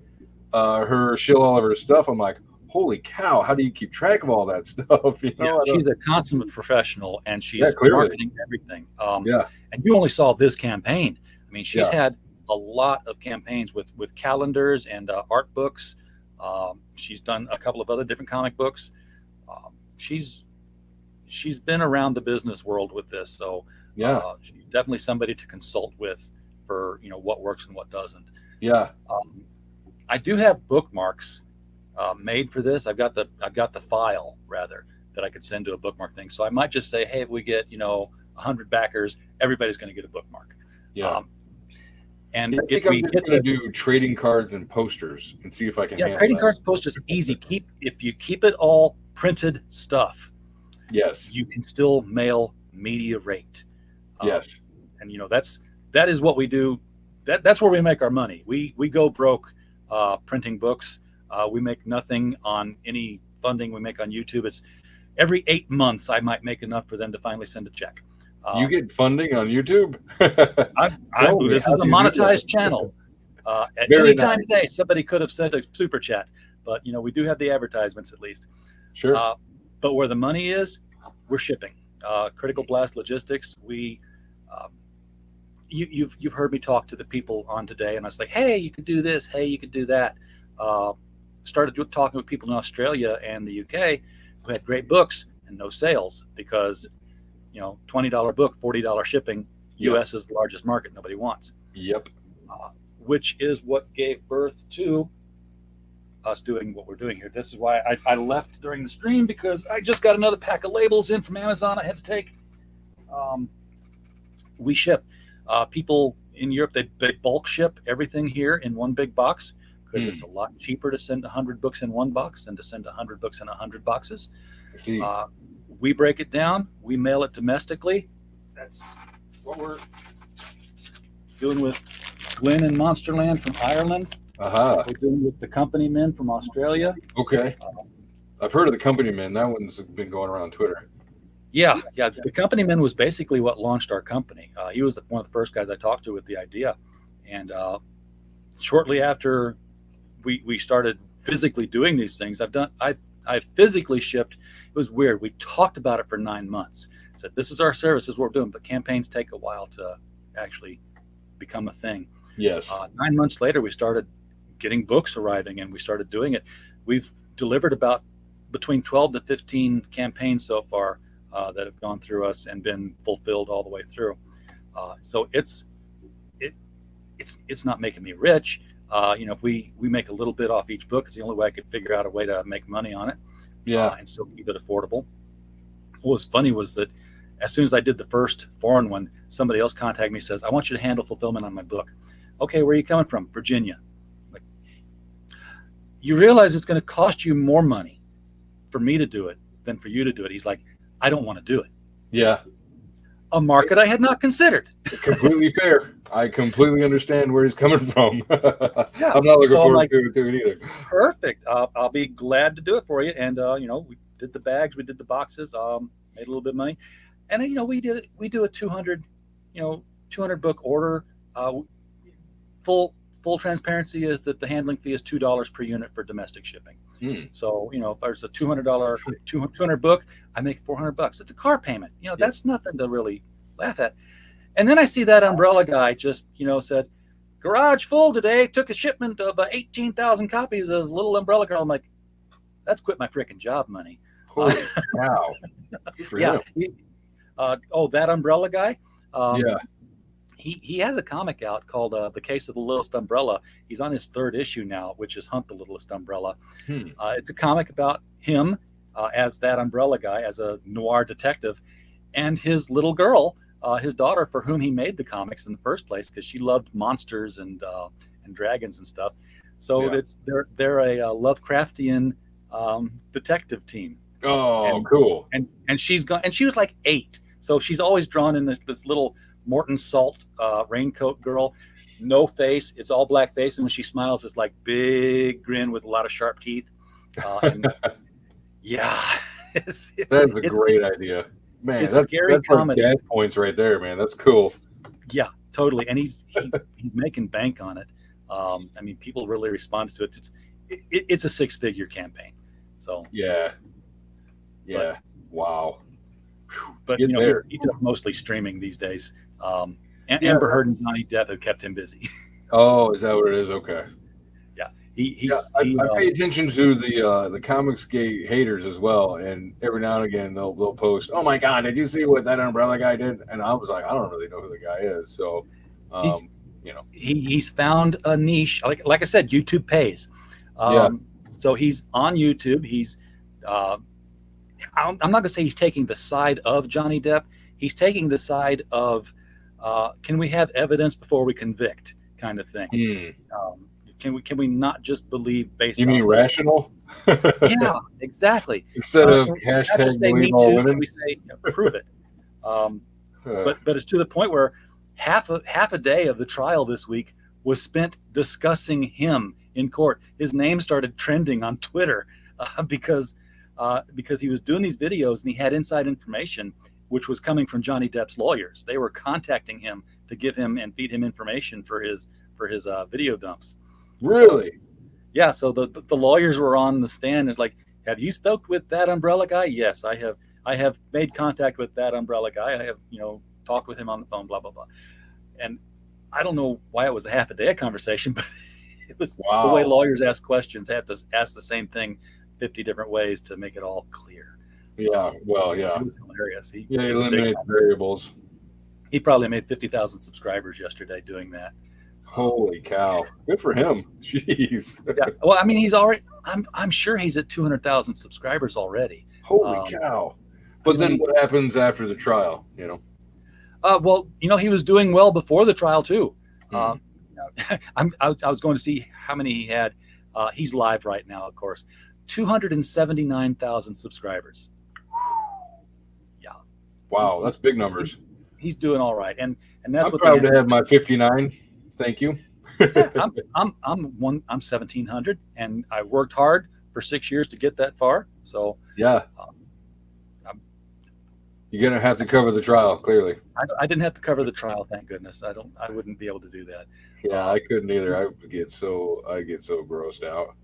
her shill all of her stuff. I'm like, holy cow, how do you keep track of all that stuff? She's a consummate professional, and she's marketing everything. And you only saw this campaign. I mean, she's had a lot of campaigns with calendars and art books. She's done a couple of other different comic books. She's been around the business world with this, so she's definitely somebody to consult with for what works and what doesn't. Yeah. I do have bookmarks made for this. I've got the file rather that I could send to a bookmark thing. So I might just say, hey, if we get 100 backers, everybody's going to get a bookmark. Yeah. And I think I'm just going to do trading cards and posters and see if I can. Yeah, trading cards, posters, easy. If you keep it all printed stuff. Yes. You can still mail media rate. Yes. And that is what we do. That's where we make our money. We go broke printing books. We make nothing on any funding we make on YouTube. It's every 8 months I might make enough for them to finally send a check. You get funding on YouTube? This is a monetized channel. At any time today, somebody could have sent a super chat, but we do have the advertisements at least. Sure. But where the money is, we're shipping. Critical Blast Logistics. You've heard me talk to the people on today, and I was like, hey, you could do this. Hey, you could do that. Started talking with people in Australia and the UK who had great books and no sales because $20 book, $40 shipping. US is the largest market. Nobody wants. Yep. Which is what gave birth to us doing what we're doing here. This is why I left during the stream, because I just got another pack of labels in from Amazon I had to take. We ship. People in Europe, they bulk ship everything here in one big box because it's a lot cheaper to send 100 books in one box than to send 100 books in 100 boxes. I see. We break it down. We mail it domestically. That's what we're doing with Glenn and Monsterland from Ireland. We're doing with the Company Men from Australia. Okay. I've heard of the Company Men. That one's been going around Twitter. Yeah. The Company Man was basically what launched our company. He was one of the first guys I talked to with the idea. And shortly after we started physically doing these things, I physically shipped. It was weird. We talked about it for 9 months. Said, this is our service, this is what we're doing. But campaigns take a while to actually become a thing. Yes. 9 months later, we started getting books arriving and we started doing it. We've delivered about between 12 to 15 campaigns so far that have gone through us and been fulfilled all the way through. So it's not making me rich. If we make a little bit off each book, it's the only way I could figure out a way to make money on it. Yeah. And still keep it affordable. What was funny was that as soon as I did the first foreign one, somebody else contacted me and says, I want you to handle fulfillment on my book. Okay, where are you coming from? Virginia. Like, you realize it's going to cost you more money for me to do it than for you to do it. He's like, I don't want to do it. Yeah. A market I had not considered. Completely fair. I completely understand where he's coming from. I'm not looking forward to it either. Perfect. I'll be glad to do it for you. And we did the bags, we did the boxes, made a little bit of money, and then we do a 200 book order. Full transparency is that the handling fee is $2 per unit for domestic shipping. So if there's a $200 200 book, I make $400. It's a car payment. That's nothing to really laugh at. And then I see that umbrella guy just said, garage full today, took a shipment of 18,000 copies of Little Umbrella Girl. I'm like, that's quit my freaking job money. Holy cow. Yeah. That umbrella guy. Yeah. He has a comic out called The Case of the Littlest Umbrella. He's on his 3rd issue now, which is Hunt the Littlest Umbrella. It's a comic about him as that umbrella guy, as a noir detective, and his little girl, his daughter, for whom he made the comics in the first place, because she loved monsters and dragons and stuff. So they're a Lovecraftian detective team. Cool. And she's gone, and she was like 8, so she's always drawn in this little Morton Salt raincoat girl, no face. It's all black face, and when she smiles, it's like big grin with a lot of sharp teeth. That's a great idea, man. It's that's scary that's comedy. Like dad points right there, man. That's cool. Yeah, totally. And he's making bank on it. People really responded to it. It's a 6-figure campaign. So yeah. Wow. But he does mostly streaming these days. Amber Heard and Johnny Depp have kept him busy. Oh, is that what it is? Okay. Yeah, I pay attention to the Comicsgate haters as well, and every now and again they'll post, "Oh my God, did you see what that Umbrella guy did?" And I was like, I don't really know who the guy is, so he's found a niche. Like I said, YouTube pays. So he's on YouTube. He's I'm not gonna say he's taking the side of Johnny Depp. He's taking the side of can we have evidence before we convict, kind of thing. Can we not just believe based on... You mean rational? Yeah, exactly. Instead of hashtag not just say me too, can we say prove it? But it's to the point where half a day of the trial this week was spent discussing him in court. His name started trending on Twitter because he was doing these videos and he had inside information which was coming from Johnny Depp's lawyers. They were contacting him to give him and feed him information for his video dumps. Really? Yeah. So the lawyers were on the stand. It's like, have you spoke with that Umbrella guy? Yes, I have. I have made contact with that Umbrella guy. I have, talked with him on the phone, blah, blah, blah. And I don't know why it was a half a day conversation, but it was the way lawyers ask questions, have to ask the same thing 50 different ways to make it all clear. Yeah. Well, yeah. It was hilarious. He eliminated variables. He probably made 50,000 subscribers yesterday doing that. Holy cow. Good for him. Jeez. Yeah. Well, I mean, he's already, I'm sure he's at 200,000 subscribers already. Holy cow. But then what happens after the trial, Well, he was doing well before the trial too. I was going to see how many he had. He's live right now, of course. 279,000 subscribers. Yeah. Wow, that's big numbers. He's doing all right, and that's I'm proud to have my 59. Thank you. Yeah, I'm 1,700, and I worked hard for 6 years to get that far. So yeah. You're gonna have to cover the trial, clearly. I didn't have to cover the trial, thank goodness. I wouldn't be able to do that. Yeah, I couldn't either. I get so grossed out.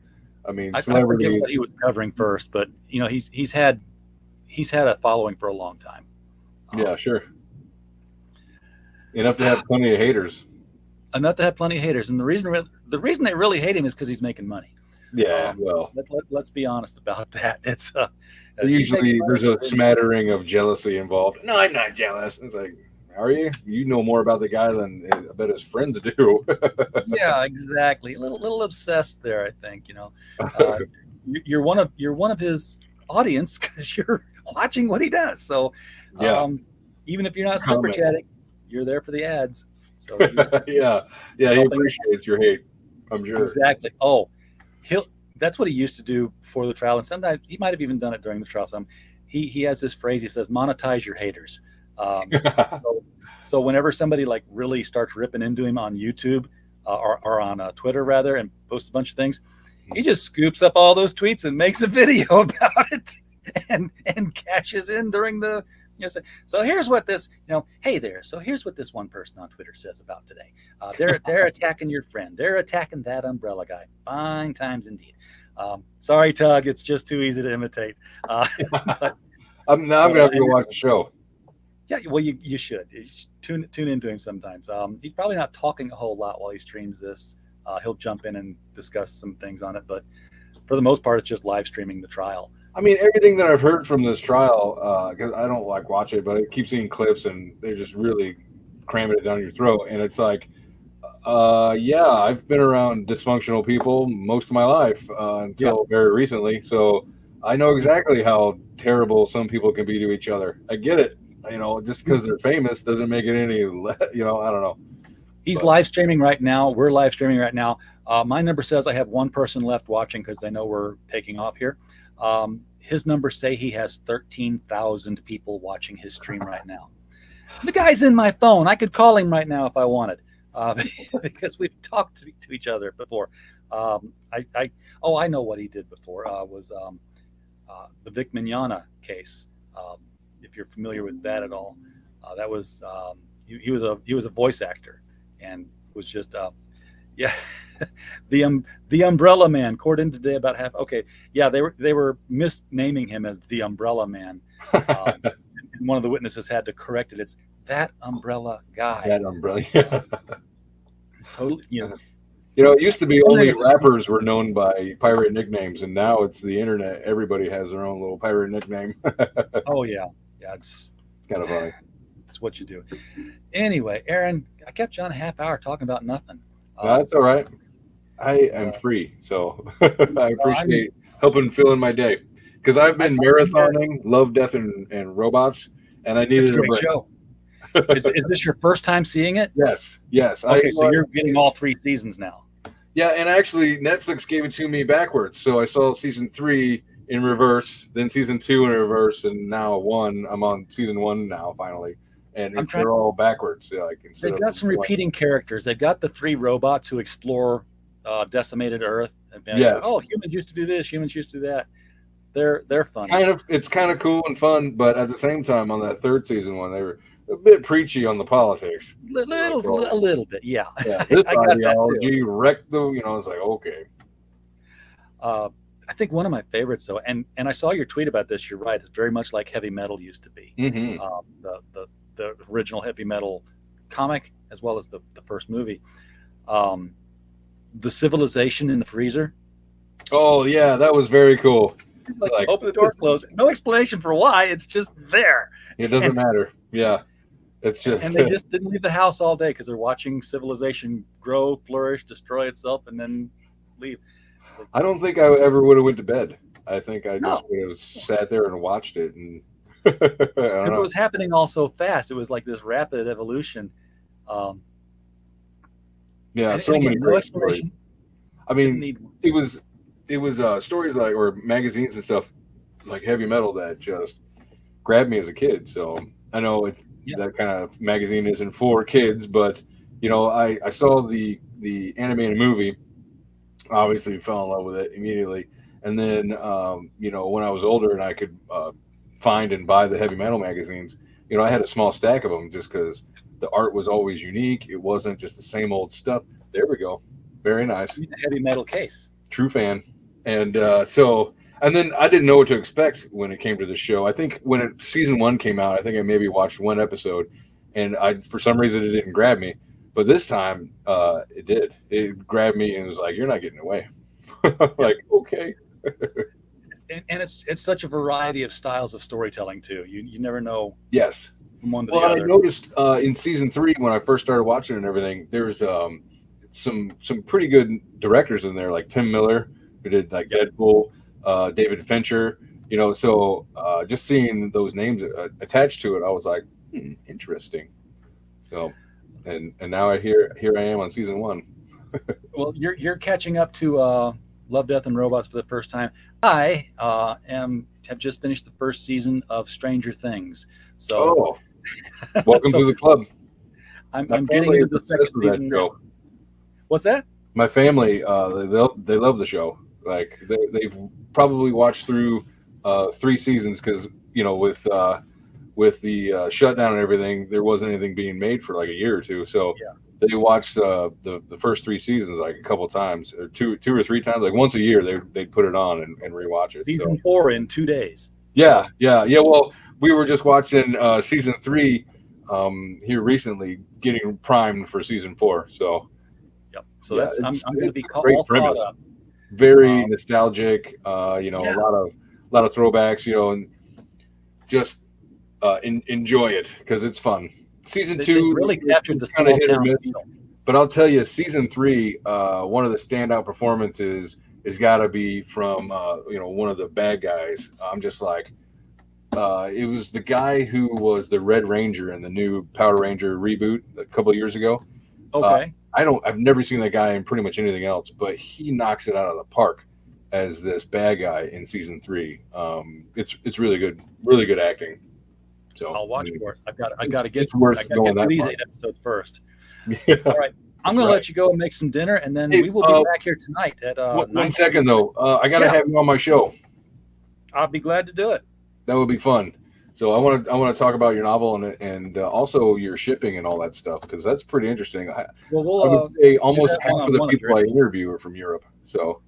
I mean, I forget what he was covering first, but he's had a following for a long time. Yeah, sure. Enough to have plenty of haters. Enough to have plenty of haters, and the reason they really hate him is because he's making money. Yeah, well, let's be honest about that. It's usually there's a smattering of jealousy involved. No, I'm not jealous. It's like, are you? You know more about the guy than I bet his friends do. Yeah, exactly. A little obsessed there, I think. You're one of his audience because you're watching what he does. So, even if you're not super chatting, you're there for the ads. So yeah, he appreciates your hate, I'm sure. Exactly. That's what he used to do before the trial, and sometimes he might have even done it during the trial. He has this phrase. He says, "Monetize your haters." So whenever somebody like really starts ripping into him on YouTube or on Twitter rather, and posts a bunch of things, he just scoops up all those tweets and makes a video about it and cashes in during the. So here's what this, hey there. So here's what this one person on Twitter says about today. They're attacking your friend. They're attacking that Umbrella guy. Fine times indeed. Sorry, Tug. It's just too easy to imitate. But, I'm gonna have to go watch the show. Yeah, well, you should tune into him sometimes. He's probably not talking a whole lot while he streams this. He'll jump in and discuss some things on it, but for the most part, it's just live streaming the trial. I mean, everything that I've heard from this trial, because I don't watch it, but I keep seeing clips and they're just really cramming it down your throat. And it's like, I've been around dysfunctional people most of my life until very recently. So I know exactly how terrible some people can be to each other. I get it. Just because they're famous doesn't make it any, I don't know. He's live streaming right now. We're live streaming right now. My number says I have one person left watching because they know we're taking off here. His numbers say he has 13,000 people watching his stream right now. The guy's in my phone. I could call him right now if I wanted, because we've talked to each other before. I know what he did before. Was the Vic Mignogna case. If you're familiar with that at all, that was he was a voice actor and was just the Umbrella Man. Court in today about half. Okay, yeah, they were misnaming him as the Umbrella Man. And one of the witnesses had to correct it. It's that Umbrella guy. That Umbrella. It's totally You know, it used to be only rappers were known by pirate nicknames, and now it's the internet. Everybody has their own little pirate nickname. Oh yeah, it's kind of funny. It's what you do. Anyway, Aaron, I kept you on a half hour talking about nothing. That's all right. I am free, so I appreciate helping fill in my day, because I've been marathoning Love, Death, and Robots, and I needed It's a a great break. show. Is this your first time seeing it? Yes. Okay, so you're getting all 3 seasons now. Yeah, and actually, Netflix gave it to me backwards. So I saw season 3 in reverse, then season 2 in reverse, and now 1. I'm on season 1 now, finally, and they're all backwards. Yeah, like They've got some repeating characters. They've got the 3 robots who explore decimated Earth. And Yes. Oh, humans used to do this. Humans used to do that. They're fun. It's kind of cool and fun, but at the same time, on that 3rd season one, they were a bit preachy on the politics. A little bit, yeah. Yeah, this I got that ideology wrecked the. It's like, okay. I think one of my favorites, though, and I saw your tweet about this. You're right. It's very much like heavy metal used to be. Mhm. The original heavy metal comic, as well as the first movie. The civilization in the freezer. Oh yeah, that was very cool. Like, open the door, close it. No explanation for why. It's just there. It doesn't matter. Yeah, it's just. And they just didn't leave the house all day because they're watching civilization grow, flourish, destroy itself, and then leave. I don't think I ever would have went to bed. I think I just would have sat there and watched it, and It was happening all so fast. It was like this rapid evolution. Yeah, and so again, many no great stories. explanation. I mean, it was stories like, or magazines and stuff like heavy metal that just grabbed me as a kid. So I know that kind of magazine isn't for kids, but I saw the animated movie. Obviously, fell in love with it immediately, and then when I was older and I could find and buy the heavy metal magazines, I had a small stack of them just because the art was always unique. It wasn't just the same old stuff. There we go. Very nice. Heavy metal case. True fan. And and then I didn't know what to expect when it came to the show. I think when season 1 came out, I think I maybe watched 1 episode, and for some reason it didn't grab me. But this time it did. It grabbed me and it was like, you're not getting away. Like, okay. and it's such a variety of styles of storytelling too. You never know. Yes. From one to Well, the I other. noticed in season 3 when I first started watching it and everything, there's some pretty good directors in there, like Tim Miller, who did like Deadpool, David Fincher. So just seeing those names attached to it, I was like, interesting. So, and now here I am on season 1. Well, you're catching up to Love, Death, and Robots for the first time. I have just finished the first season of Stranger Things. So, welcome to the club. I'm getting into the second season. What's that? My family, they love the show. Like they've probably watched through 3 seasons because with the shutdown and everything, there wasn't anything being made for like a year or two. So they watched the first 3 seasons like a couple times, or two or three times, like once a year. They'd put it on and rewatch it. Season 4 in 2 days. Yeah. Well, we were just watching season 3 here recently, getting primed for season 4. So. Yep. So I'm going to be all premise. caught up. Very nostalgic. A lot of throwbacks. And just enjoy it because it's fun. Season 2 they really captured the kind of small hit or town miss. feel. But I'll tell you, season 3, one of the standout performances has got to be from one of the bad guys. I'm just like, it was the guy who was the Red Ranger in the new Power Ranger reboot a couple of years ago. Okay. I've never seen that guy in pretty much anything else, but he knocks it out of the park as this bad guy in season 3. It's really good acting. So I'll watch for it. I got to get worth I gotta going get that through these far. 8 episodes first. Yeah. All right. I'm going to let you go and make some dinner, and then we will be back here tonight at 1 second though. I got to have you on my show. I'll be glad to do it. That would be fun. So I want to talk about your novel and also your shipping and all that stuff, because that's pretty interesting. I would say almost half of the people I interview are from Europe. So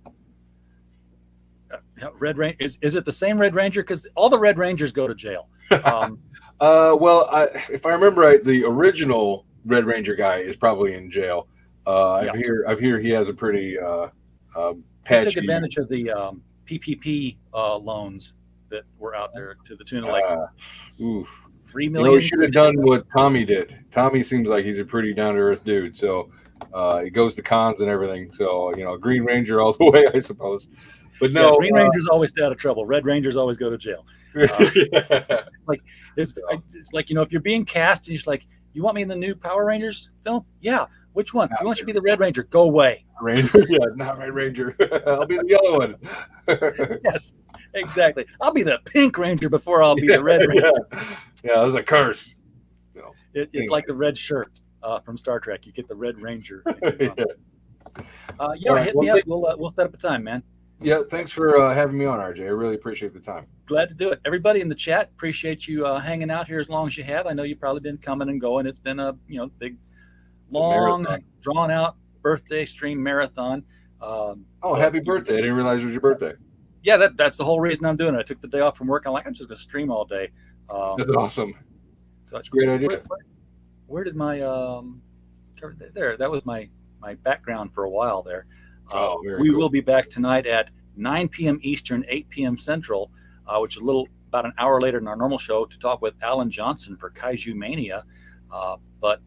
Red Ranger is it the same Red Ranger? Because all the Red Rangers go to jail. Well, if I remember right, the original Red Ranger guy is probably in jail, I've hear he has a pretty I patchy. took advantage of the PPP loans that were out there to the tune of like $3 million. He should have done what Tommy did. Tommy seems like he's a pretty down to earth dude. So he goes to cons and everything. So Green Ranger all the way, I suppose. But no, Green Rangers always stay out of trouble. Red Rangers always go to jail. It's like if you're being cast and you're like, you want me in the new Power Rangers film? Yeah. Which one? We want you to be the Red Ranger. Go away. Ranger, yeah, not Red Ranger. I'll be the yellow one. Yes, exactly. I'll be the Pink Ranger before I'll be the Red Ranger. Yeah, that was a curse. It's like the red shirt from Star Trek. You get the Red Ranger. Hit me up. We'll set up a time, man. Yeah, thanks for having me on, RJ. I really appreciate the time. Glad to do it. Everybody in the chat, appreciate you hanging out here as long as you have. I know you've probably been coming and going. It's been a big, long, drawn out birthday stream marathon. Happy birthday! I didn't realize it was your birthday. Yeah, that's the whole reason I'm doing it. I took the day off from work. I'm like, I'm just gonna stream all day. That's awesome. So that's great idea. Where did my there? That was my background for a while there. We will be back tonight at 9 p.m. Eastern, 8 p.m. Central, which is about an hour later than our normal show, to talk with Alan Johnson for Kaiju Mania. But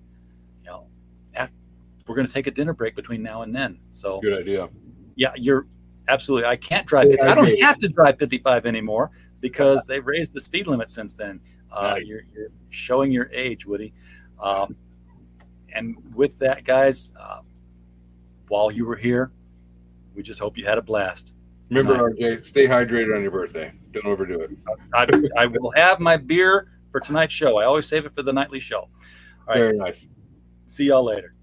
we're going to take a dinner break between now and then. So good idea. Yeah, you're absolutely. I can't drive 50. I don't have to drive 55 anymore because they've raised the speed limit since then. Nice. You're showing your age, Woody. And with that, guys, while you were here, we just hope you had a blast. Remember, RJ, stay hydrated on your birthday. Don't overdo it. I will have my beer for tonight's show. I always save it for the nightly show. All right. Very nice. See y'all later.